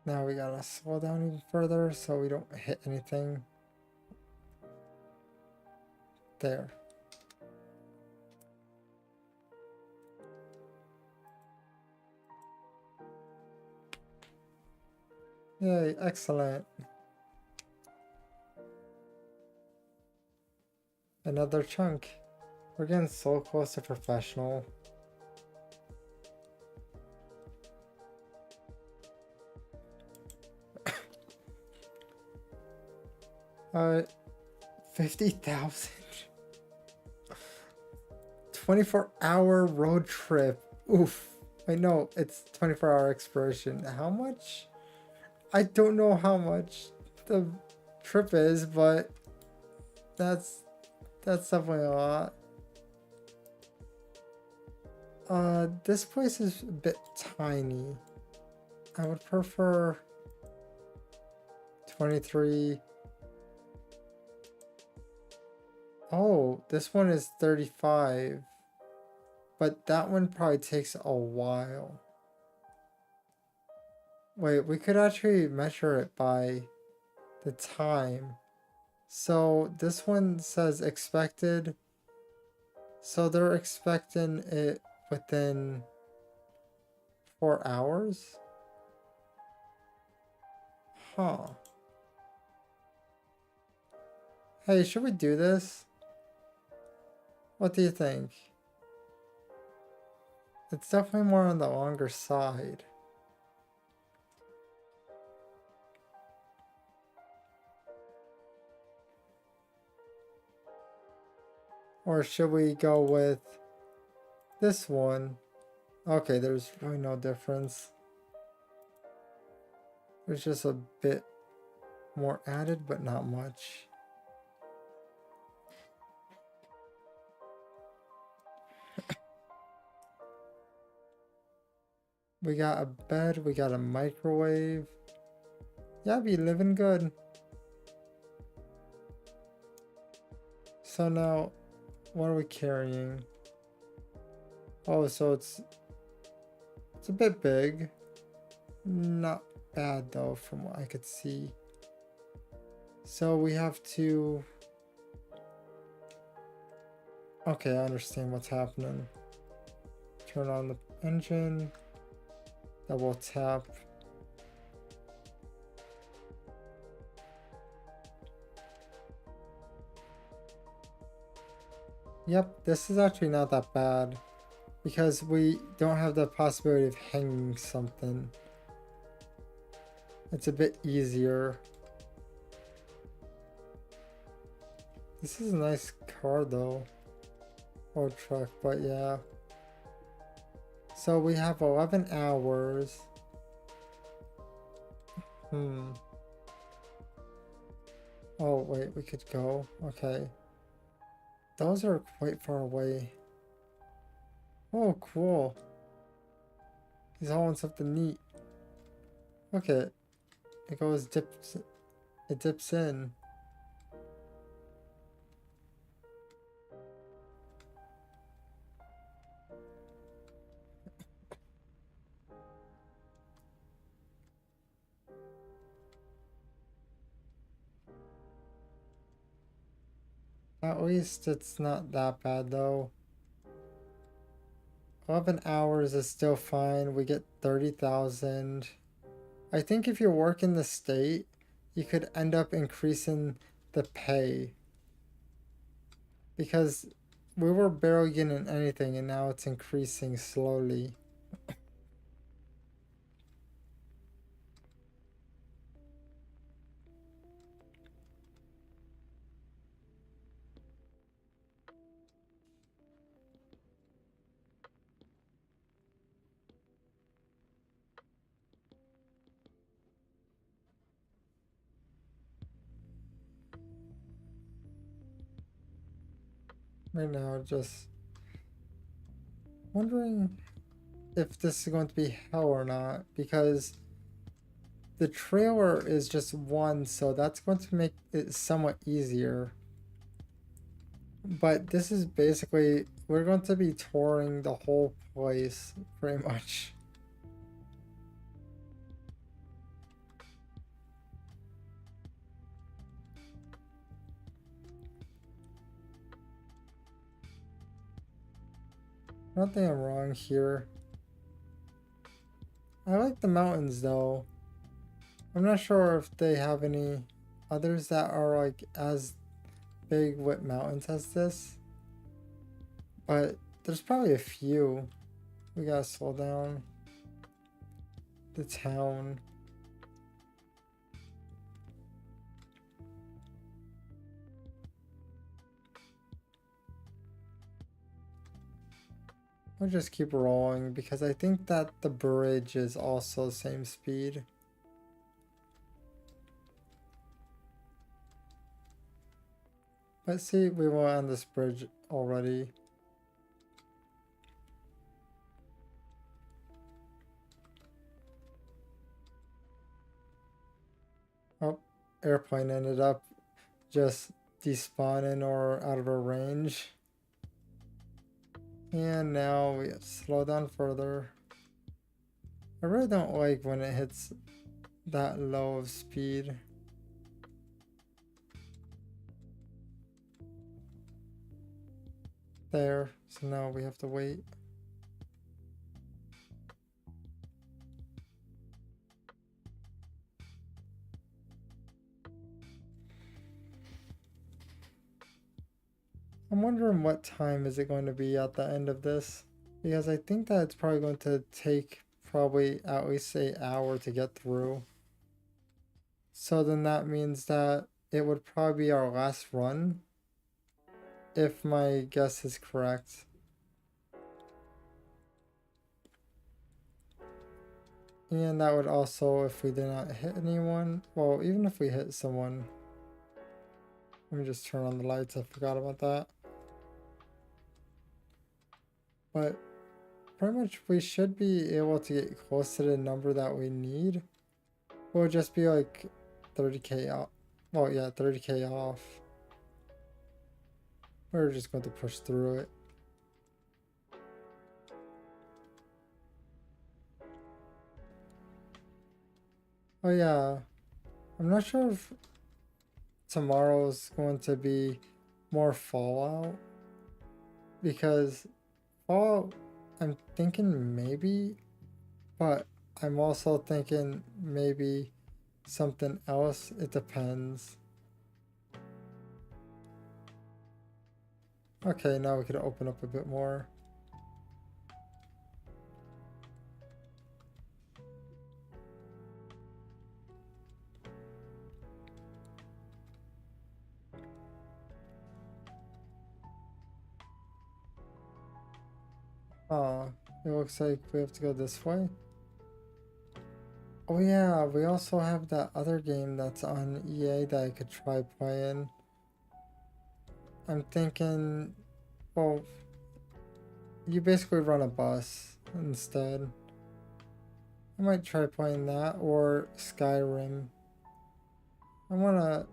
Now we gotta slow down even further so we don't hit anything. There. Yay, excellent. Another chunk. We're getting so close to professional. Uh, 50,000. 24-hour road trip. Oof. I know it's 24-hour expiration. How much? I don't know how much the trip is, but that's definitely a lot. This place is a bit tiny. I would prefer 23. Oh, this one is 35. But that one probably takes a while. Wait, we could actually measure it by the time. So this one says expected. So they're expecting it within 4 hours? Huh. Hey, should we do this? What do you think? It's definitely more on the longer side. Or should we go with this one? Okay, there's really no difference. There's just a bit more added, but not much. We got a bed, we got a microwave. Yeah, be living good. So now, what are we carrying? Oh, so it's a bit big. Not bad though, from what I could see. So we have to... Okay, I understand what's happening. Turn on the engine. Double tap. Yep, this is actually not that bad because we don't have the possibility of hanging something. It's a bit easier. This is a nice car though. Or truck, but yeah. So we have 11 hours. Oh, wait, we could go. Okay. Those are quite far away. Oh, cool. He's hauling something neat. Look at it. It goes dips. It dips in. At least it's not that bad though. 11 hours is still fine. We get 30,000. I think if you work in the state, you could end up increasing the pay. Because we were barely getting anything and now it's increasing slowly. Right now, just wondering if this is going to be hell or not, because the trailer is just one, so that's going to make it somewhat easier. But this is basically, we're going to be touring the whole place, pretty much. I don't think I'm wrong here. I like the mountains though. I'm not sure if they have any others that are like as big with mountains as this. But there's probably a few. We gotta slow down. The town. I'll just keep rolling because I think that the bridge is also same speed. But see, we were on this bridge already. Oh, airplane ended up just despawning or out of our range. And now we slow down further. I really don't like when it hits that low of speed. There, so now we have to wait. I'm wondering what time is it going to be at the end of this, because I think that it's probably going to take probably at least an hour to get through. So then that means that it would probably be our last run, if my guess is correct. And that would also, if we did not hit anyone, well, even if we hit someone, let me just turn on the lights, I forgot about that. But pretty much we should be able to get close to the number that we need. We'll just be like 30k off. Well, yeah, 30k off. We're just going to push through it. Oh yeah, I'm not sure if tomorrow's going to be more Fallout, because Fallout, I'm thinking maybe, but I'm also thinking maybe something else. It depends. Okay, now we could open up a bit more. Oh, it looks like we have to go this way. Oh yeah, we also have that other game that's on EA that I could try playing. I'm thinking, well, you basically run a bus instead. I might try playing that or Skyrim. I wanna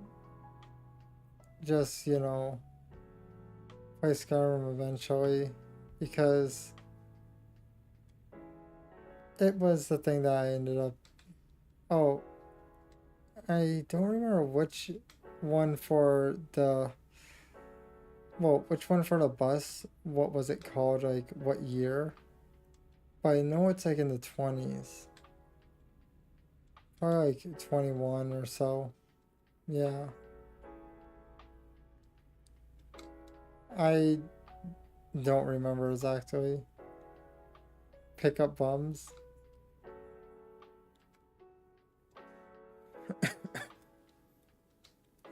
just, play Skyrim eventually because it was the thing that I ended up. Oh, I don't remember which one for the. Well, which one for the bus? What was it called? Like, what year? But I know it's like in the 20s. Probably like 21 or so. Yeah. I don't remember exactly. Pick up bums.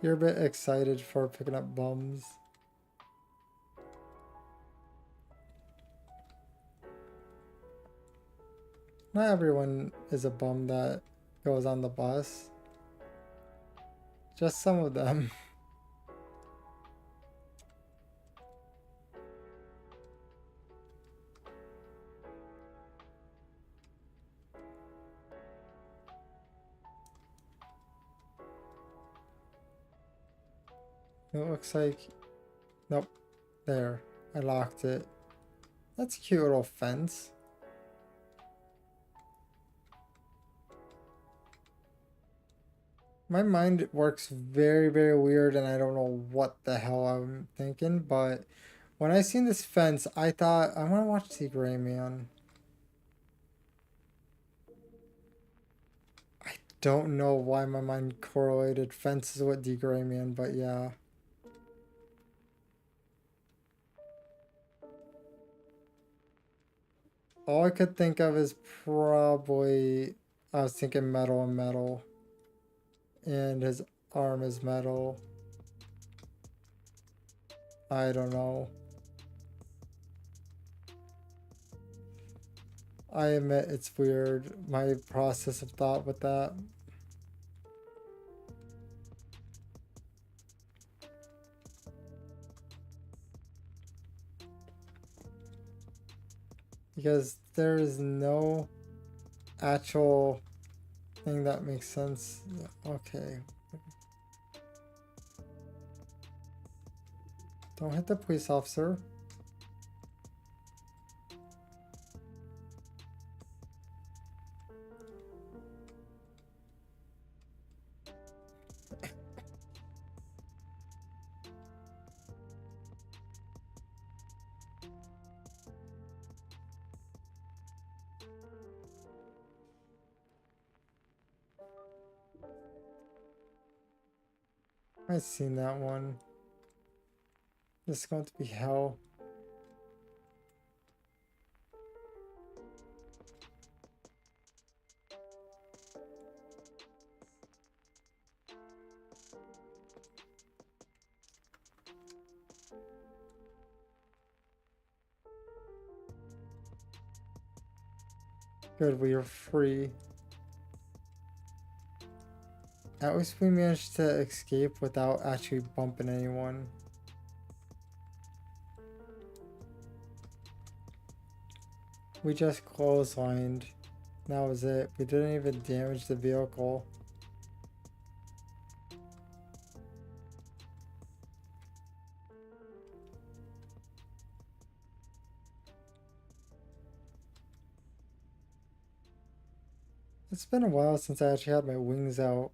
You're a bit excited for picking up bums. Not everyone is a bum that goes on the bus. Just some of them. It looks like... Nope. There. I locked it. That's a cute little fence. My mind works very, very weird and I don't know what the hell I'm thinking, but when I seen this fence, I thought, I want to watch The Gray Man. I don't know why my mind correlated fences with The Gray Man, but yeah. All I could think of is probably, I was thinking metal and metal, and his arm is metal. I don't know. I admit it's weird, my process of thought with that. Because there is no actual thing that makes sense. Okay. Don't hit the police officer. I've seen that one. This is going to be hell. Good, we are free. At least we managed to escape without actually bumping anyone. We just clotheslined. That was it. We didn't even damage the vehicle. It's been a while since I actually had my wings out.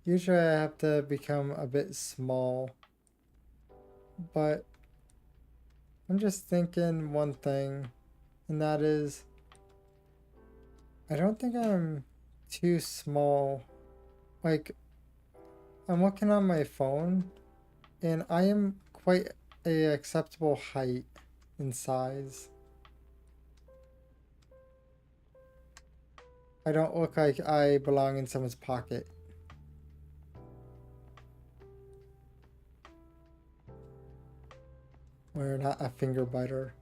Usually I have to become a bit small. But I'm just thinking one thing, and that is, I don't think I'm too small. Like, I'm looking on my phone, and I am quite a acceptable height and size. I don't look like I belong in someone's pocket. We're not a finger biter.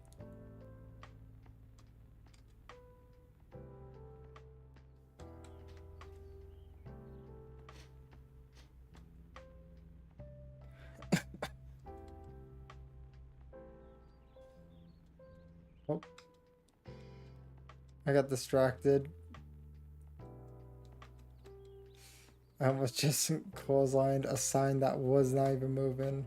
Oh, I got distracted. I almost just clotheslined a sign that was not even moving.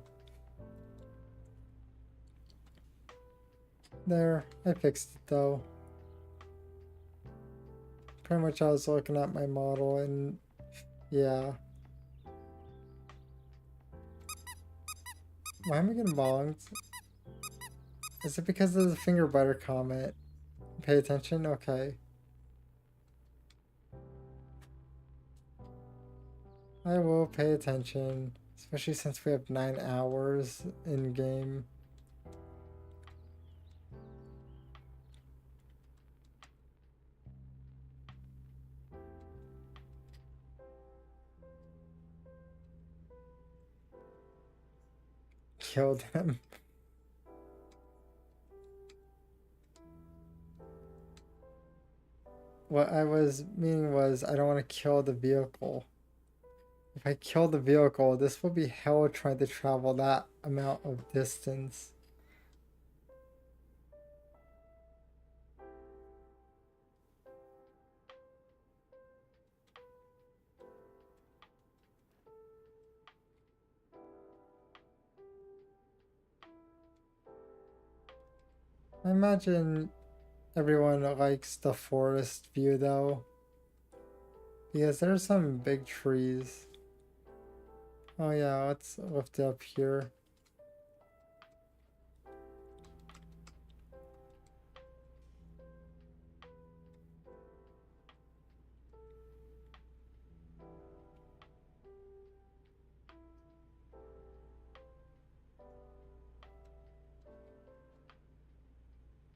There, I fixed it though. Pretty much I was looking at my model and yeah. Why am I getting bonked? Is it because of the finger biter comment? Pay attention? Okay. I will pay attention. Especially since we have 9 hours in game. Killed him. What I was meaning was I don't want to kill the vehicle. If I kill the vehicle, this will be hell trying to travel that amount of distance. I imagine everyone likes the forest view though, because there's some big trees. Oh yeah, let's lift it up here.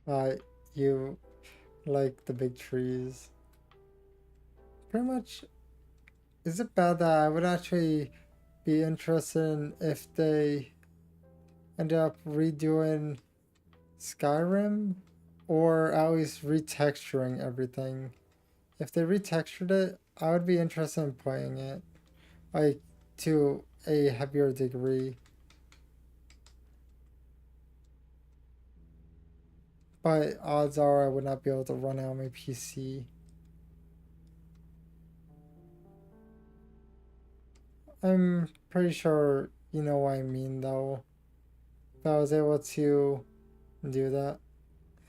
Uh, you like the big trees. Pretty much, is it bad that I would actually be interested in if they end up redoing Skyrim or at least retexturing everything? If they retextured it, I would be interested in playing it, like to a heavier degree. But odds are I would not be able to run it on my PC. I'm pretty sure you know what I mean though. If I was able to do that.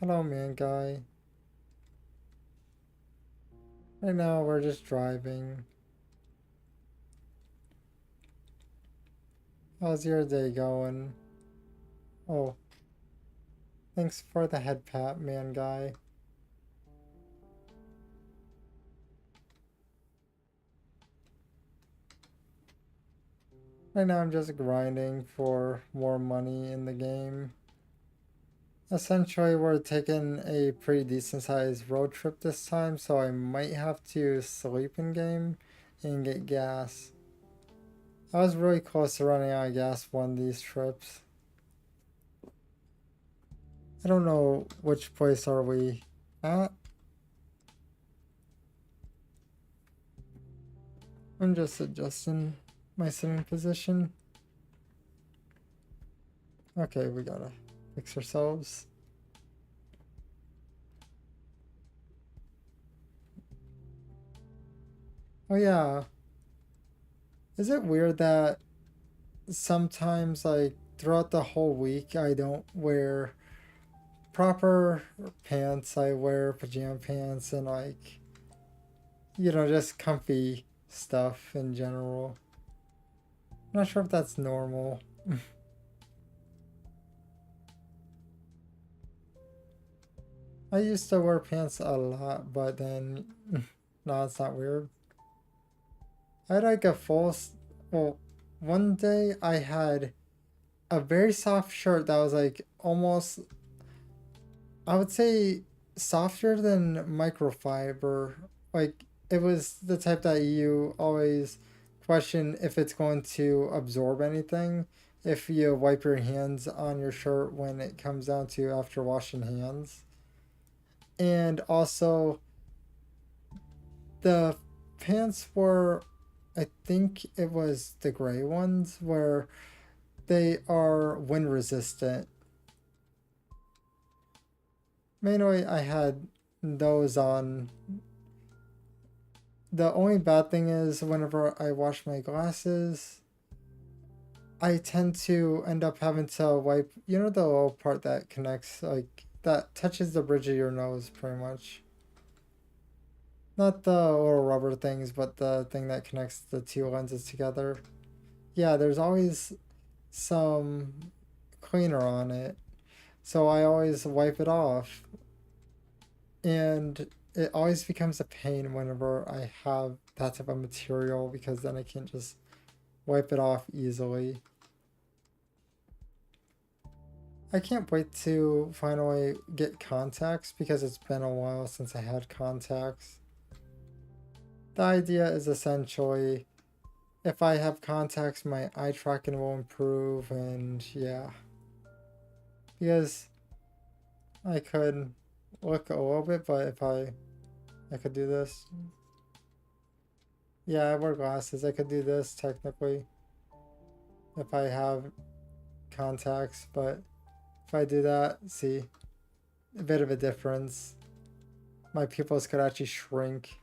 Hello, man guy. Right now we're just driving. How's your day going? Oh, thanks for the head pat, man guy. Right now I'm just grinding for more money in the game. Essentially, we're taking a pretty decent sized road trip this time, so I might have to sleep in game and get gas. I was really close to running out of gas one of these trips. I don't know which place are we at. I'm just adjusting my sitting position. Okay, we gotta fix ourselves. Oh yeah. Is it weird that sometimes like throughout the whole week I don't wear proper pants? I wear pajama pants and like, you know, just comfy stuff in general. I'm not sure if that's normal. I used to wear pants a lot, but then no, it's not weird. I had like a well, one day I had a very soft shirt that was like almost, I would say, softer than microfiber. Like it was the type that you always question if it's going to absorb anything. if you wipe your hands on your shirt when it comes down to after washing hands. And also, the pants were, I think it was the gray ones, where they are wind resistant. Mainly, I had those on. The only bad thing is whenever I wash my glasses, I tend to end up having to wipe, you know, the little part that connects, like, that touches the bridge of your nose, pretty much. Not the little rubber things, but the thing that connects the two lenses together. Yeah, there's always some cleaner on it, so I always wipe it off. And it always becomes a pain whenever I have that type of material because then I can't just wipe it off easily. I can't wait to finally get contacts because it's been a while since I had contacts. The idea is essentially if I have contacts, my eye tracking will improve, and yeah. Because I could look a little bit, but if I could do this. Yeah, I wear glasses. I could do this technically if I have contacts, but if I do that, see, a bit of a difference. My pupils could actually shrink.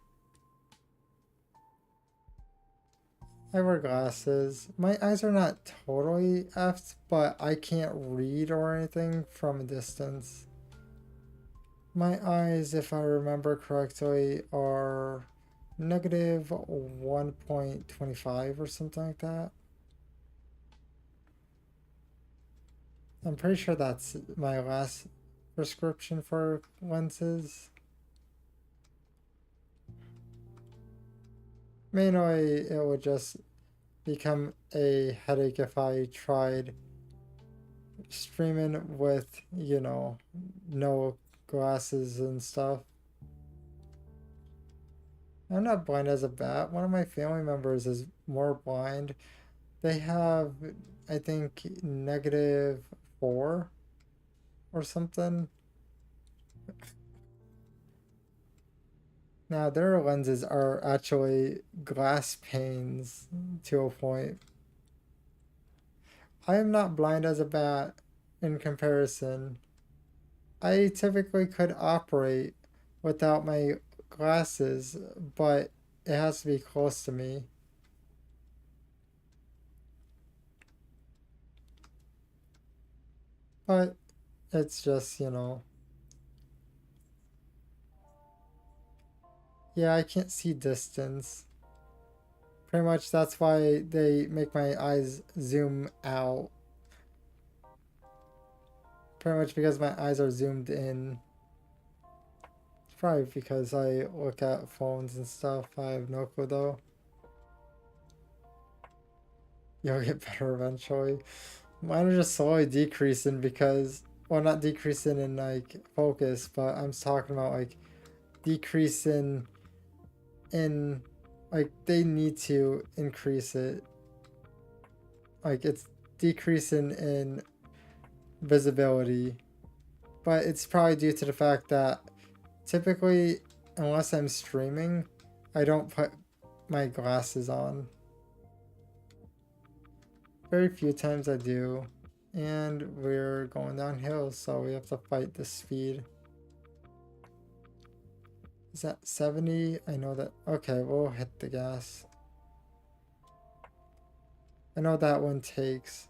I wear glasses. My eyes are not totally effed, but I can't read or anything from a distance. My eyes, if I remember correctly, are negative 1.25 or something like that. I'm pretty sure that's my last prescription for lenses. Mainly, it would just become a headache if I tried streaming with, you know, no glasses and stuff. I'm not blind as a bat. One of my family members is more blind. They have, I think, -4 or something. Now, their lenses are actually glass panes to a point. I am not blind as a bat in comparison. I typically could operate without my glasses, but it has to be close to me. But it's just, you know. Yeah, I can't see distance. Pretty much that's why they make my eyes zoom out. Pretty much because my eyes are zoomed in. It's probably because I look at phones and stuff. I have no clue though. You'll get better eventually. Mine are just slowly decreasing because, well, not decreasing in like focus, but I'm talking about like decreasing in, like, they need to increase it. Like, it's decreasing in visibility, but it's probably due to the fact that typically, unless I'm streaming, I don't put my glasses on. Very few times I do. And we're going downhill, so we have to fight the speed. Is that 70? I know that. Okay, we'll hit the gas. I know that one takes.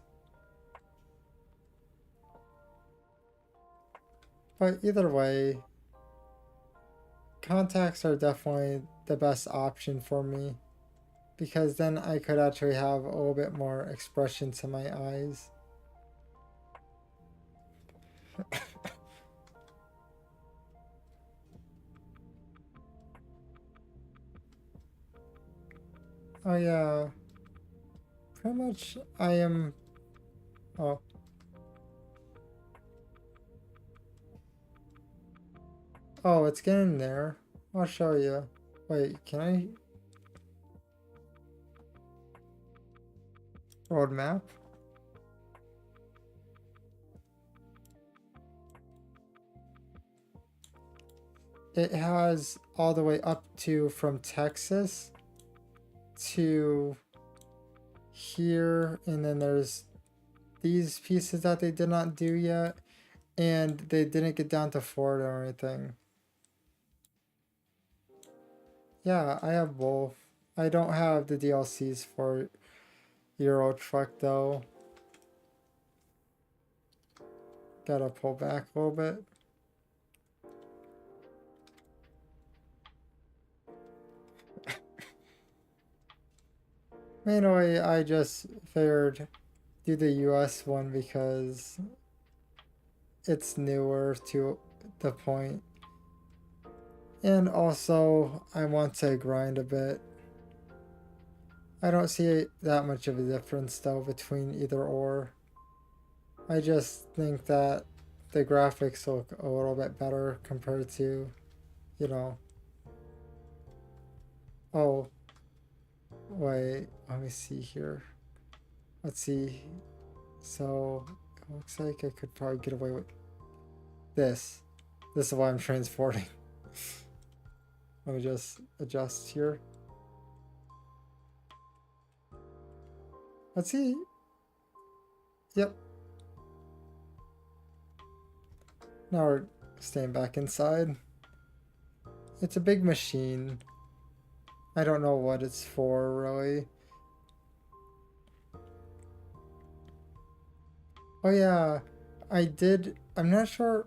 But either way, contacts are definitely the best option for me. Because then I could actually have a little bit more expression to my eyes. Oh yeah, pretty much I am. Oh. Oh, it's getting there. I'll show you. Wait, can I? Roadmap? it has all the way up to from Texas to here, and then there's these pieces that they did not do yet, and they didn't get down to Florida or anything. Yeah, I have both. I don't have the DLCs for Euro Truck though. Gotta pull back a little bit. Mainly, I just figured do the US one because it's newer to the point. And also, I want to grind a bit. I don't see that much of a difference though between either or. I just think that the graphics look a little bit better compared to, you know. Oh, wait, let me see here. Let's see. So, it looks like I could probably get away with this. This is why I'm transporting. Let me just adjust here. Let's see. Yep. Now we're staying back inside. It's a big machine. I don't know what it's for, really. Oh yeah, I'm not sure.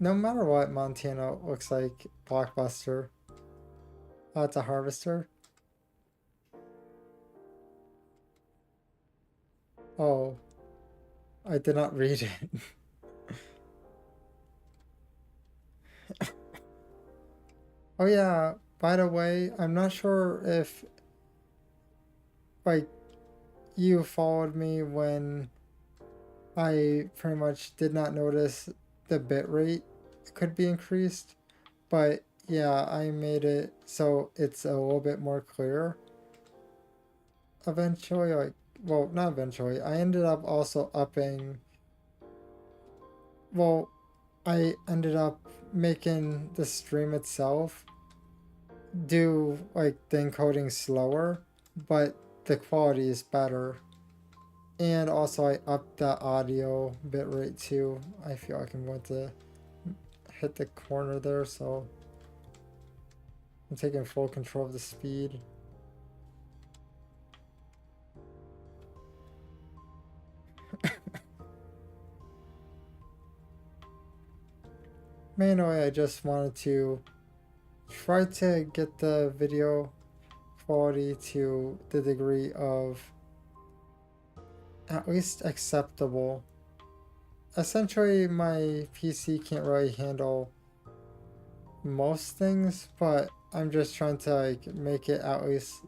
No matter what, Montana looks like Blockbuster. Oh, it's a harvester. Oh, I did not read it. Oh yeah, by the way, I'm not sure if like you followed me when I pretty much did not notice the bitrate could be increased, but yeah, I made it so it's a little bit more clear. Eventually, like, well, not eventually, I ended up also upping, well, I ended up making the stream itself do like the encoding slower, but the quality is better. And also I upped the audio bitrate too. I feel like I'm going to hit the corner there, so I'm taking full control of the speed. Mainly I just wanted to try to get the video quality to the degree of at least acceptable. Essentially my PC can't really handle most things, but I'm just trying to like make it at least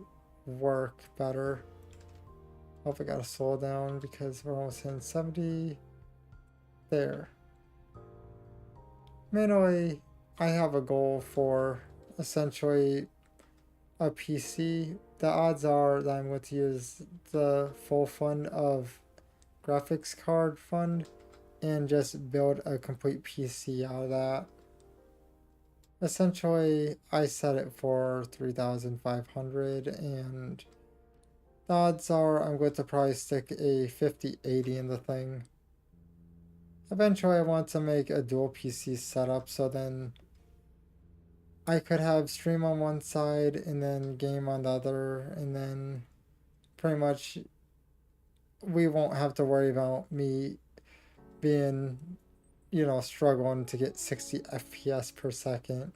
work better. Hope I gotta slow down because we're almost in 70. There. Mainly, I have a goal for essentially a PC. The odds are that I'm going to use the full fund of graphics card fund and just build a complete PC out of that. Essentially, I set it for 3,500 and the odds are I'm going to probably stick a 5080 in the thing. Eventually I want to make a dual PC setup so then I could have stream on one side and then game on the other, and then pretty much we won't have to worry about me being, you know, struggling to get 60 FPS per second.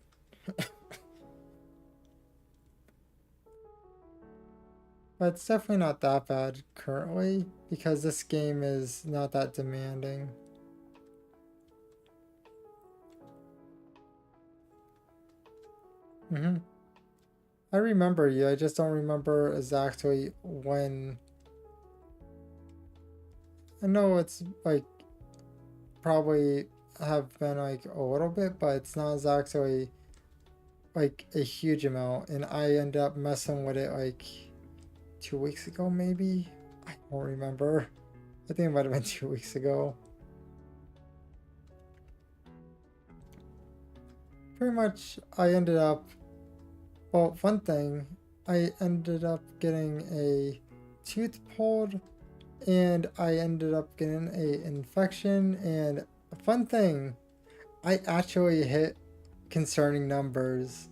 But it's definitely not that bad currently because this game is not that demanding. I remember you, I just don't remember exactly when. I know it's like probably have been like a little bit, but it's not exactly like a huge amount. And I ended up messing with it like 2 weeks ago, maybe? I don't remember. I think it might have been 2 weeks ago. pretty much I ended up, well, fun thing, I ended up getting a tooth pulled and I ended up getting a infection. And a fun thing, I actually hit concerning numbers.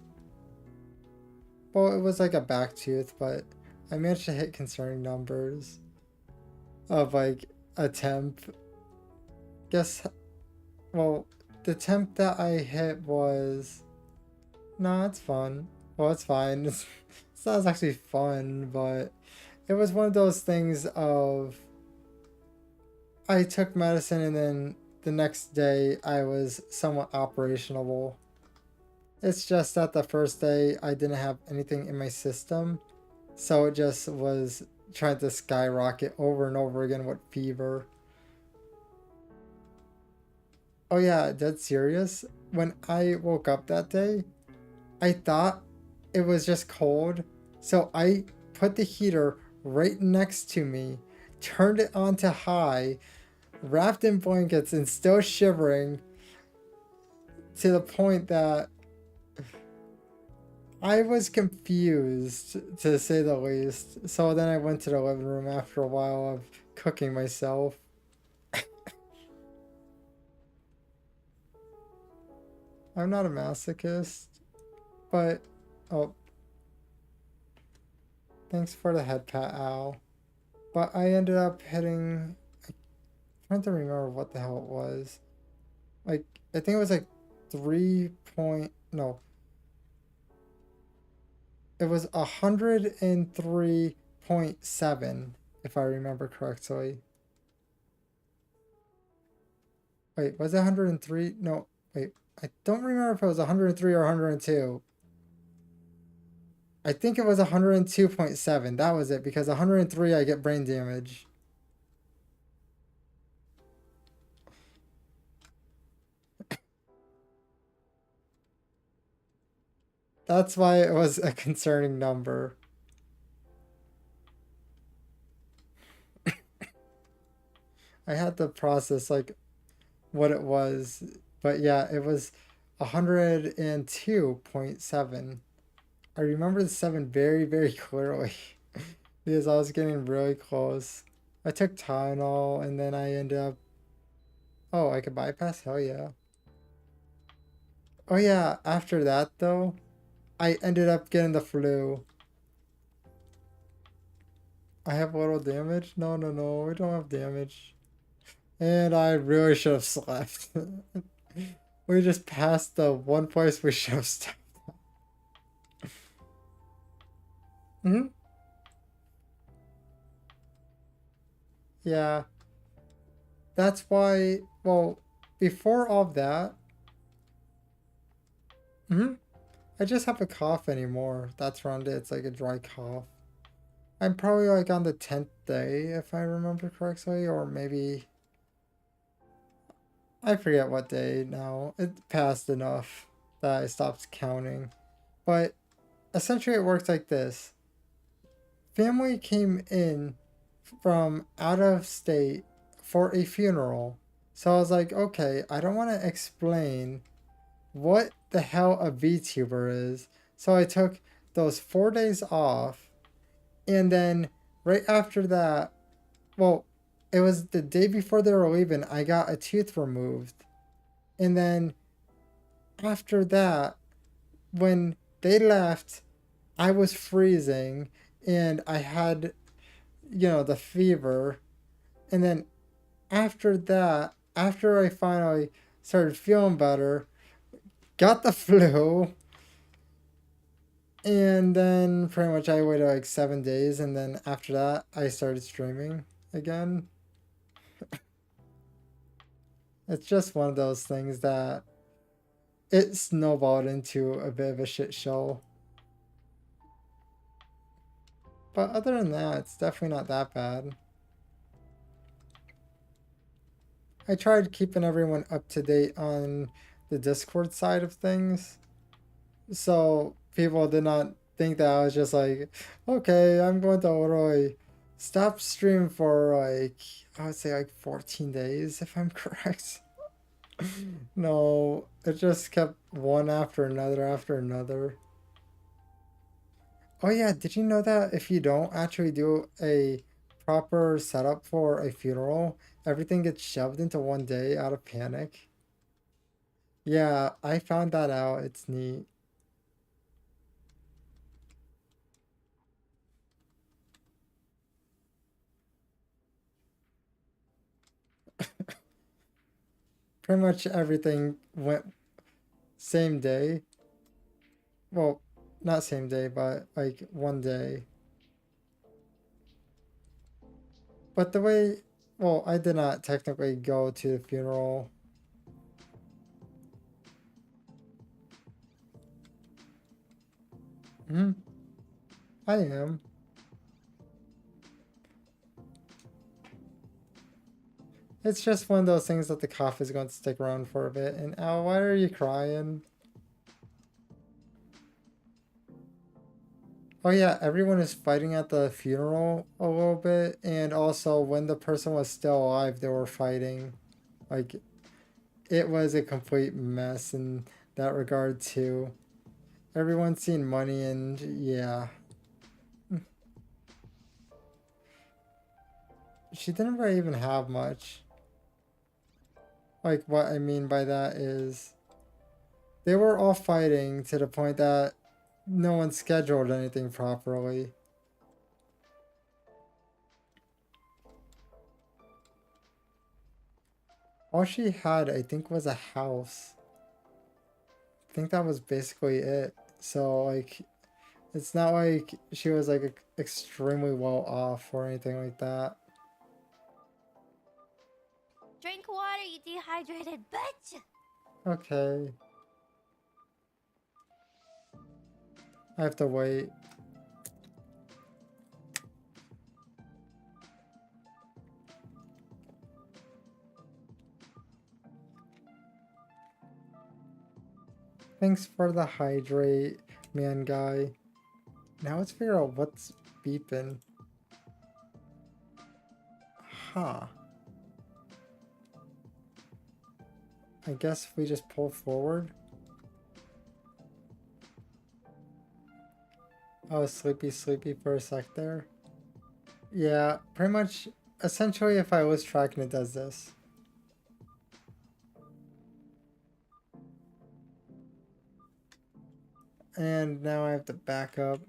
Well, it was like a back tooth, but I managed to hit concerning numbers of like a temp. Guess, well, the temp that I hit was, nah, it's fun. Well, it's fine. It's not actually fun, but it was one of those things of I took medicine and then the next day I was somewhat operational. It's just that the first day I didn't have anything in my system, so it just was trying to skyrocket over and over again with fever. Oh yeah, dead serious. When I woke up that day, I thought it was just cold, so I put the heater right next to me, turned it on to high, wrapped in blankets and still shivering to the point that I was confused, to say the least. So then I went to the living room after a while of cooking myself. I'm not a masochist, but oh, thanks for the head pat, Al. But I ended up hitting. I'm trying to remember what the hell it was. Like I think it was like 3 point. No, it was 103.7 if I remember correctly. Wait, was it 103? No, wait. I don't remember if it was 103 or 102. I think it was 102.7. That was it, because 103 I get brain damage. That's why it was a concerning number. I had to process like what it was, but yeah, it was 102.7. I remember the 7 very, very clearly because I was getting really close. I took Tylenol and then I ended up. Oh, I could bypass? Hell yeah. Oh yeah, after that though, I ended up getting the flu. I have a little damage? No, no, no, we don't have damage. And I really should have slept. We just passed the one place we should have stopped. Hmm. Yeah, that's why, well, before all of that, hmm, I just have a cough anymore. That's around it. It's like a dry cough. I'm probably like on the 10th day, if I remember correctly, or maybe I forget what day now. It passed enough that I stopped counting. But essentially, it works like this: family came in from out of state for a funeral. So I was like, okay, I don't want to explain what the hell a VTuber is. So I took those 4 days off. And then right after that, well, it was the day before they were leaving, I got a tooth removed. And then after that, when they left, I was freezing and I had, the fever. And then after that, after I finally started feeling better, got the flu, and then pretty much I waited like 7 days, and then after that, I started streaming again. It's just one of those things that it snowballed into a bit of a shit show. But other than that, it's definitely not that bad. I tried keeping everyone up to date on the Discord side of things, so people did not think that I was just like, okay, I'm going to literally stop stream for like, I would say like 14 days if I'm correct. No, it just kept one after another after another. Oh yeah, did you know that if you don't actually do a proper setup for a funeral, everything gets shoved into one day out of panic? Yeah, I found that out. It's neat. Pretty much everything went same day. Well, not same day, but like one day. But the way, well, I did not technically go to the funeral. Hmm, I am. It's just one of those things that the cough is going to stick around for a bit. And Al, why are you crying? Oh yeah, everyone is fighting at the funeral a little bit, and also when the person was still alive, they were fighting. Like it was a complete mess in that regard too. Everyone's seen money, and yeah, she didn't really even have much. Like what I mean by that is they were all fighting to the point that no one scheduled anything properly. All she had, I think, was a house. I think that was basically it. So like it's not like she was like extremely well off or anything like that. Drink water, you dehydrated bitch! Okay, I have to wait. Thanks for the hydrate, man guy. Now let's figure out what's beeping. Huh. I guess if we just pull forward. Oh, sleepy, sleepy for a sec there. Yeah, pretty much, essentially if I was tracking it does this. And now I have to back up.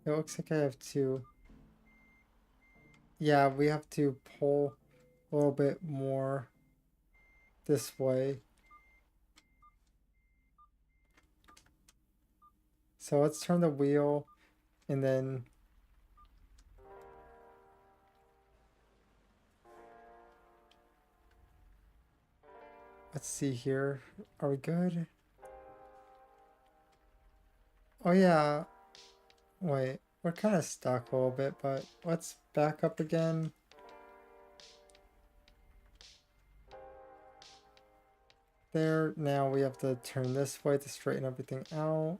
It looks like I have to. Yeah, we have to pull a little bit more this way. So let's turn the wheel and then let's see here. Are we good? Oh yeah. Wait, we're kind of stuck a little bit, but let's back up again. There, now we have to turn this way to straighten everything out.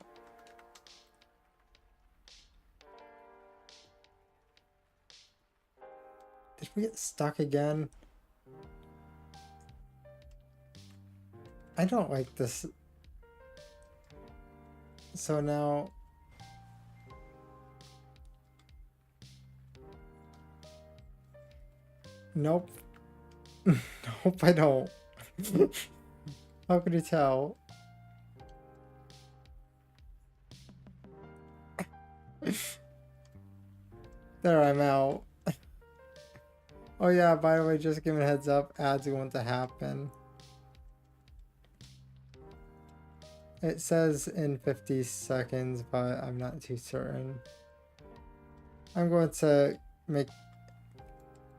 Did we get stuck again? I don't like this. So now... Nope. Nope, I don't. How could you tell? There, I'm out. Oh yeah, by the way, just giving a heads up, ads are going to happen. It says in 50 seconds, but I'm not too certain. I'm going to make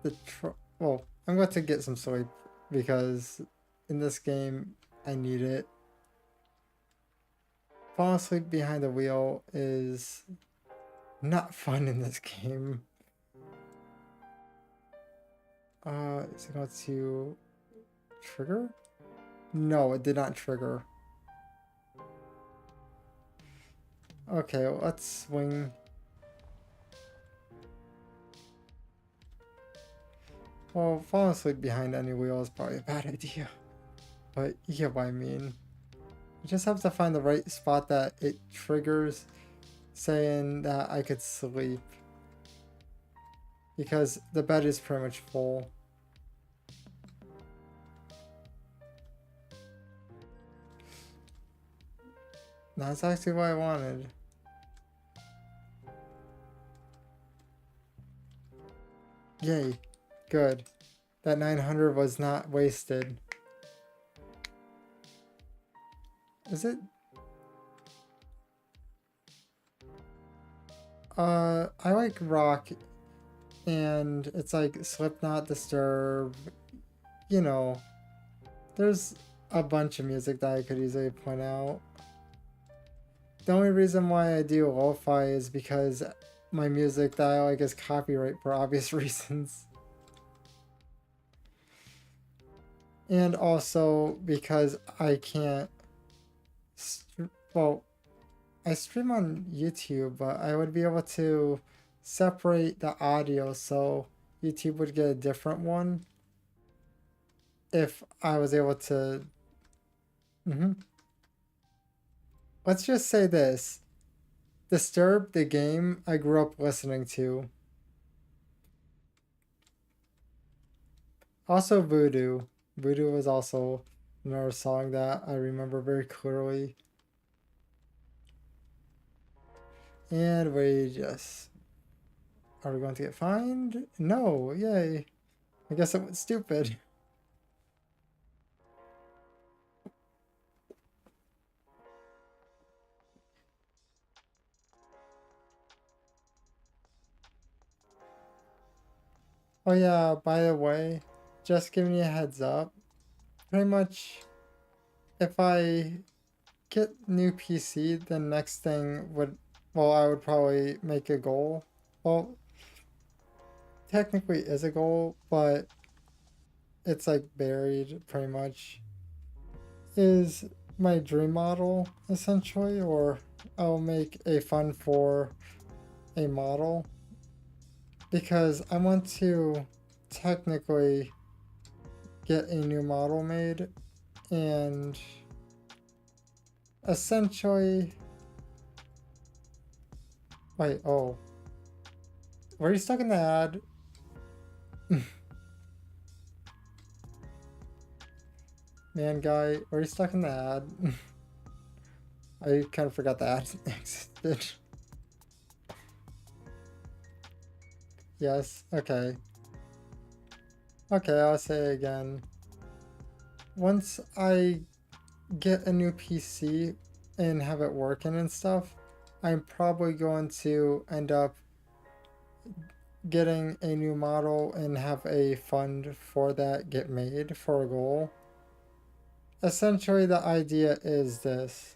the well, I'm going to get some sleep because in this game I need it. Falling asleep behind the wheel is not fun in this game. Is it going to trigger? No, it did not trigger. Okay, let's swing. Well, falling asleep behind any wheel is probably a bad idea. But yeah, what I mean. You just have to find the right spot that it triggers saying that I could sleep. Because the bed is pretty much full. That's actually what I wanted. Yay. Good. That 900 was not wasted. Is it? I like rock, and it's like Slipknot, Disturb, you know, there's a bunch of music that I could easily point out. The only reason why I do lo-fi is because my music that I like is copyright for obvious reasons. And also because I can't, well, I stream on YouTube, but I would be able to separate the audio so YouTube would get a different one if I was able to. Let's just say this. Disturb, the game I grew up listening to. Also Voodoo. Voodoo was also another song that I remember very clearly. And we just... Are we going to get fined? No, yay. I guess it was stupid. Oh yeah, by the way, just giving you a heads up. Pretty much, if I get new PC, the next thing would... Well, I would probably make a goal. Well, technically is a goal, but it's like buried pretty much, is my dream model essentially, or I'll make a fund for a model because I want to technically get a new model made and essentially wait, oh, were you stuck in the ad? Man guy, were you stuck in the ad? I kind of forgot the ad existed. Yes, okay. Okay, I'll say again. Once I get a new PC and have it working and stuff, I'm probably going to end up getting a new model and have a fund for that get made for a goal. Essentially, the idea is this.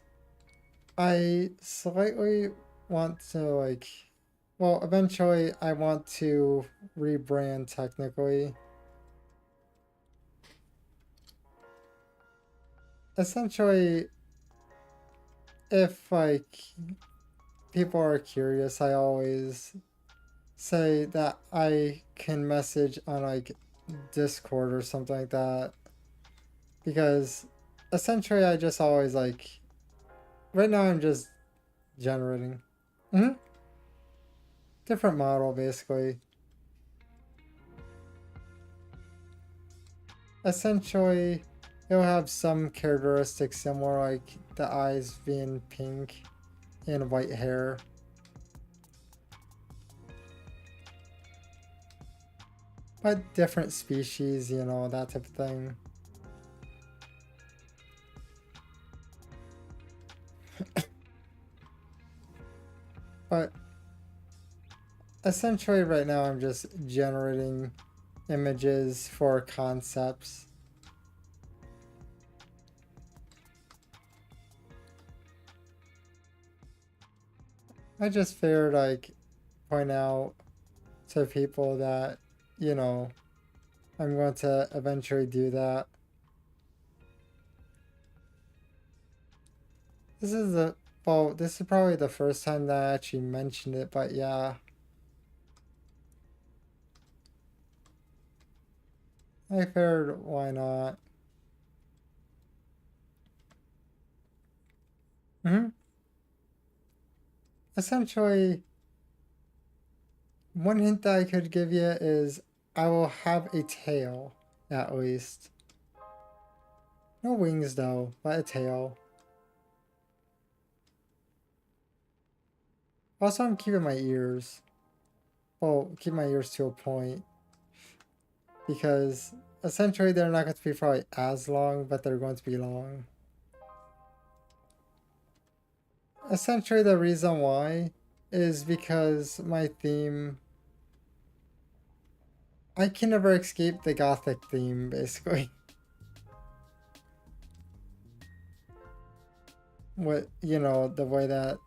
I slightly want to like, well, eventually I want to rebrand technically. Essentially, if like people are curious, I always say that I can message on like Discord or something like that because essentially I just always like, right now I'm just generating. Different model basically. Essentially, it'll have some characteristics similar, like the eyes being pink and white hair. But different species, you know, that type of thing. But essentially right now I'm just generating images for concepts. I just figured like point out to people that, you know, I'm going to eventually do that. This is the, well, this is probably the first time that I actually mentioned it, but yeah. I figured why not. Hmm. Essentially, one hint that I could give you is I will have a tail, at least. No wings though, but a tail. Also, I'm keeping my ears. Well, keep my ears to a point. Because essentially they're not going to be probably as long, but they're going to be long. Essentially the reason why is because my theme, I can never escape the gothic theme, basically. What, you know, the way that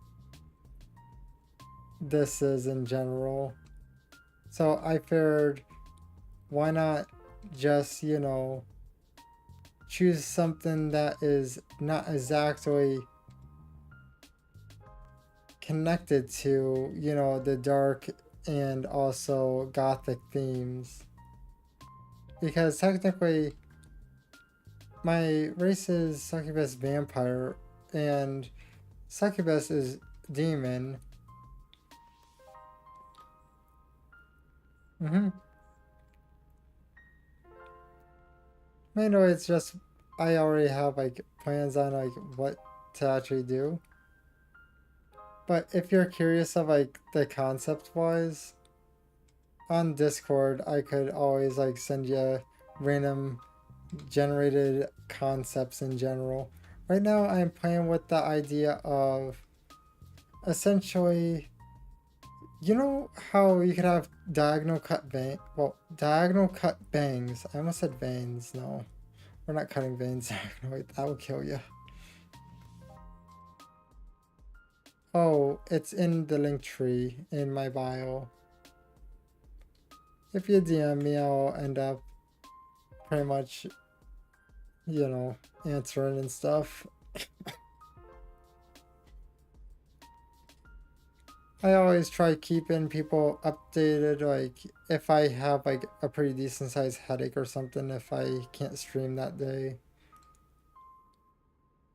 this is in general. So I figured, why not just, you know, choose something that is not exactly connected to, you know, the dark and also gothic themes. Because technically, my race is Succubus vampire, and Succubus is demon. Mm-hmm. Mainly, it's just I already have like plans on like what to actually do. But if you're curious of like the concept wise, on Discord, I could always like send you random generated concepts in general. Right now, I'm playing with the idea of essentially, you know how you could have diagonal cut diagonal cut bangs. I almost said veins. No, we're not cutting veins diagonally. That will kill you. Oh, it's in the link tree in my bio. If you DM me, I'll end up pretty much, you know, answering and stuff. I always try keeping people updated, like if I have like a pretty decent sized headache or something, if I can't stream that day.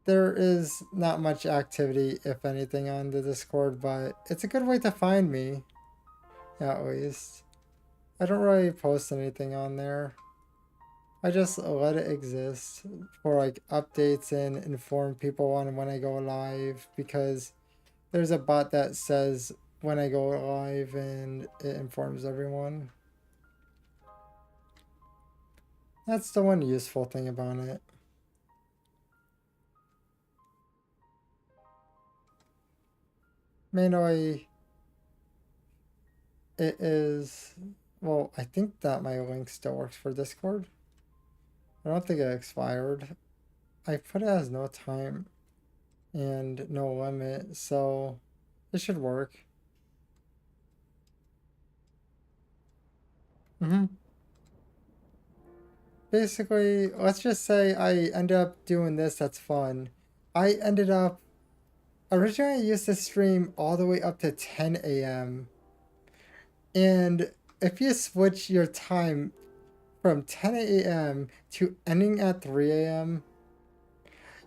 There is not much activity, if anything, on the Discord, but it's a good way to find me, at least. I don't really post anything on there. I just let it exist for like updates and inform people on when I go live, because there's a bot that says when I go live and it informs everyone. That's the one useful thing about it. Mainly, it is, well, I think that my link still works for Discord. I don't think it expired. I put it as no time and no limit, so it should work. Hmm. Basically, let's just say I ended up doing this that's fun. I ended up, originally I used to stream all the way up to 10 a.m. And if you switch your time from 10 a.m. to ending at 3 a.m.,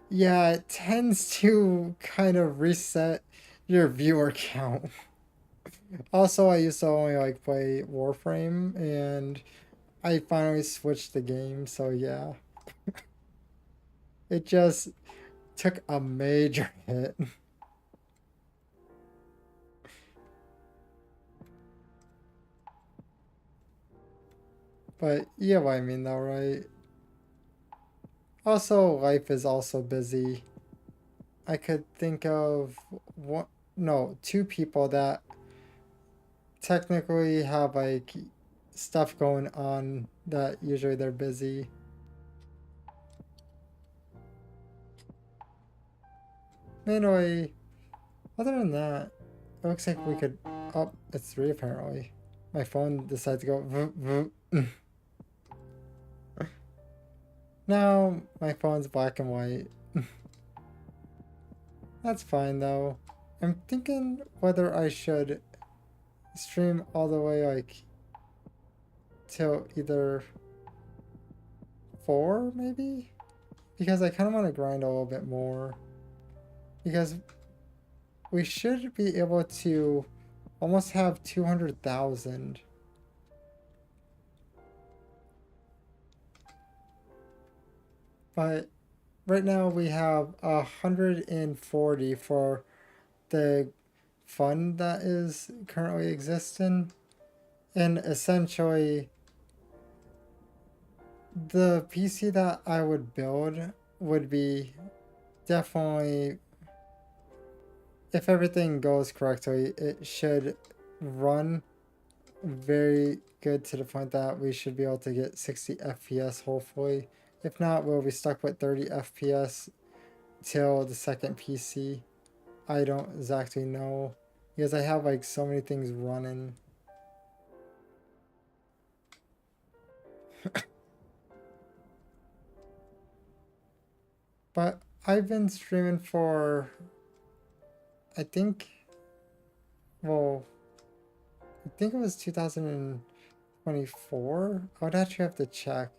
yeah, it tends to kind of reset your viewer count. Also, I used to only like play Warframe, and I finally switched the game, so yeah. It just took a major hit. But yeah, what I mean though, right? Also, life is also busy. I could think of one, no, two people that technically have like stuff going on that usually they're busy. Anyway, other than that, it looks like we could. Oh, it's three apparently. My phone decided to go. Vroom, vroom. Now my phone's black and white. That's fine though. I'm thinking whether I should stream all the way like till either 4 maybe, because I kind of want to grind a little bit more. because we should be able to almost have 200,000. But right now we have 140 for the fund that is currently existing. And essentially, the PC that I would build would be definitely, if everything goes correctly, it should run very good to the point that we should be able to get 60 FPS hopefully. If not, we'll be stuck with 30 FPS till the second PC. I don't exactly know because I have like so many things running. But I've been streaming for, I think, well, I think it was 2024. I would actually have to check.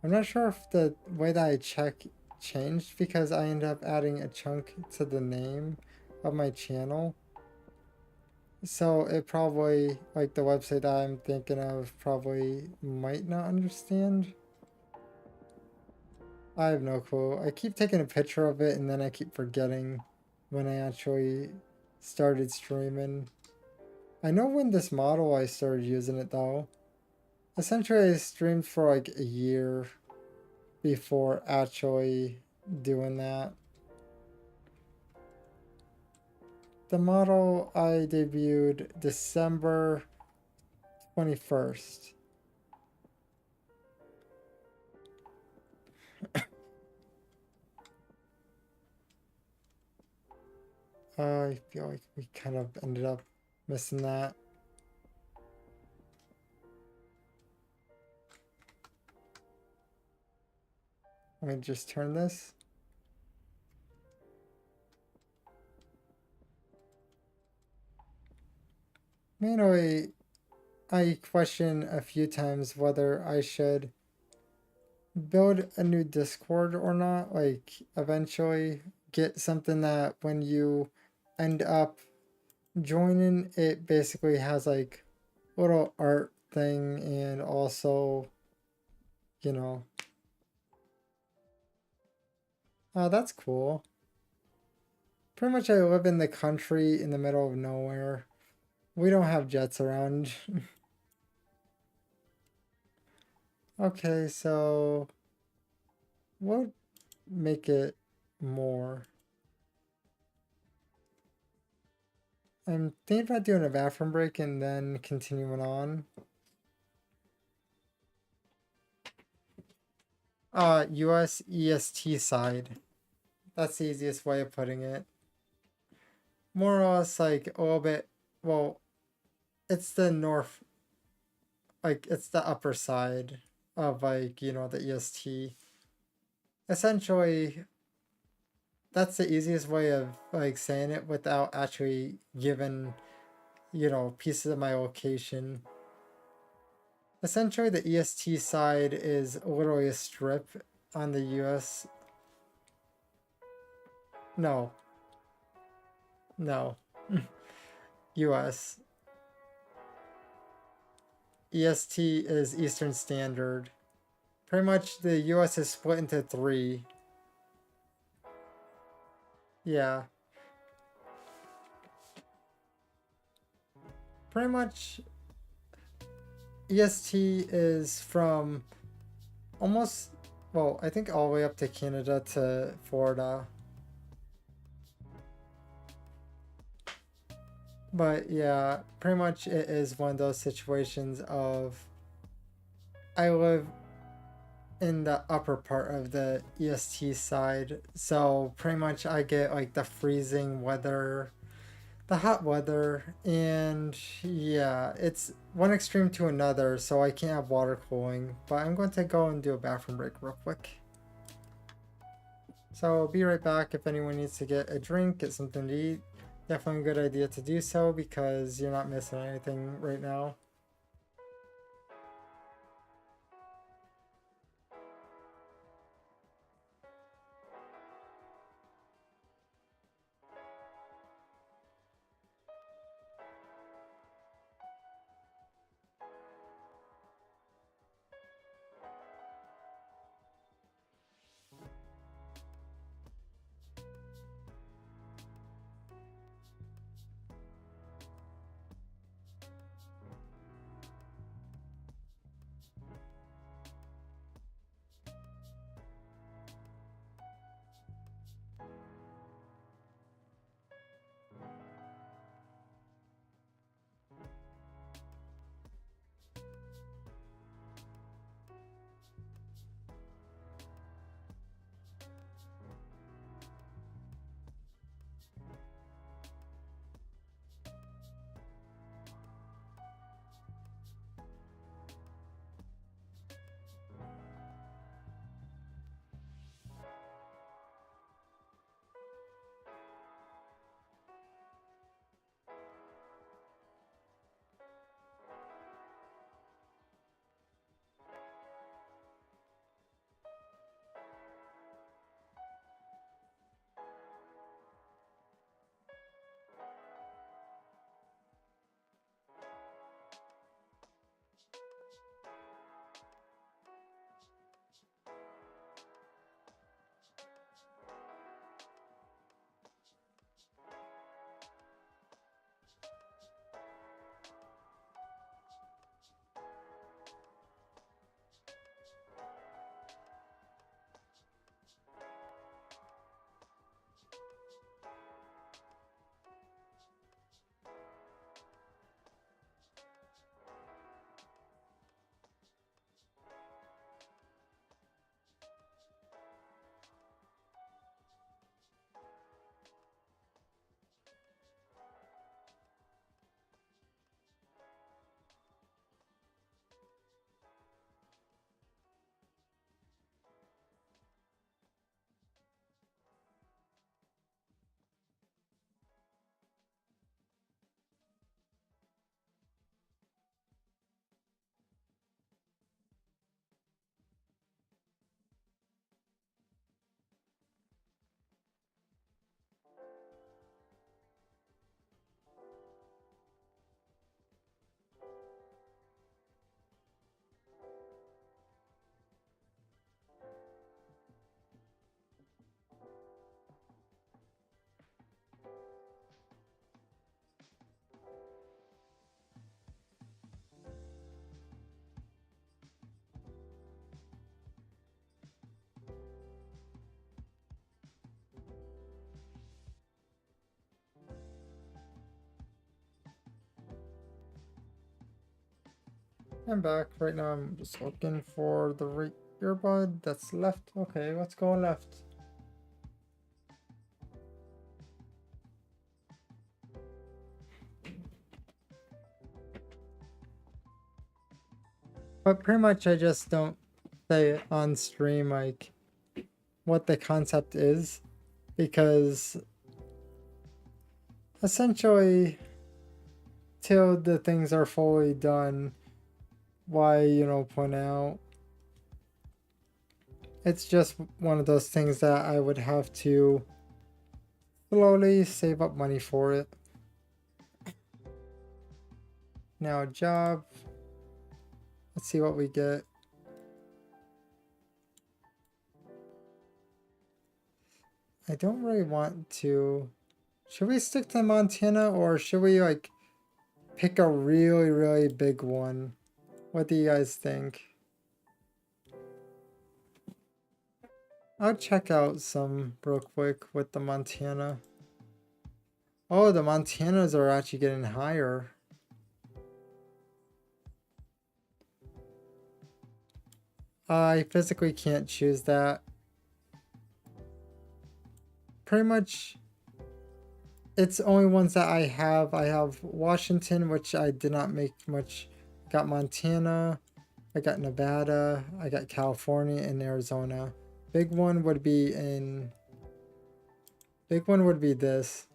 I'm not sure if the way that I check changed because I ended up adding a chunk to the name of my channel. So it probably, like the website that I'm thinking of probably might not understand. I have no clue. I keep taking a picture of it and then I keep forgetting when I actually started streaming. I know when this model I started using it though. Essentially I streamed for like a year before actually doing that. The model I debuted December 21st. I feel like we kind of ended up missing that. Let me just turn this. Mainly, I question a few times whether I should build a new Discord or not. Like, eventually get something that when you end up joining, it basically has like little art thing and also, you know, oh, that's cool. Pretty much I live in the country in the middle of nowhere. We don't have jets around. Okay, so we'll make it more. I'm thinking about doing a bathroom break and then continuing on. US EST side. That's the easiest way of putting it. More or less like a little bit, well, it's the north, like it's the upper side of like, you know, the EST. Essentially, that's the easiest way of like saying it without actually giving, you know, pieces of my location. Essentially, the EST side is literally a strip on the US. No, no. US. EST is Eastern Standard. Pretty much the US is split into three. Yeah. Pretty much EST is from almost, well, I think all the way up to Canada to Florida. But yeah, pretty much it is one of those situations of I live in the upper part of the EST side, so pretty much I get like the freezing weather, the hot weather, and yeah, it's one extreme to another, so I can't have water cooling. But I'm going to go and do a bathroom break real quick. So I'll be right back. If anyone needs to get a drink, get something to eat, definitely a good idea to do so because you're not missing anything right now. I'm back. Right now I'm just looking for the right earbud that's left. Okay, let's go left. But pretty much I just don't say on stream like what the concept is, because essentially till the things are fully done, why, point out. It's just one of those things that I would have to slowly save up money for it. Now job. Let's see what we get. I don't really want to. Should we stick to Montana, or should we like pick a really, really big one? What do you guys think? I'll check out some real quick with the Montana. Oh, the Montanas are actually getting higher. I physically can't choose that. Pretty much, it's only ones that I have. I have Washington, which I did not make much. Got Montana, I got Nevada, I got California and Arizona. Big one would be this.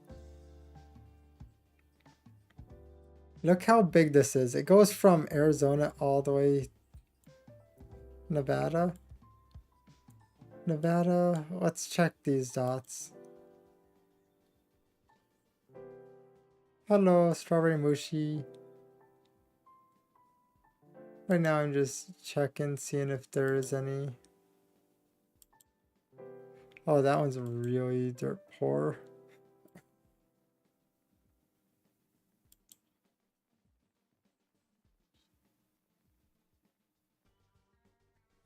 Look how big this is. It goes from Arizona all the way Nevada. Nevada, let's check these dots. Hello, Strawberry Mushi. Right now I'm just checking, seeing if there is any. Oh, that one's really dirt poor.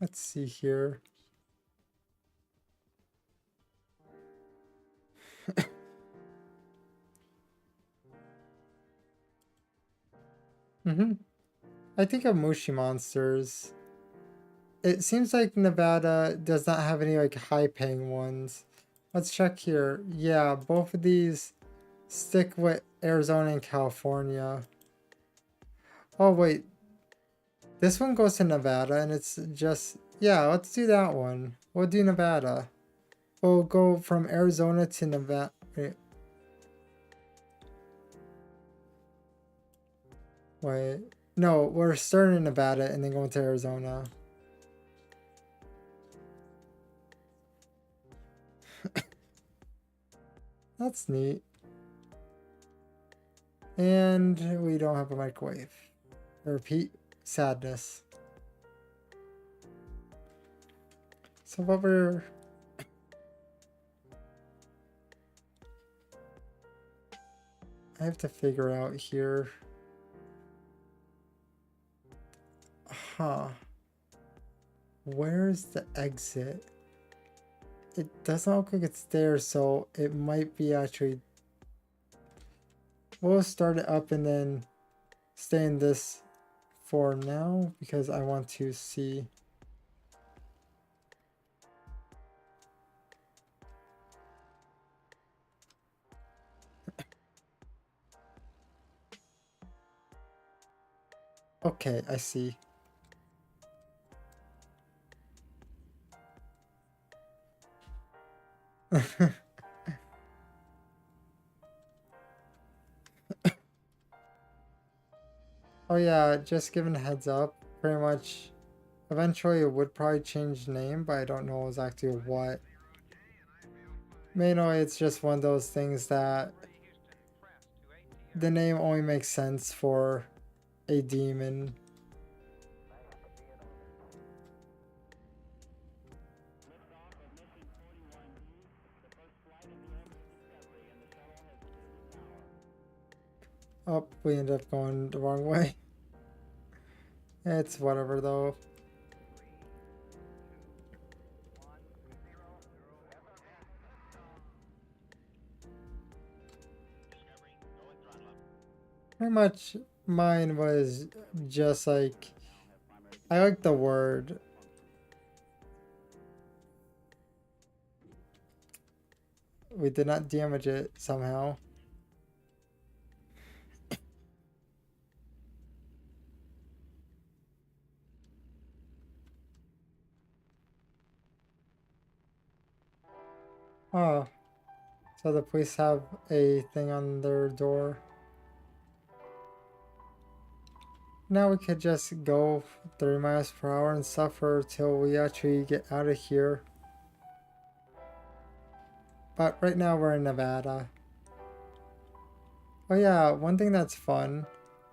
Let's see here. I think of Mushi Monsters. It seems like Nevada does not have any like high paying ones. Let's check here. Yeah, both of these stick with Arizona and California. Oh wait, this one goes to Nevada and it's just, yeah, let's do that one. We'll do Nevada. We'll go from Arizona to Nevada. Wait. No, we're starting in Nevada and then going to Arizona. That's neat. And we don't have a microwave. Repeat, sadness. So what we're... I have to figure out here. Huh. Where's the exit? It doesn't look like it's there, so it might be actually... We'll start it up and then stay in this for now because I want to see. Okay, I see. Oh yeah, just giving a heads up, pretty much eventually it would probably change name, but I don't know exactly what. Mainly it's just one of those things that the name only makes sense for a demon. Oh, we ended up going the wrong way. It's whatever though. Pretty much mine was just like I like the word. We did not damage it somehow. Oh, so the police have a thing on their door. Now we could just go 30 miles per hour and suffer till we actually get out of here. But right now we're in Nevada. Oh yeah, one thing that's fun.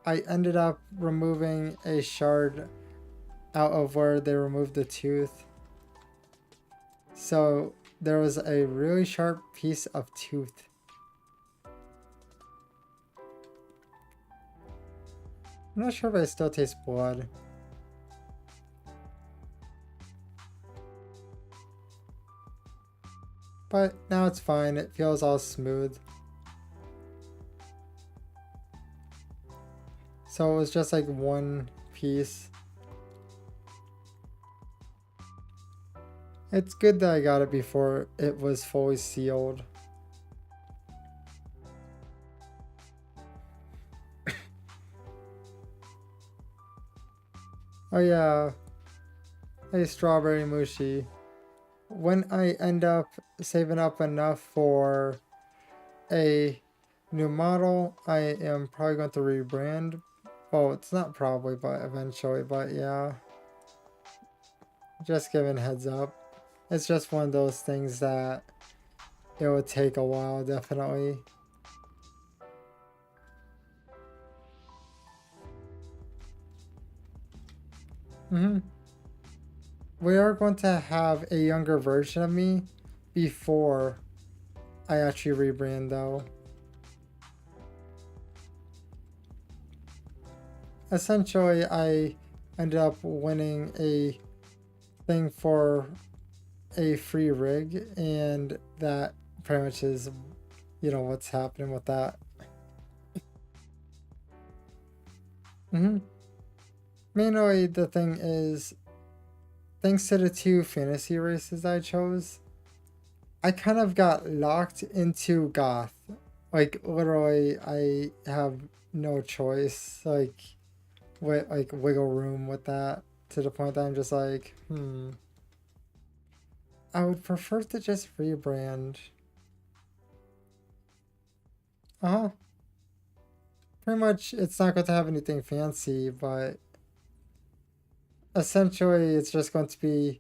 I ended up removing a shard out of where they removed the tooth. So there was a really sharp piece of tooth. I'm not sure if I still taste blood. But now it's fine, it feels all smooth. So it was just like one piece. It's good that I got it before it was fully sealed. Oh yeah, a strawberry mushi. When I end up saving up enough for a new model, I am probably going to rebrand. Well, it's not probably, but eventually, but yeah. Just giving heads up. It's just one of those things that it would take a while, definitely. We are going to have a younger version of me before I actually rebrand, though. Essentially, I ended up winning a thing for a free rig, and that pretty much is, you know, what's happening with that. Mainly, the thing is, thanks to the two fantasy races I chose, I kind of got locked into goth. Like, literally, I have no choice. Like, wiggle room with that, to the point that I'm just like, I would prefer to just rebrand. Uh-huh. Pretty much, it's not going to have anything fancy, but essentially, it's just going to be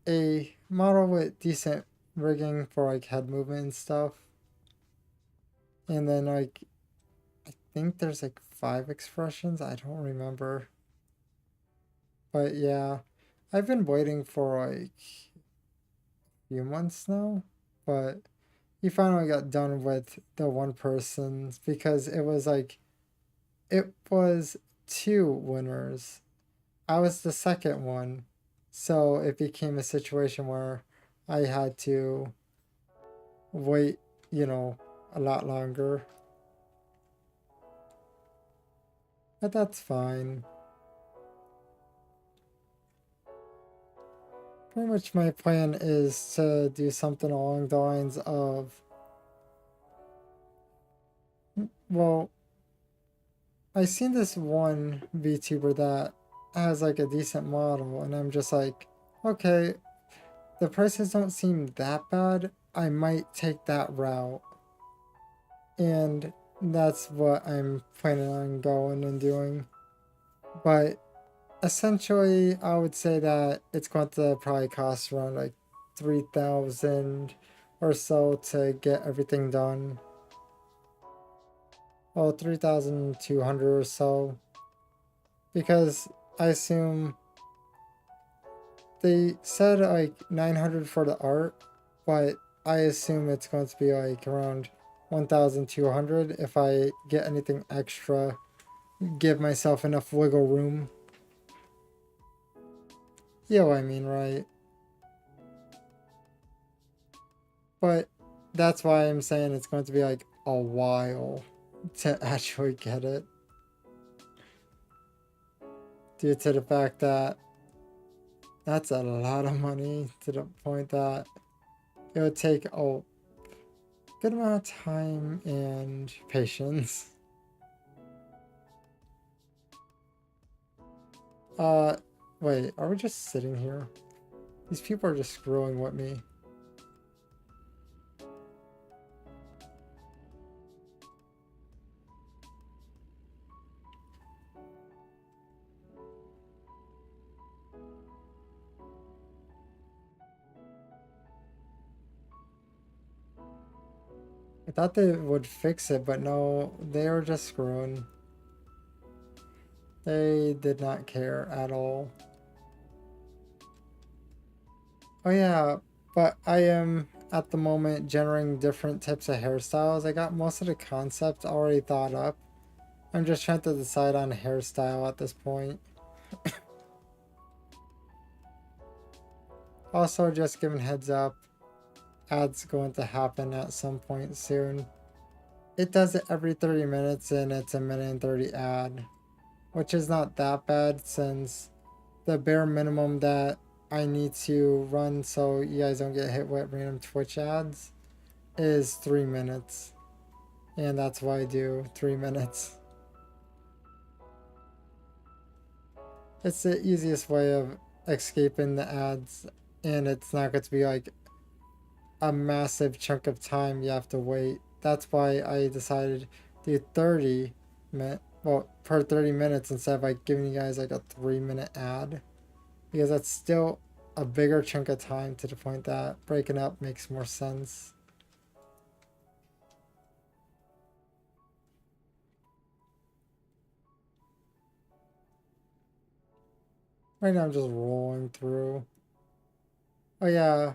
a model with decent rigging for like head movement and stuff. And then like, I think there's like 5 expressions. I don't remember. But yeah, I've been waiting for like a few months now, but he finally got done with the one person's because it was like, it was 2 winners. I was the second one. So it became a situation where I had to wait, you know, a lot longer. But that's fine. Pretty much my plan is to do something along the lines of, well, I seen this one VTuber that has like a decent model, and I'm just like, okay, the prices don't seem that bad. I might take that route. And that's what I'm planning on going and doing. But essentially, I would say that it's going to probably cost around like 3,000 or so to get everything done. Well, 3,200 or so. Because I assume they said like 900 for the art, but I assume it's going to be like around 1,200 if I get anything extra, give myself enough wiggle room. Yeah, what I mean, right? But that's why I'm saying it's going to be like a while to actually get it. due to the fact that that's a lot of money to the point that it would take a good amount of time and patience. Uh, wait, are we just sitting here? These people are just screwing with me. I thought they would fix it, but no, they were just screwing. They did not care at all. Oh yeah, but I am at the moment generating different types of hairstyles. I got most of the concepts already thought up. I'm just trying to decide on a hairstyle at this point. Also, just giving heads up, ads going to happen at some point soon. It does it every 30 minutes and it's a minute and 30 ad, which is not that bad since the bare minimum that I need to run so you guys don't get hit with random Twitch ads is 3 minutes. And that's why I do 3 minutes. It's the easiest way of escaping the ads, and it's not going to be like a massive chunk of time you have to wait. That's why I decided to do 30 minutes, well, per 30 minutes instead of like giving you guys like a 3-minute ad, because that's still a bigger chunk of time to the point that breaking up makes more sense. Right now I'm just rolling through. Oh yeah,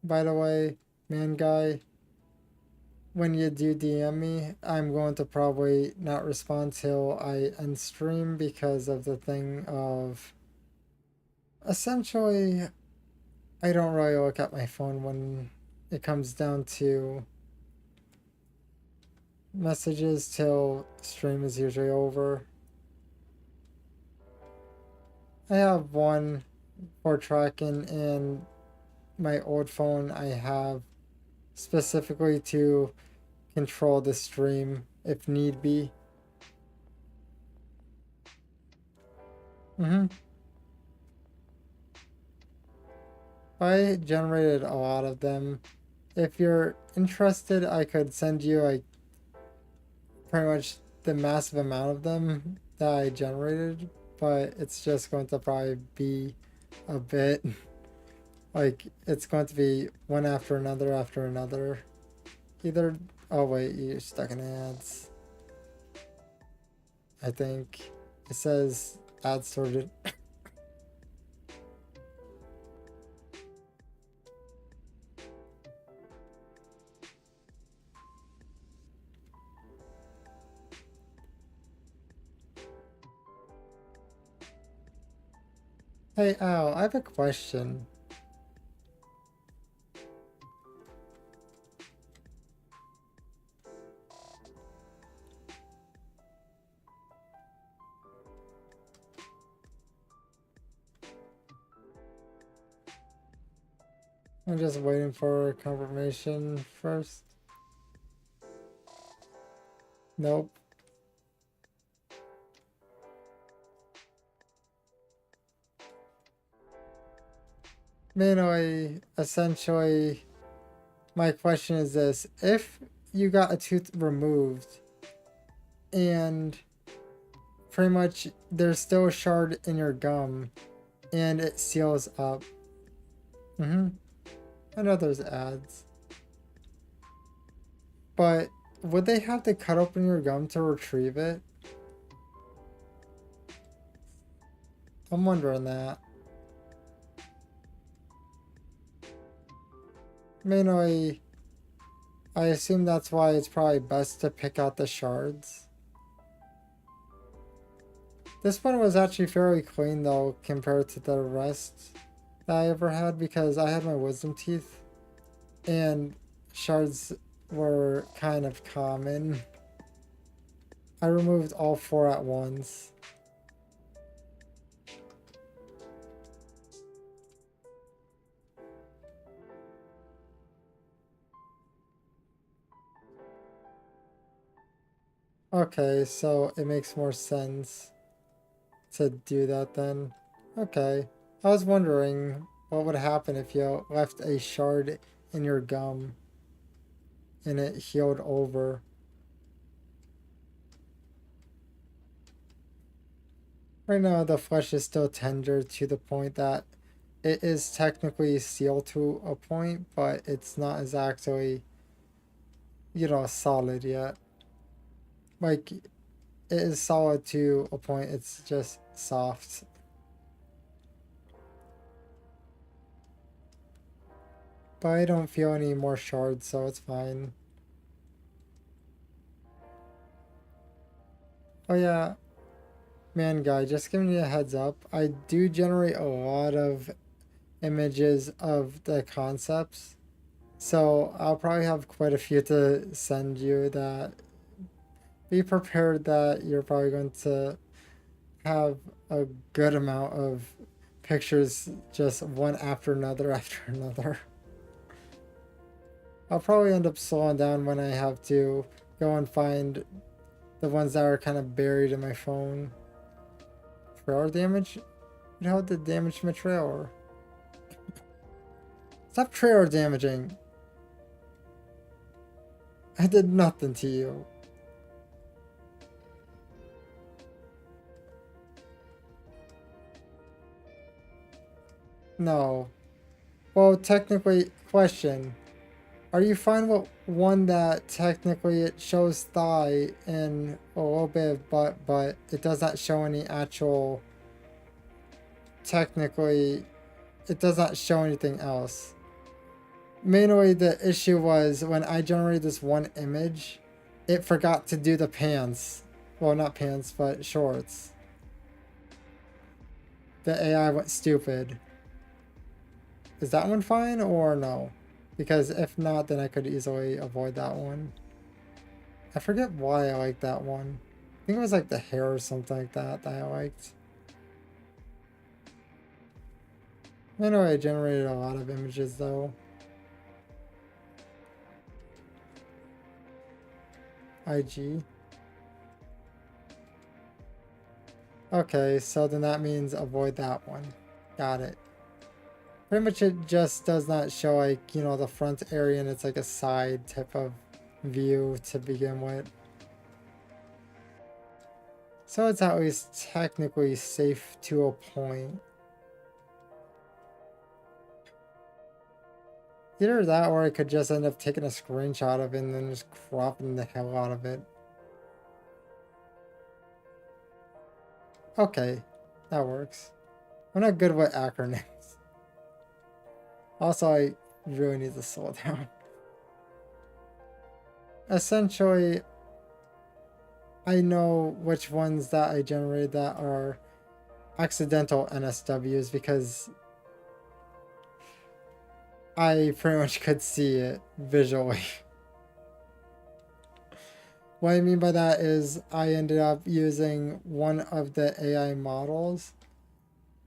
by the way, man guy, when you do DM me, I'm going to probably not respond till I end stream because of the thing of essentially I don't really look at my phone when it comes down to messages till stream is usually over. I have one for tracking and my old phone I have specifically to control the stream if need be. I generated a lot of them. If you're interested, I could send you like pretty much the massive amount of them that I generated, but it's just going to probably be a bit like it's going to be one after another. Either, oh wait, you're stuck in ads. I think it says ads sorted. Hey Al, I have a question. I'm just waiting for confirmation first. Nope. Mainly, essentially, my question is this. If you got a tooth removed and pretty much there's still a shard in your gum and it seals up. I know there's ads. But would they have to cut open your gum to retrieve it? I'm wondering that. Mainly, I assume that's why it's probably best to pick out the shards. This one was actually fairly clean though compared to the rest that I ever had because I had my wisdom teeth and shards were kind of common. I removed all 4 at once. Okay, so it makes more sense to do that then. Okay. I was wondering what would happen if you left a shard in your gum and it healed over. Right now, the flesh is still tender to the point that it is technically sealed to a point, but it's not exactly, solid yet. Like, it is solid to a point, it's just soft. But I don't feel any more shards, so it's fine. Oh yeah, man guy, just giving you a heads up. I do generate a lot of images of the concepts. So I'll probably have quite a few to send you that be prepared that you're probably going to have a good amount of pictures just one after another after another. I'll probably end up slowing down when I have to go and find the ones that are kind of buried in my phone. Trailer damage? How did damage my trailer? Stop trailer damaging! I did nothing to you. No. Well, technically, question. Are you fine with one that technically it shows thigh and a little bit of butt, but it does not show any actual... Technically, it does not show anything else. Mainly the issue was when I generated this one image, it forgot to do the pants. Well, not pants, but shorts. The AI went stupid. Is that one fine or no? Because if not, then I could easily avoid that one. I forget why I like that one. I think it was like the hair or something like that that I liked. Anyway, I generated a lot of images though. IG. Okay, so then that means avoid that one. Got it. Pretty much it just does not show like, the front area and it's like a side type of view to begin with. So it's at least technically safe to a point. Either that or I could just end up taking a screenshot of it and then just cropping the hell out of it. Okay, that works. I'm not good with acronyms. Also, I really need to slow down. Essentially, I know which ones that I generated that are accidental NSWs because I pretty much could see it visually. What I mean by that is I ended up using one of the AI models,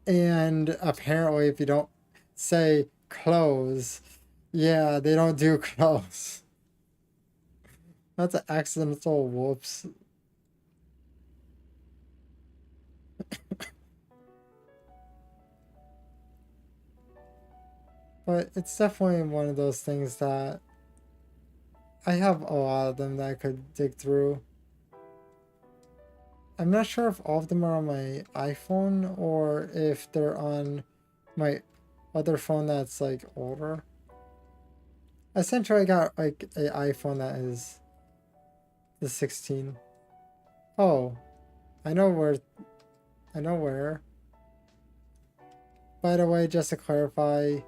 and apparently if you don't say close, yeah, they don't do close. That's an accidental whoops. But it's definitely one of those things that I have a lot of them that I could dig through. I'm not sure if all of them are on my iPhone or if they're on my other phone that's like older. Essentially, I got like an iPhone that is the 16. Oh, I know where. I know where. By the way, just to clarify,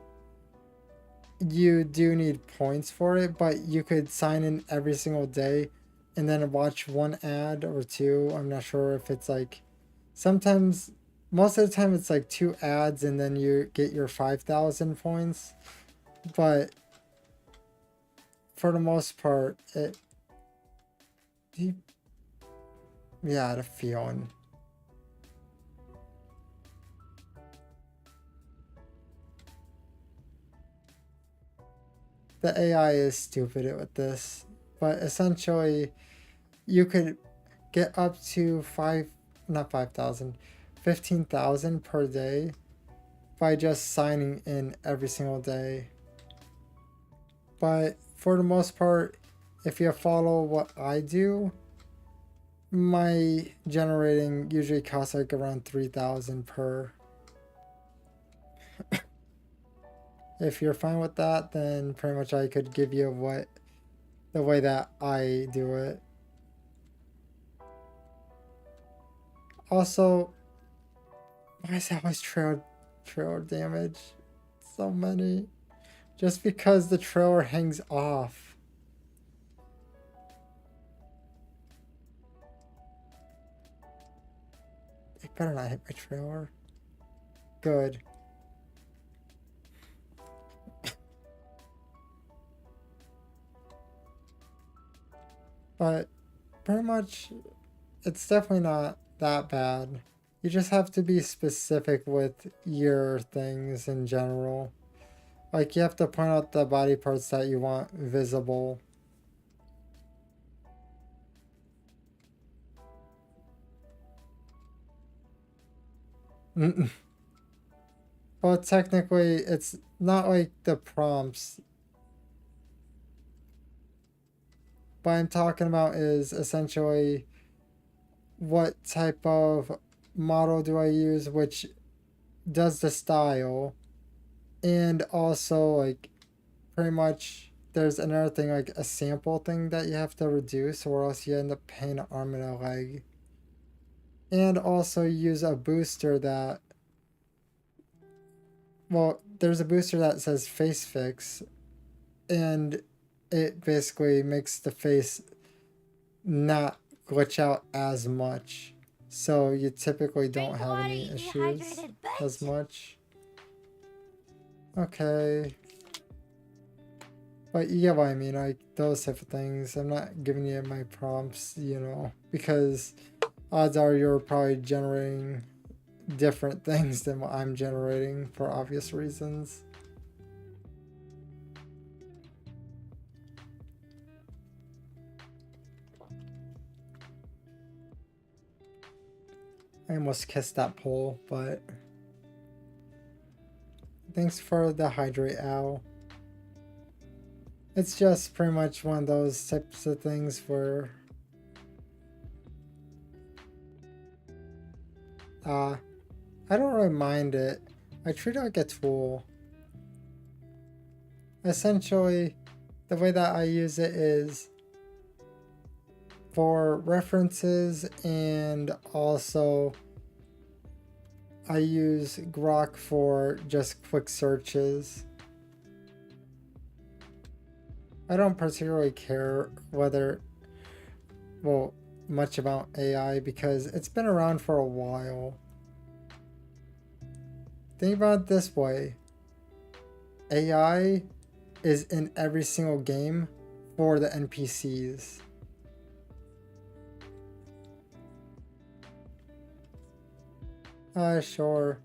you do need points for it, but you could sign in every single day and then watch one ad or two. I'm not sure if it's like sometimes, most of the time it's like two ads and then you get your 5,000 points. But for the most part, yeah, I had a feeling. The AI is stupid with this, but essentially you could get up to 15,000 per day by just signing in every single day. But for the most part, if you follow what I do, my generating usually costs like around 3,000 per. If you're fine with that, then pretty much I could give you the way that I do it. Also, why is that always trailer damage? So many. Just because the trailer hangs off. It better not hit my trailer. Good. But pretty much, it's definitely not that bad. You just have to be specific with your things in general. Like, you have to point out the body parts that you want visible. Well, technically, it's not like the prompts. What I'm talking about is essentially what type of model do I use, which does the style, and also like pretty much there's another thing like a sample thing that you have to reduce or else you end up paying an arm and a leg. And also use a booster that, well, there's a booster that says face fix, and it basically makes the face not glitch out as much. So you typically don't have any issues as much. Okay. But you get what I mean, like those type of things. I'm not giving you my prompts, because odds are you're probably generating different things than what I'm generating for obvious reasons. I almost kissed that pole, but thanks for the hydrate, Owl. It's just pretty much one of those types of things where I don't really mind it. I treat it like a tool. Essentially, the way that I use it is for references, and also I use Grok for just quick searches. I don't particularly care much about AI because it's been around for a while. Think about it this way. AI is in every single game for the NPCs. Sure.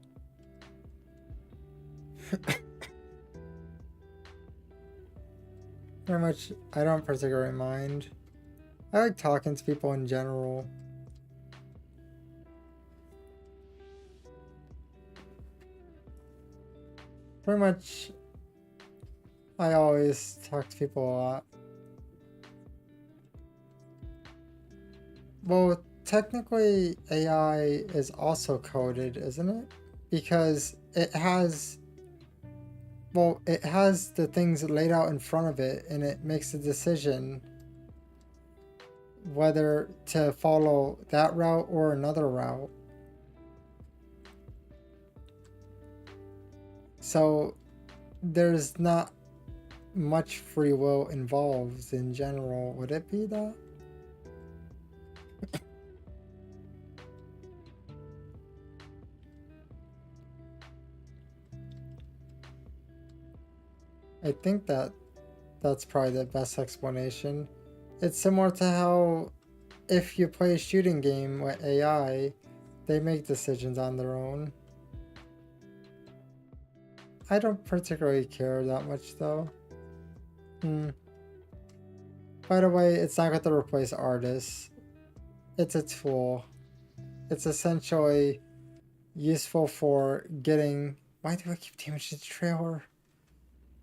Pretty much, I don't particularly mind. I like talking to people in general. Pretty much, I always talk to people a lot. Well, technically, AI is also coded, isn't it? Because it has the things laid out in front of it, and it makes a decision whether to follow that route or another route. So there's not much free will involved in general. Would it be that? I think that's probably the best explanation. It's similar to how if you play a shooting game with AI, they make decisions on their own. I don't particularly care that much though. By the way, it's not going to replace artists. It's a tool. It's essentially useful for getting... Why do I keep damaging the trailer?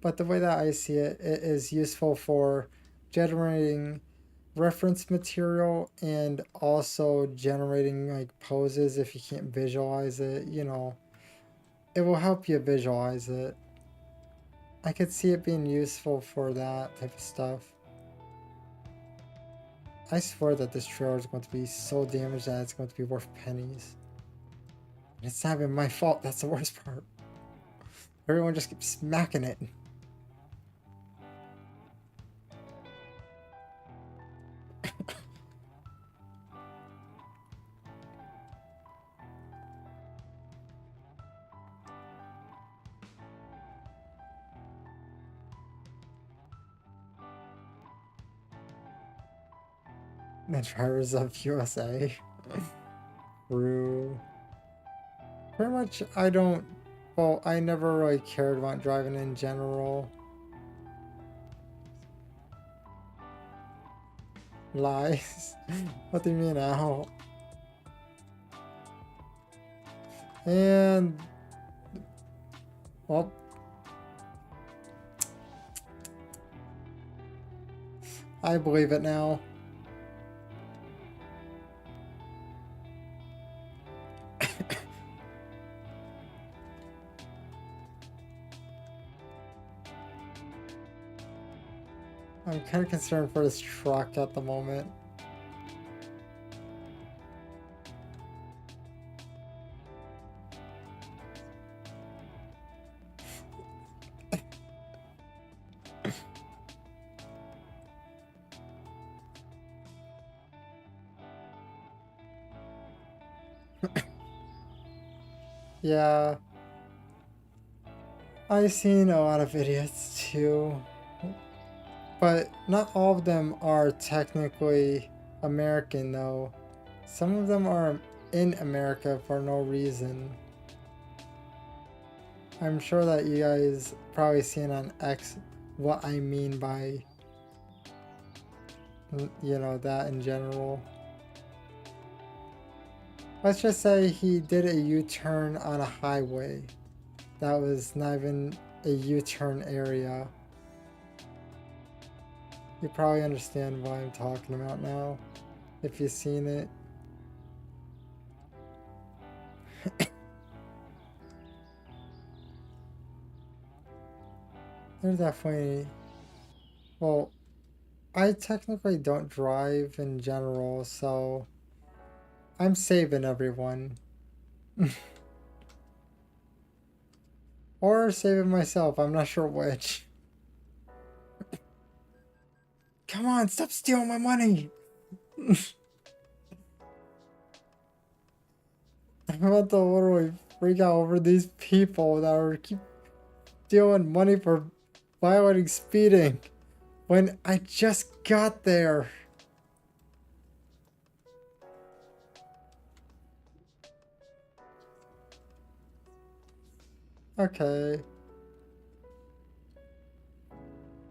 But the way that I see it, it is useful for generating reference material and also generating like poses if you can't visualize it, you know. It will help you visualize it. I could see it being useful for that type of stuff. I swear that this trailer is going to be so damaged that it's going to be worth pennies. And it's not even my fault, that's the worst part. Everyone just keeps smacking it. The drivers of USA. True. Pretty much, I don't... Well, I never really cared about driving in general. Lies. What do you mean, ow? And... Well... I believe it now. I'm kind of concerned for this truck at the moment. Yeah. I've seen a lot of idiots too. But not all of them are technically American though. Some of them are in America for no reason. I'm sure that you guys probably seen on X what I mean by, you know, that in general. Let's just say he did a U-turn on a highway. That was not even a U-turn area. You probably understand what I'm talking about now, if you've seen it. There's definitely... Well, I technically don't drive in general, so... I'm saving everyone. Or saving myself, I'm not sure which. Come on, stop stealing my money! I'm about to literally freak out over these people that are keep stealing money for violating speeding when I just got there. Okay.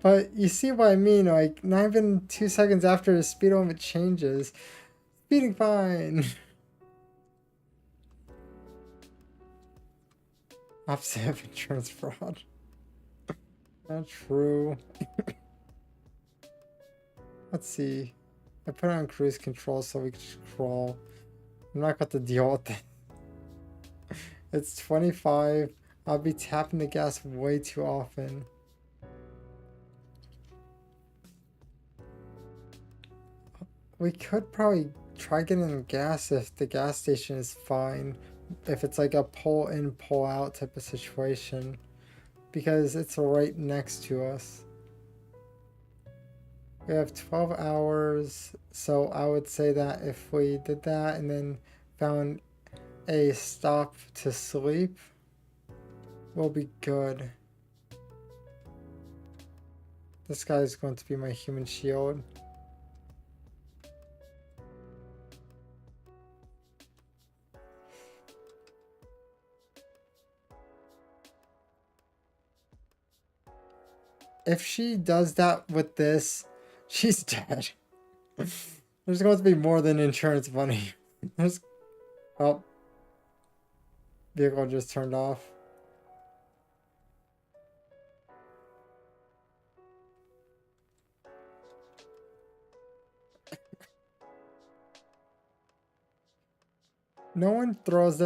But you see what I mean, like, not even 2 seconds after the speed limit changes. Speeding fine! Opposite of insurance fraud. Not true. Let's see. I put on cruise control so we can just crawl. I'm not going to deal with it. It's 25. I'll be tapping the gas way too often. We could probably try getting gas if the gas station is fine. If it's like a pull in, pull out type of situation. Because it's right next to us. We have 12 hours, so I would say that if we did that and then found a stop to sleep, we'll be good. This guy is going to be my human shield. If she does that with this, she's dead. There's going to be more than insurance money. There's... Oh. Vehicle just turned off. No one throws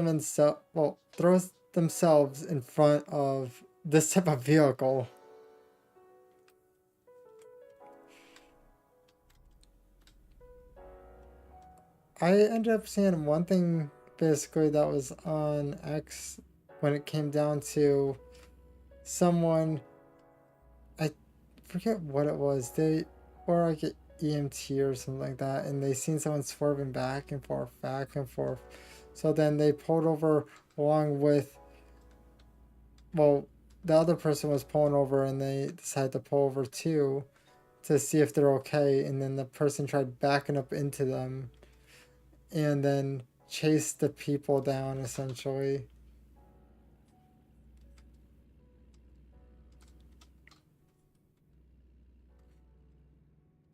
throws themselves in front of this type of vehicle. I ended up seeing one thing basically that was on X when it came down to someone, I forget what it was, they were like an EMT or something like that, and they seen someone swerving back and forth, back and forth. So then they pulled over along with, well, the other person was pulling over and they decided to pull over too to see if they're okay, and then the person tried backing up into them and then chased the people down essentially.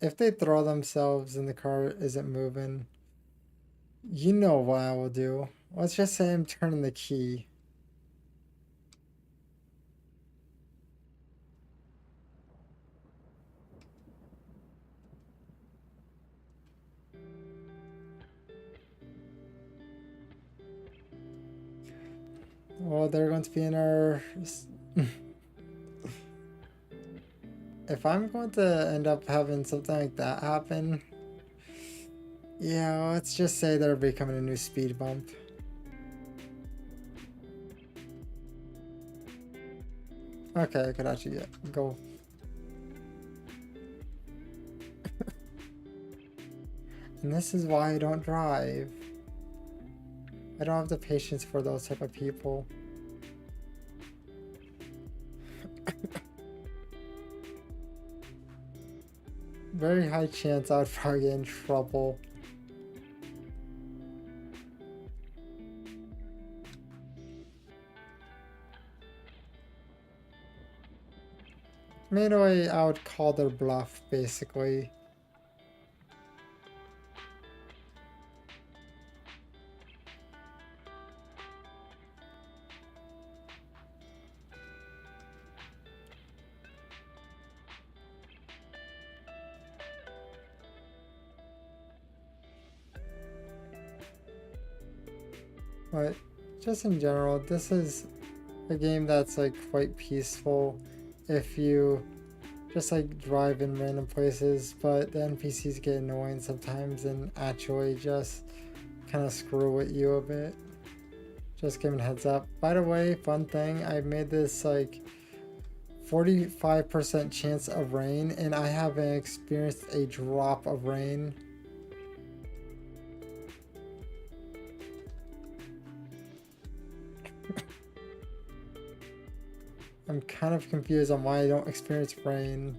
If they throw themselves and the car isn't moving, you know what I will do. Let's just say I'm turning the key. Well, they're going to be in our... If I'm going to end up having something like that happen, yeah, let's just say they're becoming a new speed bump. Okay, I could actually go. And this is why I don't drive. I don't have the patience for those type of people. Very high chance I would probably get in trouble. Maybe I would call their bluff, basically. But just in general, this is a game that's like quite peaceful if you just like drive in random places, but the NPCs get annoying sometimes and actually just kind of screw with you a bit. Just giving a heads up. By the way, fun thing, I made this like 45% chance of rain and I haven't experienced a drop of rain. I'm kind of confused on why I don't experience rain.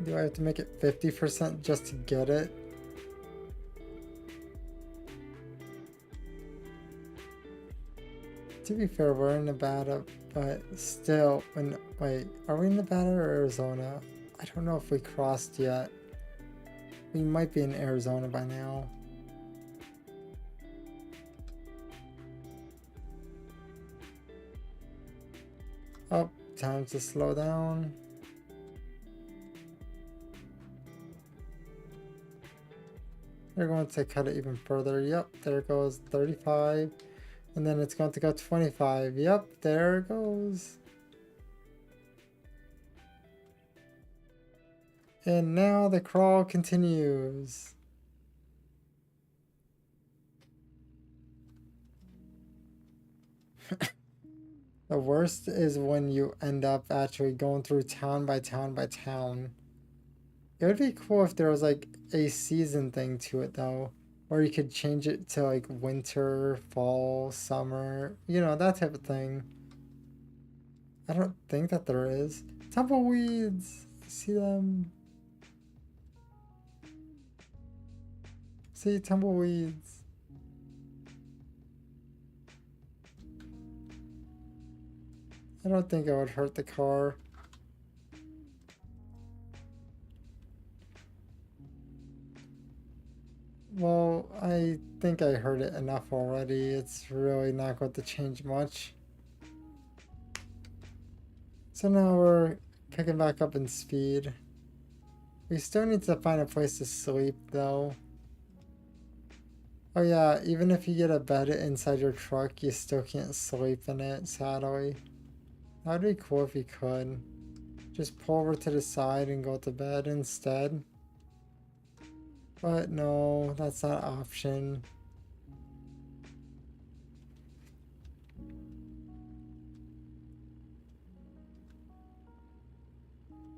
Do I have to make it 50% just to get it? To be fair, we're in Nevada, but still, wait, are we in Nevada or Arizona? I don't know if we crossed yet. We might be in Arizona by now. Oh, time to slow down. They're going to cut it even further. Yep, there goes 35. And then it's going to go 25. Yep, there it goes. And now the crawl continues. The worst is when you end up actually going through town by town by town. It would be cool if there was like a season thing to it though. Or you could change it to like winter, fall, summer, you know, that type of thing. I don't think that there is. Tumbleweeds! See them? See tumbleweeds. I don't think it would hurt the car. Well, I think I heard it enough already. It's really not going to change much. So now we're picking back up in speed. We still need to find a place to sleep though. Oh yeah, even if you get a bed inside your truck, you still can't sleep in it, sadly. That'd be cool if you could. Just pull over to the side and go to bed instead. But no, that's not an option.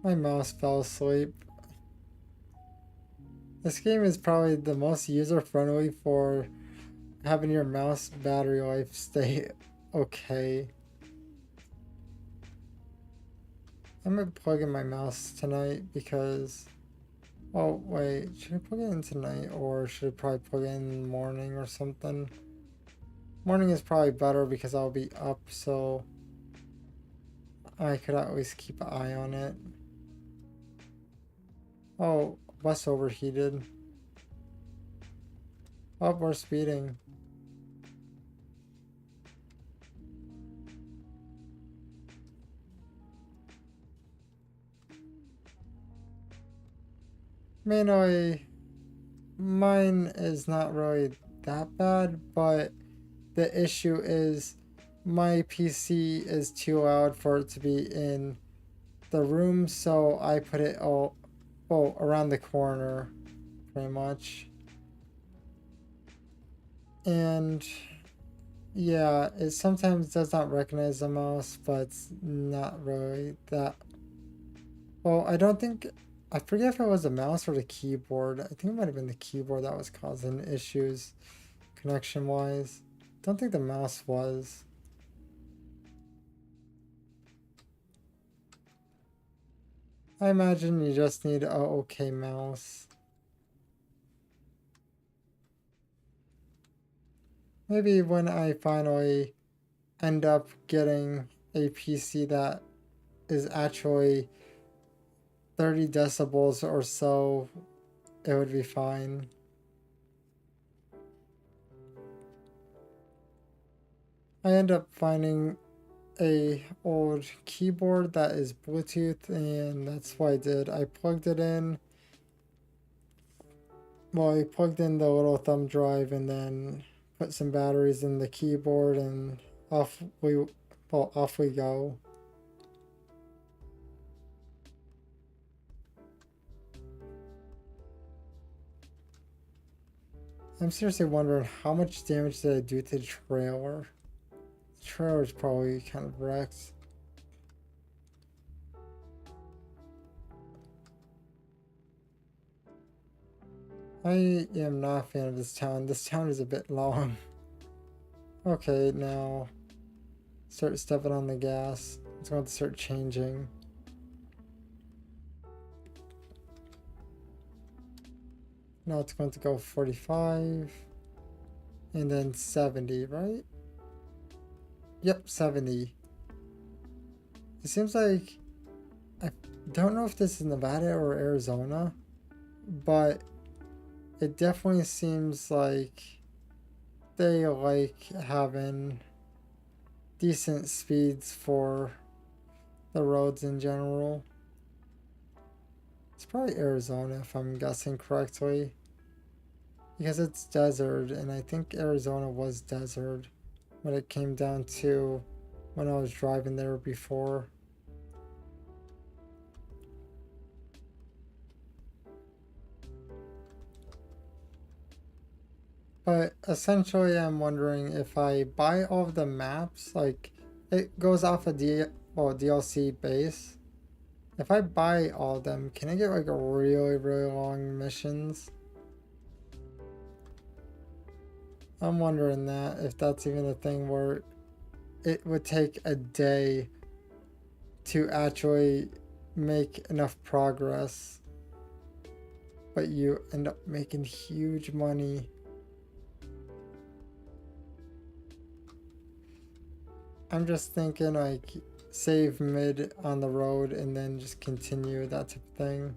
My mouse fell asleep. This game is probably the most user-friendly for having your mouse battery life stay okay. I'm gonna plug in my mouse tonight because... Oh, wait, should I plug it in tonight or should I probably plug it in the morning or something? Morning is probably better because I'll be up, so I could at least keep an eye on it. Oh, bus overheated. Oh, we're speeding. Mainly, mine is not really that bad, but the issue is my PC is too loud for it to be in the room, so I put it all, well, around the corner, pretty much. And yeah, it sometimes does not recognize the mouse, but it's not really that. Well, I don't think, I forget if it was the mouse or the keyboard. I think it might have been the keyboard that was causing issues connection wise. Don't think the mouse was. I imagine you just need a okay mouse. Maybe when I finally end up getting a PC that is actually 30 decibels or so, it would be fine. I end up finding a old keyboard that is Bluetooth, and that's what I did. I plugged it in. Well, I plugged in the little thumb drive and then put some batteries in the keyboard, and off we go. I'm seriously wondering how much damage did I do to the trailer? The trailer is probably kind of wrecked. I am not a fan of this town. This town is a bit long. Okay, now start stepping on the gas. It's going to start changing. Now it's going to go 45 and then 70, right? Yep, 70. It seems like, I don't know if this is Nevada or Arizona, but it definitely seems like they like having decent speeds for the roads in general. It's probably Arizona if I'm guessing correctly, because it's desert, and I think Arizona was desert when it came down to when I was driving there before. But essentially, I'm wondering if I buy all of the maps, like it goes off a DLC base. If I buy all of them, can I get like a really, really long missions? I'm wondering that, if that's even a thing where it would take a day to actually make enough progress, but you end up making huge money. I'm just thinking like save mid on the road and then just continue, that type of thing.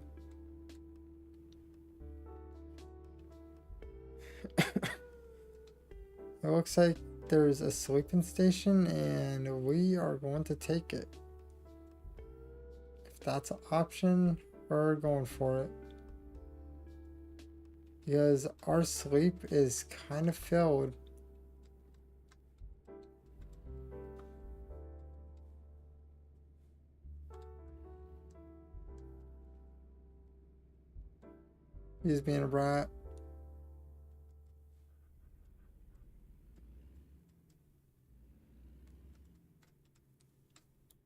It looks like there's a sleeping station and we are going to take it. If that's an option, we're going for it. Because our sleep is kind of filled. He's being a brat.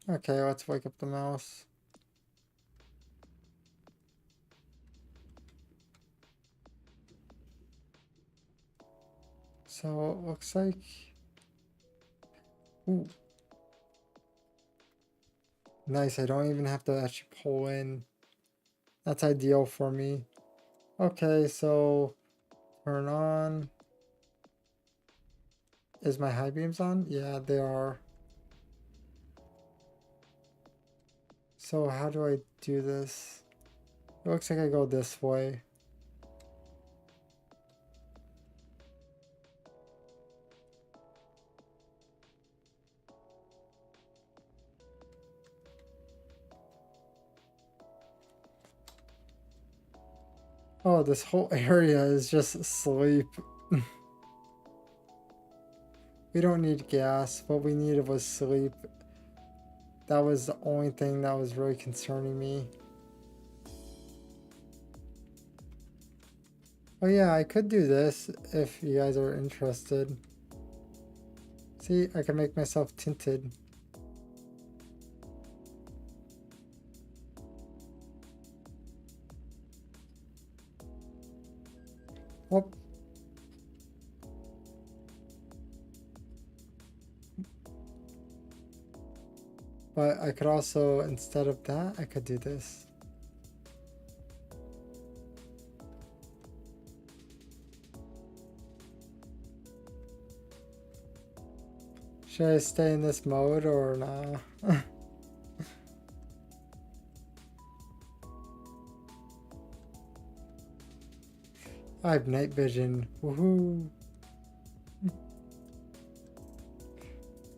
Okay, let's wake up the mouse. So it looks like... Ooh. Nice, I don't even have to actually pull in. That's ideal for me. Okay, so turn on. Is my high beams on? Yeah, they are. So how do I do this? It looks like I go this way. Oh, this whole area is just sleep. We don't need gas. What we needed was sleep. That was the only thing that was really concerning me. Oh yeah, I could do this if you guys are interested. See, I can make myself tinted. Whoop. But I could also, instead of that, I could do this. Should I stay in this mode or nah? I have night vision. Woohoo!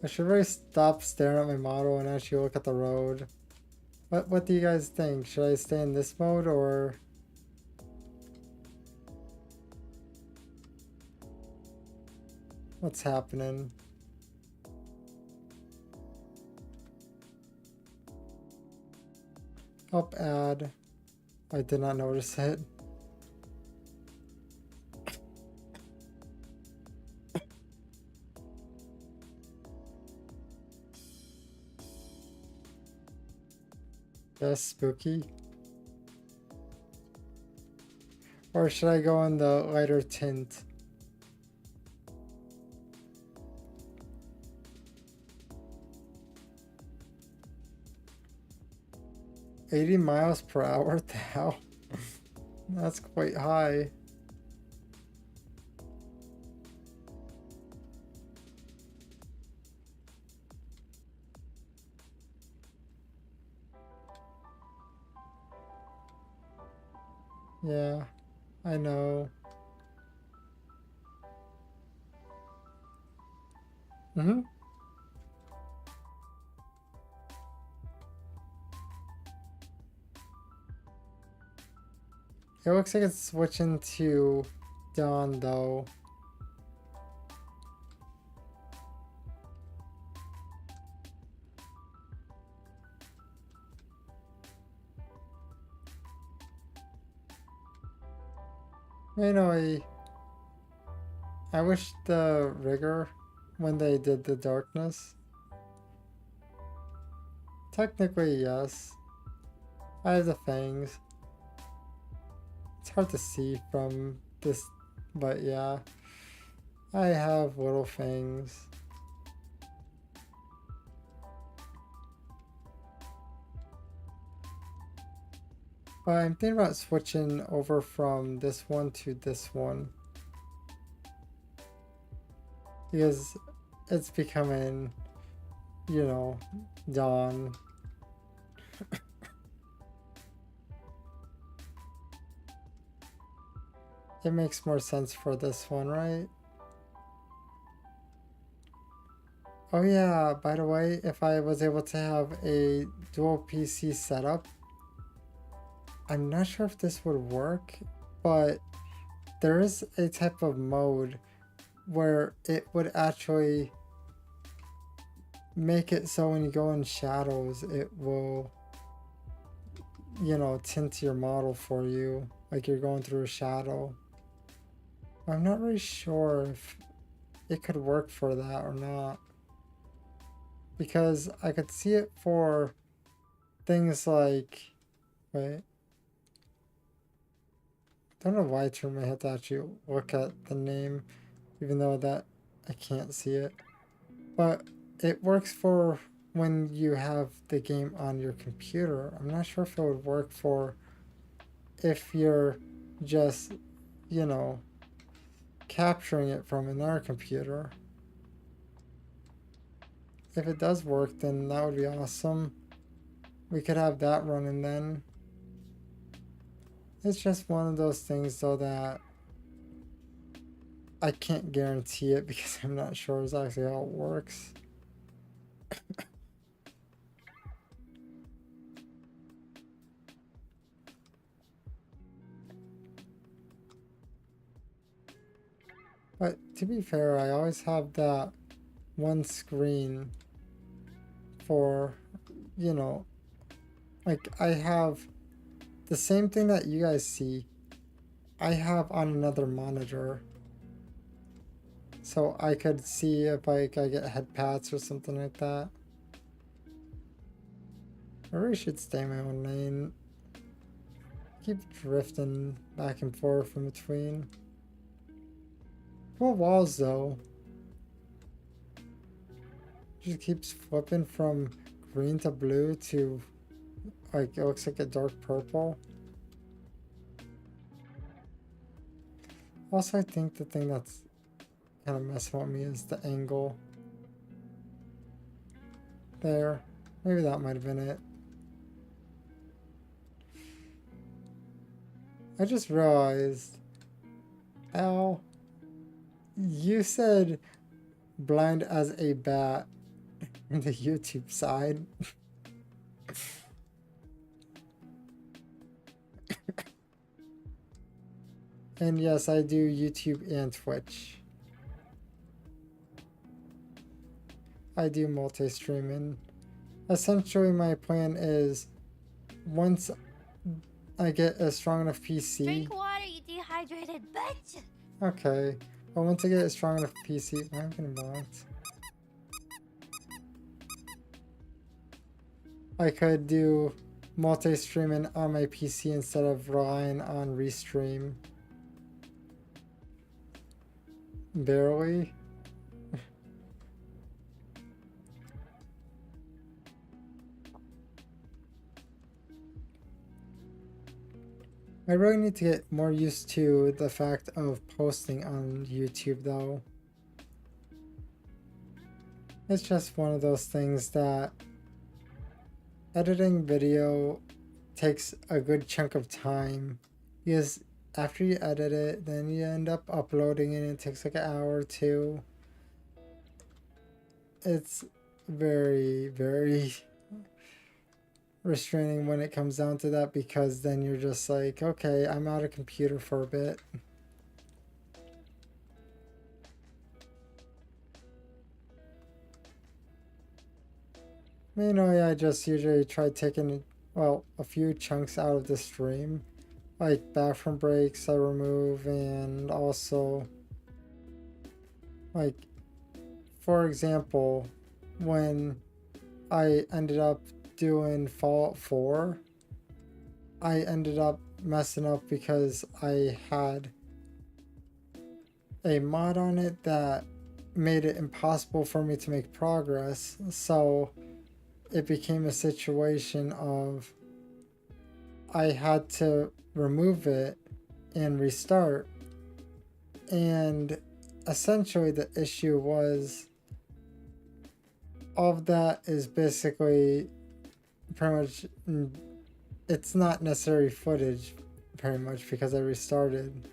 I should really stop staring at my model and actually look at the road. What do you guys think? Should I stay in this mode or... What's happening? Up add. I did not notice it. That's spooky. Or should I go in the lighter tint? $80 miles per hour? What the hell? That's quite high. Yeah, I know. Mm-hmm. It looks like it's switching to dawn though. You know, I wish the rigor when they did the darkness. Technically, yes. I have the fangs. It's hard to see from this, but yeah. I have little fangs. But I'm thinking about switching over from this one to this one. Because it's becoming, you know, dawn. it makes more sense for this one, right? Oh yeah, by the way, if I was able to have a dual PC setup, I'm not sure if this would work, but there is a type of mode where it would actually make it so when you go in shadows, it will, you know, tint your model for you, like you're going through a shadow. I'm not really sure if it could work for that or not, because I could see it for things like, wait, don't know why I may have to actually look at the name, even though that I can't see it. But it works for when you have the game on your computer. I'm not sure if it would work for if you're just, you know, capturing it from another computer. If it does work, then that would be awesome. We could have that running then. It's just one of those things though that I can't guarantee it because I'm not sure exactly how it works. But to be fair, I always have that one screen for, you know, like I have the same thing that you guys see, I have on another monitor. So I could see if I get head pats or something like that. I really should stay in my own lane. Keep drifting back and forth in between. Cool walls though. Just keeps flipping from green to blue to like it looks like a dark purple. Also, I think the thing that's kind of messing with me is the angle. There. Maybe that might have been it. I just realized, Al, you said blind as a bat in the YouTube side. And yes, I do YouTube and Twitch. I do multi-streaming. Essentially, my plan is once I get a strong enough PC. Drink water, you dehydrated bitch! Okay, but once I get a strong enough PC, I'm getting blocked. I could do multi-streaming on my PC instead of relying on restream. Barely. I really need to get more used to the fact of posting on YouTube though. It's just one of those things that editing video takes a good chunk of time because after you edit it, then you end up uploading it and it takes like an hour or two. It's very, very restraining when it comes down to that because then you're just like, okay, I'm out of computer for a bit. Mainly, I just usually try taking, well, a few chunks out of the stream. Like bathroom breaks I remove, and also, like, for example, when I ended up doing Fallout 4, I ended up messing up because I had a mod on it that made it impossible for me to make progress. So it became a situation of I had to remove it and restart. And essentially the issue was all of that is basically pretty much, it's not necessary footage pretty much because I restarted.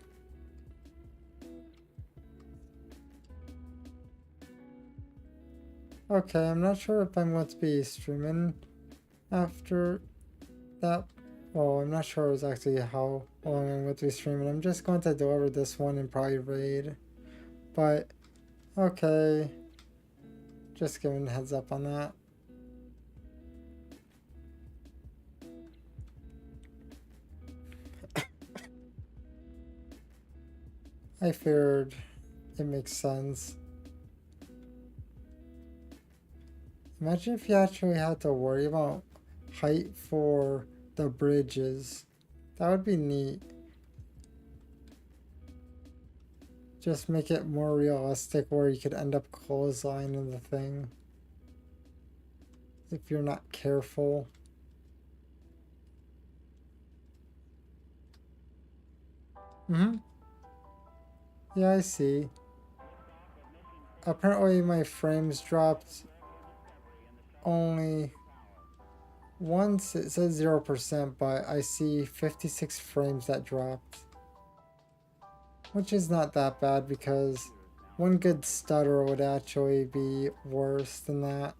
Okay, I'm not sure if I'm going to be streaming after that. Well, I'm not sure exactly how long I'm going to be streaming. I'm just going to deliver this one and probably raid. But, okay. Just giving a heads up on that. I figured it makes sense. Imagine if you actually had to worry about height for the bridges. That would be neat. Just make it more realistic where you could end up clotheslining the thing if you're not careful. Mm-hmm. Yeah, I see. Apparently my frames dropped only once. It says 0%, but I see 56 frames that dropped. Which is not that bad because one good stutter would actually be worse than that.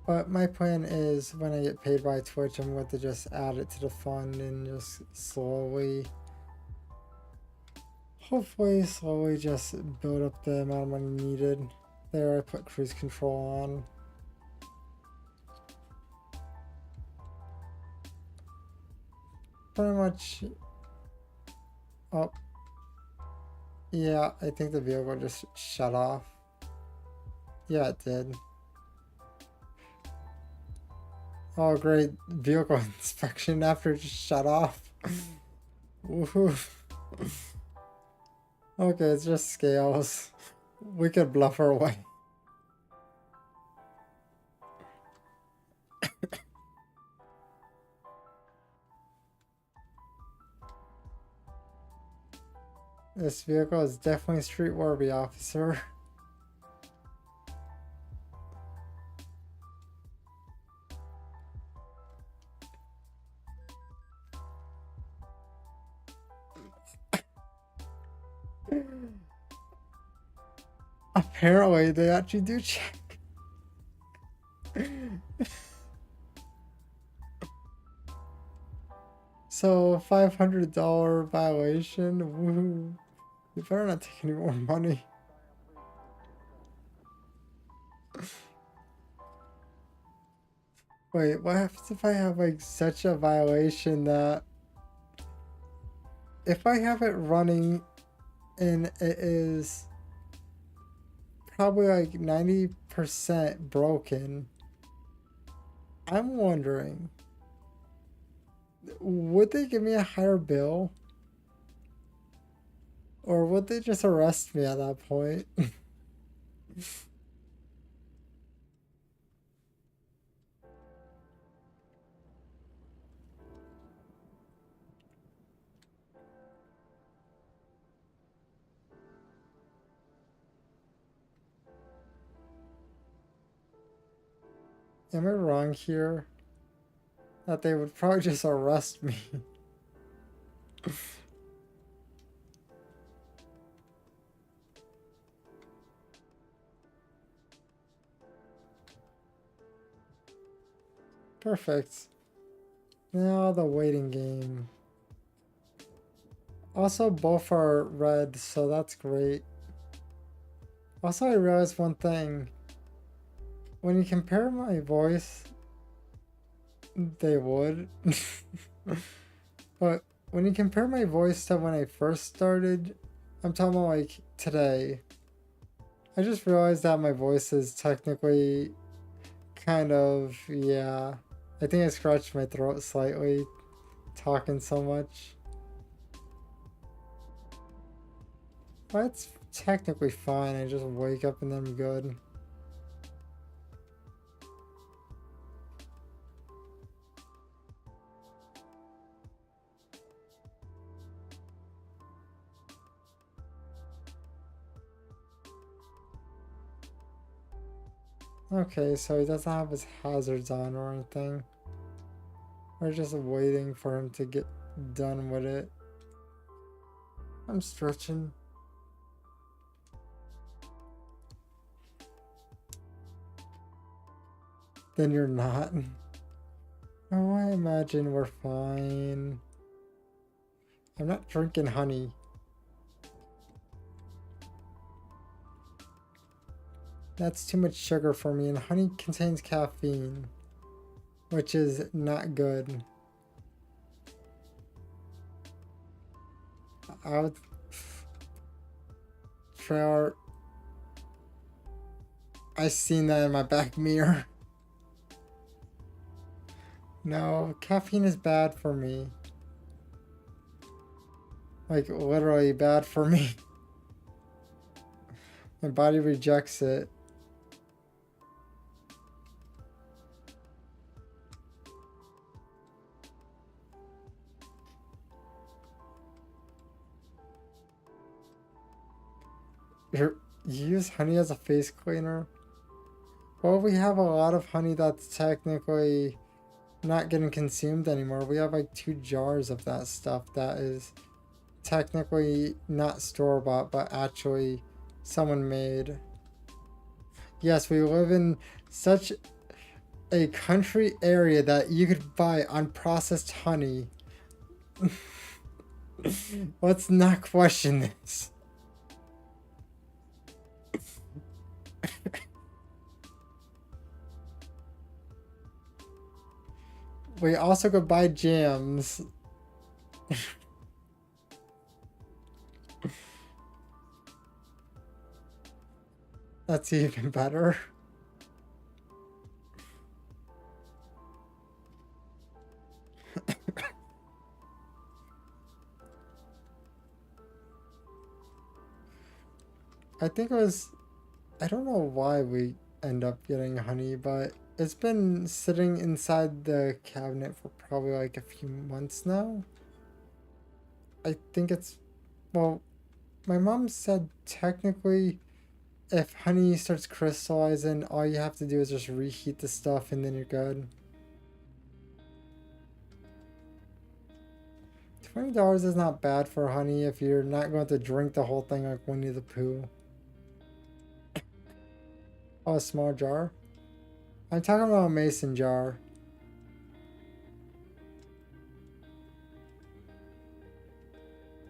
But my plan is when I get paid by Twitch, I'm going to just add it to the fund and just slowly, hopefully slowly just build up the amount of money needed. There, I put cruise control on. Pretty much. Oh, yeah, I think the vehicle just shut off. Yeah, it did. Oh, great. Vehicle inspection after it just shut off. Woohoo. Okay, it's just scales. We could bluff our way. This vehicle is definitely street worthy, officer. Apparently, they actually do check. So, $500 violation. Woohoo. You better not take any more money. Wait, what happens if I have like such a violation that if I have it running and it is probably like 90% broken, I'm wondering, would they give me a higher bill? Or would they just arrest me at that point? Am I wrong here? That they would probably just arrest me. Perfect. Now the waiting game. Also, both are red, so that's great. Also, I realized one thing. When you compare my voice, they would. But when you compare my voice to when I first started, I'm talking about like today. I just realized that my voice is technically kind of, yeah. I think I scratched my throat slightly talking so much. But it's technically fine. I just wake up and I'm good. Okay, so he doesn't have his hazards on or anything. We're just waiting for him to get done with it. I'm stretching. Then you're not. Oh, I imagine we're fine. I'm not drinking honey. That's too much sugar for me, and honey contains caffeine, which is not good. I would... Trailer... I seen that in my back mirror. No, caffeine is bad for me. Like, literally bad for me. My body rejects it. You use honey as a face cleaner? Well, we have a lot of honey that's technically not getting consumed anymore. We have like 2 jars of that stuff that is technically not store-bought, but actually someone made. Yes, we live in such a country area that you could buy unprocessed honey. Let's not question this. We also could buy jams. That's even better. I think it was... I don't know why we end up getting honey, but it's been sitting inside the cabinet for probably like a few months now. I think it's... Well, my mom said technically if honey starts crystallizing, all you have to do is just reheat the stuff and then you're good. $20 is not bad for honey if you're not going to drink the whole thing like Winnie the Pooh. Oh, a small jar? I'm talking about a mason jar.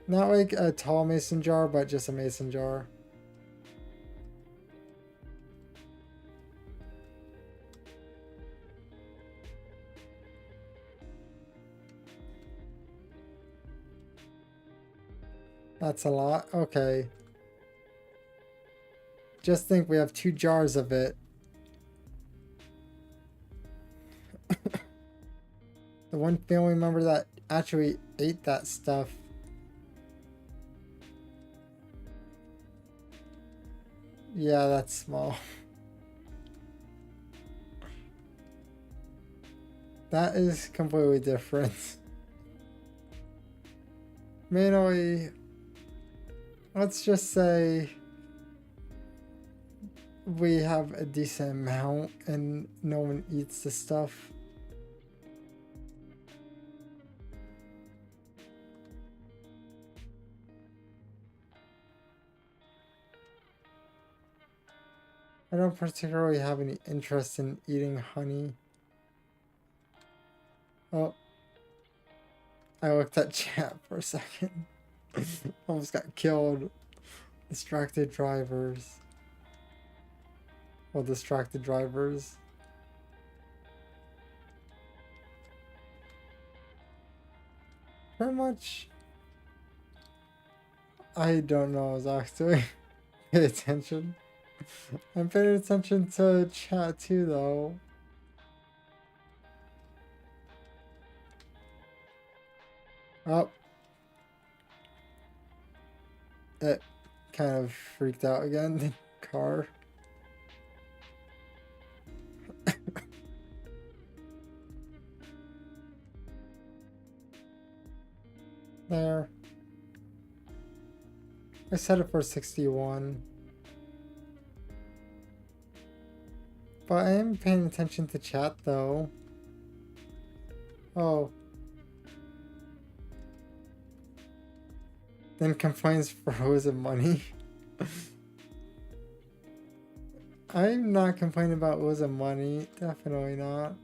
Not like a tall mason jar, but just a mason jar. That's a lot. Okay. Just think we have 2 jars of it. The one family member that actually ate that stuff. Yeah, that's small. That is completely different. Mainly, let's just say we have a decent amount and no one eats the stuff. I don't particularly have any interest in eating honey. Oh, I looked at chat for a second. Almost got killed. Distracted drivers. Well, distracted drivers. Pretty much. I don't know exactly. Pay attention. I'm paying attention to chat too, though. Oh. It kind of freaked out again. The car. There. I set it for 61. But I am paying attention to chat though. Oh. then complains for losing money. I'm not complaining about losing money. Definitely not.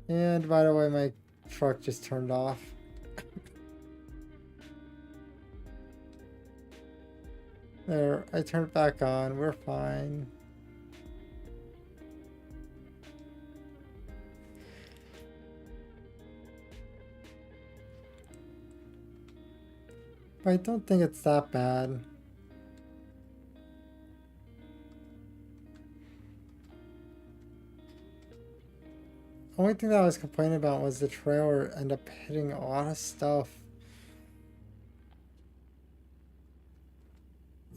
And by the way, my truck just turned off. There, I turned it back on. We're fine. But I don't think it's that bad. The only thing that I was complaining about was the trailer ended up hitting a lot of stuff.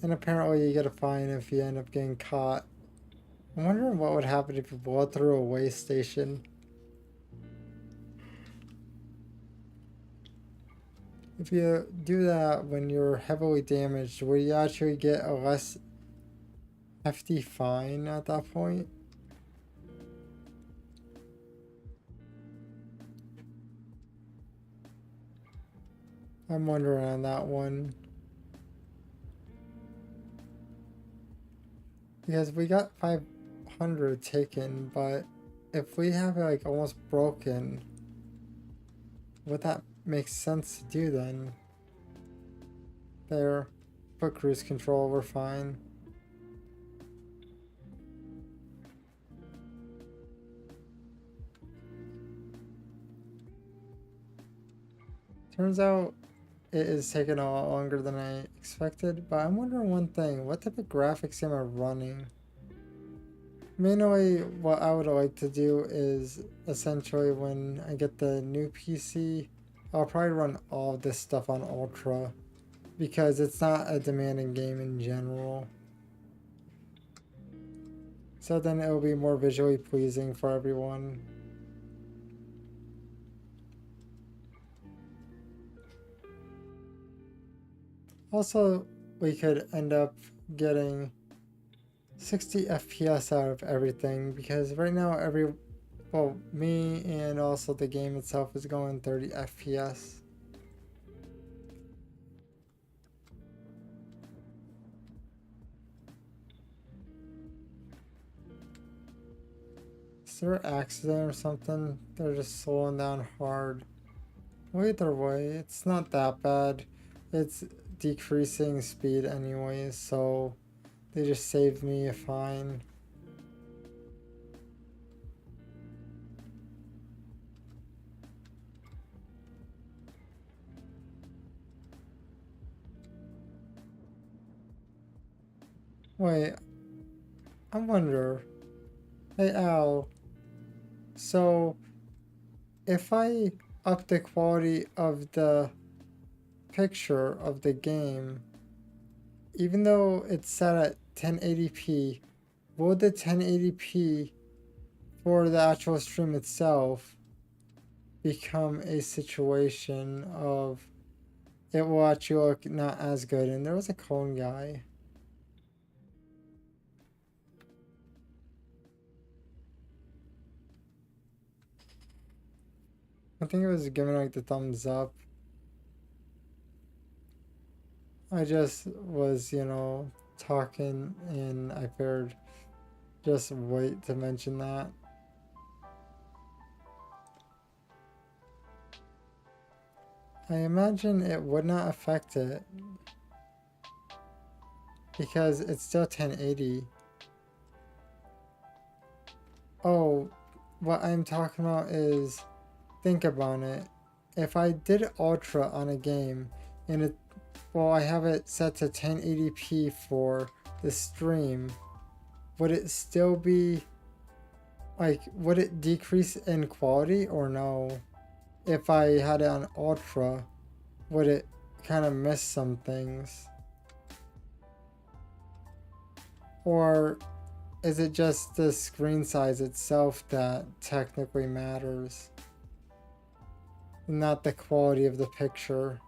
And apparently you get a fine if you end up getting caught. I'm wondering what would happen if you blow through a way station. If you do that when you're heavily damaged, will you actually get a less hefty fine at that point? I'm wondering on that one. Because we got 500 taken, but if we have it like almost broken, would that make sense to do then? There, put cruise control, we're fine. Turns out it is taking a lot longer than I expected, but I'm wondering one thing, what type of graphics am I running? Mainly what I would like to do is essentially when I get the new PC, I'll probably run all this stuff on Ultra because it's not a demanding game in general. So then it will be more visually pleasing for everyone. Also, we could end up getting 60 FPS out of everything because right now well, me and also the game itself is going 30 FPS. Is there an accident or something? They're just slowing down hard. Well, either way, it's not that bad. It's decreasing speed anyways, so they just saved me a fine. Wait, I wonder. Hey Al, so if I up the quality of the picture of the game, even though it's set at 1080p, will the 1080p for the actual stream itself become a situation of it will actually look not as good? And there was a cone guy. I think it was giving like the thumbs up. I just was, talking and I figured just wait to mention that. I imagine it would not affect it because it's still 1080. Oh, what I'm talking about is, think about it. If I did Ultra on a game and I have it set to 1080p for the stream, would it still be, would it decrease in quality or no? If I had it on Ultra, would it kind of miss some things? Or is it just the screen size itself that technically matters? Not the quality of the picture?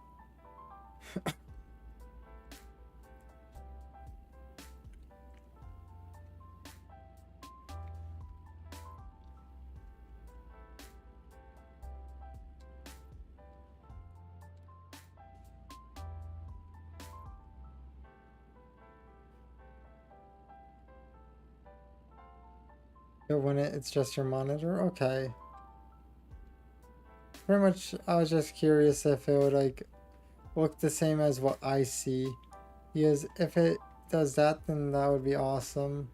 When it's just your monitor? Okay. Pretty much, I was just curious if it would like look the same as what I see. Because if it does that, then that would be awesome.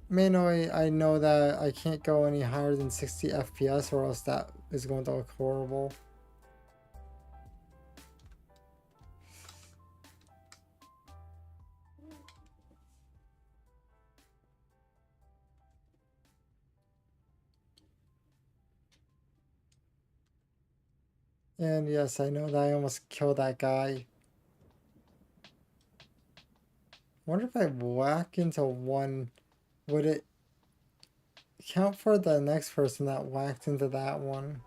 Mainly, I know that I can't go any higher than 60 FPS or else that is going to look horrible. And yes, I know that I almost killed that guy. I wonder if I whack into one, would it count for the next person that whacked into that one?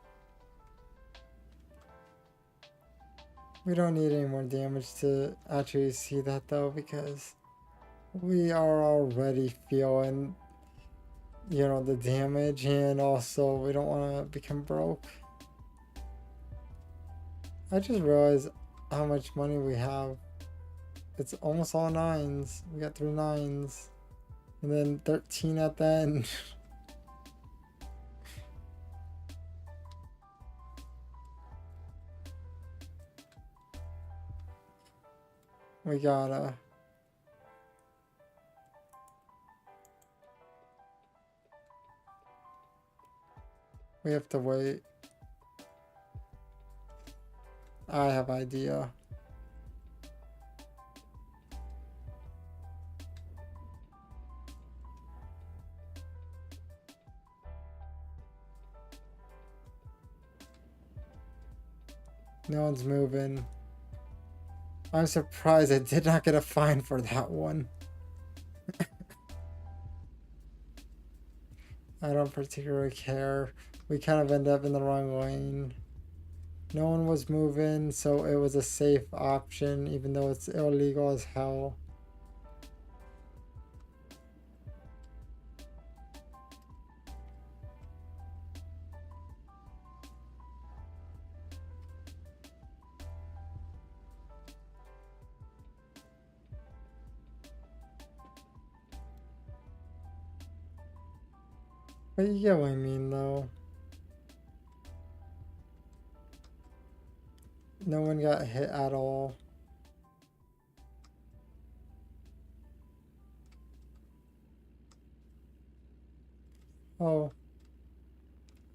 We don't need any more damage to actually see that though, because we are already feeling, the damage, and also we don't want to become broke. I just realized how much money we have. It's almost all nines. We got 3 9s. And then 13 at the end. we gotta. We have to wait. I have idea. No one's moving. I'm surprised I did not get a fine for that one. I don't particularly care. We kind of end up in the wrong lane. No one was moving, so it was a safe option, even though it's illegal as hell. But you get what I mean, though. No one got hit at all. Oh.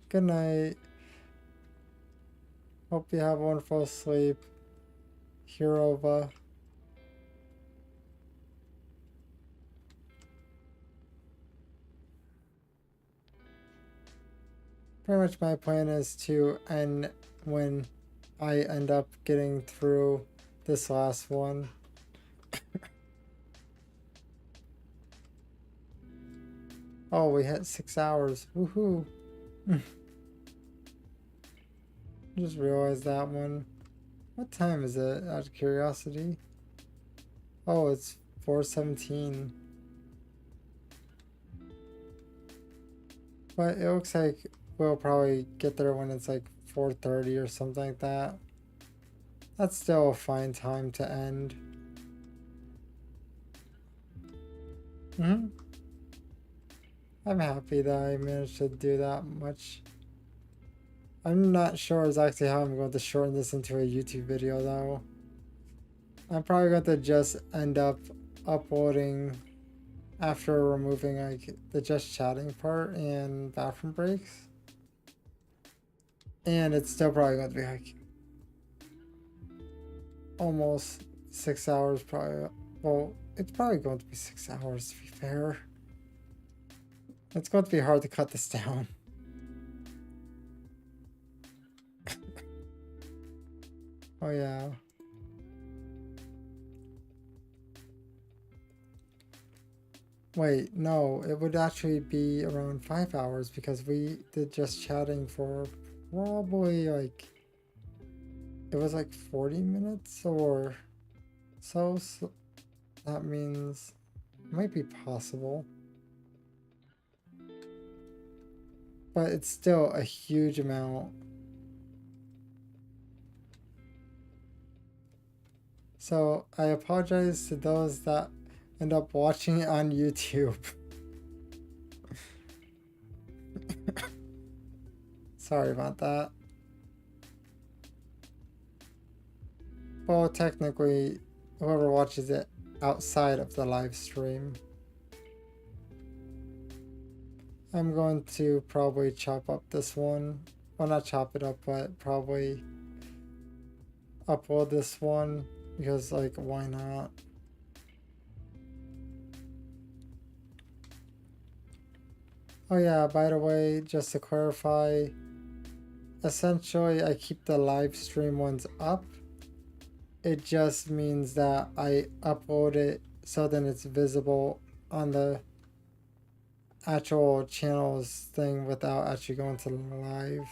Good night. Hope you have a wonderful sleep. Hirova. Pretty much my plan is to end when I end up getting through this last one. Oh, we hit 6 hours. Woohoo. Just realized that one. What time is it, out of curiosity? Oh, it's 4:17. But it looks like we'll probably get there when it's like 4:30 or something like that. That's still a fine time to end. I'm happy that I managed to do that much. I'm not sure exactly how I'm going to shorten this into a YouTube video though. I'm probably going to just end up uploading after removing like the just chatting part and bathroom breaks. And it's still probably going to be like almost 6 hours probably. Well, it's probably going to be 6 hours to be fair. It's going to be hard to cut this down. Oh yeah. Wait, no, it would actually be around 5 hours because we did just chatting for probably like, it was like 40 minutes or so, so that means it might be possible. But it's still a huge amount. So I apologize to those that end up watching it on YouTube. Sorry about that. Well, technically, whoever watches it outside of the live stream. I'm going to probably chop up this one. Well, not chop it up, but probably upload this one because, like, why not? Oh yeah, by the way, just to clarify, essentially I keep the live stream ones up. It just means that I upload it so then it's visible on the actual channels thing without actually going to live.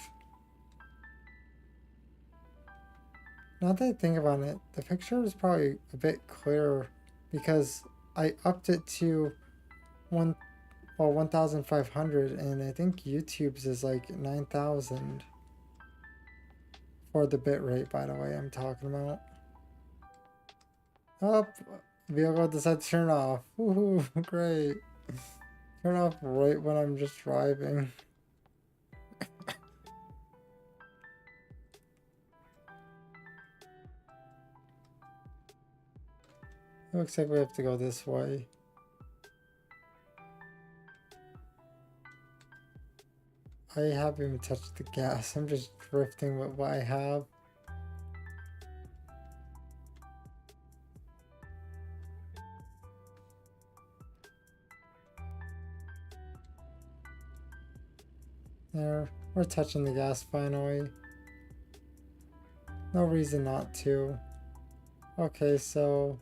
Now that I think about it, the picture is probably a bit clearer because I upped it to 1,500 and I think YouTube's is like 9,000 for the bitrate, by the way, I'm talking about. Oh, vehicle decided to turn off. Woohoo, great. Turn off right when I'm just driving. Looks like we have to go this way. I haven't even touched the gas. I'm just drifting with what I have. There, we're touching the gas finally. No reason not to. Okay, so...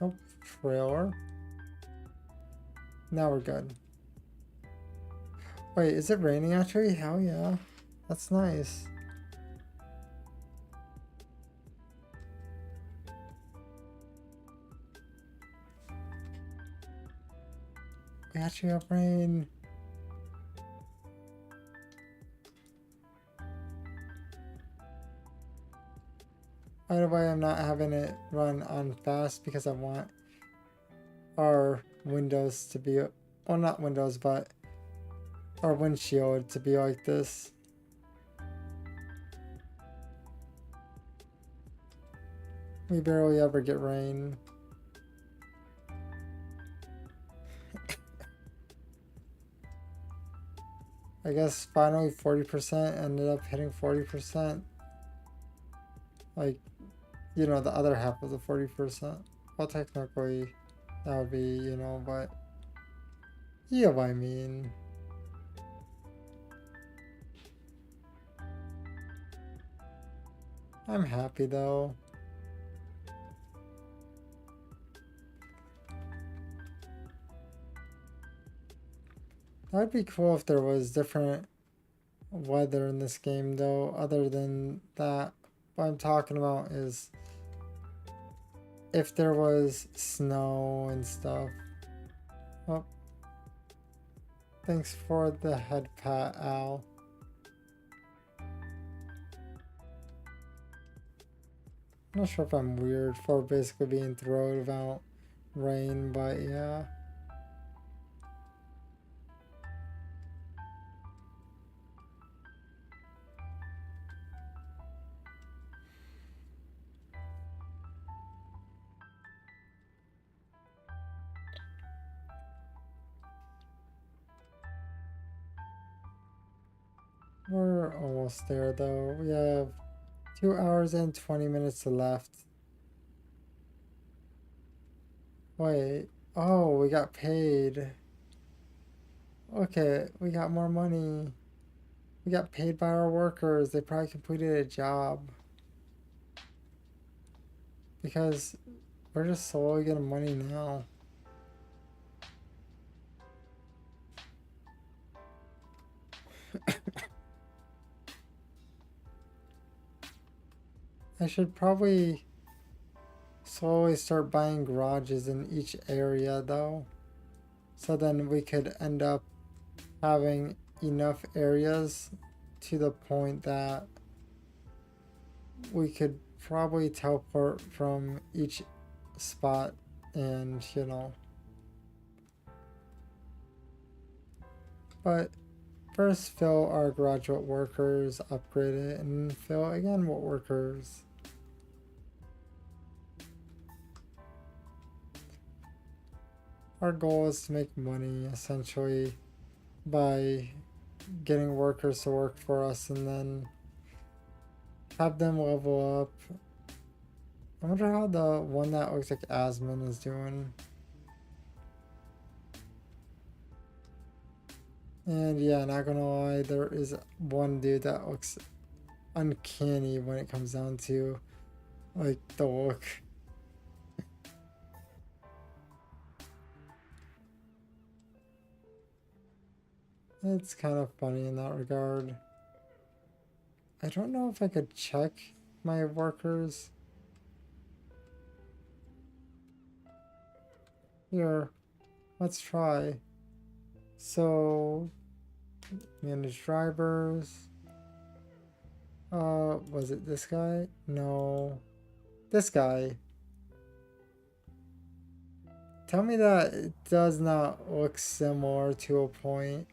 Nope, trailer. Now we're good. Wait, is it raining actually? Hell yeah. That's nice. We actually have rain. By the way, I'm not having it run on fast because I want our windows to be, well, not windows, but our windshield to be like this. We barely ever get rain. I guess finally 40% ended up hitting 40%. Like, you know, the other half of the 40%. Well, technically, that would be, you know, but you know what I mean. I'm happy though. That'd be cool if there was different weather in this game though, other than that. What I'm talking about is if there was snow and stuff. Oh, thanks for the head pat, Al. I'm not sure if I'm weird for basically being thrilled about rain, but yeah. We're almost there though. We have 2 hours and 20 minutes left. Wait. Oh, we got paid. Okay, we got more money. We got paid by our workers. They probably completed a job. Because we're just slowly getting money now. I should probably slowly start buying garages in each area though. So then we could end up having enough areas to the point that we could probably teleport from each spot and, you know. But First, fill our graduate workers, upgrade it, and fill again what workers. Our goal is to make money essentially by getting workers to work for us and then have them level up. I wonder how the one that looks like Asmon is doing. And yeah, not gonna lie, there is one dude that looks uncanny when it comes down to like the look. It's kind of funny in that regard. I don't know if I could check my workers. Here, let's try. So, manage drivers. Was it this guy? No. This guy. Tell me that it does not look similar to a point.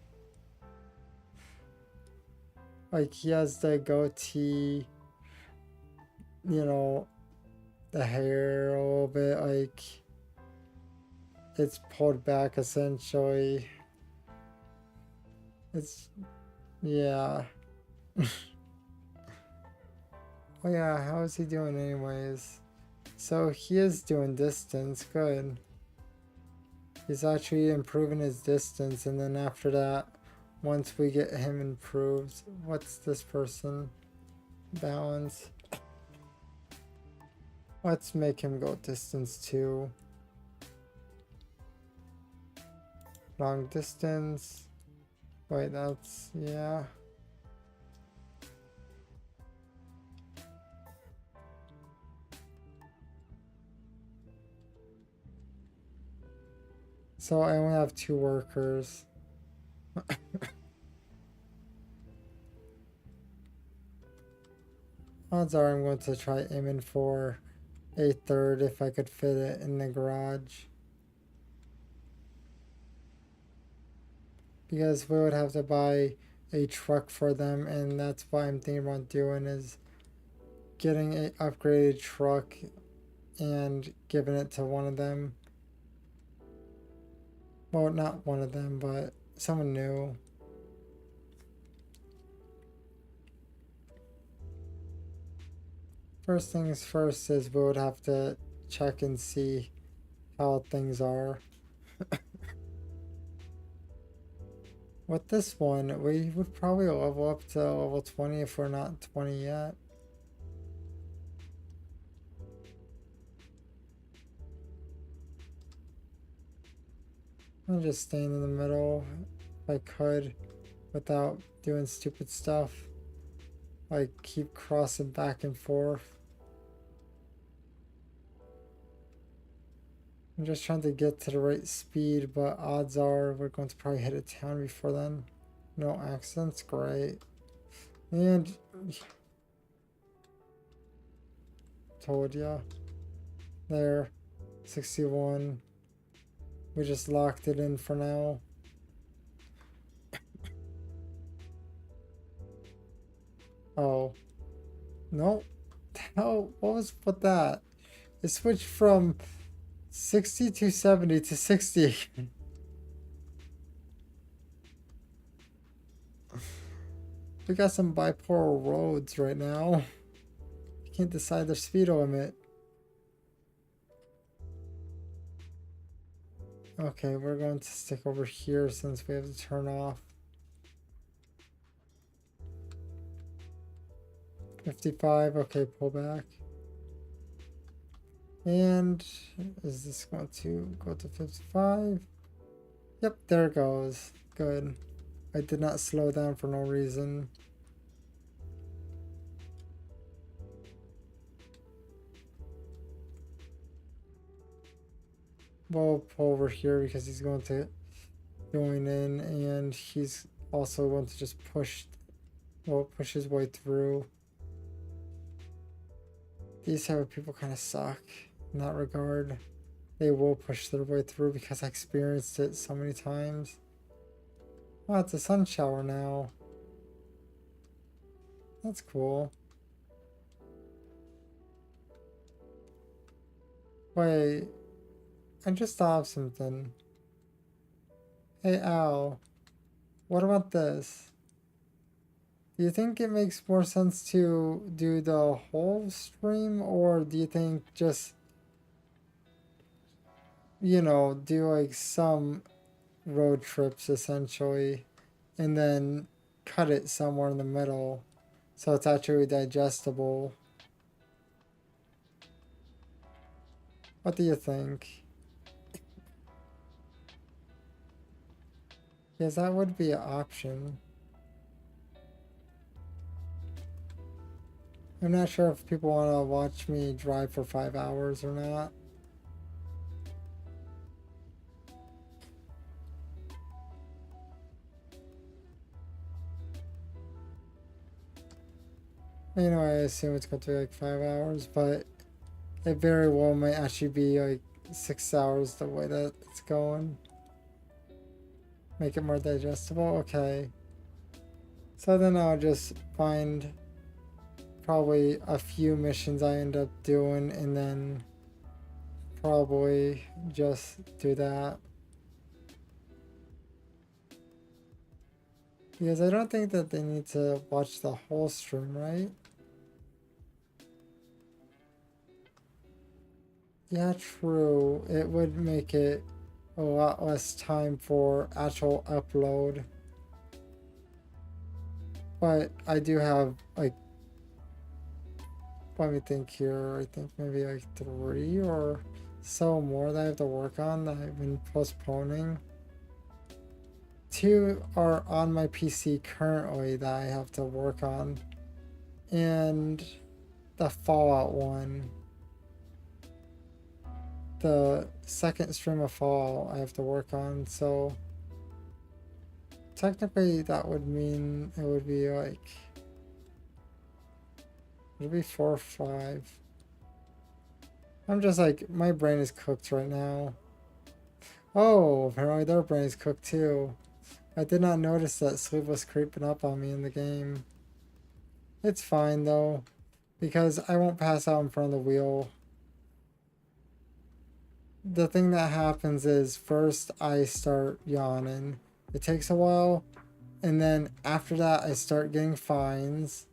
Like, he has the goatee, you know, the hair a little bit, like, it's pulled back essentially. It's, yeah. Oh yeah, how is he doing anyways? So he is doing distance, good. He's actually improving his distance, and then after that, once we get him improved, what's this person? Balance. Let's make him go distance 2. Long distance. Wait, that's, yeah. So I only have 2 workers. Odds are I'm going to try aiming for a third if I could fit it in the garage. Because we would have to buy a truck for them, and that's what I'm thinking about doing, is getting a upgraded truck and giving it to one of them. Well, not one of them, but someone new. First things first is we would have to check and see how things are. With this one, we would probably level up to level 20 if we're not 20 yet. I'm just staying in the middle if I could without doing stupid stuff. Like keep crossing back and forth. I'm just trying to get to the right speed, but odds are we're going to probably hit a town before then. No accidents, great. And told ya. There, 61. We just locked it in for now. Oh. No. Hell, what was with that? It switched from 60 to 70 to 60. We got some bipolar roads right now. You can't decide the speed limit. Okay, we're going to stick over here since we have to turn off. 55, okay, pull back. And is this going to go to 55? Yep, there it goes. Good. I did not slow down for no reason. We'll pull over here because he's going to join in, and he's also going to just push his way through. These type of people kind of suck in that regard. They will push their way through because I experienced it so many times. Oh, it's a sun shower now. That's cool. Wait, I just thought of something. Hey Al, what about this? Do you think it makes more sense to do the whole stream, or do you think just, you know, do like some road trips essentially and then cut it somewhere in the middle so it's actually digestible? What do you think? Yes, that would be an option. I'm not sure if people want to watch me drive for 5 hours or not. You know, I assume it's going to be like 5 hours, but it very well might actually be like 6 hours the way that it's going. Make it more digestible? Okay. So then I'll just find probably a few missions I end up doing and then probably just do that. Because I don't think that they need to watch the whole stream, right? Yeah, true. It would make it a lot less time for actual upload. But I do have, like, let me think here. I think maybe like 3 or so more that I have to work on that I've been postponing. 2 are on my PC currently that I have to work on. And the Fallout one. The second stream of Fallout I have to work on, so technically that would mean it would be like, it would be 4 or 5. I'm just like, my brain is cooked right now. Oh, apparently their brain is cooked too. I did not notice that sleep was creeping up on me in the game. It's fine though, because I won't pass out in front of the wheel. The thing that happens is first I start yawning. It takes a while, and then after that I start getting fines.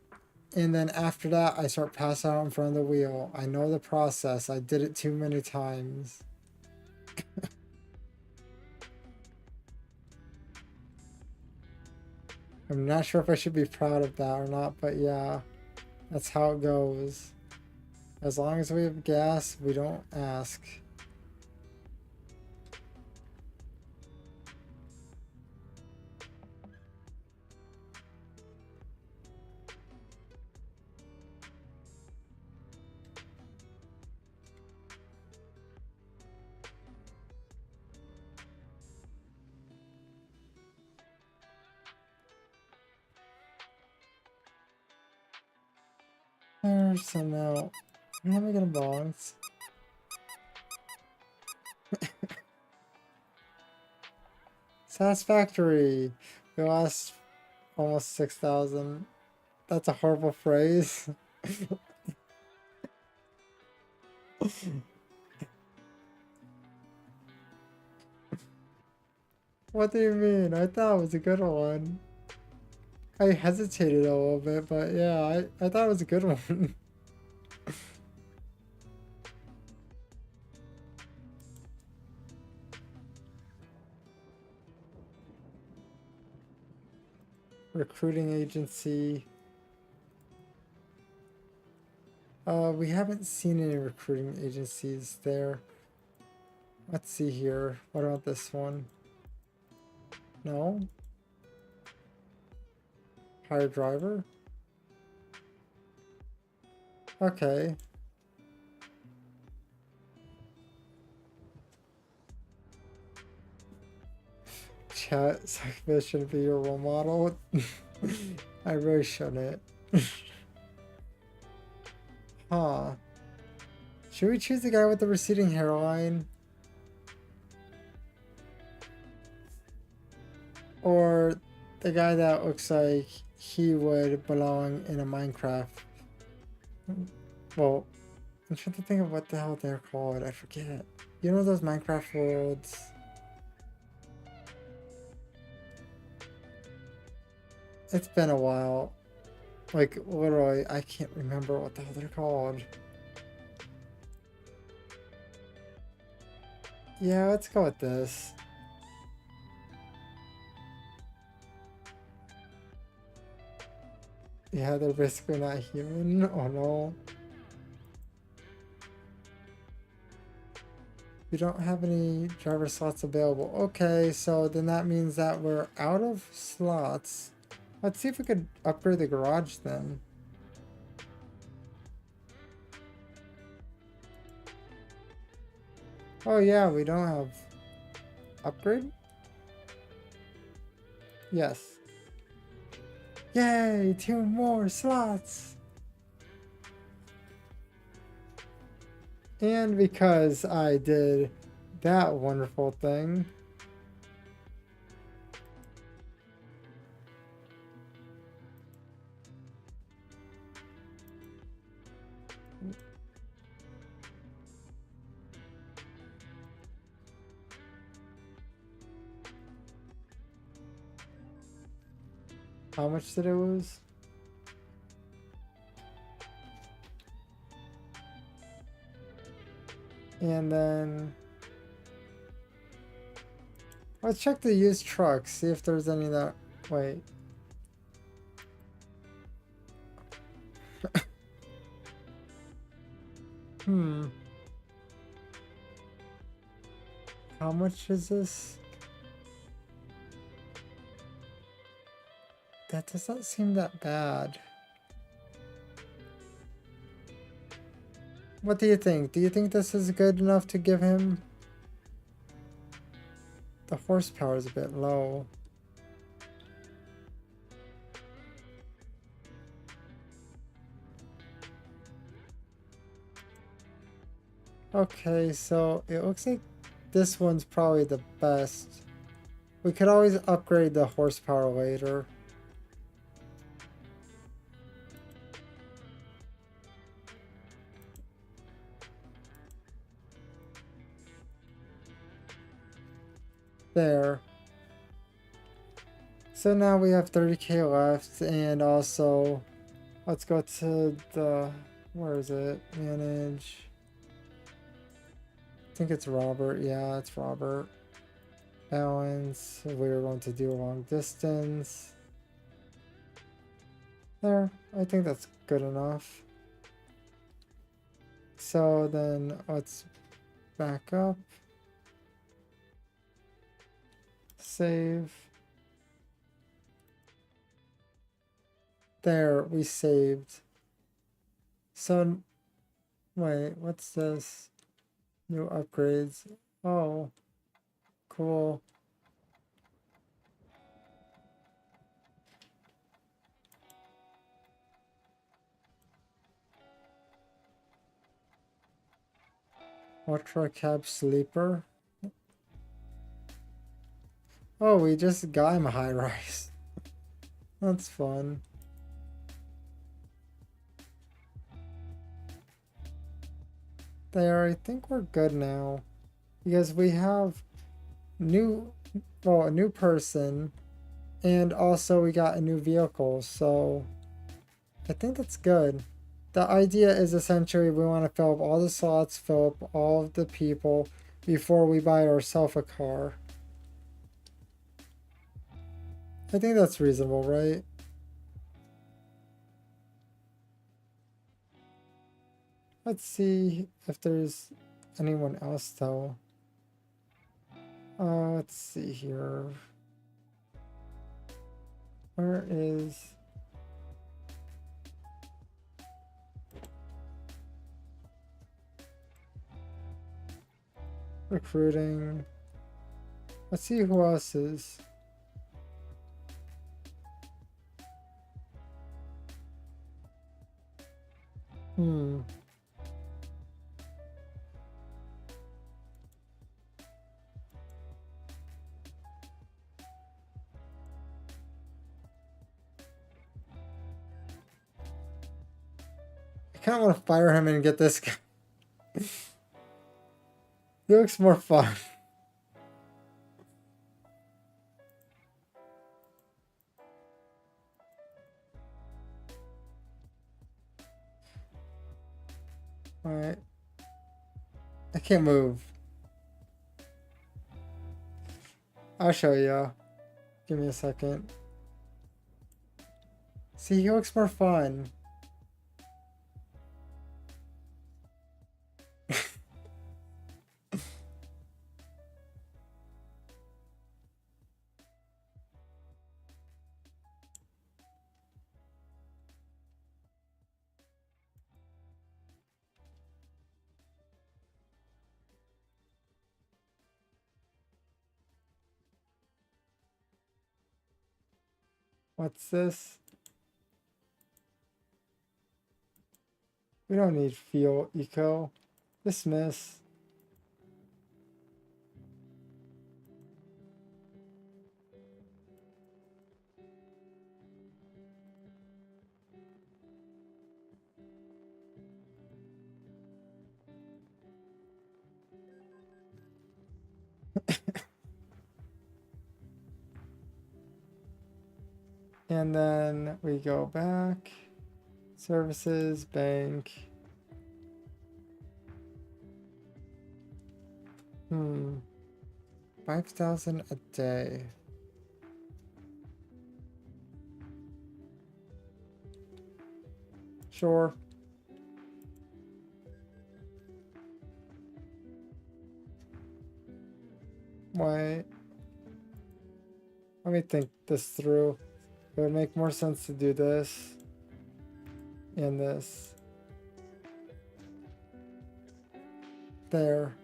And then after that I start passing out in front of the wheel. I know the process. I did it too many times. I'm not sure if I should be proud of that or not, but yeah, that's how it goes. As long as we have gas, we don't ask. So now, how am I gonna balance? Satisfactory. We lost almost 6,000. That's a horrible phrase. What do you mean? I thought it was a good one. I hesitated a little bit, but yeah, I thought it was a good one. Recruiting agency. We haven't seen any recruiting agencies there. Let's see here. What about this one? No? Hire driver? Okay. Chat, Succubus shouldn't be your role model. I really shouldn't. Huh. Should we choose the guy with the receding hairline? Or a guy that looks like he would belong in a Minecraft. Well, I'm trying to think of what the hell they're called. I forget. You know those Minecraft worlds? It's been a while. Like, literally, I can't remember what the hell they're called. Yeah, let's go with this. Yeah, they're basically not human. Oh no. We don't have any driver slots available. Okay, so then that means that we're out of slots. Let's see if we could upgrade the garage then. Oh yeah, we don't have upgrade? Yes. Yay, 2 more slots! And because I did that wonderful thing, how much did I lose? And then let's check the used trucks, see if there's any that, wait. How much is this? That doesn't seem that bad. What do you think? Do you think this is good enough to give him? The horsepower is a bit low. Okay, so it looks like this one's probably the best. We could always upgrade the horsepower later. There. So now we have 30k left, and also let's go to the, where is it? Manage. I think it's Robert. Yeah, it's Robert. Balance. We're going to do a long distance. There. I think that's good enough. So then let's back up. Save. There, we saved. So, wait, what's this? New upgrades. Oh, cool. Ultra cab sleeper. Oh, we just got him a high rise. That's fun. There, I think we're good now. Because we have new, well, a new person, and also we got a new vehicle, so I think that's good. The idea is essentially we want to fill up all the slots, fill up all of the people before we buy ourselves a car. I think that's reasonable, right? Let's see if there's anyone else though. Let's see here. Where is... recruiting? Let's see who else is. kind of want to fire him and get this guy. He looks more fun. Alright. I can't move. I'll show you. Give me a second. See, he looks more fun. What's this? We don't need fuel eco. Dismiss. And then we go back. Services, bank. 5,000 a day. Sure. Wait. Let me think this through. It would make more sense to do this and this. There.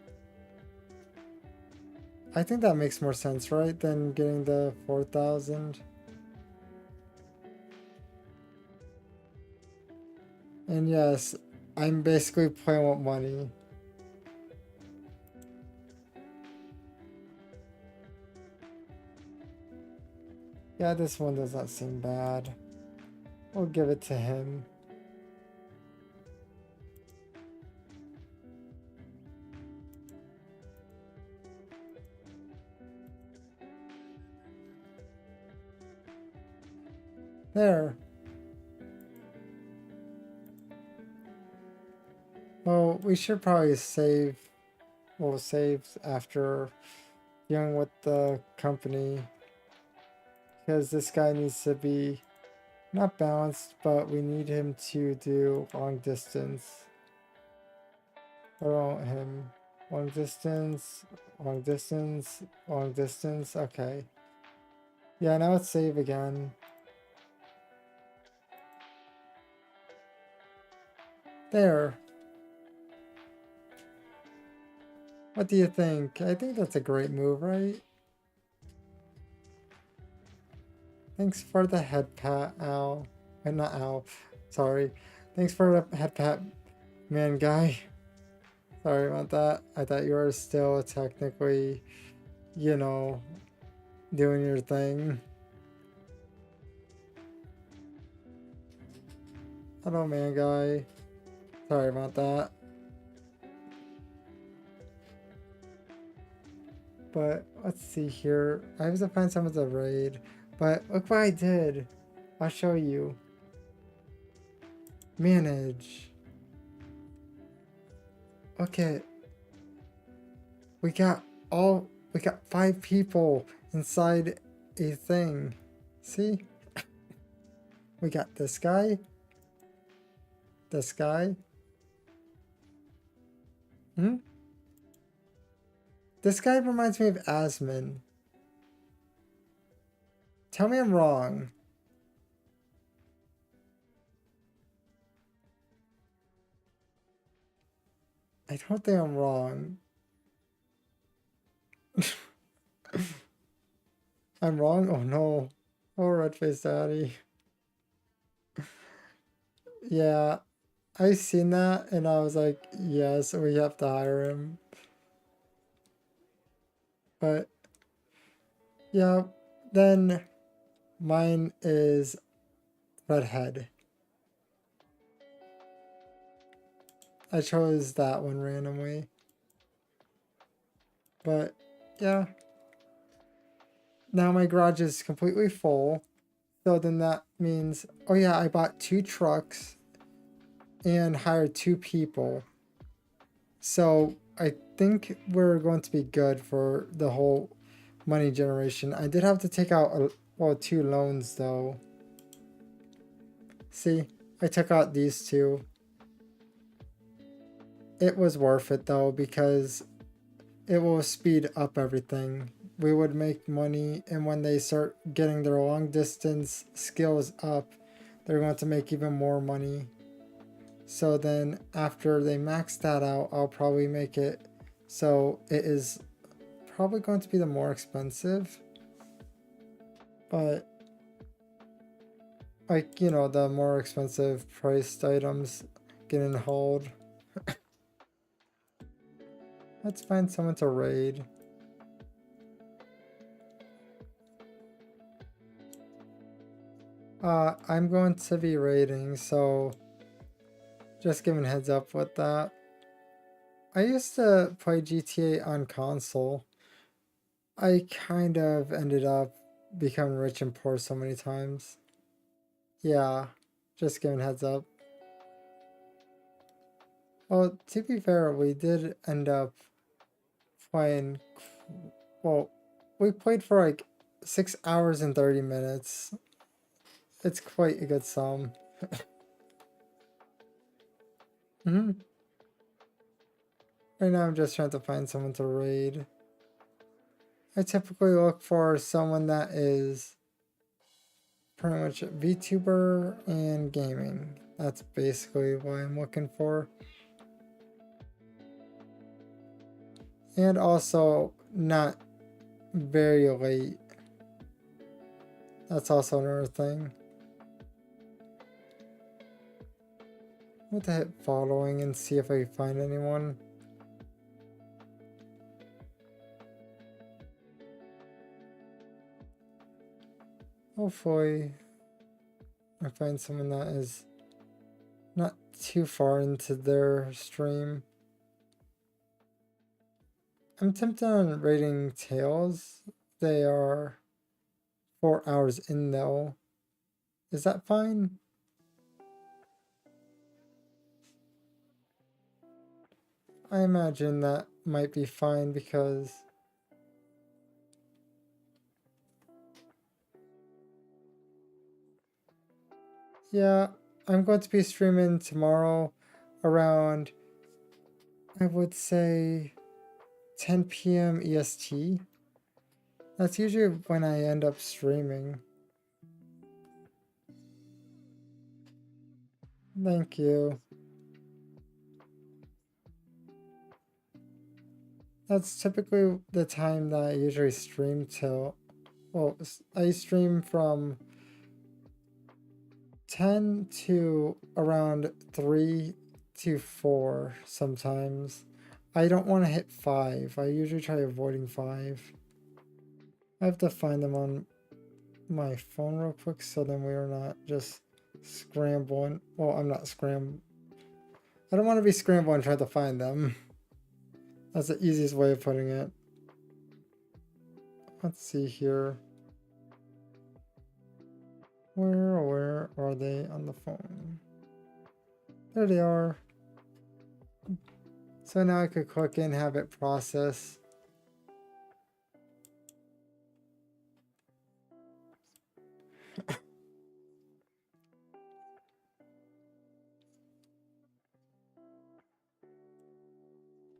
I think that makes more sense, right? Than getting the 4,000. And yes, I'm basically playing with money. Yeah, this one does not seem bad. We'll give it to him. There. Well, we should probably save. We'll save after dealing with the company. Because this guy needs to be not balanced, but we need him to do long distance. I want him. Long distance, long distance, long distance. Okay. Yeah, now let's save again. There. What do you think? I think that's a great move, right? Thanks for the head pat, Al. Not Al. Sorry. Thanks for the head pat, man guy. Sorry about that. I thought you were still technically, you know, doing your thing. Hello, man guy. Sorry about that. But let's see here. I have to find some of the raid. But look what I did. I'll show you. Manage. Okay. We got 5 people inside a thing. See? We got this guy. This guy. This guy reminds me of Asmin. Tell me I'm wrong. I don't think I'm wrong. I'm wrong? Oh no. Oh, red-faced daddy. Yeah, I seen that and I was like, yes, we have to hire him. But yeah, then mine is redhead. I chose that one randomly. But yeah. Now my garage is completely full. So then that means, oh yeah, I bought 2 trucks and hired 2 people. So I think we're going to be good for the whole money generation. I did have to take out, well, 2 loans though. See, I took out these 2. It was worth it though because it will speed up everything. We would make money, and when they start getting their long distance skills up, they're going to make even more money. So then after they max that out, I'll probably make it so it is probably going to be the more expensive. But like, you know, the more expensive priced items getting hauled. Let's find someone to raid. I'm going to be raiding, so just giving heads up with that. I used to play GTA on console. I kind of ended up becoming rich and poor so many times. Yeah, just giving heads up. Well, to be fair, we did end up playing, well, we played for like 6 hours and 30 minutes. It's quite a good sum. Right now I'm just trying to find someone to raid. I typically look for someone that is pretty much VTuber and gaming. That's basically what I'm looking for. And also not very late. That's also another thing. I'm going to hit following and see if I can find anyone. Hopefully I find someone that is not too far into their stream. I'm tempted on rating Tails. They are 4 hours in though. Is that fine? I imagine that might be fine because yeah, I'm going to be streaming tomorrow around, I would say, 10 p.m. EST. That's usually when I end up streaming. Thank you. That's typically the time that I usually stream till. Well, I stream from 10 to around 3 to 4 sometimes. I don't want to hit 5. I usually try avoiding 5. I have to find them on my phone real quick so then we are not just scrambling. Well, I'm not scrambling. I don't want to be scrambling trying to find them. That's the easiest way of putting it. Let's see here. Where are they on the phone? There they are. So now I could click in, have it process.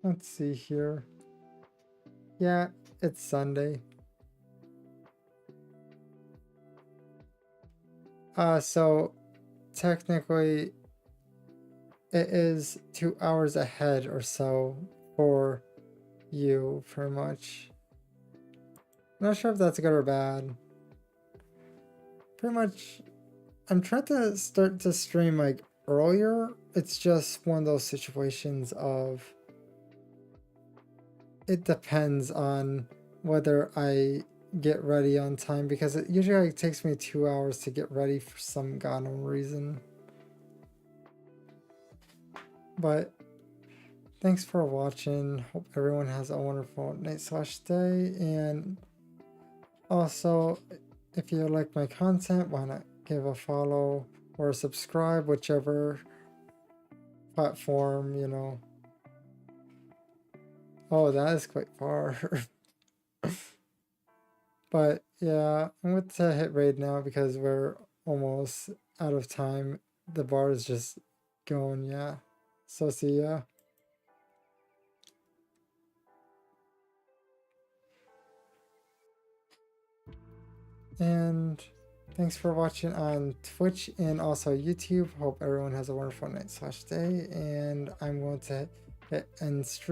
Let's see here. Yeah, it's Sunday. So technically it is 2 hours ahead or so for you, pretty much. I'm not sure if that's good or bad. Pretty much, I'm trying to start to stream like earlier. It's just one of those situations of it depends on whether I get ready on time because it usually like, takes me 2 hours to get ready for some god known reason. But thanks for watching. Hope everyone has a wonderful night/day. And also, if you like my content, why not give a follow or subscribe, whichever platform, you know. Oh, that is quite far. But yeah, I'm going to hit raid now because we're almost out of time. The bar is just going, yeah. So see ya. And thanks for watching on Twitch and also YouTube. Hope everyone has a wonderful night/day. And I'm going to hit end stream.